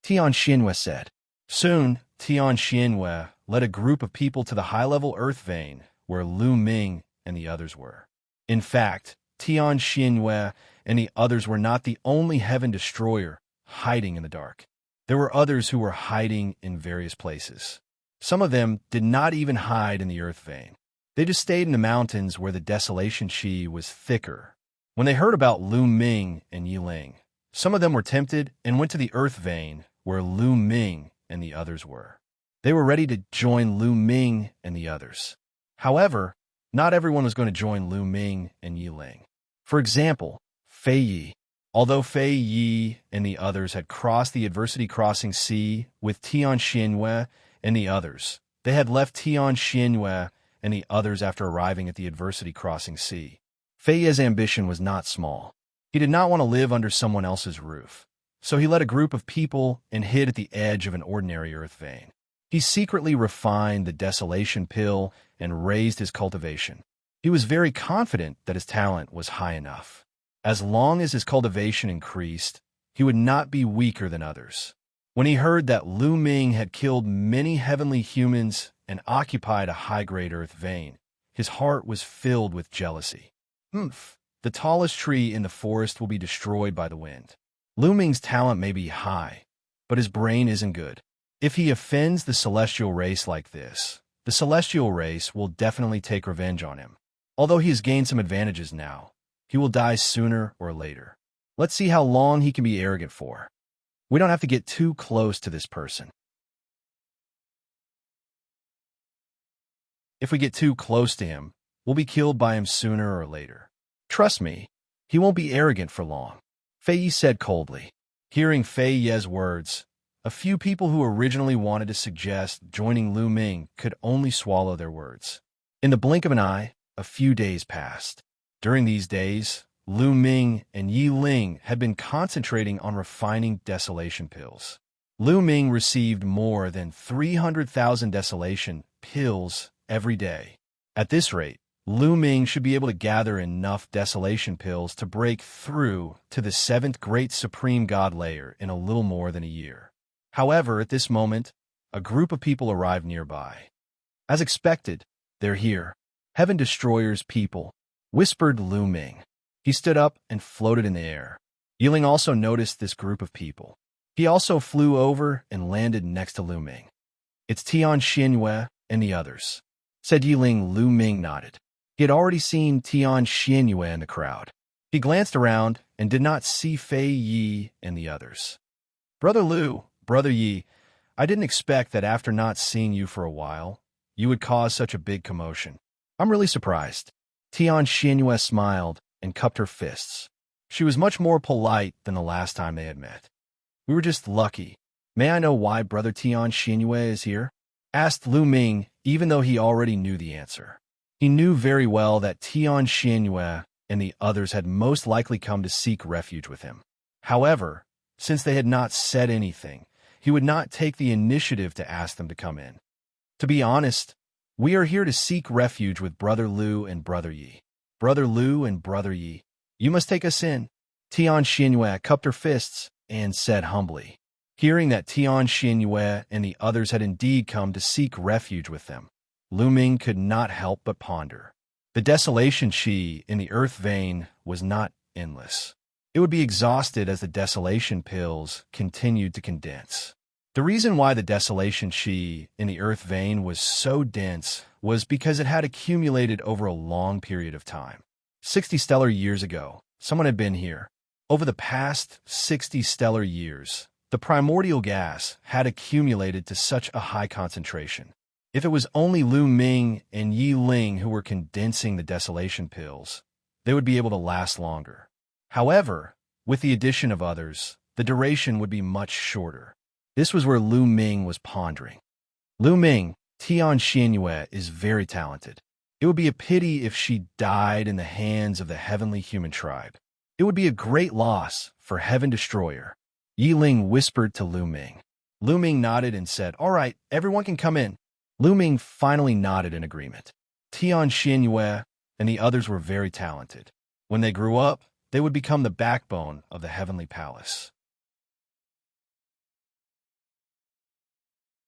Tian Xinhua said. Soon, Tian Xinhua led a group of people to the high-level earth vein where Lu Ming and the others were. In fact, Tian Xinhua and the others were not the only Heaven Destroyer hiding in the dark. There were others who were hiding in various places. Some of them did not even hide in the earth vein. They just stayed in the mountains where the desolation chi was thicker. When they heard about Lu Ming and Yi Ling, some of them were tempted and went to the earth vein where Lu Ming and the others were. They were ready to join Lu Ming and the others. However, not everyone was going to join Lu Ming and Yi Ling. For example, Fei Yi. Although Fei Yi and the others had crossed the Adversity Crossing Sea with Tian Xinhua and the others, they had left Tian Xinhua and the others after arriving at the Adversity Crossing Sea. Fei Yi's ambition was not small. He did not want to live under someone else's roof, so he led a group of people and hid at the edge of an ordinary earth vein. He secretly refined the desolation pill and raised his cultivation. He was very confident that his talent was high enough. As long as his cultivation increased, he would not be weaker than others. When he heard that Lu Ming had killed many heavenly humans and occupied a high-grade earth vein, his heart was filled with jealousy. The tallest tree in the forest will be destroyed by the wind. Lu Ming's talent may be high, but his brain isn't good. If he offends the celestial race like this, the celestial race will definitely take revenge on him. Although he has gained some advantages now, he will die sooner or later. Let's see how long he can be arrogant for. We don't have to get too close to this person. If we get too close to him, we'll be killed by him sooner or later. Trust me, he won't be arrogant for long, Fei Yi said coldly. Hearing Fei Yi's words, a few people who originally wanted to suggest joining Lu Ming could only swallow their words. In the blink of an eye, a few days passed. During these days, Lu Ming and Yi Ling had been concentrating on refining desolation pills. Lu Ming received more than 300,000 desolation pills every day. At this rate, Lu Ming should be able to gather enough desolation pills to break through to the 7th Great Supreme God layer in a little more than a year. However, at this moment, a group of people arrived nearby. As expected, they're here. Heaven Destroyers people, whispered Lu Ming. He stood up and floated in the air. Yi Ling also noticed this group of people. He also flew over and landed next to Lu Ming. It's Tian Xinhua and the others, said Yi Ling. Lu Ming nodded. He had already seen Tian Xinhua in the crowd. He glanced around and did not see Fei Yi and the others. Brother Lu, Brother Yi, I didn't expect that after not seeing you for a while, you would cause such a big commotion. I'm really surprised. Tian Xinhua smiled and cupped her fists. She was much more polite than the last time they had met. We were just lucky. May I know why Brother Tian Xinhua is here? Asked Lu Ming, even though he already knew the answer. He knew very well that Tian Xinhua and the others had most likely come to seek refuge with him. However, since they had not said anything, he would not take the initiative to ask them to come in. To be honest, we are here to seek refuge with Brother Lu and Brother Yi. Brother Lu and Brother Yi, you must take us in. Tian Xinhua cupped her fists and said humbly. Hearing that Tian Xinhua and the others had indeed come to seek refuge with them, Lu Ming could not help but ponder. The desolation chi in the earth vein was not endless. It would be exhausted as the desolation pills continued to condense. The reason why the desolation chi in the earth vein was so dense was because it had accumulated over a long period of time. 60 stellar years ago, someone had been here. Over the past 60 stellar years, the primordial gas had accumulated to such a high concentration. If it was only Lu Ming and Yi Ling who were condensing the desolation pills, they would be able to last longer. However, with the addition of others, the duration would be much shorter. This was where Lu Ming was pondering. Lu Ming, Tian Xinhua is very talented. It would be a pity if she died in the hands of the heavenly human tribe. It would be a great loss for Heaven Destroyer. Yi Ling whispered to Lu Ming. Lu Ming nodded and said, "All right, everyone can come in." Lu Ming finally nodded in agreement. Xianxia and the others were very talented. When they grew up, they would become the backbone of the heavenly palace.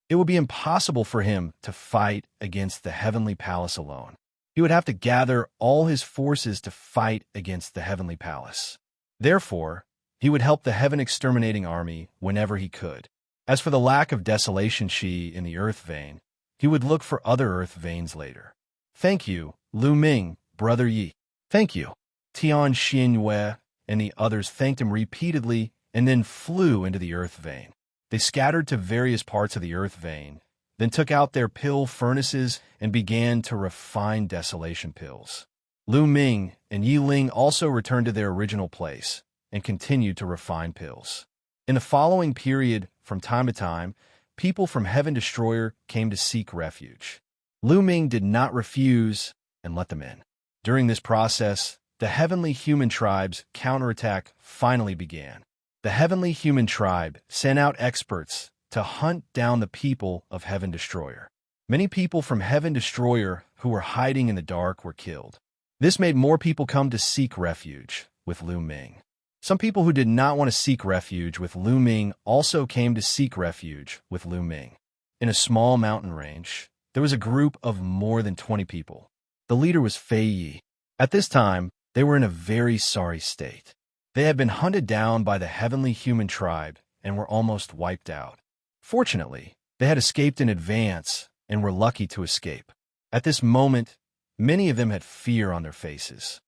It would be impossible for him to fight against the heavenly palace alone. He would have to gather all his forces to fight against the heavenly palace. Therefore, he would help the heaven exterminating army whenever he could. As for the lack of desolation Qi in the earth vein, he would look for other earth veins later. "Thank you, Lu Ming, Brother Yi." "Thank you." Tian Xinyue and the others thanked him repeatedly and then flew into the earth vein. They scattered to various parts of the earth vein, then took out their pill furnaces and began to refine desolation pills. Lu Ming and Yi Ling also returned to their original place and continued to refine pills. In the following period, from time to time, people from Heaven Destroyer came to seek refuge. Lu Ming did not refuse and let them in. During this process, the heavenly human tribe's counterattack finally began. The heavenly human tribe sent out experts to hunt down the people of Heaven Destroyer. Many people from Heaven Destroyer who were hiding in the dark were killed. This made more people come to seek refuge with Lu Ming. Some people who did not want to seek refuge with Lu Ming also came to seek refuge with Lu Ming. In a small mountain range, there was a group of more than 20 people. The leader was Fei Yi. At this time, they were in a very sorry state. They had been hunted down by the heavenly human tribe and were almost wiped out. Fortunately, they had escaped in advance and were lucky to escape. At this moment, many of them had fear on their faces.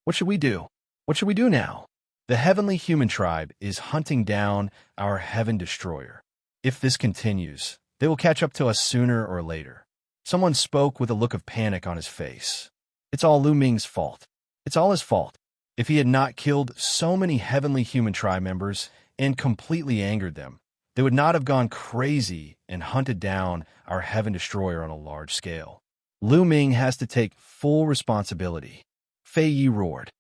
What should we do? What should we do now? The heavenly human tribe is hunting down our Heaven Destroyer. If this continues, they will catch up to us sooner or later. Someone spoke with a look of panic on his face. It's all Lu Ming's fault. It's all his fault. If he had not killed so many heavenly human tribe members and completely angered them, they would not have gone crazy and hunted down our Heaven Destroyer on a large scale. Lu Ming has to take full responsibility. Fei Yi roared.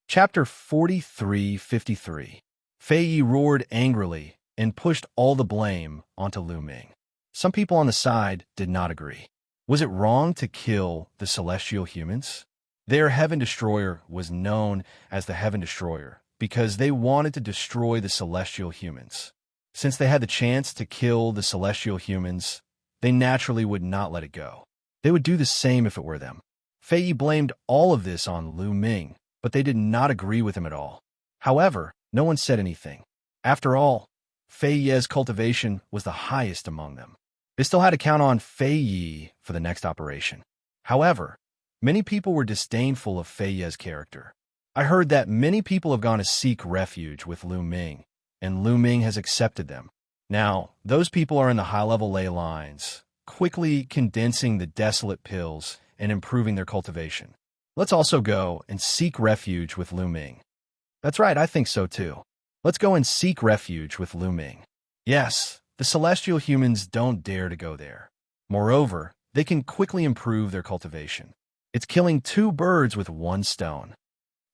Chapter 43:53. Fei Yi roared angrily and pushed all the blame onto Lu Ming. Some people on the side did not agree. Was it wrong to kill the celestial humans? Their Heaven Destroyer was known as the Heaven Destroyer because they wanted to destroy the celestial humans. Since they had the chance to kill the celestial humans, they naturally would not let it go. They would do the same if it were them. Fei Yi blamed all of this on Lu Ming, but they did not agree with him at all. However, no one said anything. After all, Fei Yi's cultivation was the highest among them. They still had to count on Fei Yi for the next operation. However, many people were disdainful of Fei Yi's character. I heard that many people have gone to seek refuge with Lu Ming, and Lu Ming has accepted them. Now, those people are in the high-level ley lines, quickly condensing the desolate pills and improving their cultivation. Let's also go and seek refuge with Lu Ming. That's right, I think so too. Let's go and seek refuge with Lu Ming. Yes, the celestial humans don't dare to go there. Moreover, they can quickly improve their cultivation. It's killing 2 birds with 1 stone.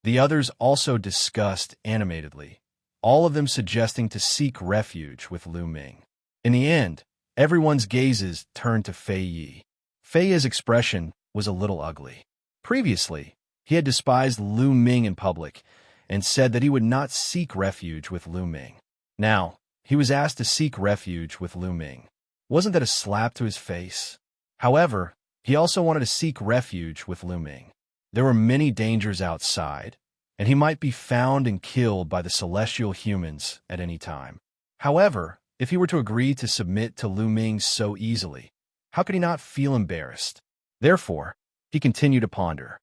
The others also discussed animatedly, all of them suggesting to seek refuge with Lu Ming. In the end, everyone's gazes turned to Fei Yi. Fei Yi's expression was a little ugly. Previously, he had despised Lu Ming in public and said that he would not seek refuge with Lu Ming. Now, he was asked to seek refuge with Lu Ming. Wasn't that a slap to his face? However, he also wanted to seek refuge with Lu Ming. There were many dangers outside, and he might be found and killed by the celestial humans at any time. However, if he were to agree to submit to Lu Ming so easily, how could he not feel embarrassed? Therefore, he continued to ponder.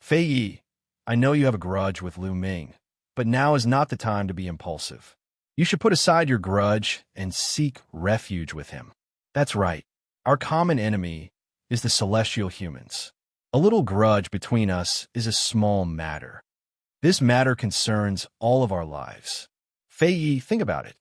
Fei Yi, I know you have a grudge with Lu Ming, but now is not the time to be impulsive. You should put aside your grudge and seek refuge with him. That's right. Our common enemy is the celestial humans. A little grudge between us is a small matter. This matter concerns all of our lives. Fei Yi, think about it.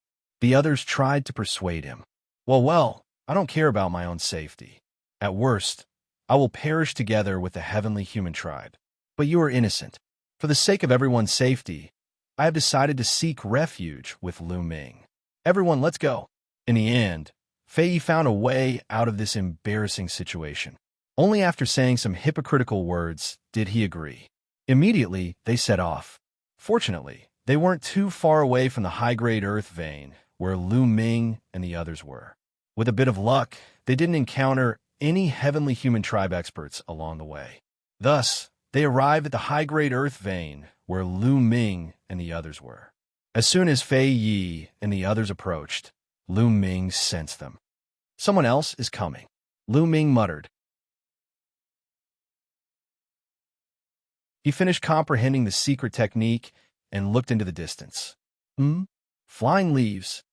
The others tried to persuade him. Well, I don't care about my own safety. At worst, I will perish together with the heavenly human tribe. But you are innocent. For the sake of everyone's safety, I have decided to seek refuge with Lu Ming. Everyone, let's go. In the end, Fei Yi found a way out of this embarrassing situation. Only after saying some hypocritical words did he agree. Immediately, they set off. Fortunately, they weren't too far away from the high-grade earth vein where Lu Ming and the others were. With a bit of luck, they didn't encounter any heavenly human tribe experts along the way. Thus, they arrived at the high-grade earth vein where Lu Ming and the others were. As soon as Fei Yi and the others approached, Lu Ming sensed them. Someone else is coming, Lu Ming muttered. He finished comprehending the secret technique and looked into the distance. Flying leaves.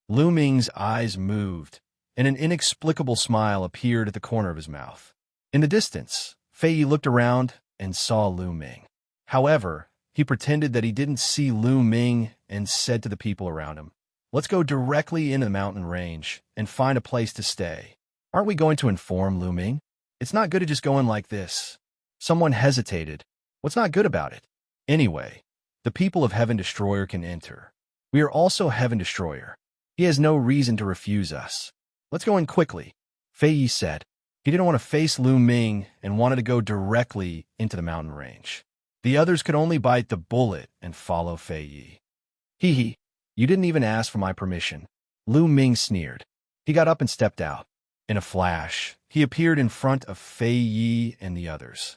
Lu Ming's eyes moved, and an inexplicable smile appeared at the corner of his mouth. In the distance, Fei Yi looked around and saw Lu Ming. However, he pretended that he didn't see Lu Ming and said to the people around him, "Let's go directly into the mountain range and find a place to stay. Aren't we going to inform Lu Ming? It's not good to just go in like this." Someone hesitated. What's not good about it? Anyway, the people of Heaven Destroyer can enter. We are also Heaven Destroyer. He has no reason to refuse us. Let's go in quickly, Fei Yi said. He didn't want to face Lu Ming and wanted to go directly into the mountain range. The others could only bite the bullet and follow Fei Yi. Hee, you didn't even ask for my permission. Lu Ming sneered. He got up and stepped out. In a flash, he appeared in front of Fei Yi and the others.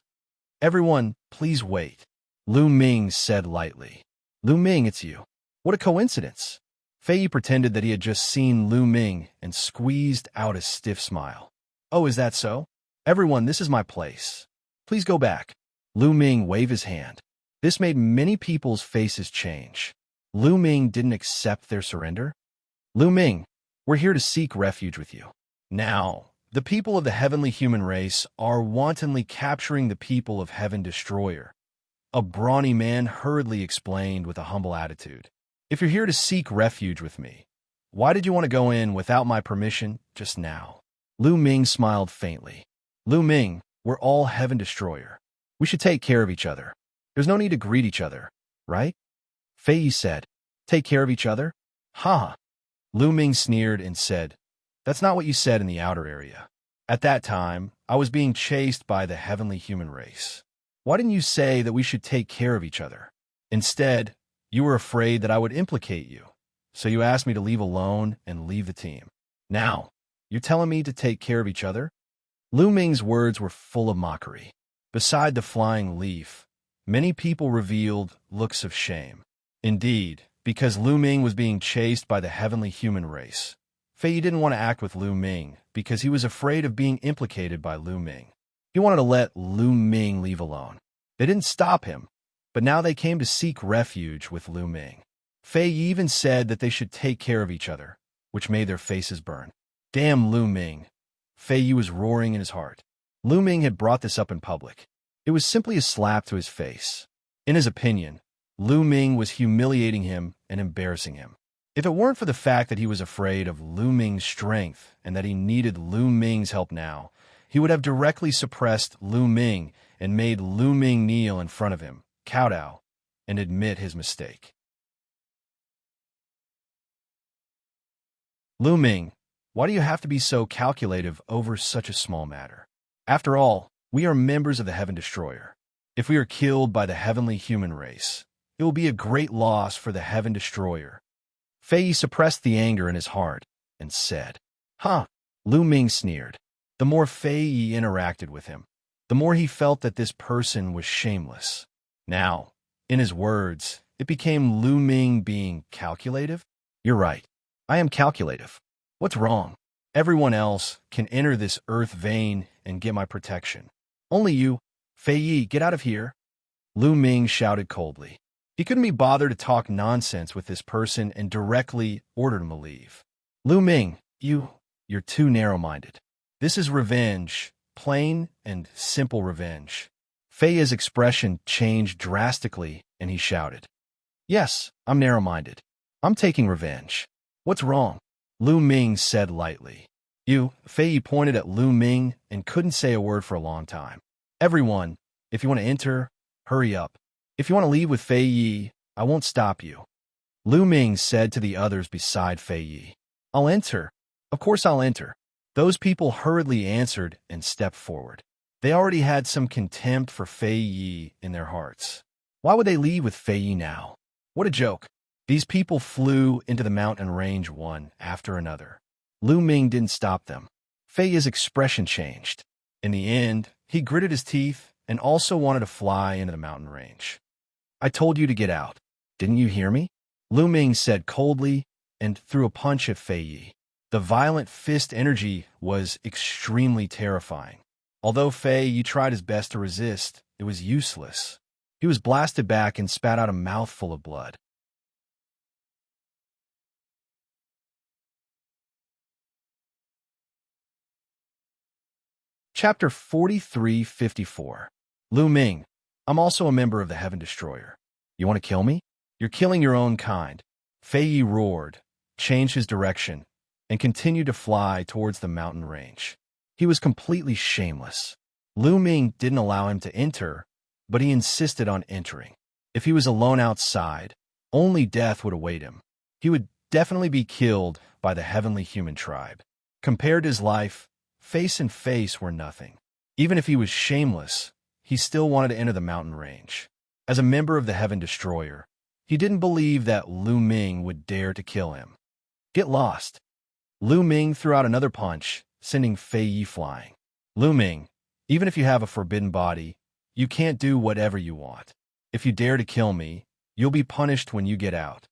Everyone, please wait, Lu Ming said lightly. Lu Ming, it's you. What a coincidence. Fei Yi pretended that he had just seen Lu Ming and squeezed out a stiff smile. Oh, is that so? Everyone, this is my place. Please go back. Lu Ming waved his hand. This made many people's faces change. Lu Ming didn't accept their surrender. Lu Ming, we're here to seek refuge with you. Now, the people of the heavenly human race are wantonly capturing the people of Heaven Destroyer. A brawny man hurriedly explained with a humble attitude. If you're here to seek refuge with me, why did you want to go in without my permission just now? Lu Ming smiled faintly. Lu Ming, we're all Heaven Destroyer. We should take care of each other. There's no need to greet each other, right? Fei Yi said. Take care of each other? Ha! Lu Ming sneered and said, that's not what you said in the outer area. At that time, I was being chased by the heavenly human race. Why didn't you say that we should take care of each other? Instead, you were afraid that I would implicate you, so you asked me to leave alone and leave the team. Now, you're telling me to take care of each other? Lu Ming's words were full of mockery. Beside the flying leaf, many people revealed looks of shame. Indeed, because Lu Ming was being chased by the heavenly human race, Fei Yi didn't want to act with Lu Ming because he was afraid of being implicated by Lu Ming. He wanted to let Lu Ming leave alone. They didn't stop him, but now they came to seek refuge with Lu Ming. Fei Yi even said that they should take care of each other, which made their faces burn. Damn Lu Ming. Fei Yi was roaring in his heart. Lu Ming had brought this up in public. It was simply a slap to his face. In his opinion, Lu Ming was humiliating him and embarrassing him. If it weren't for the fact that he was afraid of Lu Ming's strength and that he needed Lu Ming's help now, he would have directly suppressed Lu Ming and made Lu Ming kneel in front of him, kowtow, and admit his mistake. Lu Ming, why do you have to be so calculative over such a small matter? After all, we are members of the Heaven Destroyer. If we are killed by the heavenly human race, it will be a great loss for the Heaven Destroyer. Fei Yi suppressed the anger in his heart and said, Huh, Lu Ming sneered. The more Fei Yi interacted with him, the more he felt that this person was shameless. Now, in his words, it became Lu Ming being calculative. You're right. I am calculative. What's wrong? Everyone else can enter this earth vein and get my protection. Only you, Fei Yi, get out of here. Lu Ming shouted coldly. He couldn't be bothered to talk nonsense with this person and directly ordered him to leave. Lu Ming, you're too narrow-minded. This is revenge, plain and simple revenge. Fei Yi's expression changed drastically, and he shouted, Yes, I'm narrow-minded. I'm taking revenge. What's wrong? Lu Ming said lightly. Fei Yi pointed at Lu Ming and couldn't say a word for a long time. Everyone, if you want to enter, hurry up. If you want to leave with Fei Yi, I won't stop you. Lu Ming said to the others beside Fei Yi. I'll enter. Of course I'll enter. Those people hurriedly answered and stepped forward. They already had some contempt for Fei Yi in their hearts. Why would they leave with Fei Yi now? What a joke. These people flew into the mountain range one after another. Lu Ming didn't stop them. Fei Yi's expression changed. In the end, he gritted his teeth and also wanted to fly into the mountain range. I told you to get out. Didn't you hear me? Lu Ming said coldly and threw a punch at Fei Yi. The violent fist energy was extremely terrifying. Although Fei Yi tried his best to resist, it was useless. He was blasted back and spat out a mouthful of blood. Chapter 4354. Lu Ming, I'm also a member of the Heaven Destroyer. You want to kill me? You're killing your own kind. Fei Yi roared, changed his direction, and continued to fly towards the mountain range. He was completely shameless. Lu Ming didn't allow him to enter, but he insisted on entering. If he was alone outside, only death would await him. He would definitely be killed by the heavenly human tribe. Compared to his life, face and face were nothing. Even if he was shameless, he still wanted to enter the mountain range. As a member of the Heaven Destroyer, he didn't believe that Lu Ming would dare to kill him. Get lost. Lu Ming threw out another punch, sending Fei Yi flying. Lu Ming, even if you have a forbidden body, you can't do whatever you want. If you dare to kill me, you'll be punished when you get out.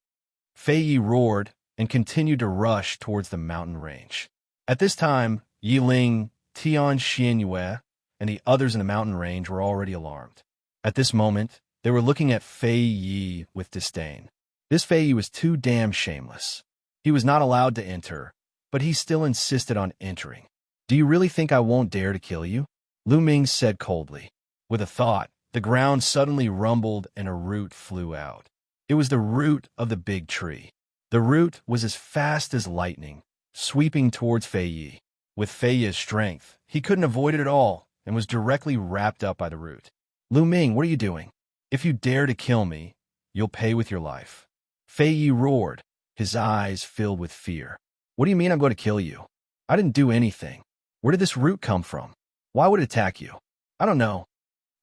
Fei Yi roared and continued to rush towards the mountain range. At this time, Yiling, Xianxia, and the others in the mountain range were already alarmed. At this moment, they were looking at Fei Yi with disdain. This Fei Yi was too damn shameless. He was not allowed to enter, but he still insisted on entering. Do you really think I won't dare to kill you? Lu Ming said coldly. With a thought, the ground suddenly rumbled and a root flew out. It was the root of the big tree. The root was as fast as lightning, sweeping towards Fei Yi. With Fei Yi's strength, he couldn't avoid it at all and was directly wrapped up by the root. Lu Ming, what are you doing? If you dare to kill me, you'll pay with your life. Fei Yi roared, his eyes filled with fear. What do you mean I'm going to kill you? I didn't do anything. Where did this root come from? Why would it attack you? I don't know.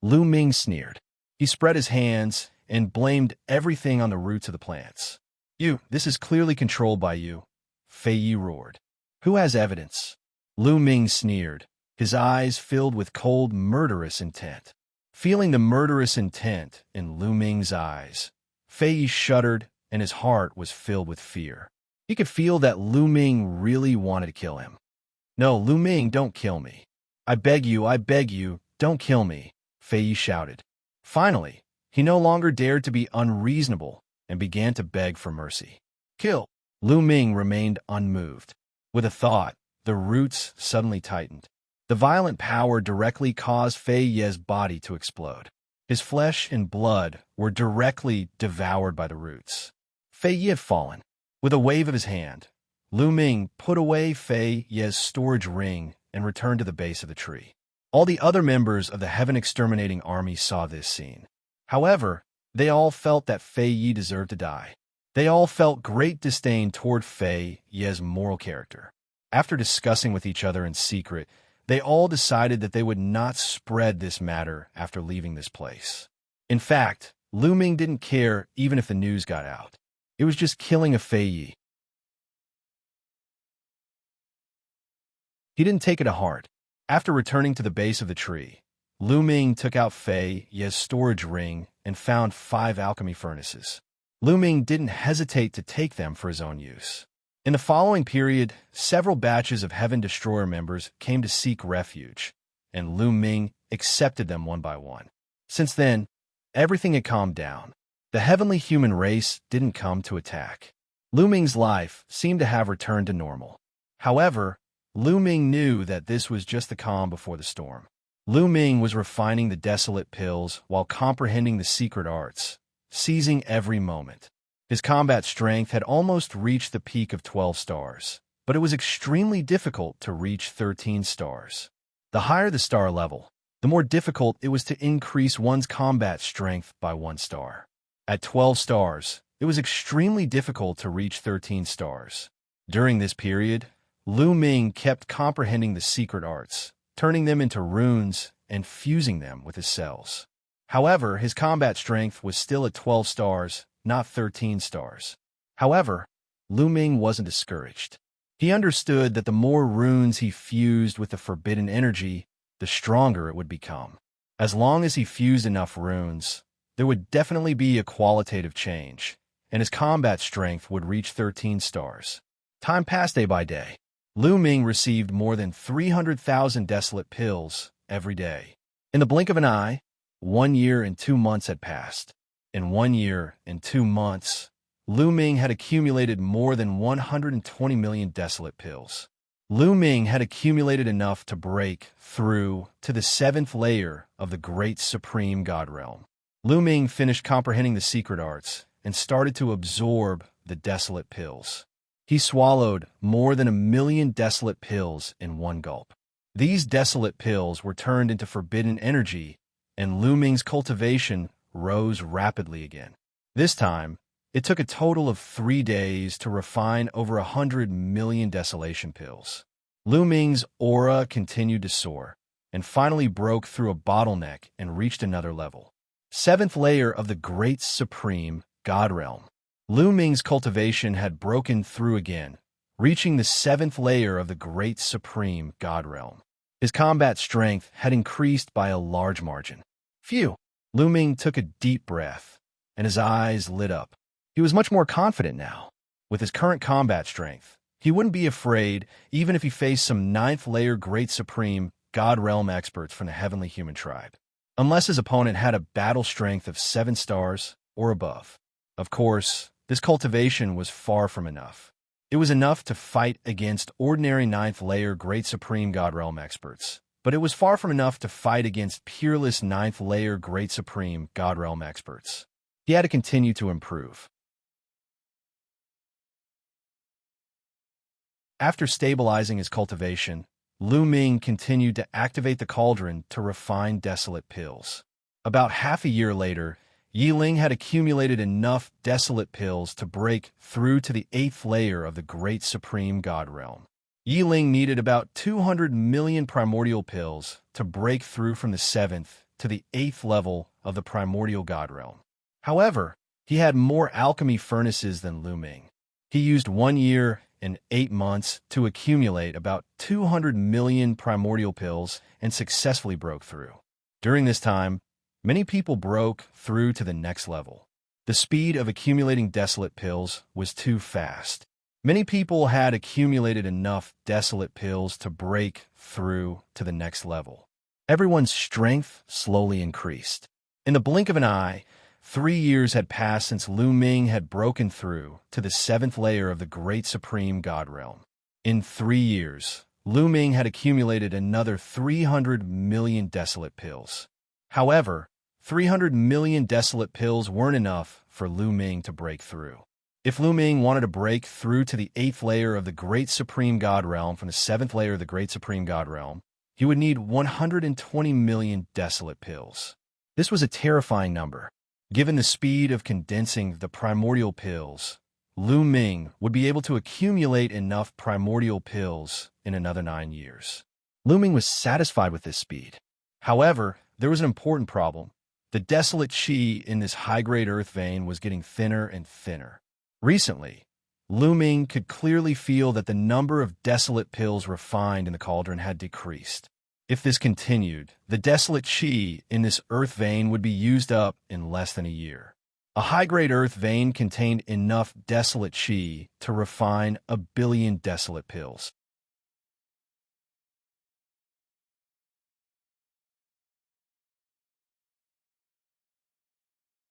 Lu Ming sneered. He spread his hands and blamed everything on the roots of the plants. This is clearly controlled by you. Fei Yi roared. Who has evidence? Lu Ming sneered, his eyes filled with cold, murderous intent. Feeling the murderous intent in Lu Ming's eyes, Fei Yi shuddered and his heart was filled with fear. He could feel that Lu Ming really wanted to kill him. No, Lu Ming, don't kill me. I beg you, don't kill me, Fei Yi shouted. Finally, he no longer dared to be unreasonable and began to beg for mercy. Kill! Lu Ming remained unmoved. With a thought, the roots suddenly tightened. The violent power directly caused Fei Yi's body to explode. His flesh and blood were directly devoured by the roots. Fei Yi had fallen. With a wave of his hand, Lu Ming put away Fei Yi's storage ring and returned to the base of the tree. All the other members of the Heaven Exterminating Army saw this scene. However, they all felt that Fei Yi deserved to die. They all felt great disdain toward Fei Yi's moral character. After discussing with each other in secret, they all decided that they would not spread this matter after leaving this place. In fact, Lu Ming didn't care even if the news got out. It was just killing a Fei Yi. He didn't take it to heart. After returning to the base of the tree, Lu Ming took out Fei Yi's storage ring and found 5 alchemy furnaces. Lu Ming didn't hesitate to take them for his own use. In the following period, several batches of Heaven Destroyer members came to seek refuge, and Lu Ming accepted them one by one. Since then, everything had calmed down. The heavenly human race didn't come to attack. Lu Ming's life seemed to have returned to normal. However, Lu Ming knew that this was just the calm before the storm. Lu Ming was refining the desolate pills while comprehending the secret arts, seizing every moment. His combat strength had almost reached the peak of 12 stars, but it was extremely difficult to reach 13 stars. The higher the star level, the more difficult it was to increase one's combat strength by 1 star. At 12 stars, it was extremely difficult to reach 13 stars. During this period, Lu Ming kept comprehending the secret arts, turning them into runes and fusing them with his cells. However, his combat strength was still at 12 stars, not 13 stars. However, Lu Ming wasn't discouraged. He understood that the more runes he fused with the forbidden energy, the stronger it would become. As long as he fused enough runes, there would definitely be a qualitative change, and his combat strength would reach 13 stars. Time passed day by day. Lu Ming received more than 300,000 desolate pills every day. In the blink of an eye, 1 year and 2 months had passed. In 1 year and 2 months, Lu Ming had accumulated more than 120 million desolate pills. Lu Ming had accumulated enough to break through to the 7th layer of the Great Supreme God Realm. Lu Ming finished comprehending the secret arts and started to absorb the desolate pills. He swallowed more than 1 million desolate pills in one gulp. These desolate pills were turned into forbidden energy, and Lu Ming's cultivation rose rapidly again. This time, it took a total of 3 days to refine over 100 million desolation pills. Lu Ming's aura continued to soar, and finally broke through a bottleneck and reached another level. 7th layer of the Great Supreme God Realm. Lu Ming's cultivation had broken through again, reaching the 7th layer of the Great Supreme God Realm. His combat strength had increased by a large margin. Phew! Lu Ming took a deep breath, and his eyes lit up. He was much more confident now. With his current combat strength, he wouldn't be afraid even if he faced some 9th layer Great Supreme God Realm experts from the Heavenly Human Tribe, unless his opponent had a battle strength of 7 stars or above. Of course, this cultivation was far from enough. It was enough to fight against ordinary 9th layer Great Supreme God Realm experts, but it was far from enough to fight against peerless 9th layer Great Supreme God Realm experts. He had to continue to improve. After stabilizing his cultivation, Lu Ming continued to activate the cauldron to refine desolate pills. About half a year later, Yiling had accumulated enough desolate pills to break through to the 8th layer of the Great Supreme God Realm. Yiling needed about 200 million primordial pills to break through from the 7th to the 8th level of the primordial God Realm. However, he had more alchemy furnaces than Lu Ming. He used 1 year and 8 months to accumulate about 200 million primordial pills and successfully broke through. During this time, many people broke through to the next level. The speed of accumulating desolate pills was too fast. Many people had accumulated enough desolate pills to break through to the next level. Everyone's strength slowly increased. In the blink of an eye, 3 years had passed since Lu Ming had broken through to the 7th layer of the Great Supreme God Realm. In 3 years, Lu Ming had accumulated another 300 million desolate pills. However, 300 million desolate pills weren't enough for Lu Ming to break through. If Lu Ming wanted to break through to the 8th layer of the Great Supreme God Realm from the 7th layer of the Great Supreme God Realm, he would need 120 million desolate pills. This was a terrifying number. Given the speed of condensing the primordial pills, Lu Ming would be able to accumulate enough primordial pills in another 9 years. Lu Ming was satisfied with this speed. However, there was an important problem. The desolate qi in this high-grade earth vein was getting thinner and thinner. Recently, Lu Ming could clearly feel that the number of desolate pills refined in the cauldron had decreased. If this continued, the desolate qi in this earth vein would be used up in less than a year. A high-grade earth vein contained enough desolate qi to refine 1 billion desolate pills.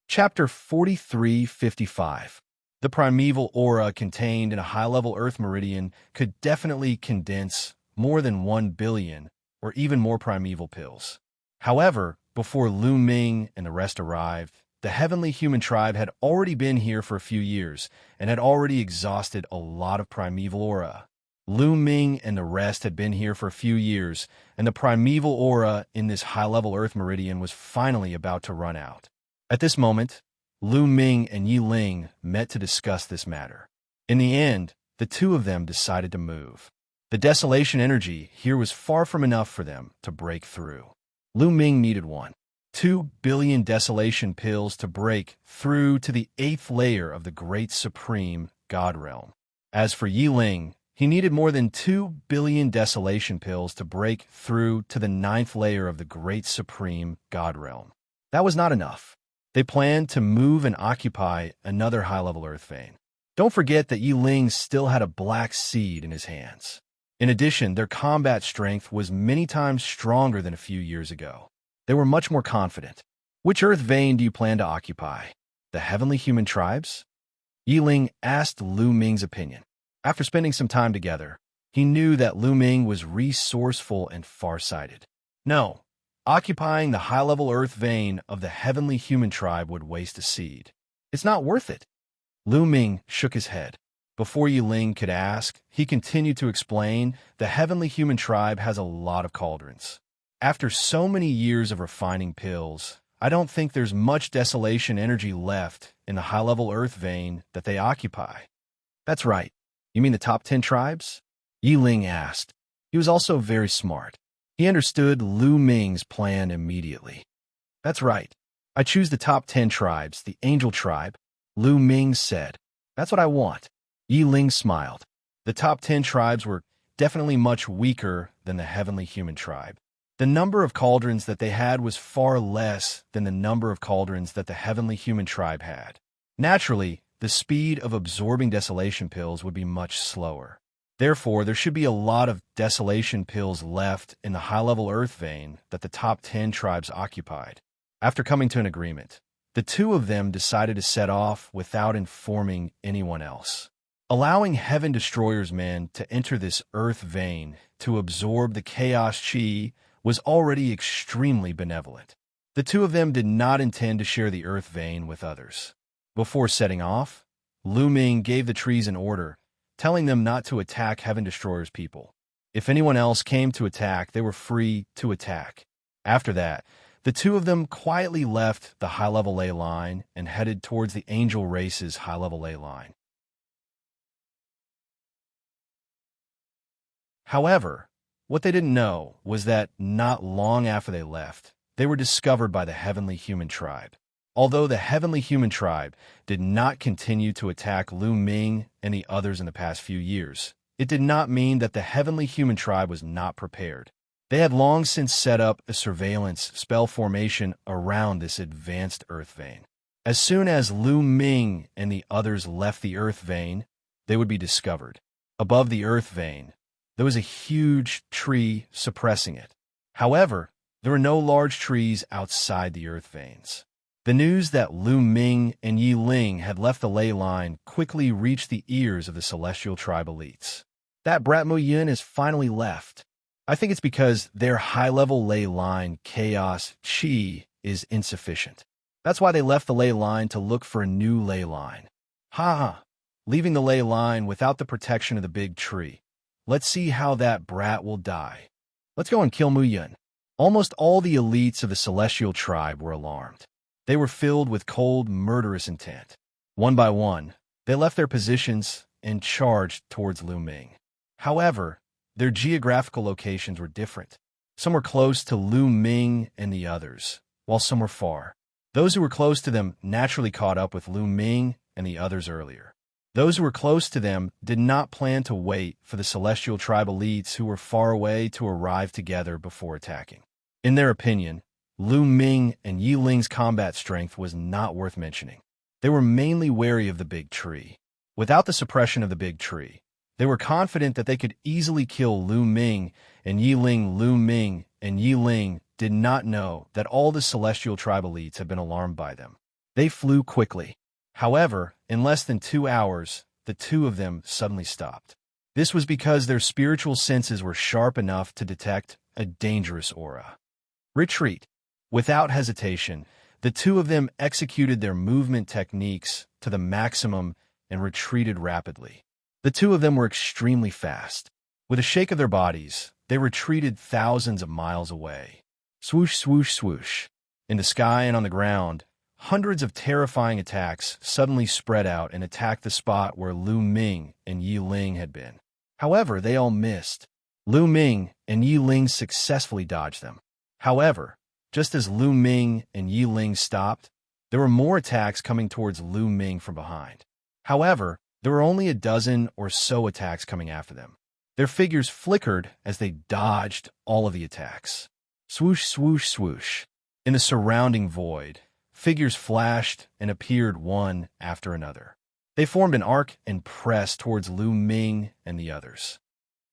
Chapter 4355. The primeval aura contained in a high-level Earth meridian could definitely condense more than 1 billion or even more primeval pills. However, before Lu Ming and the rest arrived, the heavenly human tribe had already been here for a few years and had already exhausted a lot of primeval aura. Lu Ming and the rest had been here for a few years, and the primeval aura in this high-level Earth meridian was finally about to run out. At this moment, Lu Ming and Yi Ling met to discuss this matter. In the end, the two of them decided to move. The desolation energy here was far from enough for them to break through. Lu Ming needed 1.2 billion desolation pills to break through to the 8th layer of the Great Supreme God Realm. As for Yi Ling, he needed more than 2 billion desolation pills to break through to the 9th layer of the Great Supreme God Realm. That was not enough. They planned to move and occupy another high-level Earth vein. Don't forget that Yi Ling still had a black seed in his hands. In addition, their combat strength was many times stronger than a few years ago. They were much more confident. Which Earth vein do you plan to occupy? The heavenly human tribes? Yi Ling asked Lu Ming's opinion. After spending some time together, he knew that Lu Ming was resourceful and far-sighted. No, occupying the high-level Earth vein of the heavenly human tribe would waste a seed. It's not worth it. Lu Ming shook his head. Before Yi Ling could ask, he continued to explain, the heavenly human tribe has a lot of cauldrons. After so many years of refining pills, I don't think there's much desolation energy left in the high-level Earth vein that they occupy. That's right. You mean the top 10 tribes? Yi Ling asked. He was also very smart. He understood Lu Ming's plan immediately. That's right. I choose the top 10 tribes, the Angel tribe, Lu Ming said. That's what I want. Yi Ling smiled. The top 10 tribes were definitely much weaker than the heavenly human tribe. The number of cauldrons that they had was far less than the number of cauldrons that the heavenly human tribe had. Naturally, the speed of absorbing desolation pills would be much slower. Therefore, there should be a lot of desolation pills left in the high-level Earth vein that the top 10 tribes occupied. After coming to an agreement, the two of them decided to set off without informing anyone else. Allowing Heaven Destroyer's men to enter this Earth vein to absorb the Chaos Chi was already extremely benevolent. The two of them did not intend to share the Earth vein with others. Before setting off, Lu Ming gave the trees an order, telling them not to attack Heaven Destroyer's people. If anyone else came to attack, they were free to attack. After that, the two of them quietly left the high-level ley line and headed towards the Angel Race's high-level ley line. However, what they didn't know was that not long after they left, they were discovered by the heavenly human tribe. Although the heavenly human tribe did not continue to attack Lu Ming and the others in the past few years, it did not mean that the heavenly human tribe was not prepared. They had long since set up a surveillance spell formation around this advanced Earth vein. As soon as Lu Ming and the others left the Earth vein, they would be discovered. Above the Earth vein, there was a huge tree suppressing it. However, there were no large trees outside the Earth veins. The news that Lu Ming and Yi Ling had left the ley line quickly reached the ears of the Celestial Tribe elites. That brat Mu Yun has finally left. I think it's because their high-level ley line Chaos Chi is insufficient. That's why they left the ley line to look for a new ley line. Ha ha! Leaving the ley line without the protection of the big tree. Let's see how that brat will die. Let's go and kill Mu Yun. Almost all the elites of the Celestial Tribe were alarmed. They were filled with cold, murderous intent. One by one, they left their positions and charged towards Lu Ming. However, their geographical locations were different. Some were close to Lu Ming and the others, while some were far. Those who were close to them naturally caught up with Lu Ming and the others earlier. Those who were close to them did not plan to wait for the Celestial Tribe elites who were far away to arrive together before attacking. In their opinion, Lu Ming and Yi Ling's combat strength was not worth mentioning. They were mainly wary of the big tree. Without the suppression of the big tree, they were confident that they could easily kill Lu Ming and Yi Ling. Lu Ming and Yi Ling did not know that all the Celestial Tribe elites had been alarmed by them. They flew quickly. However, in less than 2 hours, the two of them suddenly stopped. This was because their spiritual senses were sharp enough to detect a dangerous aura. Retreat. Without hesitation, The two of them executed their movement techniques to the maximum and retreated rapidly. The two of them were extremely fast. With a shake of their bodies, they retreated thousands of miles away. Swoosh, swoosh, swoosh. In the sky and on the ground, hundreds of terrifying attacks suddenly spread out and attacked the spot where Lu Ming and Yi Ling had been. However, they all missed. Lu Ming and Yi Ling successfully dodged them. However, just as Lu Ming and Yi Ling stopped, there were more attacks coming towards Lu Ming from behind. However, there were only a dozen or so attacks coming after them. Their figures flickered as they dodged all of the attacks. Swoosh, swoosh, swoosh. In the surrounding void, figures flashed and appeared one after another. They formed an arc and pressed towards Lu Ming and the others.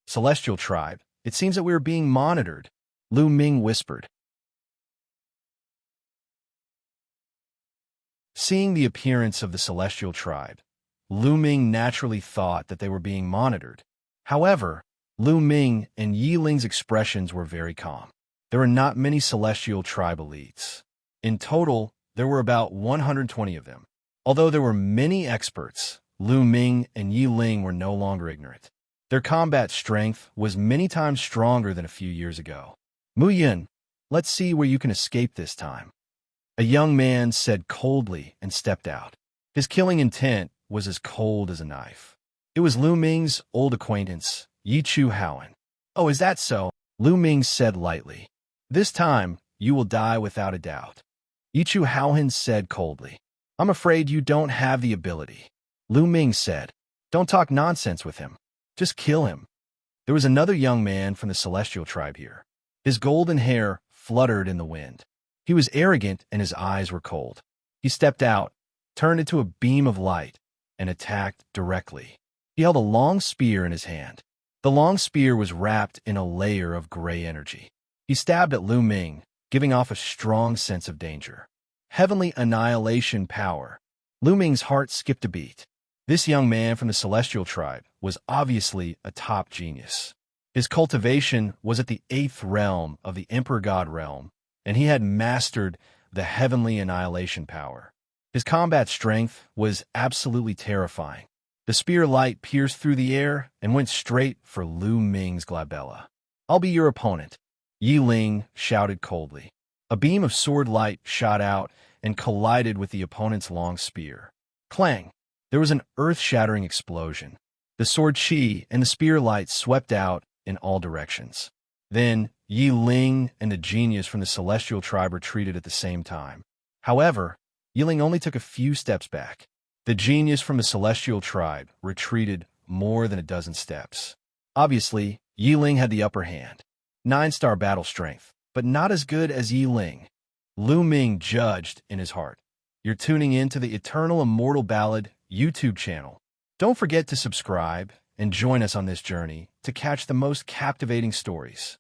Celestial Tribe, it seems that we are being monitored, Lu Ming whispered. Seeing the appearance of the Celestial Tribe, Lu Ming naturally thought that they were being monitored. However, Lu Ming and Yi Ling's expressions were very calm. There were not many Celestial Tribe elites. In total, there were about 120 of them. Although there were many experts, Lu Ming and Yi Ling were no longer ignorant. Their combat strength was many times stronger than a few years ago. Mu Yin, let's see where you can escape this time. A young man said coldly and stepped out. His killing intent was as cold as a knife. It was Lu Ming's old acquaintance, Yi Chu Haoan. Oh, is that so? Lu Ming said lightly. This time, you will die without a doubt. Yi Chu Haoan said coldly. I'm afraid you don't have the ability. Lu Ming said. Don't talk nonsense with him. Just kill him. There was another young man from the Celestial Tribe here. His golden hair fluttered in the wind. He was arrogant and his eyes were cold. He stepped out, turned into a beam of light, and attacked directly. He held a long spear in his hand. The long spear was wrapped in a layer of gray energy. He stabbed at Lu Ming, giving off a strong sense of danger. Heavenly annihilation power. Lu Ming's heart skipped a beat. This young man from the Celestial Tribe was obviously a top genius. His cultivation was at the 8th realm of the Emperor God realm, and he had mastered the heavenly annihilation power. His combat strength was absolutely terrifying. The spear light pierced through the air and went straight for Lu Ming's glabella. I'll be your opponent, Yi Ling shouted coldly. A beam of sword light shot out and collided with the opponent's long spear. Clang! There was an earth-shattering explosion. The sword chi and the spear light swept out in all directions. Then, Yi Ling and the genius from the Celestial Tribe retreated at the same time. However, Yi Ling only took a few steps back. The genius from the Celestial Tribe retreated more than a dozen steps. Obviously, Yi Ling had the upper hand. 9-star battle strength, but not as good as Yi Ling. Lu Ming judged in his heart. You're tuning in to the Eternal Immortal Ballad YouTube channel. Don't forget to subscribe and join us on this journey to catch the most captivating stories.